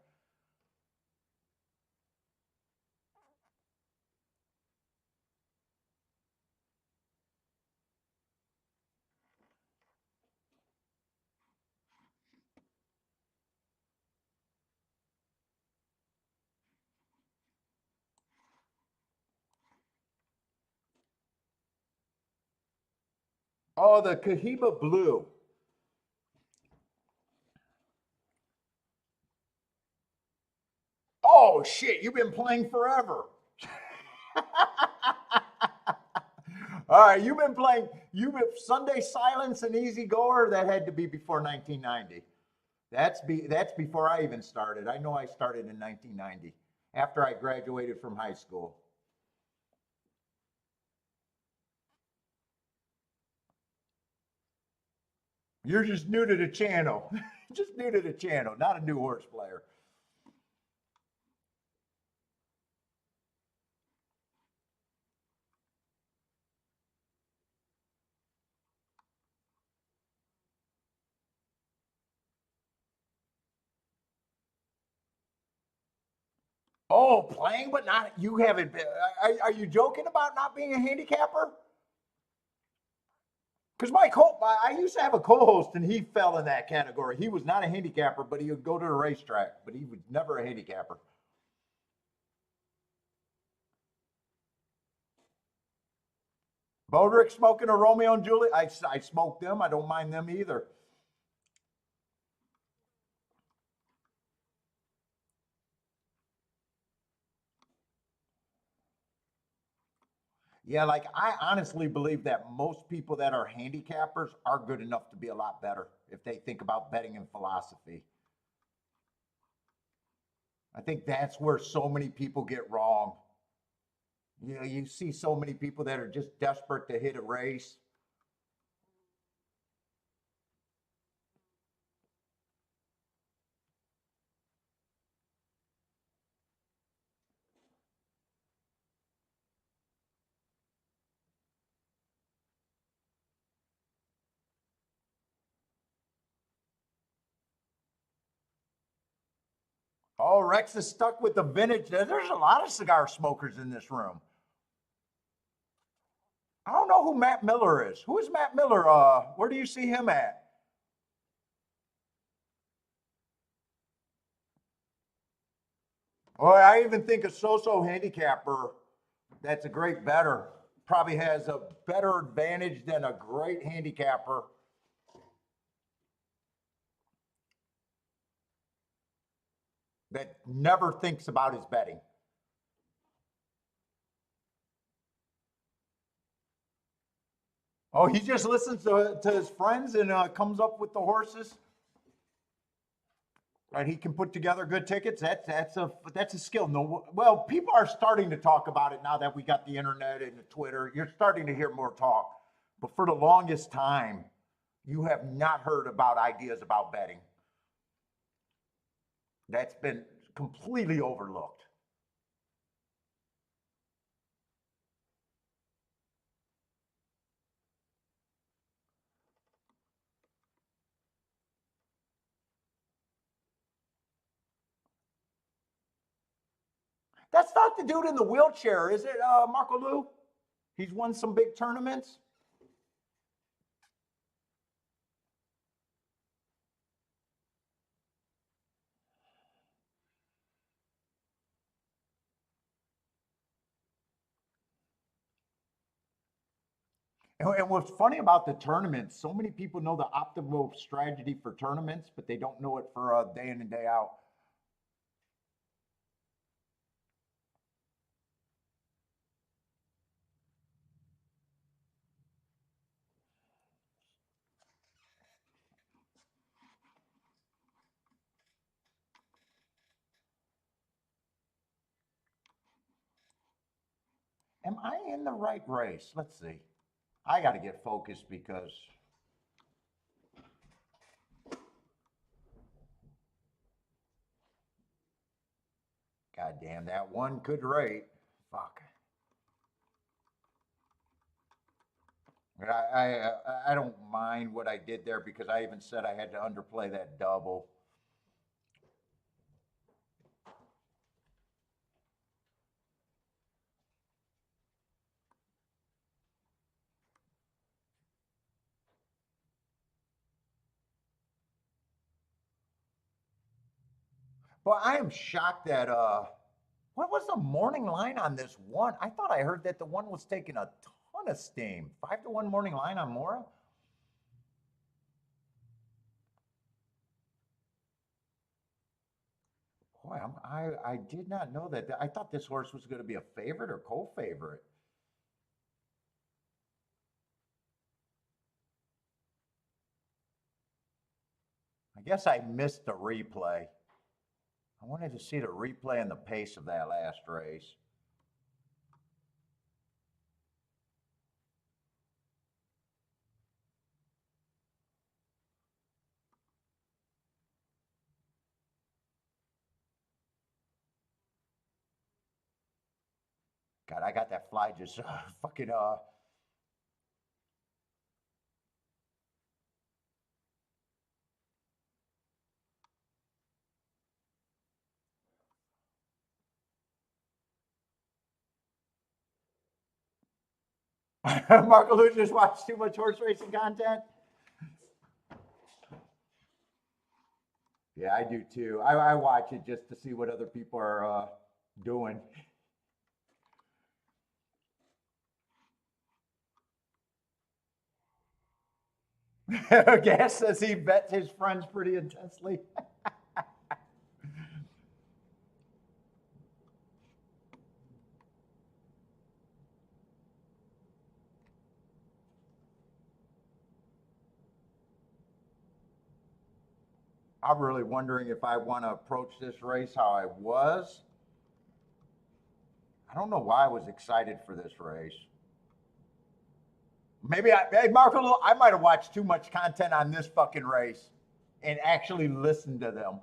Oh, the Cohiba Blue. Oh shit! You've been playing forever. All right, you've been playing. You've been Sunday Silence and Easy Goer. That had to be before 1990. That's before I even started. I know I started in 1990 after I graduated from high school. You're just new to the channel. Just new to the channel, not a new horse player. Oh, playing, but not you haven't been. Are you joking about not being a handicapper? Because I used to have a co-host, and he fell in that category. He was not a handicapper, but he would go to the racetrack, but he was never a handicapper. Bodrick smoking a Romeo and Juliet. I smoked them. I don't mind them either. Yeah, like I honestly believe that most people that are handicappers are good enough to be a lot better if they think about betting and philosophy. I think that's where so many people get wrong. You know, you see so many people that are just desperate to hit a race. Oh, Rex is stuck with the vintage. There's a lot of cigar smokers in this room. I don't know who Matt Miller is. Who is Matt Miller? Where do you see him at? Oh, I even think a so-so handicapper that's a great bettor probably has a better advantage than a great handicapper that never thinks about his betting. Oh, he just listens to his friends and comes up with the horses. Right, he can put together good tickets. That's a skill. No, well, people are starting to talk about it now that we got the internet and the Twitter. You're starting to hear more talk, but for the longest time, you have not heard about ideas about betting. That's been completely overlooked. That's not the dude in the wheelchair, is it, Marco Lou? He's won some big tournaments. And what's funny about the tournaments, so many people know the optimal strategy for tournaments, but they don't know it for day in and day out. Am I in the right race? Let's see. I got to get focused because, God damn, that one could rate. Fuck. I don't mind what I did there because I even said I had to underplay that double. But I am shocked that what was the morning line on this one? I thought I heard that the one was taking a ton of steam. 5-1 morning line on Mora. Boy, I did not know that. I thought this horse was going to be a favorite or co-favorite. I guess I missed the replay. I wanted to see the replay and the pace of that last race. God, I got that fly just fucking Marco Lou just watched too much horse racing content. Yeah, I do too. I watch it just to see what other people are doing. Gas says he bets his friends pretty intensely. I'm really wondering if I want to approach this race how I was. I don't know why I was excited for this race. Maybe hey Marco, I might have watched too much content on this fucking race and actually listened to them.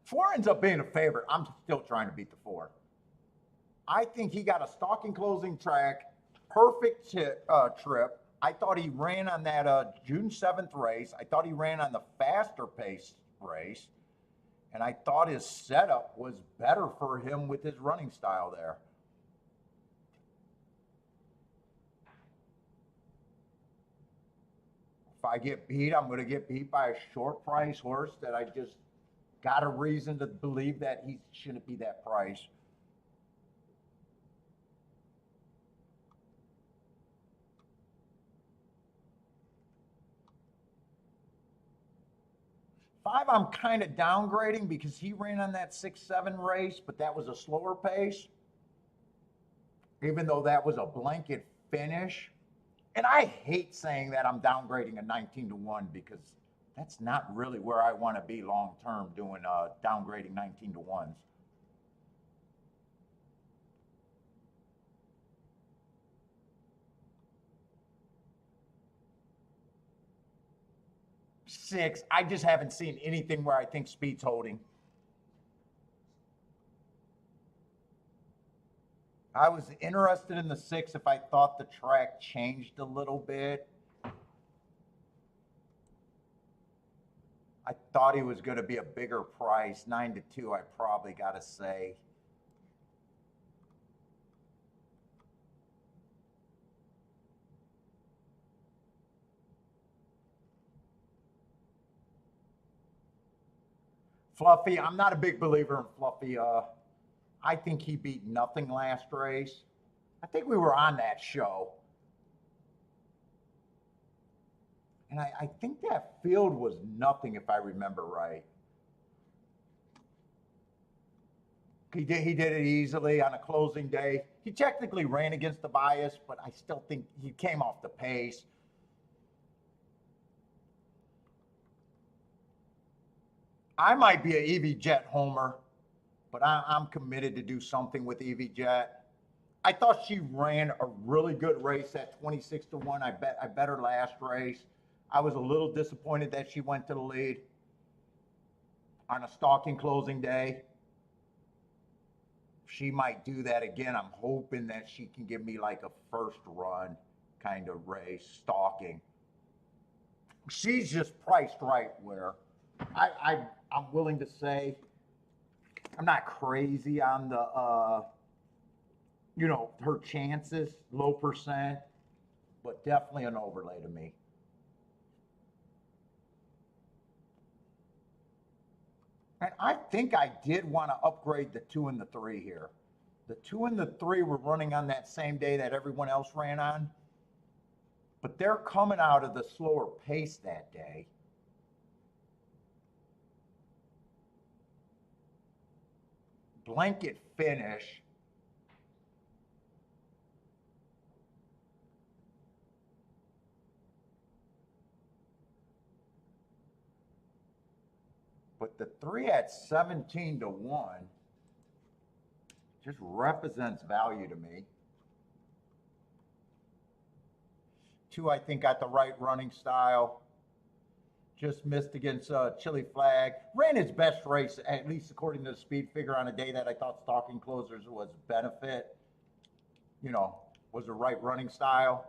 Four ends up being a favorite. I'm still trying to beat the four. I think he got a stalking closing track, perfect trip. I thought he ran on that June 7th race. I thought he ran on the faster pace race. And I thought his setup was better for him with his running style there. If I get beat, I'm going to get beat by a short price horse that I just got a reason to believe that he shouldn't be that price. Five, I'm kind of downgrading because he ran on that 6-7 race, but that was a slower pace. Even though that was a blanket finish. And I hate saying that I'm downgrading a 19-1 because that's not really where I want to be long term doing downgrading 19-1s. Six, I just haven't seen anything where I think speed's holding. I was interested in the six if I thought the track changed a little bit. I thought he was going to be a bigger price. 9-2, I probably got to say. Fluffy, I'm not a big believer in Fluffy. I think he beat nothing last race. I think we were on that show. And I think that field was nothing, if I remember right. He did it easily on a closing day. He technically ran against the bias, but I still think he came off the pace. I might be an EV Jet homer, but I'm committed to do something with EV Jet. I thought she ran a really good race at 26-1. I bet her last race. I was a little disappointed that she went to the lead on a stalking closing day. She might do that again. I'm hoping that she can give me like a first run kind of race, stalking. She's just priced right where I'm willing to say I'm not crazy on the her chances, low percent, but definitely an overlay to me. And I think I did want to upgrade the 2 and the 3 here. The 2 and the 3 were running on that same day that everyone else ran on, but they're coming out of the slower pace that day. Blanket finish. But the 3 at 17-1 just represents value to me. 2, I think, got the right running style. Just missed against Chili Flag. Ran his best race, at least according to the speed figure, on a day that I thought stalking closers was benefit. Was the right running style.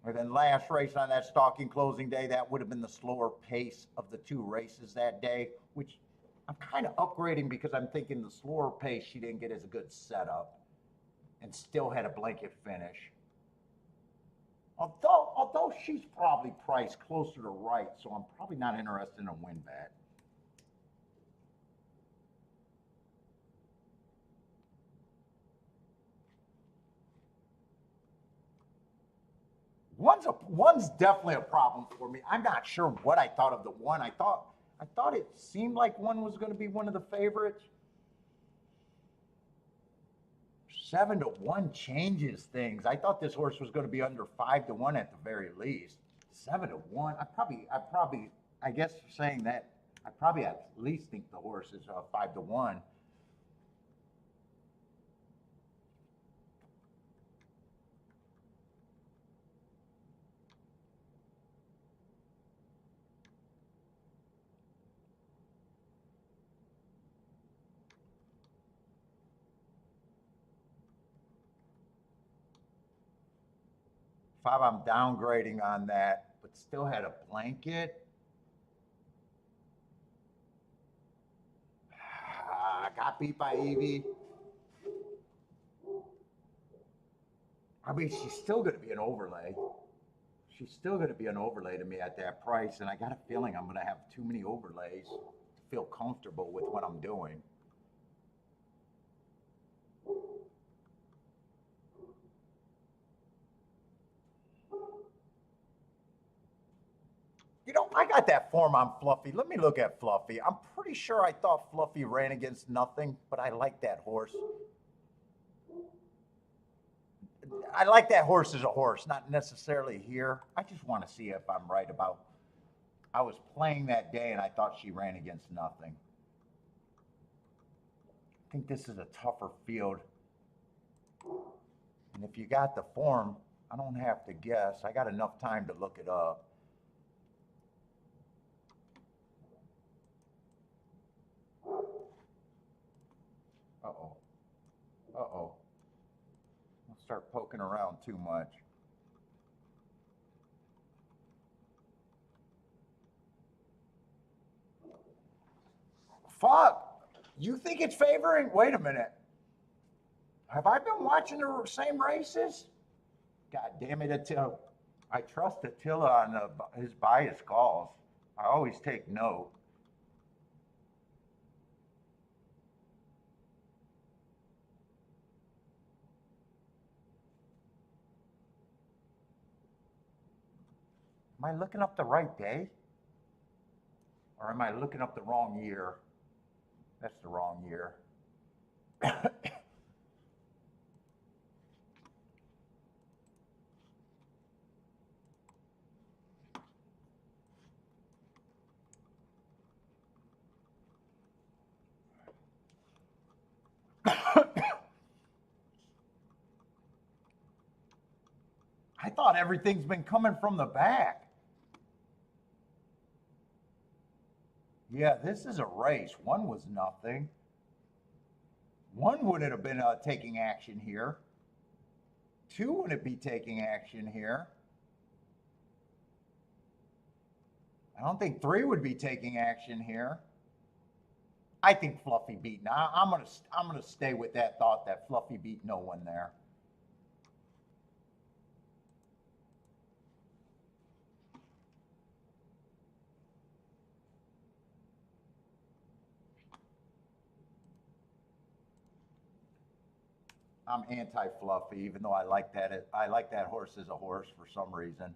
And then last race on that stalking closing day, that would have been the slower pace of the 2 races that day, which I'm kind of upgrading because I'm thinking the slower pace, she didn't get as a good setup and still had a blanket finish. Although she's probably priced closer to right, so I'm probably not interested in a win bet. One's definitely a problem for me. I'm not sure what I thought of the 1. I thought it seemed like 1 was going to be one of the favorites. 7-1 changes things. I thought this horse was going to be under 5-1 at the very least. 7-1. I guess saying that, I probably at least think the horse is 5-1. I'm downgrading on that, but still had a blanket. Got beat by Evie. I mean, she's still going to be an overlay. She's still going to be an overlay to me at that price, and I got a feeling I'm going to have too many overlays to feel comfortable with what I'm doing. I got that form on Fluffy. Let me look at Fluffy. I'm pretty sure I thought Fluffy ran against nothing, but I like that horse. I like that horse as a horse, not necessarily here. I just want to see if I'm right about. I was playing that day and I thought she ran against nothing. I think this is a tougher field. And if you got the form, I don't have to guess. I got enough time to look it up. Uh-oh. Uh-oh. I'll start poking around too much. Fuck. You think it's favoring? Wait a minute. Have I been watching the same races? God damn it, Attila. I trust Attila on his bias calls. I always take note. Am I looking up the right day? Or am I looking up the wrong year? That's the wrong year. I thought everything's been coming from the back. Yeah, this is a race. One was nothing. One wouldn't have been taking action here. Two wouldn't be taking action here. I don't think three would be taking action here. I think Fluffy beat. Now I'm gonna stay with that thought that Fluffy beat no one there. I'm anti-Fluffy, even though I like that. I like that horse as a horse for some reason.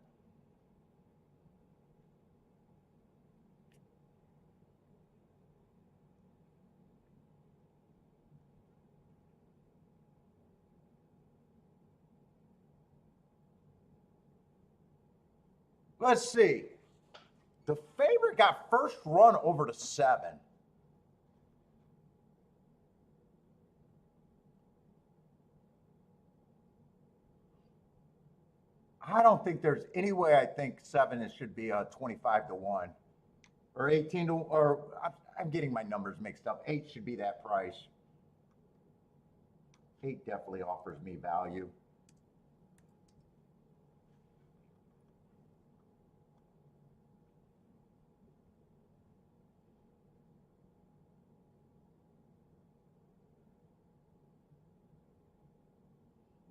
Let's see. The favorite got first run over to 7. I don't think there's any way I think 7 should be 25 to 1 or 18 to, or I'm getting my numbers mixed up. 8 should be that price. 8 definitely offers me value.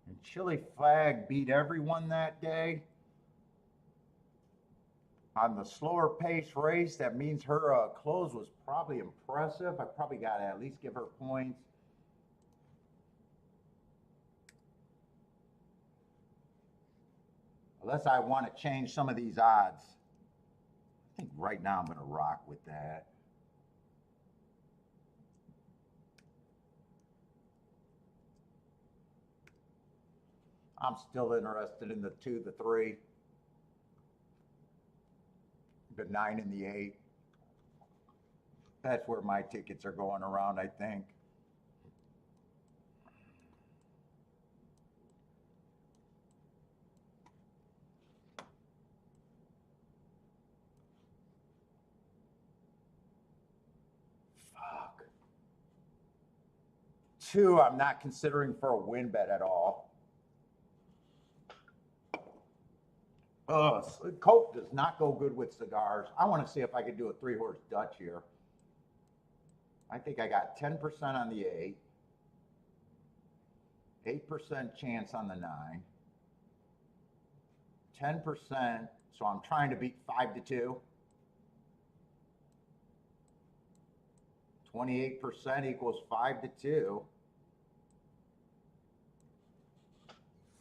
And Chili Flag beat everyone that day. On the slower pace race, that means her close was probably impressive. I probably got to at least give her points. Unless I want to change some of these odds. I think right now I'm going to rock with that. I'm still interested in the 2, the 3, the 9, and the 8. That's where my tickets are going around, I think. Fuck. 2, I'm not considering for a win bet at all. Coke does not go good with cigars. I want to see if I could do a 3-horse Dutch here. I think I got 10% on the 8, 8% chance on the 9, 10%. So I'm trying to beat 5 to 2. 28% equals 5 to 2.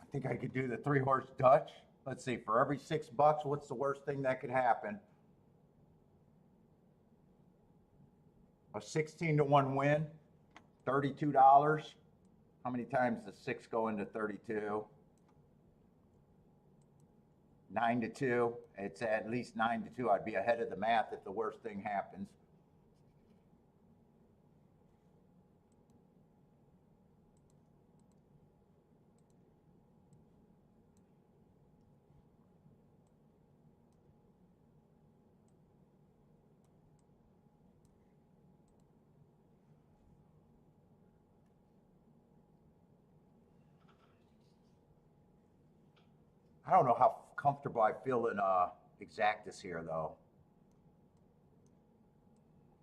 I think I could do the 3-horse Dutch. Let's see, for every $6, what's the worst thing that could happen? A 16 to 1 win, $32. How many times does 6 go into 32? 9 to 2. It's at least 9 to 2. I'd be ahead of the math if the worst thing happens. I don't know how comfortable I feel in Exactus here, though.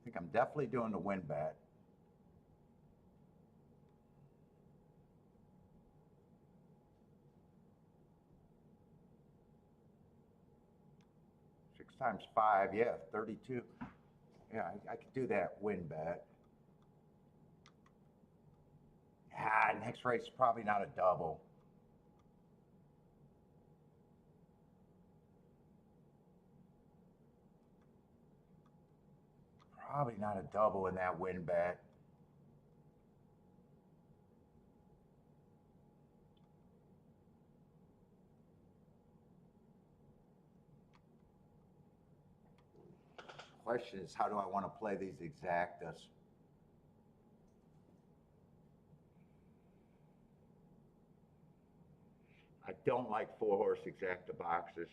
think I'm definitely doing the win bet. Six times five, yeah, 32. Yeah, I could do that win bet. Ah, next race is probably not a double. Probably not a double in that win bet. Question is, how do I want to play these exactas? I don't like 4-horse exacta boxes.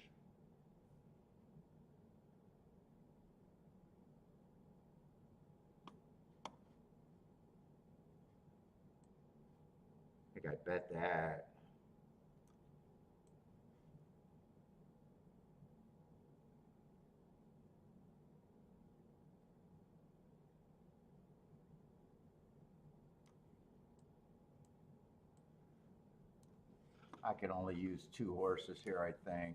I think I bet that. I can only use 2 horses here, I think.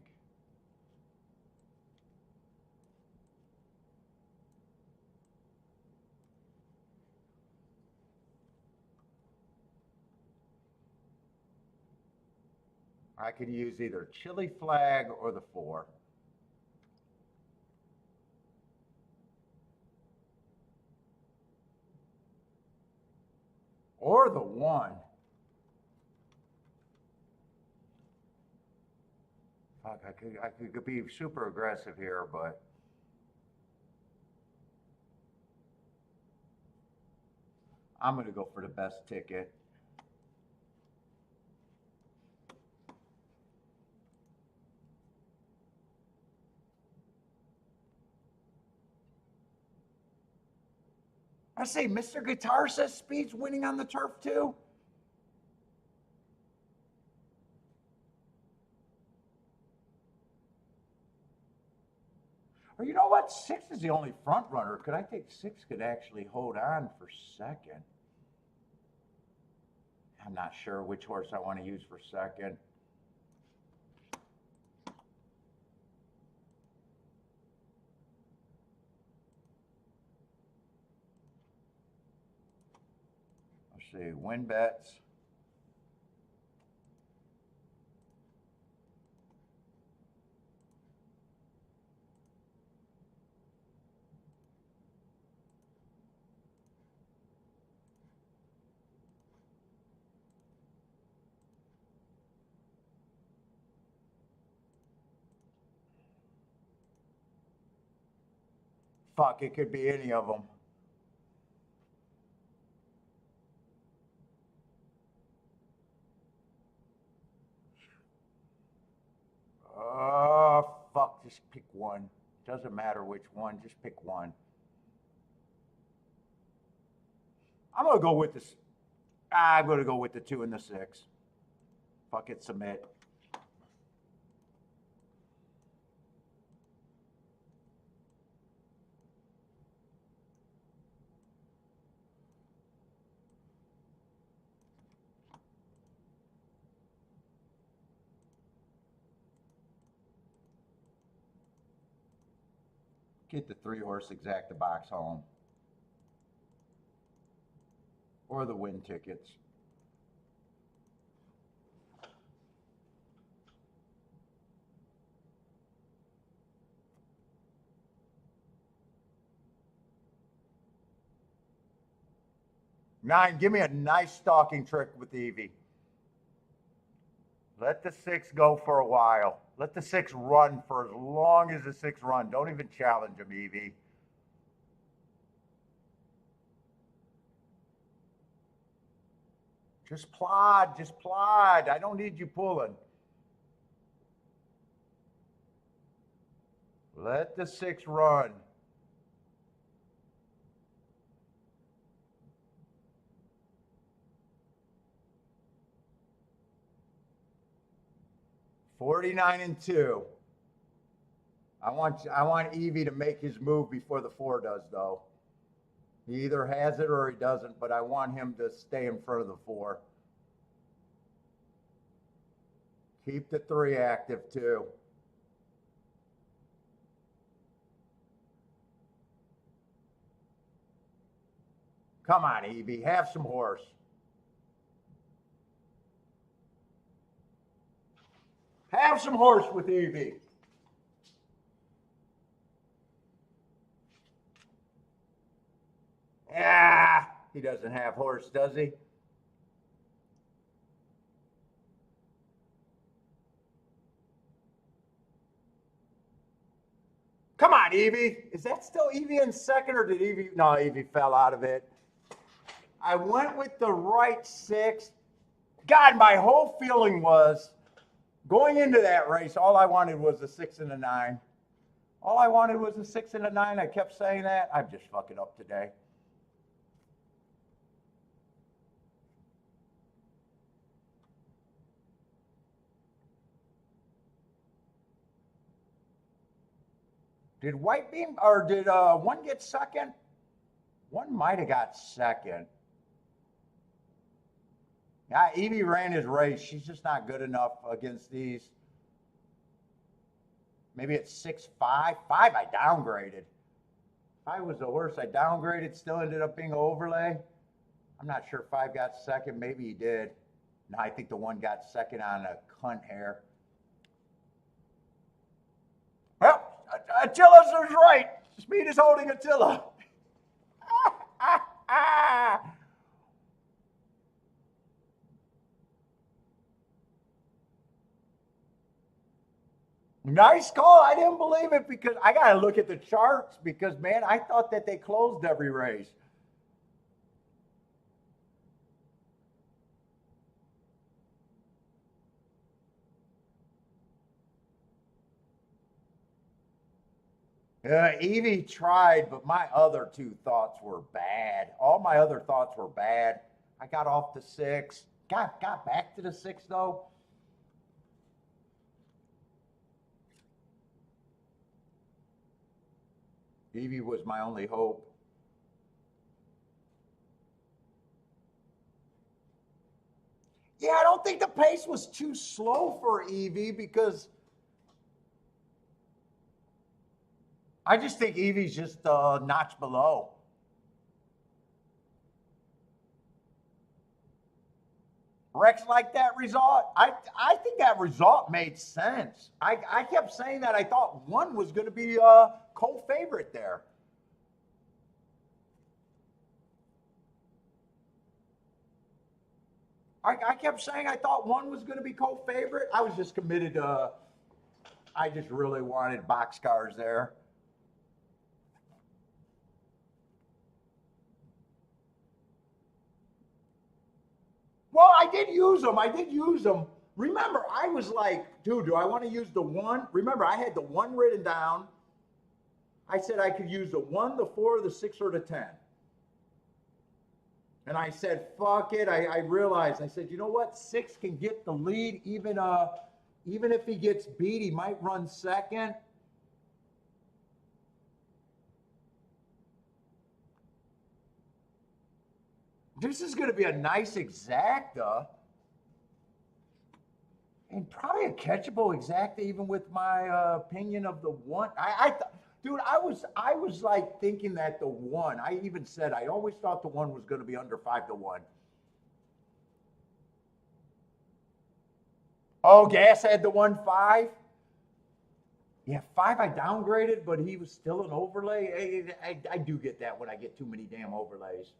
I could use either Chili Flag or the 4. Or the 1. Fuck, I could be super aggressive here, but I'm going to go for the best ticket. I say, Mr. Guitar says Speed's winning on the turf too. Or you know what? 6 is the only front runner. Could I think 6 could actually hold on for second? I'm not sure which horse I want to use for second. Let's see, win bets. Fuck, it could be any of them. Oh, fuck, just pick one. Doesn't matter which one, just pick one. I'm going to go with this. I'm going to go with the 2 and the 6. Fuck it, submit. Get the 3-horse exacta box home. Or the win tickets. Nine, give me a nice stalking trick with Evie. Let the 6 go for a while. Let the 6 run for as long as the 6 run. Don't even challenge him, Evie. Just plod, just plod. I don't need you pulling. Let the 6 run. $49-2. I want Evie to make his move before the 4 does, though. He either has it or he doesn't, but I want him to stay in front of the 4. Keep the 3 active too. Come on, Evie, have some horse. Have some horse with Evie. Ah, he doesn't have horse, does he? Come on, Evie. Is that still Evie in second, or did Evie? No, Evie fell out of it. I went with the right 6. God, my whole feeling was going into that race, all I wanted was a 6 and a 9. All I wanted was a 6 and a 9. I kept saying that. I'm just fucking up today. Did White Beam, or did one get second? One might have got second. Yeah, Evie ran his race. She's just not good enough against these. Maybe it's 6-5. 5 I downgraded. 5 was the worst. I downgraded, still ended up being an overlay. I'm not sure 5 got second. Maybe he did. No, I think the 1 got second on a cunt hair. Well, Attila's is right. Speed is holding Attila. Nice call. I didn't believe it because I got to look at the charts because, man, I thought that they closed every race. Evie tried, but my other 2 thoughts were bad. All my other thoughts were bad. I got off the 6. Got back to the 6, though. Evie was my only hope. Yeah, I don't think the pace was too slow for Evie because I just think Evie's just a notch below. Rex liked that result. I think that result made sense. I kept saying that I thought 1 was going to be a co-favorite there. I kept saying I thought 1 was going to be co-favorite. I was just committed to. I just really wanted boxcars there. Well, I did use them. Remember, I was like, dude, do I want to use the 1? Remember, I had the 1 written down. I said I could use the 1, the 4, the 6, or the 10. And I said, fuck it. I realized, I said, you know what? 6 can get the lead. Even if he gets beat, he might run second. This is going to be a nice exacta. And probably a catchable exacta, even with my opinion of the 1. Dude, I was like thinking that the 1. I even said I always thought the 1 was going to be under 5-1. Oh, Gas had the 1-5. Yeah, 5 I downgraded, but he was still an overlay. I do get that when I get too many damn overlays.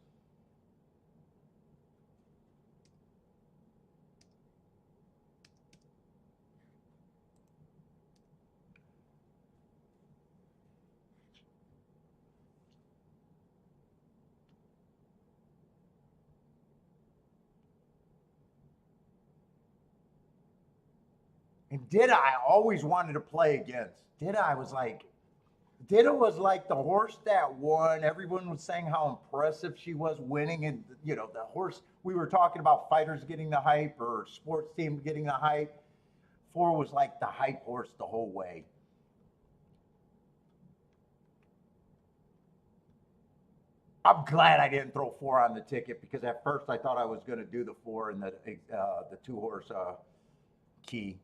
And Dida, I always wanted to play against. Dida was like the horse that won. Everyone was saying how impressive she was winning. And, the horse, we were talking about fighters getting the hype or sports team getting the hype. 4 was like the hype horse the whole way. I'm glad I didn't throw 4 on the ticket because at first I thought I was going to do the 4 and the 2-horse key.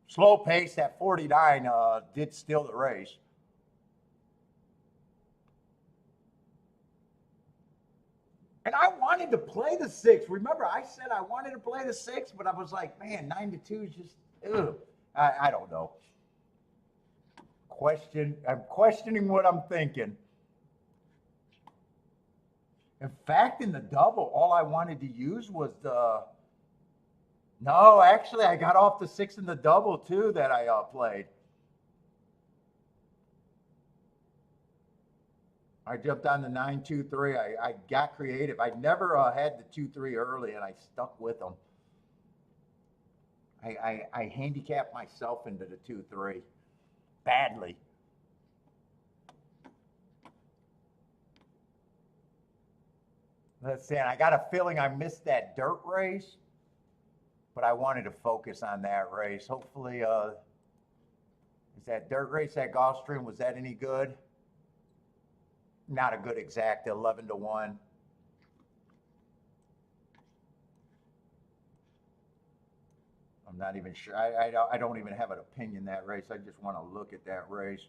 Slow pace at 49 did steal the race. And I wanted to play the 6. Remember, I said I wanted to play the 6, but I was like, man, 9-2 is just, ugh. I don't know. I'm questioning what I'm thinking. In fact, in the double, all I wanted to use was the. No, actually, I got off the 6 in the double too that I played. I jumped on the 9-2-3. I got creative. I never had the 2-3 early, and I stuck with them. I handicapped myself into the 2-3 badly. Let's see. I got a feeling I missed that dirt race, but I wanted to focus on that race. Hopefully, is that dirt race at Gulfstream, was that any good? Not a good exact, 11-1. I'm not even sure. I don't even have an opinion that race. I just want to look at that race.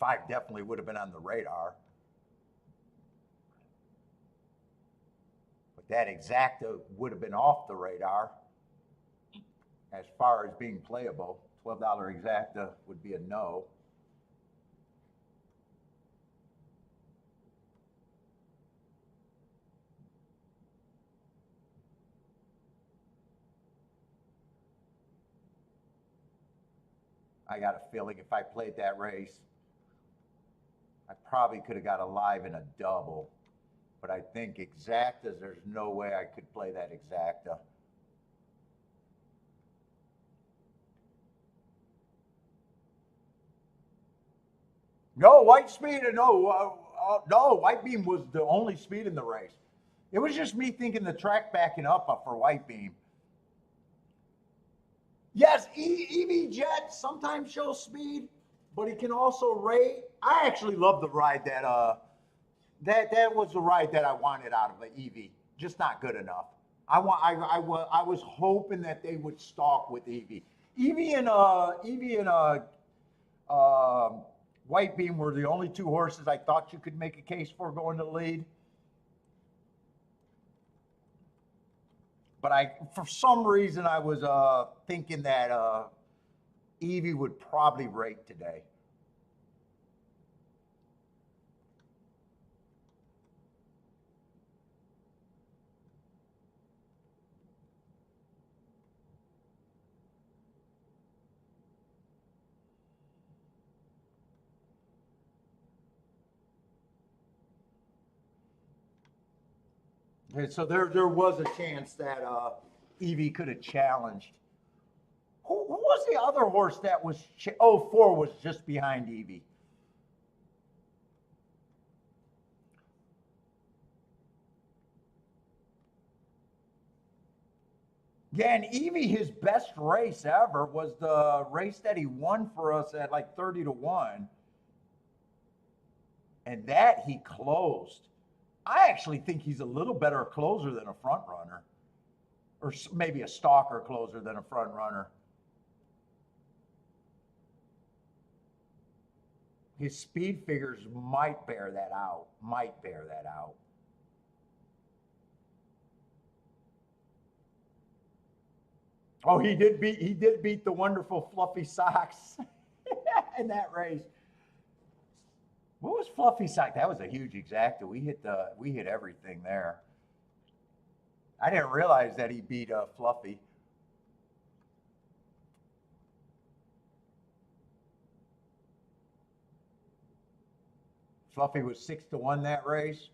5 definitely would have been on the radar. But that exacta would have been off the radar as far as being playable. $12 exacta would be a no. I got a feeling if I played that race, I probably could have got a live in a double. But I think exactas, there's no way I could play that exacta. No, white speed, no, white beam was the only speed in the race. It was just me thinking the track backing up for white beam. Yes, EV Jet sometimes shows speed, but he can also rate. I actually love the ride that was the ride that I wanted out of the EV. Just not good enough. I was hoping that they would stalk with EV. EV and White Beam were the only 2 horses I thought you could make a case for going to the lead. But for some reason, I was thinking that Evie would probably rate today. And so there was a chance that Evie could have challenged. Who was the other horse that was? 4 was just behind Evie. Yeah, and Evie, his best race ever was the race that he won for us at like 30-1. And that he closed. I actually think he's a little better closer than a front runner, or maybe a stalker closer than a front runner. His speed figures might bear that out. Oh, he did beat the wonderful Fluffy Socks in that race. What was Fluffy Sock? That was a huge exacta. We hit everything there. I didn't realize that he beat Fluffy. Fluffy was 6-1 that race.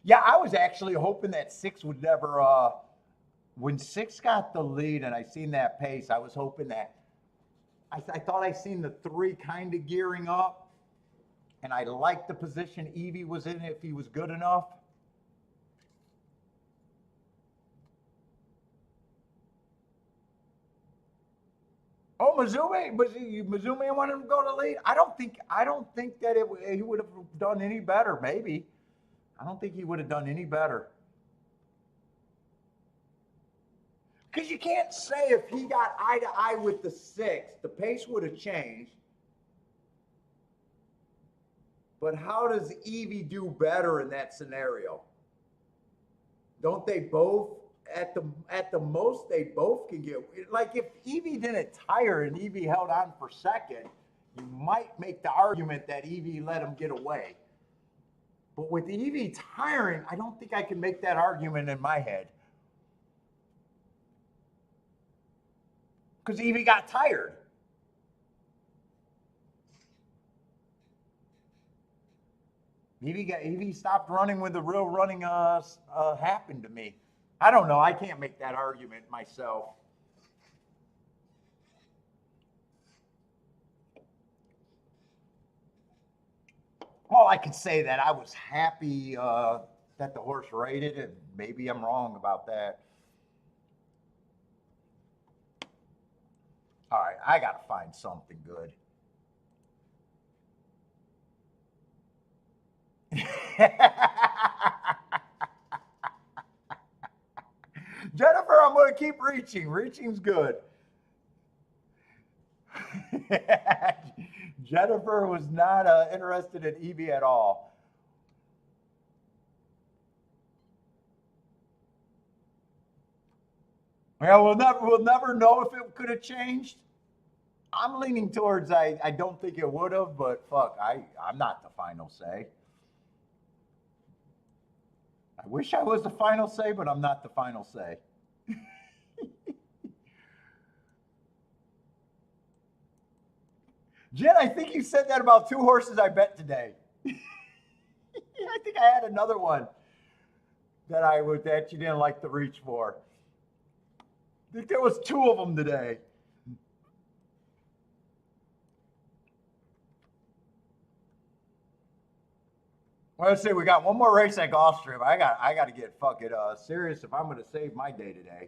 Yeah, I was actually hoping that 6 would never. When 6 got the lead and I seen that pace, I was hoping that I thought I seen the 3 kind of gearing up, and I like the position Evie was in if he was good enough. Oh, Mizume wanted him to go to lead. I don't think that he would have done any better. Maybe I don't think he would have done any better. Because you can't say if he got eye to eye with the six, the pace would have changed. But how does Evie do better in that scenario? Don't they both at the most they both can get, like, if Evie didn't tire and Evie held on for second, you might make the argument that Evie let him get away. But with Evie tiring, I don't think I can make that argument in my head. Because Evie got tired. Evie stopped running when the real running happened to me. I don't know. I can't make that argument myself. All I could say that I was happy that the horse rated, and maybe I'm wrong about that. All right, I got to find something good. Jennifer, I'm going to keep reaching. Reaching's good. Jennifer was not interested in Evie at all. Well, we'll never know if it could have changed. I'm leaning towards I don't think it would have, but fuck, I'm not the final say. I wish I was the final say, but I'm not the final say. Jen, I think you said that about 2 horses I bet today. I think I had another one that you didn't like the reach for. I think there was 2 of them today. Well, let's see. We got one more race at Gulfstream. I got to get fucking serious if I'm going to save my day today.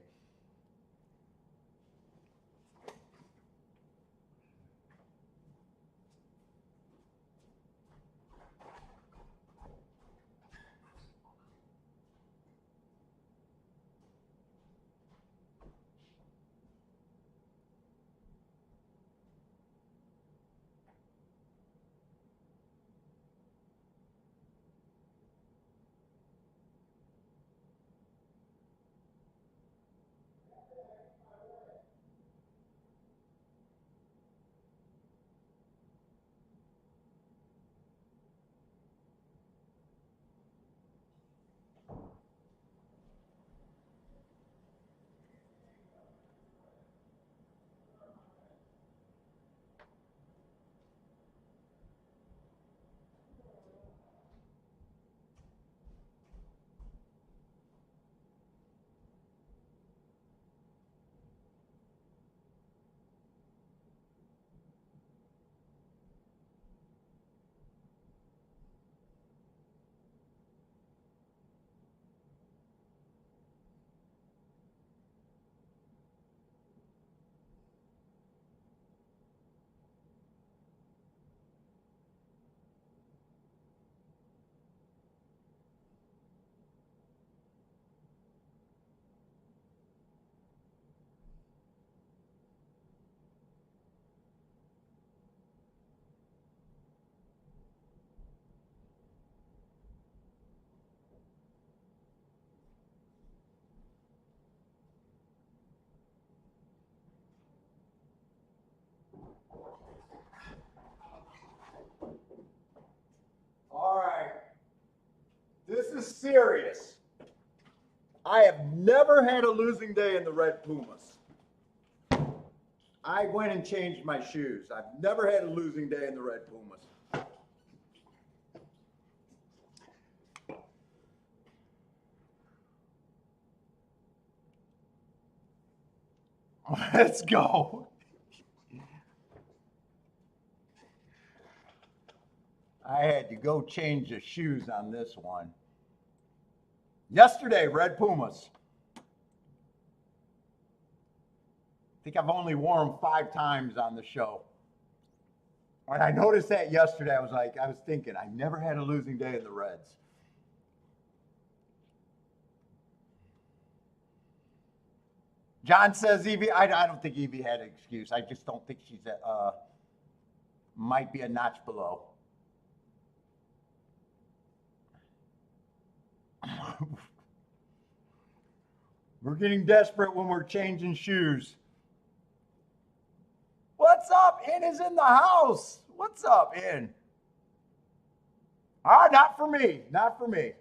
All right. This is serious. I have never had a losing day in the Red Pumas. I went and changed my shoes. I've never had a losing day in the Red Pumas. Let's go. I had to go change the shoes on this one. Yesterday, Red Pumas. I think I've only worn them 5 times on the show. When I noticed that yesterday, I was thinking, I never had a losing day in the Reds. John says Evie, I don't think Evie had an excuse. I just don't think she's might be a notch below. We're getting desperate when we're changing shoes. What's up? In is in the house. What's up, In? Not for me. Not for me.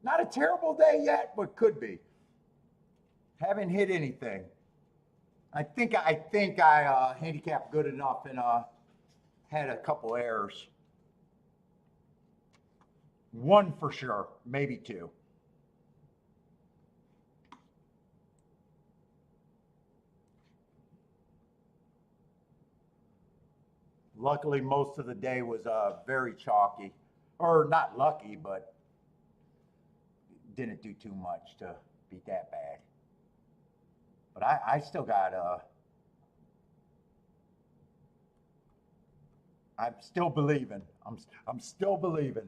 Not a terrible day yet, but could be. Haven't hit anything. I think I handicapped good enough and had a couple errors. 1 for sure, maybe 2. Luckily, most of the day was very chalky. Or not lucky, but didn't do too much to be that bad. But I still got, I'm still believing. I'm still believing.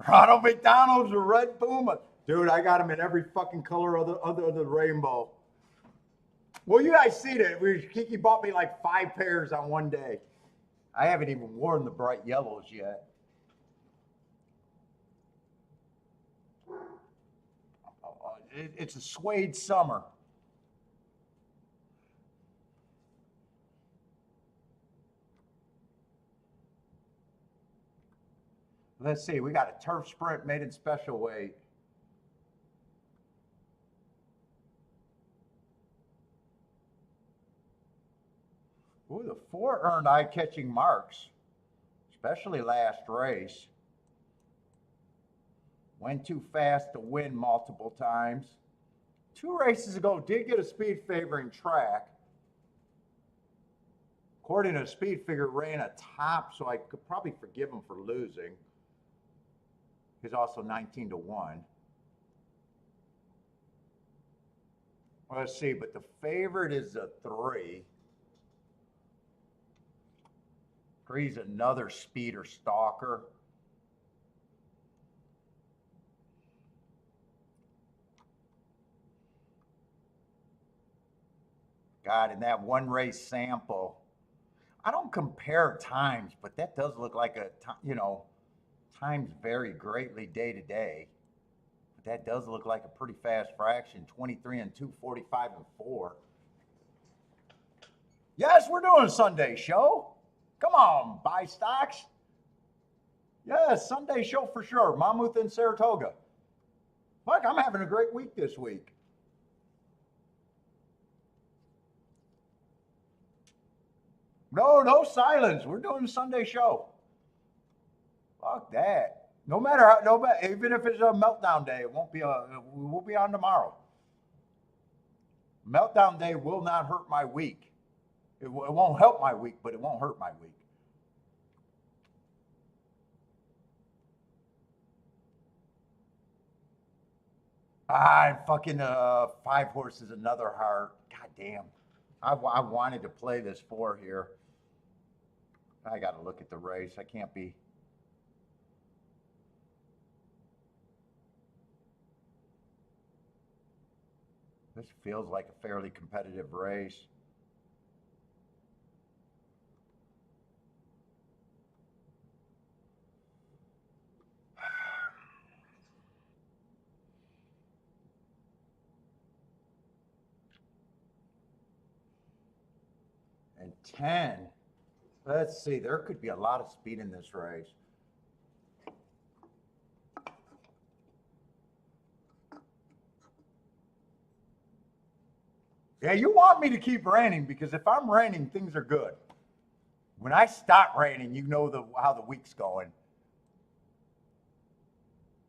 Ronald McDonald's a Red Puma. Dude, I got him in every fucking color of the rainbow. Well, you guys see that. Kiki bought me like 5 pairs on one day. I haven't even worn the bright yellows yet. It's a suede summer. Let's see, we got a turf sprint made in special weight. Ooh, the 4 earned eye-catching marks, especially last race. Went too fast to win multiple times. 2 races ago, did get a speed favoring track. According to a speed figure, ran a top, so I could probably forgive him for losing. He's also 19 to 1. Well, let's see, but the favorite is a 3. 3's another speeder stalker. God, in that one race sample, I don't compare times, but that does look like times vary greatly day to day. But that does look like a pretty fast fraction, 23 and 2, 45 and 4. Yes, we're doing a Sunday show. Come on, buy stocks. Yes, Sunday show for sure. Monmouth and Saratoga. Look, I'm having a great week this week. No silence. We're doing a Sunday show. Fuck that. No matter how, even if it's a meltdown day, we'll be on tomorrow. Meltdown day will not hurt my week. It won't help my week, but it won't hurt my week. Fucking 5 horses, another heart. God damn. I wanted to play this 4 here. I got to look at the race. I can't be. This feels like a fairly competitive race. And 10. Let's see, there could be a lot of speed in this race. Yeah, you want me to keep raining because if I'm raining, things are good. When I stop raining, you know how the week's going.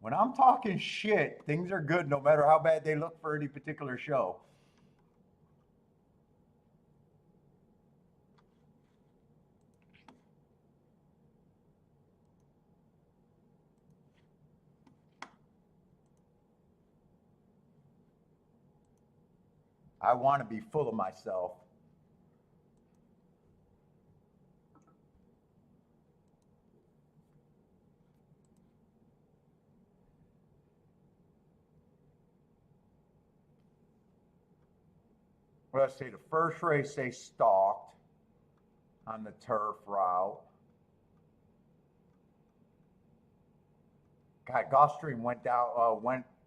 When I'm talking shit, things are good no matter how bad they look for any particular show. I want to be full of myself. Let's see, the first race they stalked on the turf route. God, Gulfstream went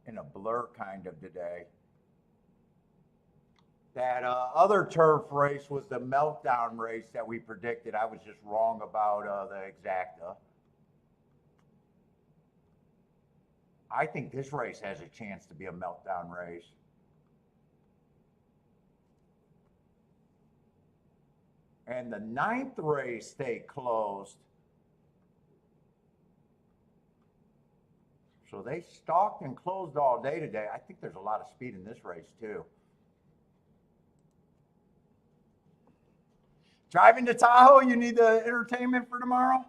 in a blur kind of today. That other turf race was the meltdown race that we predicted. I was just wrong about the exacta. I think this race has a chance to be a meltdown race. And the ninth race they closed. So they stalked and closed all day today. I think there's a lot of speed in this race too. Driving to Tahoe, you need the entertainment for tomorrow?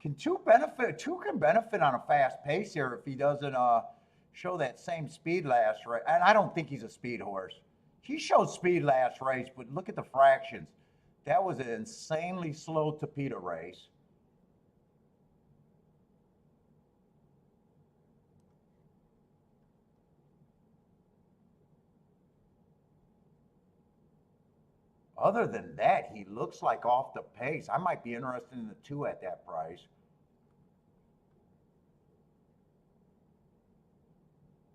Can two benefit? Two can benefit on a fast pace here if he doesn't show that same speed last race. And I don't think he's a speed horse. He showed speed last race, but look at the fractions. That was an insanely slow torpedo race. Other than that, he looks like off the pace. I might be interested in the two at that price.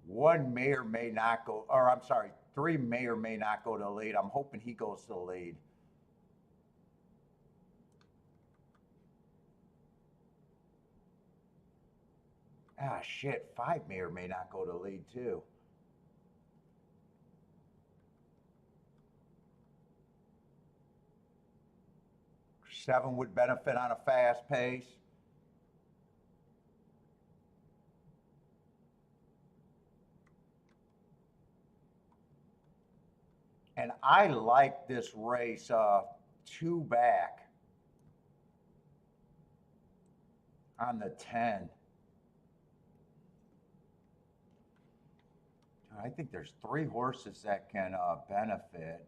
One may or may not go, or I'm sorry, three may or may not go to the lead. I'm hoping he goes to the lead. Ah, shit, five may or may not go to the lead too. Seven would benefit on a fast pace. And I like this race two back on the 10. I think there's three horses that can benefit.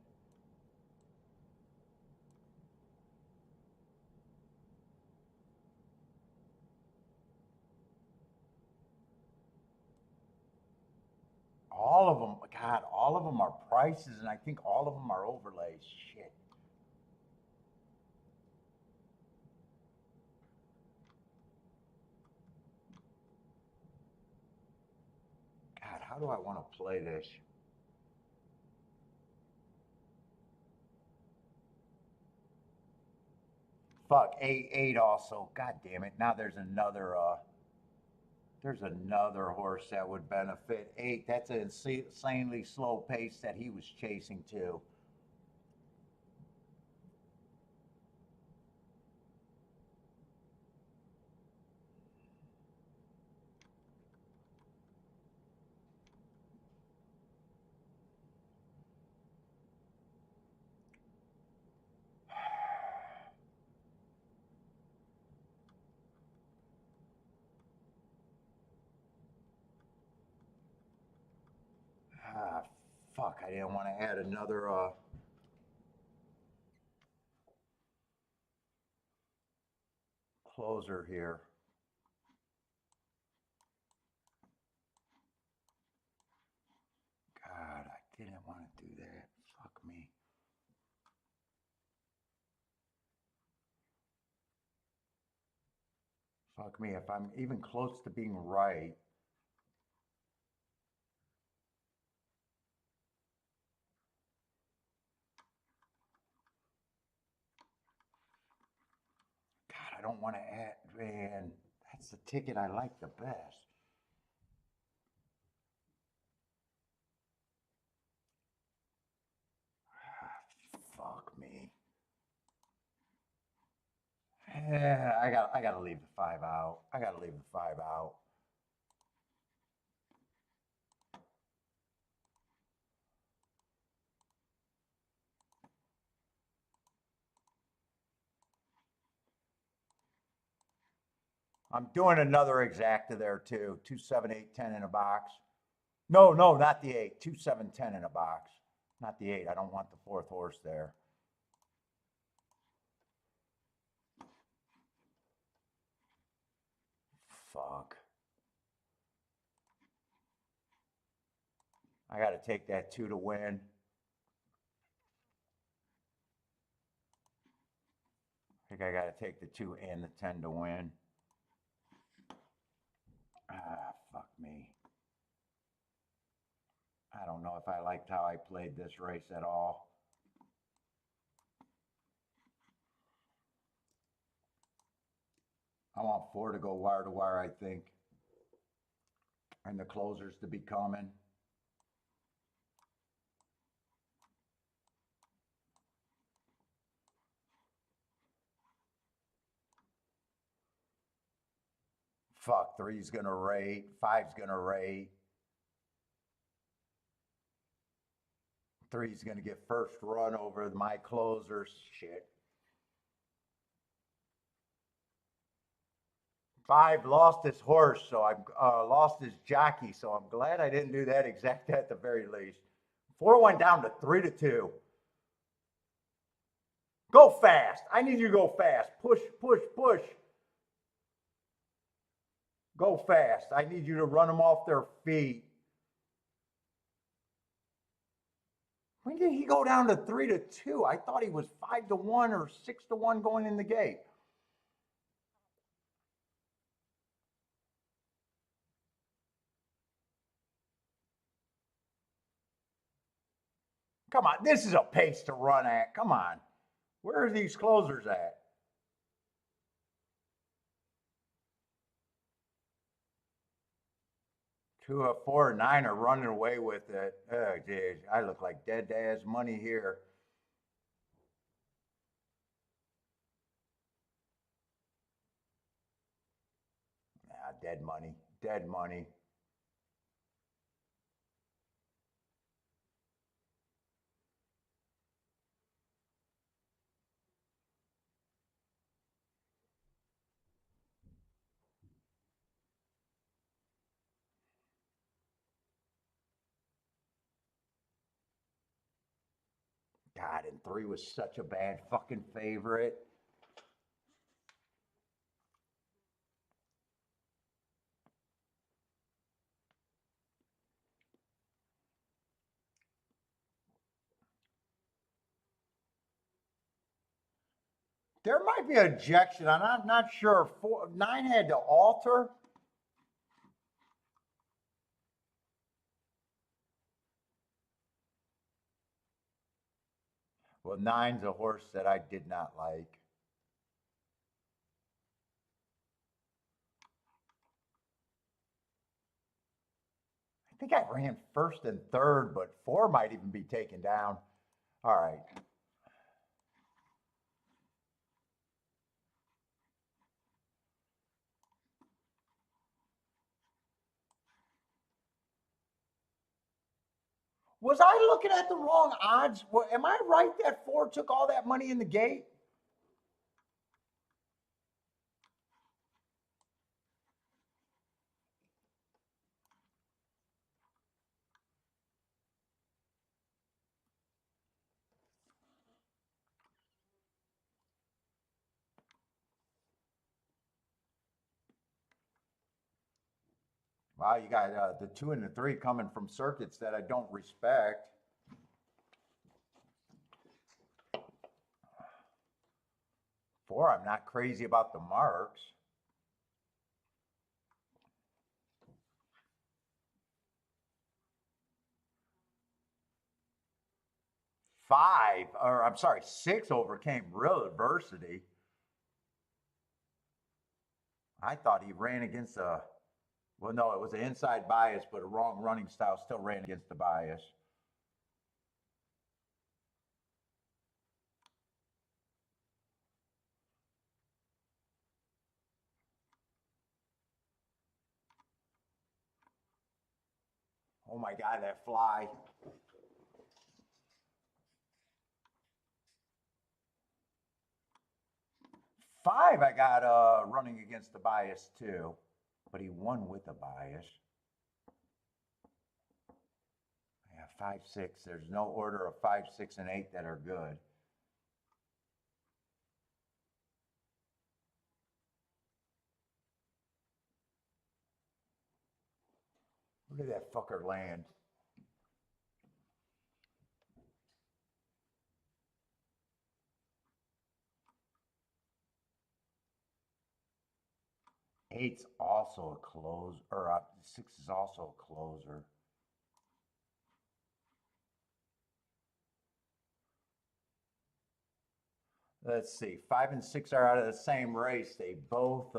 All of them, God, all of them are prices, and I think all of them are overlays. Shit. God, how do I want to play this? Fuck, eight also. God damn it. Now there's another horse that would benefit. Eight, that's an insanely slow pace that he was chasing too. Ah, fuck, I didn't want to add another closer here. God, I didn't want to do that. Fuck me. Fuck me. If I'm even close to being right, God, I don't want to add, man. That's the ticket I like the best. Fuck me. Yeah, I gotta leave the 5 out. I gotta leave the 5 out. I'm doing another exacta there too. 2, 7, 8, 10 in a box. No, no, not the 8. 2, 7, 10 in a box. Not the 8. I don't want the fourth horse there. Fuck. I got to take that 2 to win. I think I got to take the 2 and the 10 to win. Ah, fuck me. I don't know if I liked how I played this race at all. I want 4 to go wire to wire, I think. And the closers to be coming. Fuck, 3's going to rate. 5's going to rate. 3's going to get first run over my closers. Shit. 5 lost his horse, so I lost his jockey, so I'm glad I didn't do that exact at the very least. 4 went down to 3 to 2. Go fast. I need you to go fast. Push, push, push. Go fast. I need you to run them off their feet. When did he go down to 3 to 2? I thought he was 5 to 1 or 6 to 1 going in the gate. Come on, this is a pace to run at. Come on. Where are these closers at? 2 of 4 9 are running away with it. Oh, geez, I look like dead dad's money here. Nah, dead money. Dead money. God, and 3 was such a bad fucking favorite. There might be an ejection. I'm not sure. 9 had to alter. Well, 9's a horse that I did not like. I think I ran first and third, but 4 might even be taken down. All right. Was I looking at the wrong odds? Well, am I right that 4 took all that money in the gate? Wow, you got the 2 and the 3 coming from circuits that I don't respect. 4, I'm not crazy about the marks. 5, or I'm sorry, 6 overcame real adversity. I thought he ran against a, well, no, it was an inside bias, but a wrong running style still ran against the bias. Oh my God, that fly. Five, I got running against the bias too, but he won with a bias. Yeah, 5, 6. There's no order of 5, 6, and 8 that are good. Where did that fucker land? Eight's also a close, or 6 is also a closer. Let's see. 5 and 6 are out of the same race. They both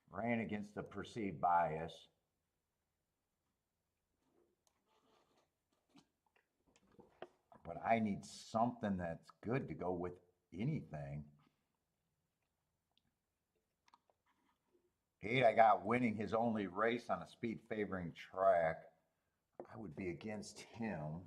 ran against the perceived bias. But I need something that's good to go with anything. 8, I got winning his only race on a speed favoring track. I would be against him.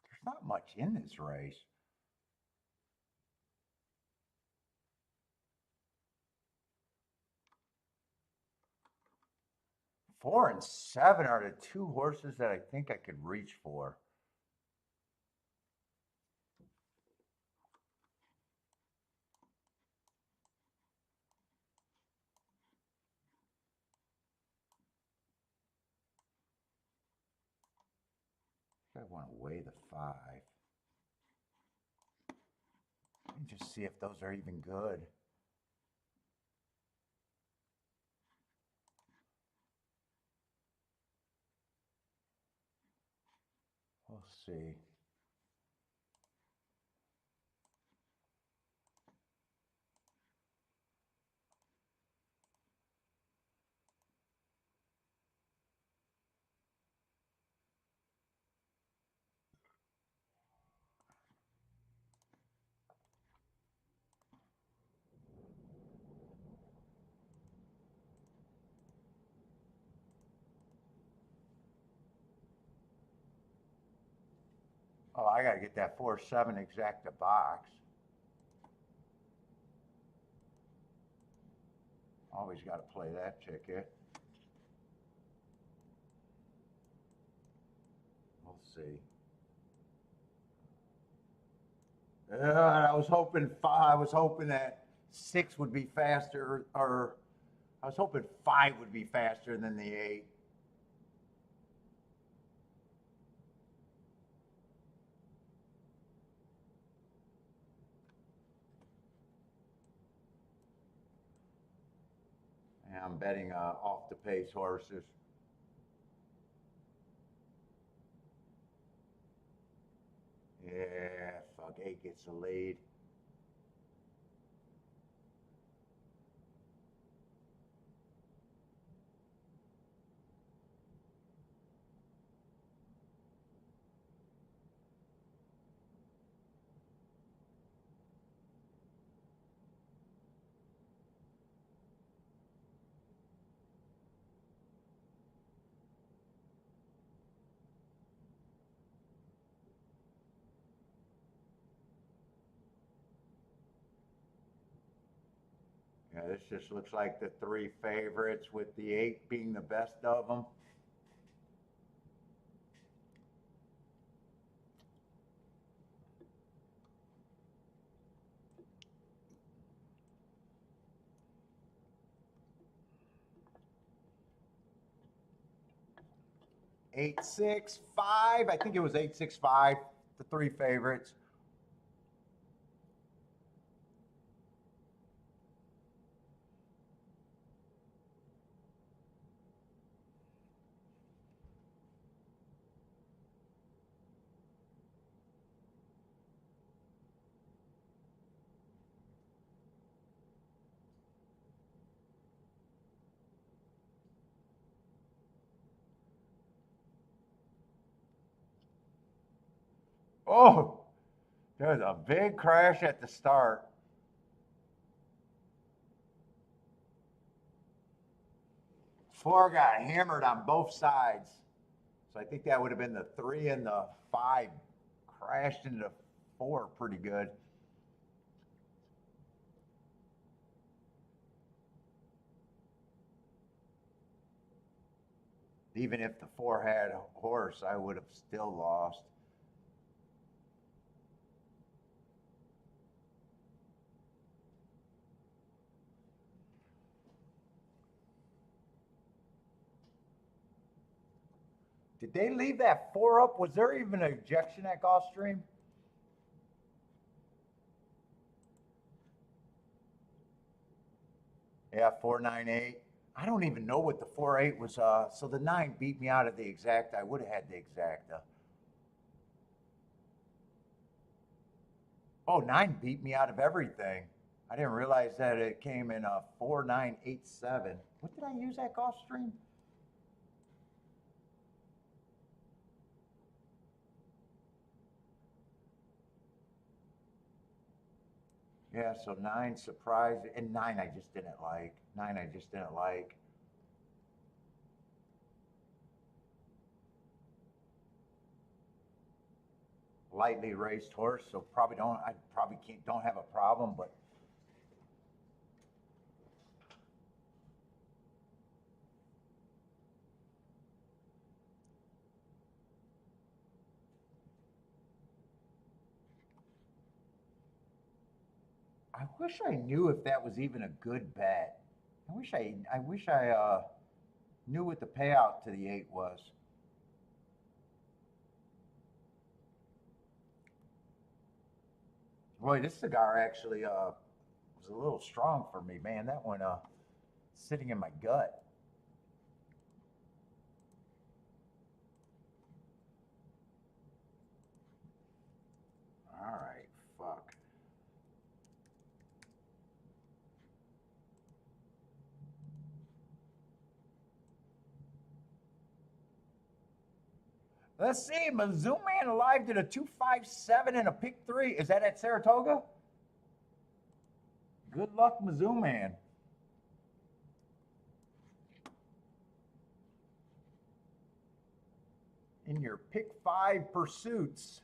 There's not much in this race. Four and 7 are the two horses that I think I could reach for. I want to weigh the 5. And just see if those are even good. We'll see. Oh, I got to get that 4-7 exacta box. Always got to play that ticket. We'll see. I was hoping 5. I was hoping that 6 would be faster, or I was hoping 5 would be faster than the 8. And I'm betting off the pace horses. Yeah, fuck, 8 gets the lead. Yeah, this just looks like the 3 favorites, with the 8 being the best of them. Eight, 6, 5. I think it was 8, 6, 5. The 3 favorites. Oh, there's a big crash at the start. Four got hammered on both sides. So I think that would have been the three and the five crashed into four pretty good. Even if the four had a horse, I would have still lost. Did they leave that four up? Was there even an ejection at Gulfstream? Yeah, 498. I don't even know what the 48 was. So the nine beat me out of the exact. I would have had the exact. Oh, nine beat me out of everything. I didn't realize that it came in a 4987. What did I use at Gulfstream? Yeah, so nine surprised, and nine I just didn't like. Nine I just didn't like. Lightly raced horse, so probably don't. I probably can't. Don't have a problem, but I wish I knew if that was even a good bet. I wish I knew what the payout to the eight was. Boy, this cigar actually was a little strong for me, man. That one sitting in my gut. All right, fuck. Let's see, Mizzou Man Alive did a 257 and a pick three. Is that at Saratoga? Good luck, Mizzou Man. In your pick five pursuits.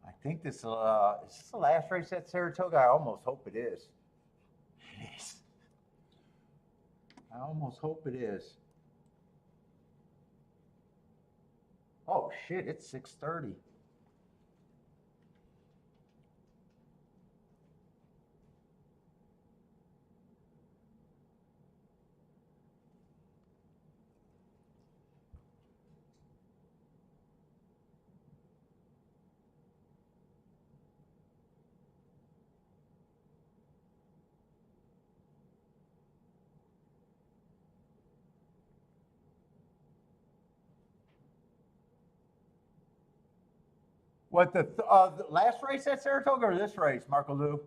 I think this is this the last race at Saratoga? I almost hope it is. It is. I almost hope it is. Oh shit! It's 6:30. What the last race at Saratoga or this race, Marco Lou?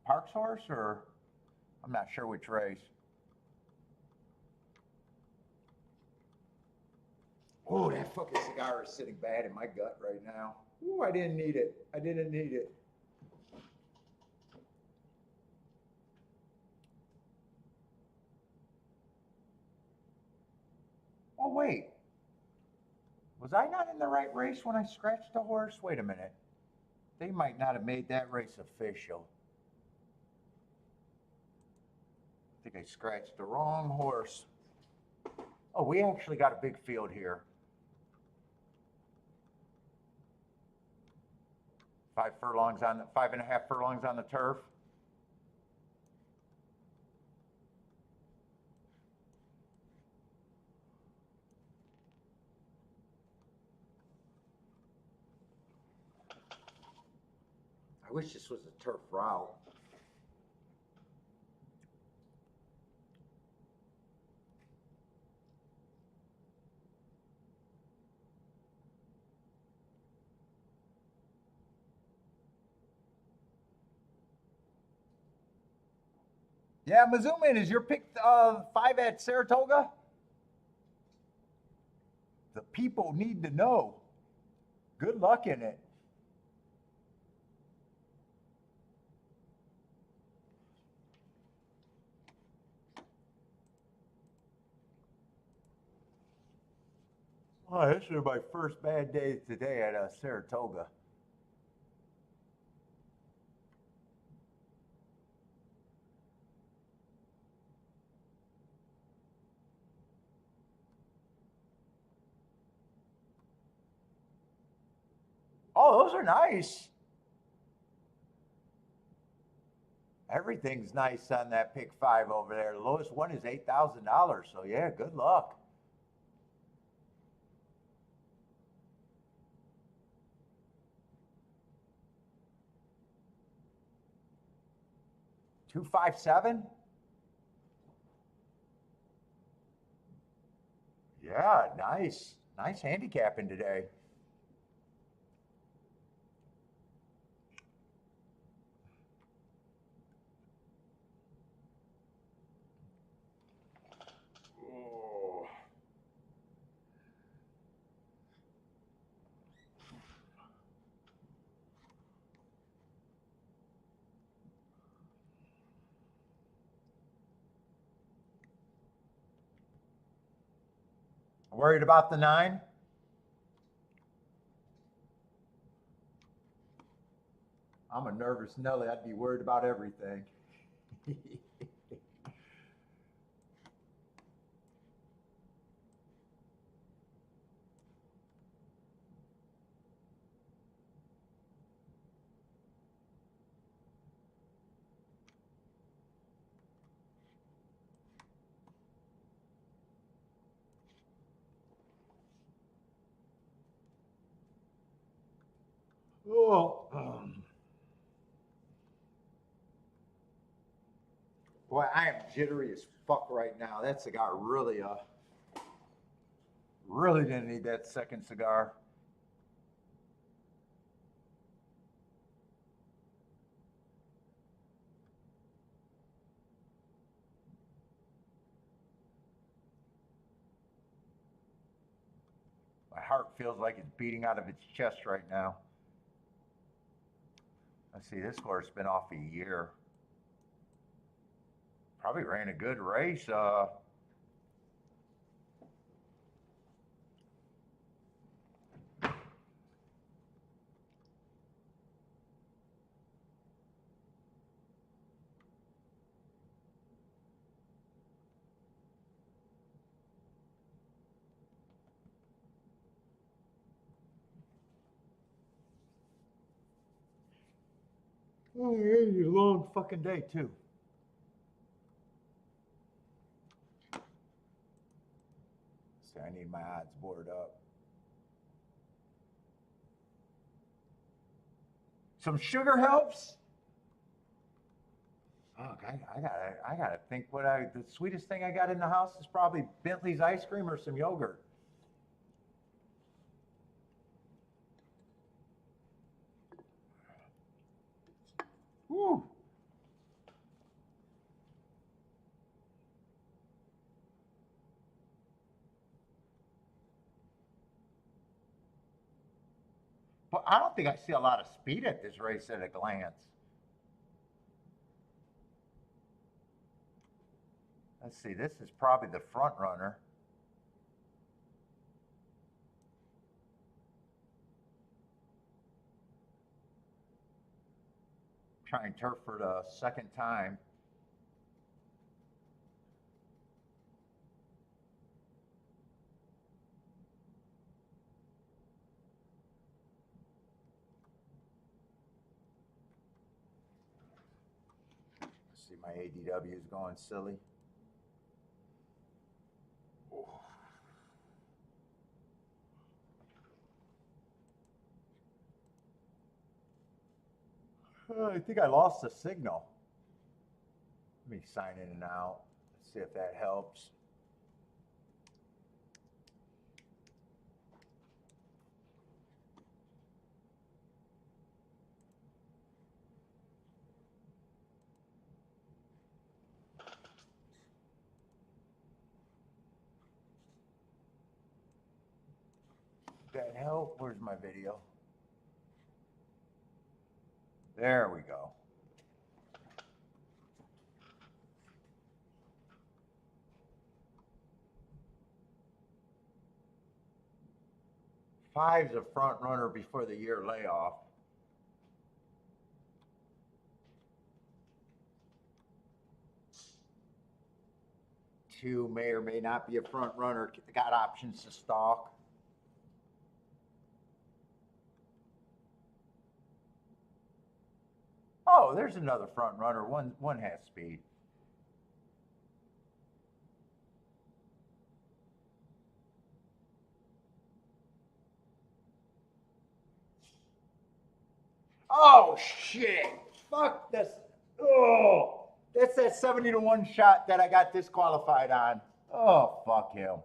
Parks horse or I'm not sure which race. Oh, that fucking cigar is sitting bad in my gut right now. Ooh, I didn't need it. I didn't need it. Oh, wait. Was I not in the right race when I scratched the horse? Wait a minute. They might not have made that race official. I think I scratched the wrong horse. Oh, we actually got a big field here. 5 furlongs on the 5.5 furlongs on the turf. I wish this was a turf route. Yeah, Mizuman, is your pick 5 at Saratoga? The people need to know. Good luck in it. Oh, this is my first bad day today at Saratoga. Oh, those are nice. Everything's nice on that pick 5 over there. The lowest one is $8,000. So yeah, good luck. $257. Yeah, nice. Nice handicapping today. Oh. Worried about the 9? I'm a nervous Nelly. I'd be worried about everything. Oh, boy, I am jittery as fuck right now. That cigar really didn't need that second cigar. My heart feels like it's beating out of its chest right now. Let's see, this horse has been off a year. Probably ran a good race. Oh, it's a long fucking day too. See, I need my odds board up. Some sugar helps. Oh, I gotta think the sweetest thing I got in the house is probably Bentley's ice cream or some yogurt. Woo. But I don't think I see a lot of speed at this race at a glance. Let's see, this is probably the front runner. Trying turf for the second time. Let's see, my ADW is going silly. I think I lost the signal. Let me sign in and out. Let's see if that helps. The hell? Where's my video? There we go. Five's a front runner before the year layoff. Two may or may not be a front runner. Got options to stalk. Oh, there's another front runner. One has speed. Oh shit! Fuck this. Oh, that's that 70-1 shot that I got disqualified on. Oh, fuck him.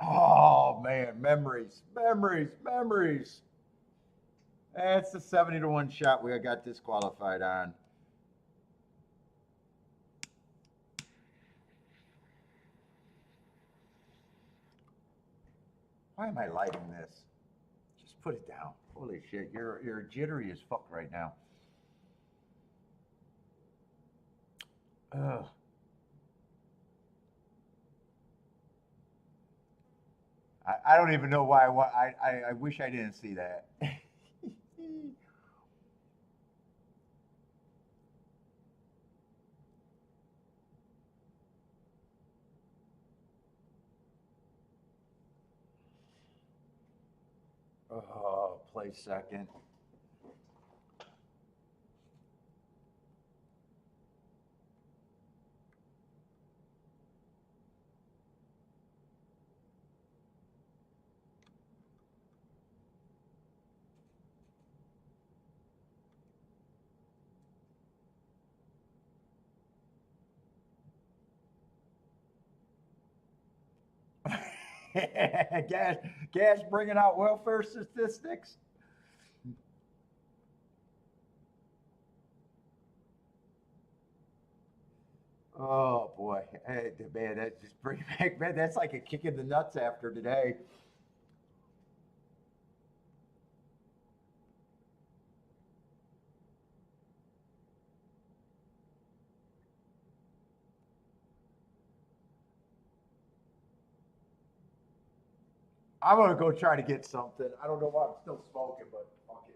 Oh man, memories, memories, memories. That's the 70-1 shot we got disqualified on. Why am I lighting this? Just put it down. Holy shit, you're jittery as fuck right now. Ugh. I don't even know why I wish I didn't see that. Oh, play second. gas bringing out welfare statistics. Oh boy, hey, man, that just brings back, man. That's like a kick in the nuts after today. I'm gonna go try to get something. I don't know why I'm still smoking, but fuck it.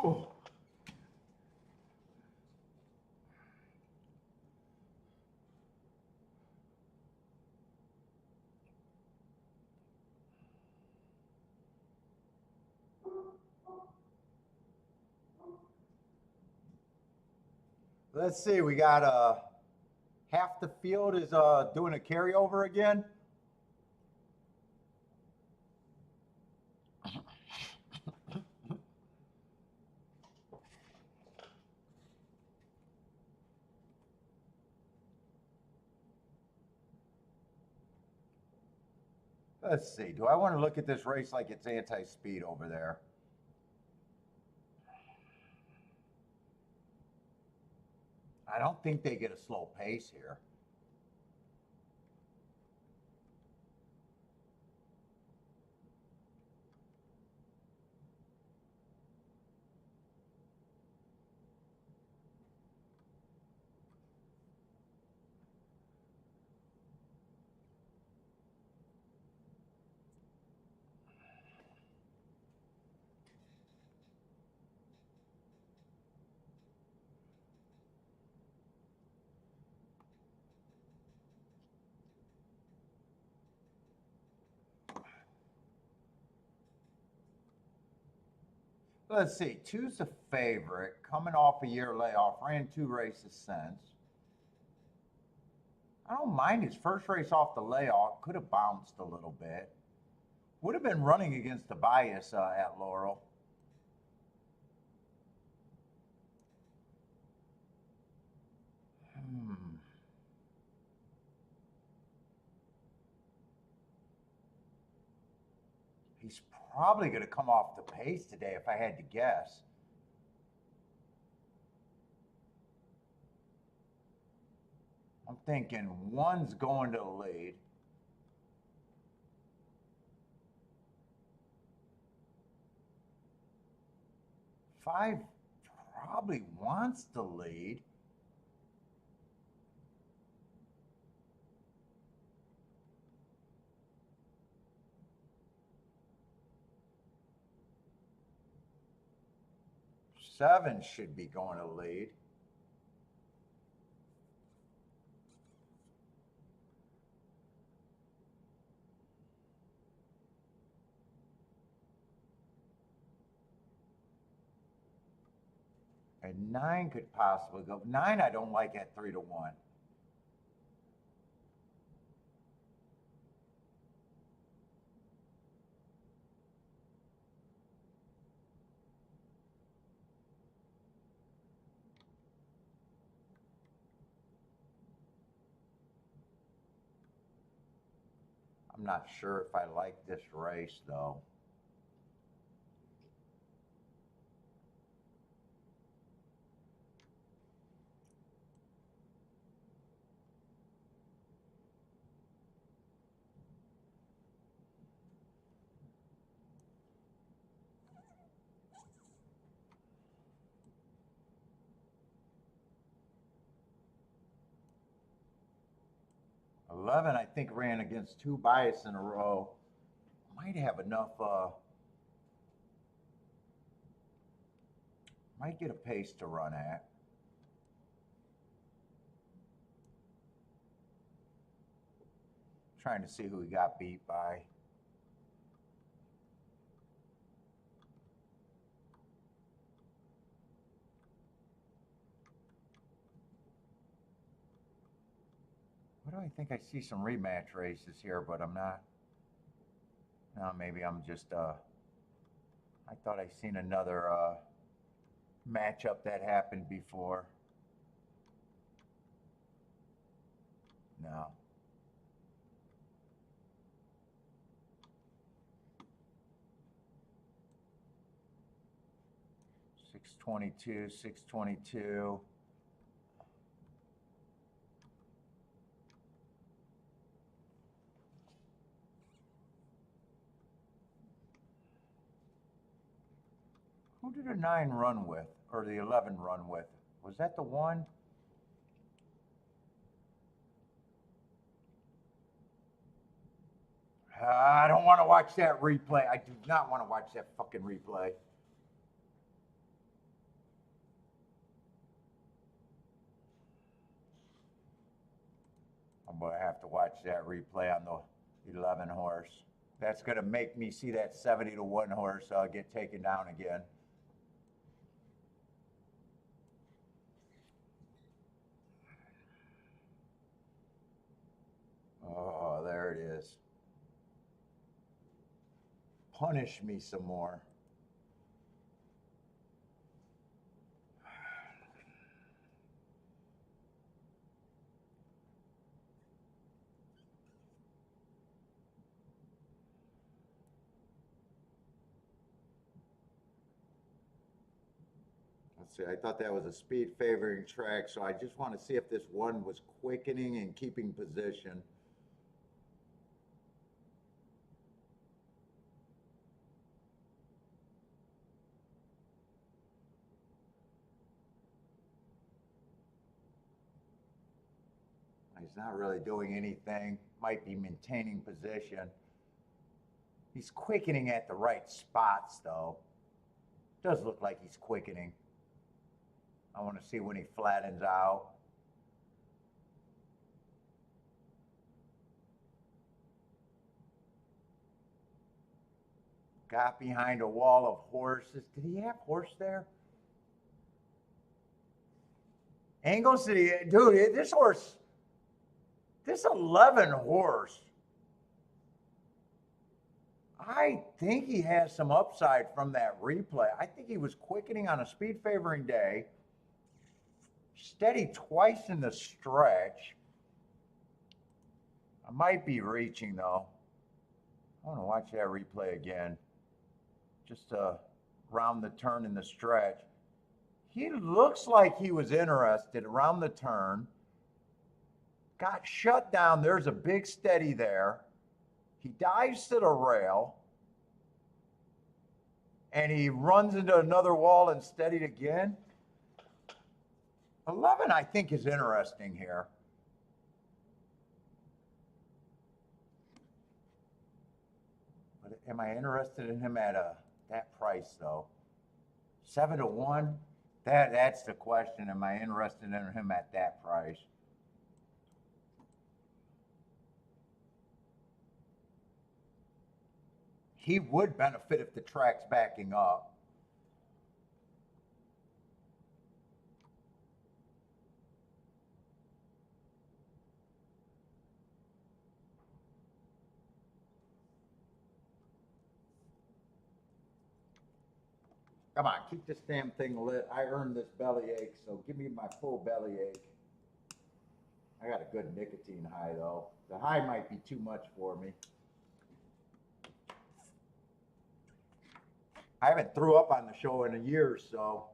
Oh. Let's see. We got half the field is doing a carryover again. Let's see. Do I want to look at this race like it's anti-speed over there? I don't think they get a slow pace here. Let's see. Two's a favorite. Coming off a year layoff. Ran 2 races since. I don't mind his first race off the layoff. Could have bounced a little bit. Would have been running against the bias at Laurel. He's probably going to come off the pace today if I had to guess. I'm thinking 1's going to the lead. 5 probably wants to lead. Seven should be going to lead. And 9 could possibly go. 9 I don't like at 3-1. I'm not sure if I like this race though. Eleven, I think, ran against 2 bias in a row. Might have enough. Might get a pace to run at. Trying to see who he got beat by. What do I think? I see some rematch races here, but I'm not. No, maybe I'm just. I thought I seen another matchup that happened before. No. $622, $622. Who did a 9 run with, or the 11 run with? Was that the 1? I don't want to watch that replay. I do not want to watch that fucking replay. I'm going to have to watch that replay on the 11 horse. That's going to make me see that 70-1 horse get taken down again. Oh, there it is. Punish me some more. Let's see, I thought that was a speed favoring track, so I just want to see if this one was quickening and keeping position. He's not really doing anything. Might be maintaining position. He's quickening at the right spots, though. Does look like he's quickening. I want to see when he flattens out. got behind a wall of horses. Did he have horse there? Angle City, dude, this horse, this 11 horse, I think he has some upside from that replay. I think he was quickening on a speed favoring day, steady twice in the stretch. I might be reaching though. I want to watch that replay again. Just around the turn in the stretch. He looks like he was interested around the turn. Got shut down. There's a big steady there. He dives to the rail. And he runs into another wall and steadied again. 11, I think, is interesting here. But am I interested in him at that price, though? 7-1? That's the question. Am I interested in him at that price? He would benefit if the track's backing up. Come on, keep this damn thing lit. I earned this bellyache, so give me my full bellyache. I got a good nicotine high, though. The high might be too much for me. I haven't threw up on the show in a year, so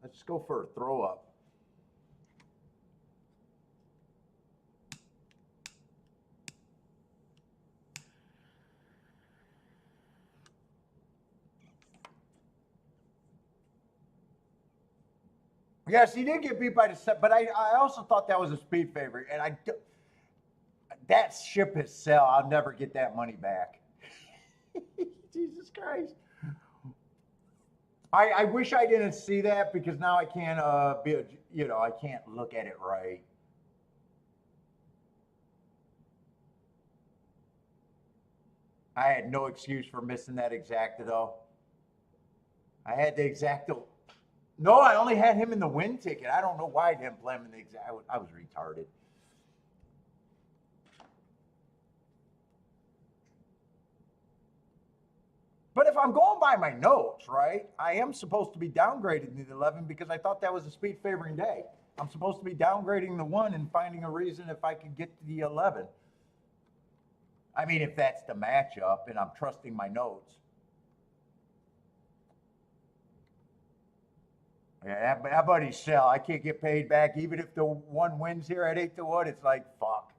let's go for a throw up. Yes, he did get beat by the set, but I also thought that was a speed favorite, and that ship has sailed. I'll never get that money back. Jesus Christ. I wish I didn't see that because now I can't I can't look at it right. I had no excuse for missing that exacta though. I had the exacta. No, I only had him in the win ticket. I don't know why I didn't play him in the exacta. I was retarded. But if I'm going by my notes, right, I am supposed to be downgrading the 11 because I thought that was a speed favoring day. I'm supposed to be downgrading the 1 and finding a reason if I could get to the 11. I mean, if that's the matchup and I'm trusting my notes. Yeah, that buddy's sell. I can't get paid back even if the 1 wins here at 8-1. It's like, fuck.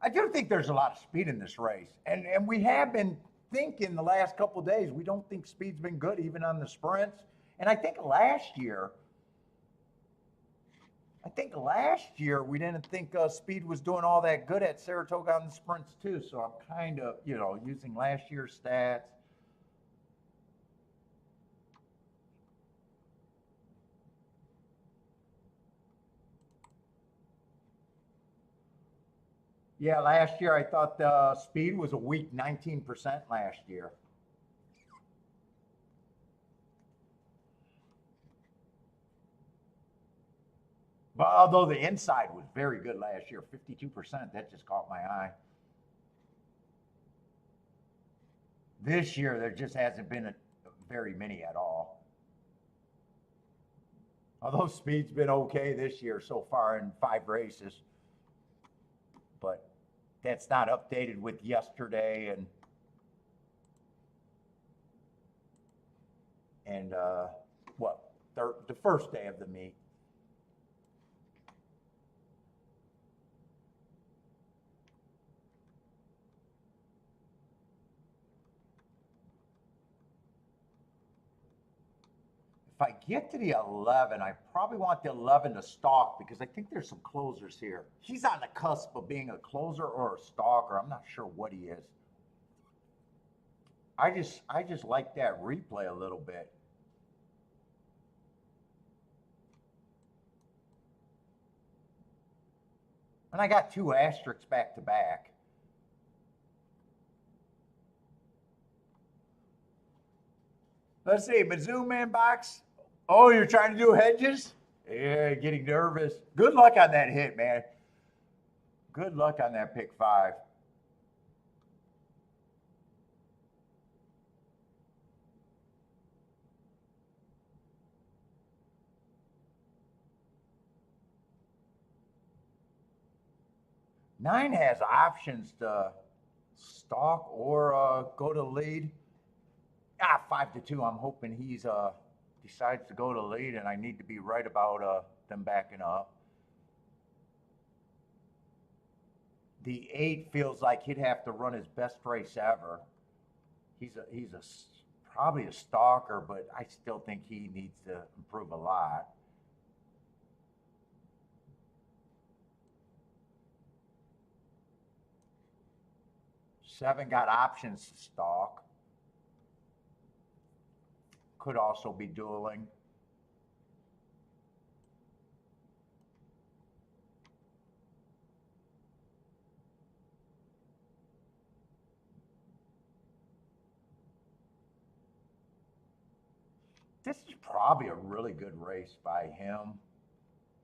I do think there's a lot of speed in this race. And we have been thinking the last couple of days, we don't think speed's been good even on the sprints. And I think last year we didn't think speed was doing all that good at Saratoga on the sprints too. So I'm kind of, using last year's stats. Yeah, last year I thought the speed was a weak 19% last year. But although the inside was very good last year, 52%, that just caught my eye. This year, there just hasn't been very many at all. Although speed's been okay this year so far in 5 races. But that's not updated with yesterday and the first day of the meet. If I get to the 11, I probably want the 11 to stalk because I think there's some closers here. He's on the cusp of being a closer or a stalker. I'm not sure what he is. I just like that replay a little bit. And I got 2 asterisks back to back. Let's see, Mizzou man box. Oh, you're trying to do hedges? Yeah, getting nervous. Good luck on that hit, man. Good luck on that pick 5. Nine has options to stalk or go to lead. 5-2. I'm hoping he's decides to go to lead, and I need to be right about them backing up. The 8 feels like he'd have to run his best race ever. He's probably a stalker, but I still think he needs to improve a lot. Seven got options to stalk. Could also be dueling. This is probably a really good race by him.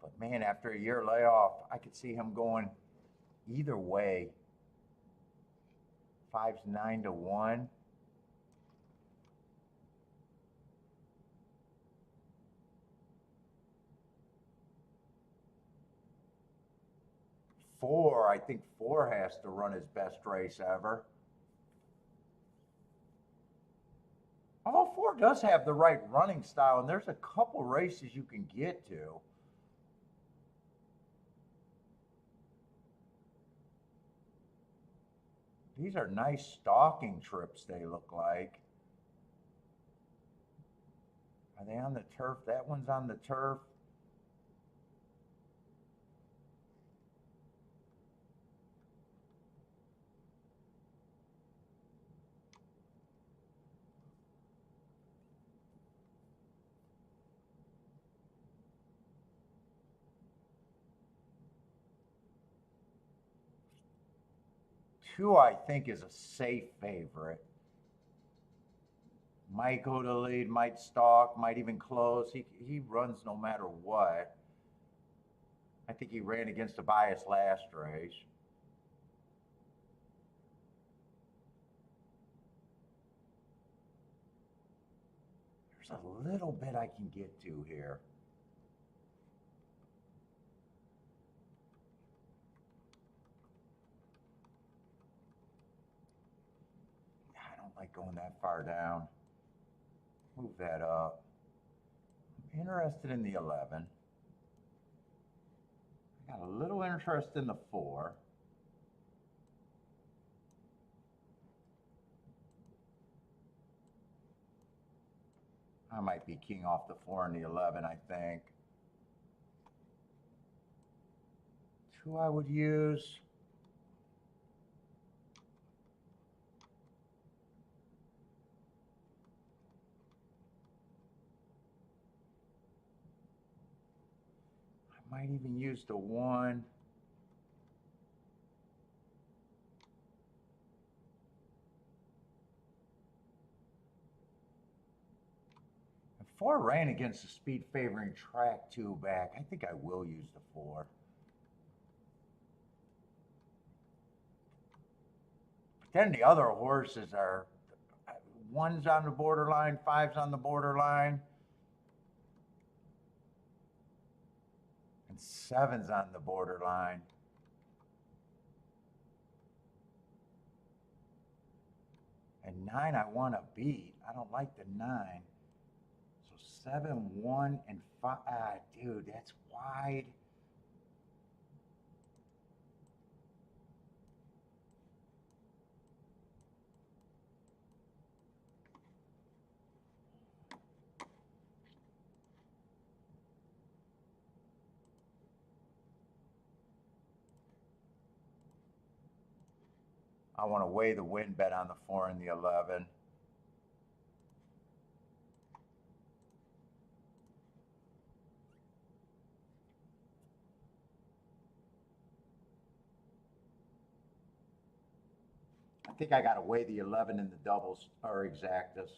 But man, after a year layoff, I could see him going either way. 5's 9-1. I think 4 has to run his best race ever. Although 4 does have the right running style, and there's a couple races you can get to. These are nice stalking trips, they look like. Are they on the turf? That one's on the turf. Two, I think, is a safe favorite. Might go to lead, might stalk, might even close. He runs no matter what. I think he ran against a bias last race. There's a little bit I can get to here. I don't like going that far down. Move that up. I'm interested in the 11. I got a little interest in the 4. I might be king off the 4 and the 11, I think. 2 I would use. I might even use the 1. And 4 ran against the speed favoring track 2 back. I think I will use the 4. But then the other horses are 1's on the borderline, 5's on the borderline. And 7's on the borderline. And 9 I want to beat. I don't like the 9. So 7, 1, and 5. Dude, that's wide. I want to weigh the win bet on the 4 and the 11. I think I got to weigh the 11 in the doubles or exactas.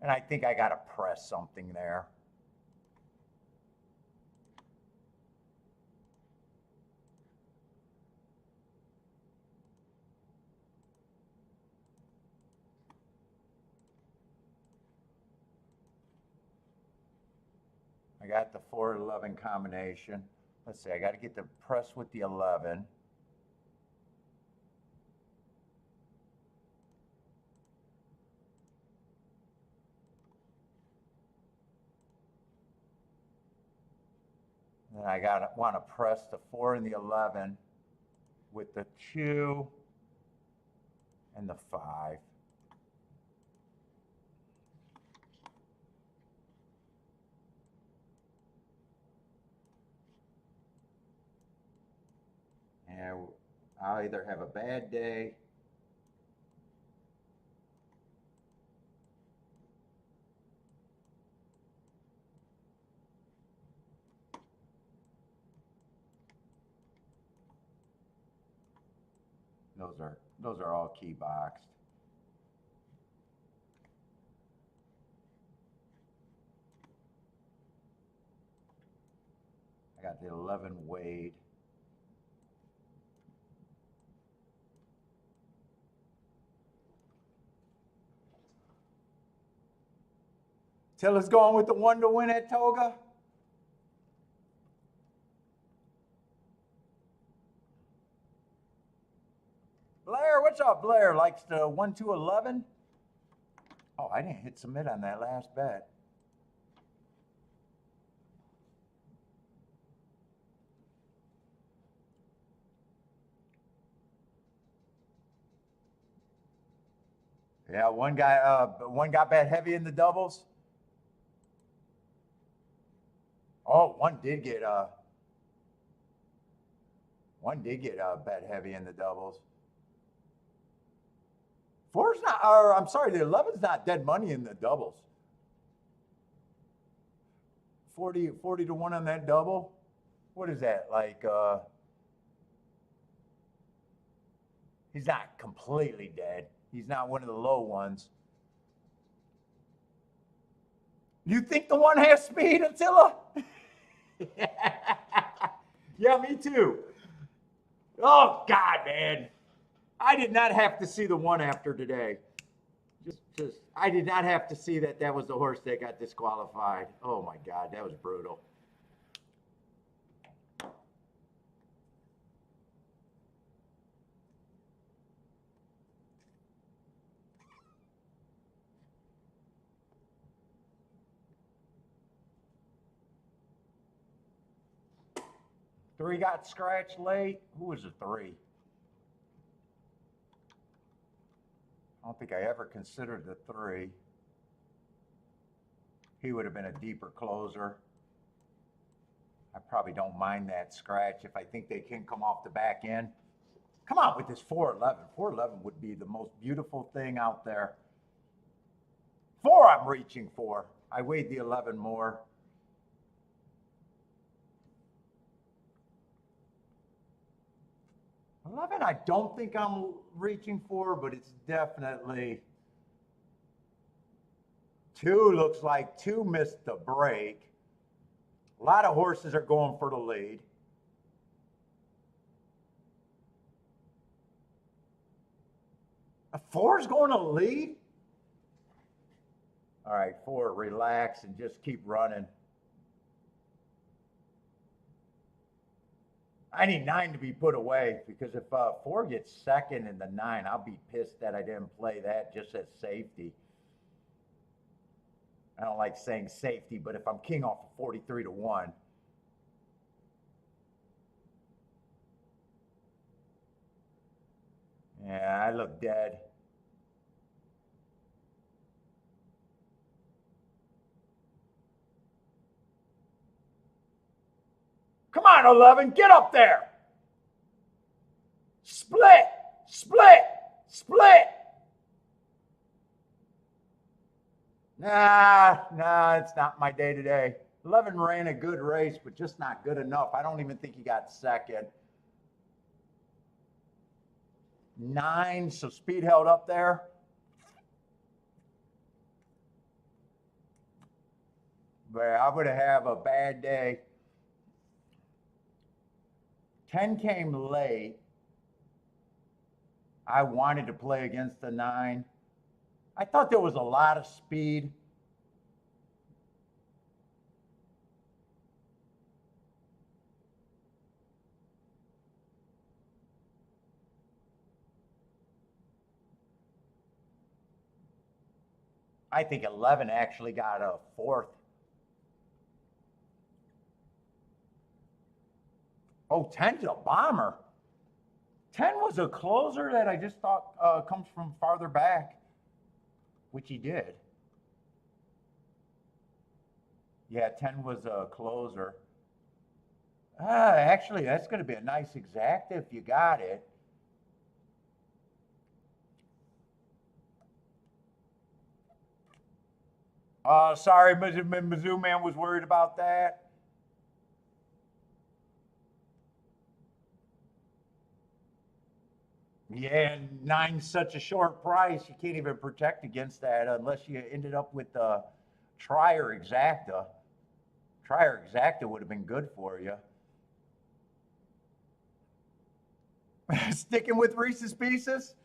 And I think I got to press something there. I got the 4-11 combination. Let's see, I got to get the press with the 11. Then I want to press the 4 and the 11 with the 2 and the 5. And I'll either have a bad day those are all key boxed. I got the 11 Wade. Tilla's going with the 1 to win at Toga. Blair, what's up, Blair? Likes the 1 to 11. Oh, I didn't hit submit on that last bet. Yeah, one got bet heavy in the doubles. Oh, one did get bet heavy in the doubles. 4's not, or I'm sorry, the 11's not dead money in the doubles. 40 to 1 on that double. What is that? Like, he's not completely dead. He's not one of the low ones. You think the 1 has speed, Attila? Yeah, me too. Oh, God, man. I did not have to see the 1 after today. Just, I did not have to see that was the horse that got disqualified. Oh, my God, that was brutal. Three got scratched late. Who was the 3? I don't think I ever considered the 3. He would have been a deeper closer. I probably don't mind that scratch if I think they can come off the back end. Come on with this 411. 411 would be the most beautiful thing out there. 4 I'm reaching for. I weighed the 11 more. $11, I don't think I'm reaching for, but it's definitely 2. Looks like 2 missed the break. A lot of horses are going for the lead. A 4's going to lead? All right, 4, relax and just keep running. I need 9 to be put away because if 4 gets second in the 9, I'll be pissed that I didn't play that just as safety. I don't like saying safety, but if I'm king off of 43 to 1. Yeah, I look dead. Come on, 11, get up there. Split, split, split. Nah, it's not my day today. 11 ran a good race, but just not good enough. I don't even think he got second. 9, so speed held up there. but I'm going to have a bad day. 10 came late. I wanted to play against the 9. I thought there was a lot of speed. I think 11 actually got a 4th. Oh, 10's a bomber. 10 was a closer that I just thought comes from farther back, which he did. Yeah, 10 was a closer. Actually, that's going to be a nice exacta if you got it. Sorry, Mizzou man was worried about that. Yeah, and 9's such a short price, you can't even protect against that unless you ended up with the trier exacta. Trier exacta would have been good for you. Sticking with Reese's Pieces?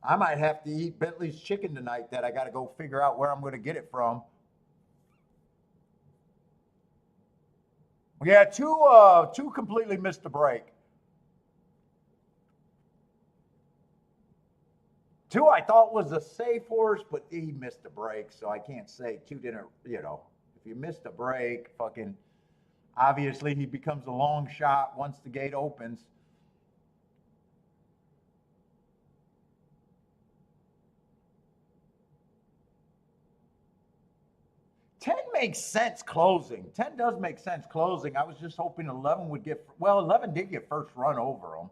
I might have to eat Bentley's chicken tonight that I got to go figure out where I'm going to get it from. Yeah, two completely missed the break. 2 I thought was a safe horse, but he missed a break, so I can't say 2 didn't, if you missed a break, fucking, obviously he becomes a long shot once the gate opens. Ten makes sense closing. 10 does make sense closing. I was just hoping 11 would get, 11 did get first run over him.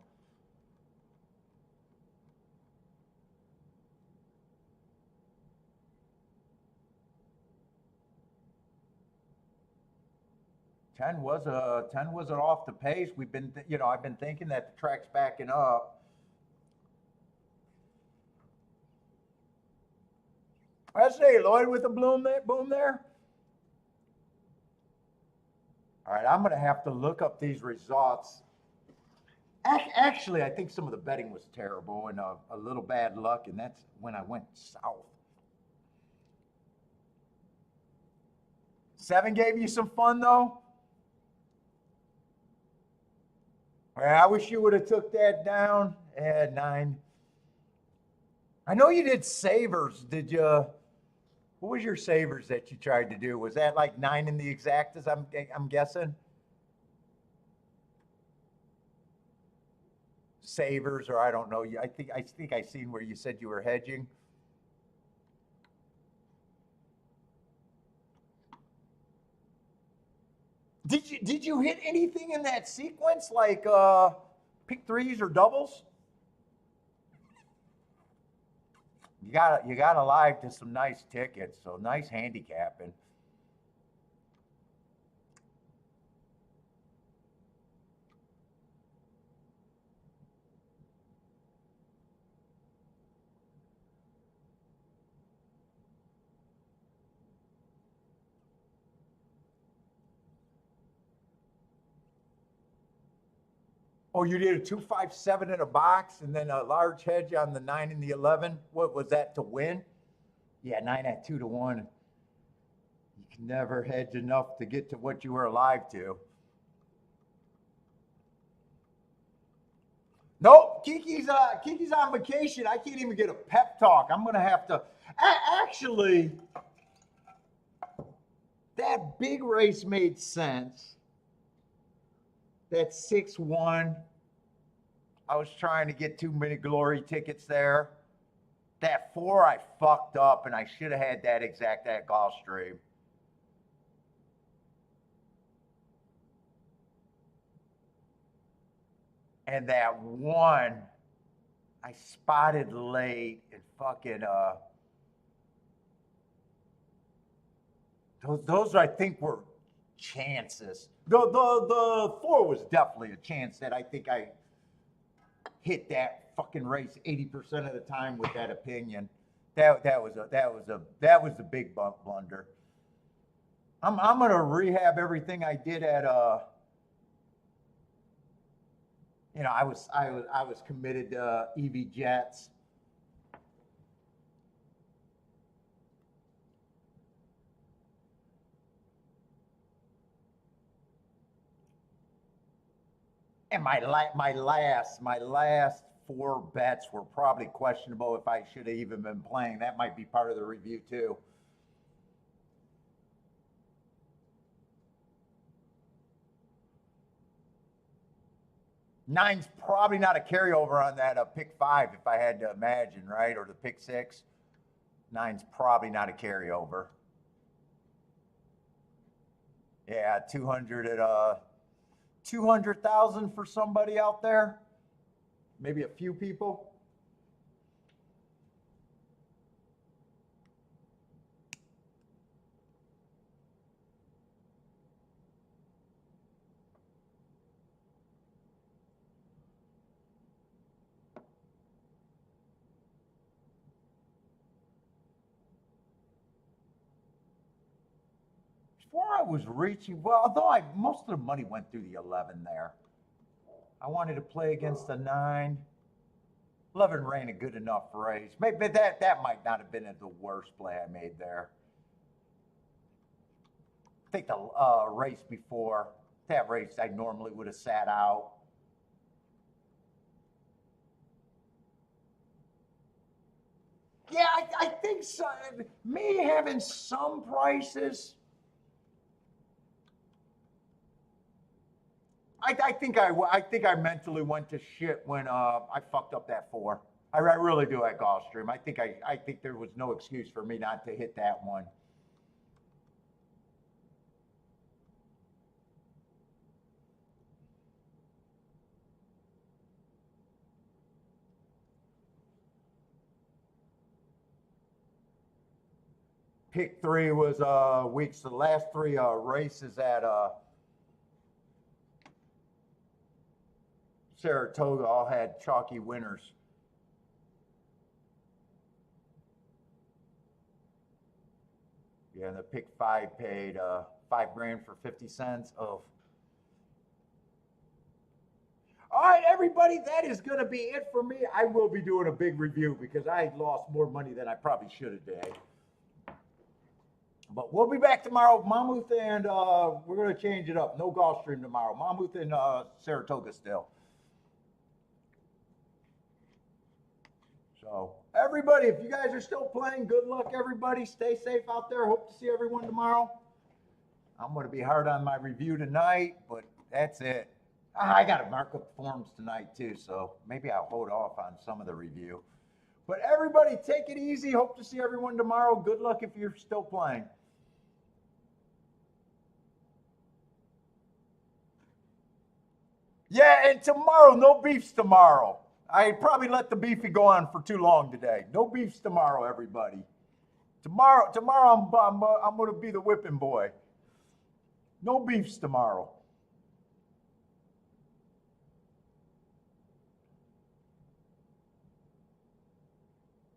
Ten was an off the pace. We've been, I've been thinking that the track's backing up. I say Lloyd with a boom there. All right, I'm going to have to look up these results. Actually, I think some of the betting was terrible and a little bad luck, and that's when I went south. 7 gave you some fun, though? I wish you would have took that down. 9. I know you did savers. Did you? What was your savers that you tried to do? Was that like 9 in the exactas? I'm guessing. Savers, or I don't know. I think I seen where you said you were hedging. Did you hit anything in that sequence like pick 3s or doubles? You got alive to some nice tickets, so nice handicapping. Oh, you did a 2-5-7 in a box, and then a large hedge on the 9 and the 11. What was that to win? Yeah, 9 at 2-1. You can never hedge enough to get to what you were alive to. Nope, Kiki's on vacation. I can't even get a pep talk. I'm gonna have to. Actually, that big race made sense. That 6-1. I was trying to get too many glory tickets there. That 4 I fucked up, and I should have had that exact at Gulfstream. And that 1 I spotted late and fucking those I think were chances. The 4 was definitely a chance that I think I hit that fucking race 80% of the time with that opinion. That was a big blunder. I'm gonna rehab everything I did at I was committed to EV jets. And my last four bets were probably questionable if I should have even been playing. That might be part of the review too. Nine's probably not a carryover on that pick five, if I had to imagine, right? Or the pick six. Nine's probably not a carryover. Yeah, 200 at 200,000 for somebody out there. Maybe a few people. Before I was reaching, well, although most of the money went through the 11 there. I wanted to play against the 9. 11 ran a good enough race. Maybe that might not have been the worst play I made there. I think the race before, that race I normally would have sat out. Yeah, I think so. Me having some prices, I think I mentally went to shit when I fucked up that 4. I really do at Gulfstream. I think there was no excuse for me not to hit that one. Pick 3 was weeks. The last 3 races at Saratoga all had chalky winners. Yeah, and the pick 5 paid 5 grand for 50 cents of. All right, everybody, that is going to be it for me. I will be doing a big review because I lost more money than I probably should have today. But we'll be back tomorrow, Monmouth, and we're going to change it up. No Gulfstream tomorrow. Monmouth and Saratoga still. So, everybody, if you guys are still playing, good luck, everybody. Stay safe out there. Hope to see everyone tomorrow. I'm going to be hard on my review tonight, but that's it. I got to mark up forms tonight, too, so maybe I'll hold off on some of the review. But everybody, take it easy. Hope to see everyone tomorrow. Good luck if you're still playing. Yeah, and tomorrow, no beefs tomorrow. I probably let the beefy go on for too long today. No beefs tomorrow, everybody. Tomorrow, I'm going to be the whipping boy. No beefs tomorrow.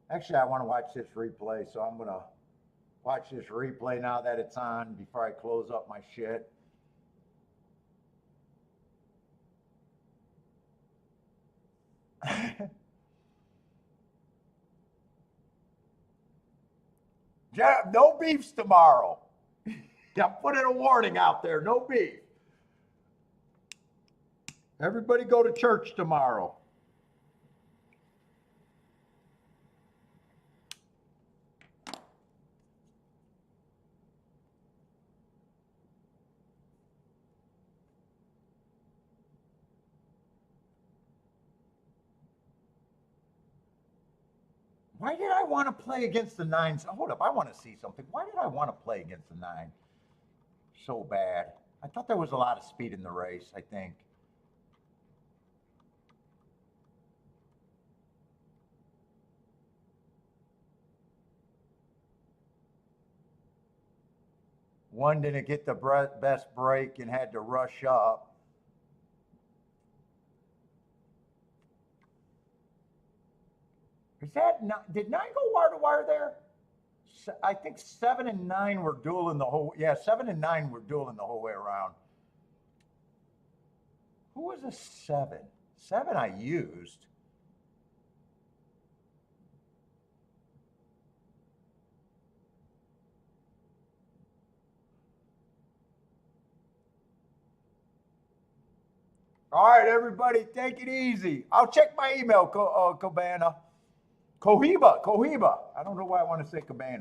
Actually, I want to watch this replay, so I'm going to watch this replay now that it's on before I close up my shit. No beefs tomorrow. I'm putting a warning out there. No beef. Everybody go to church tomorrow. Why did I want to play against the 9s? Hold up, I want to see something. Why did I want to play against the 9 so bad? I thought there was a lot of speed in the race, I think. One didn't get the best break and had to rush up. Is that not, did 9 go wire to wire there? I think 7 and 9 were dueling the whole. Yeah, 7 and 9 were dueling the whole way around. Who was a 7? 7 I used. All right, everybody, take it easy. I'll check my email, Cabana. Cohiba. I don't know why I want to say Cabana.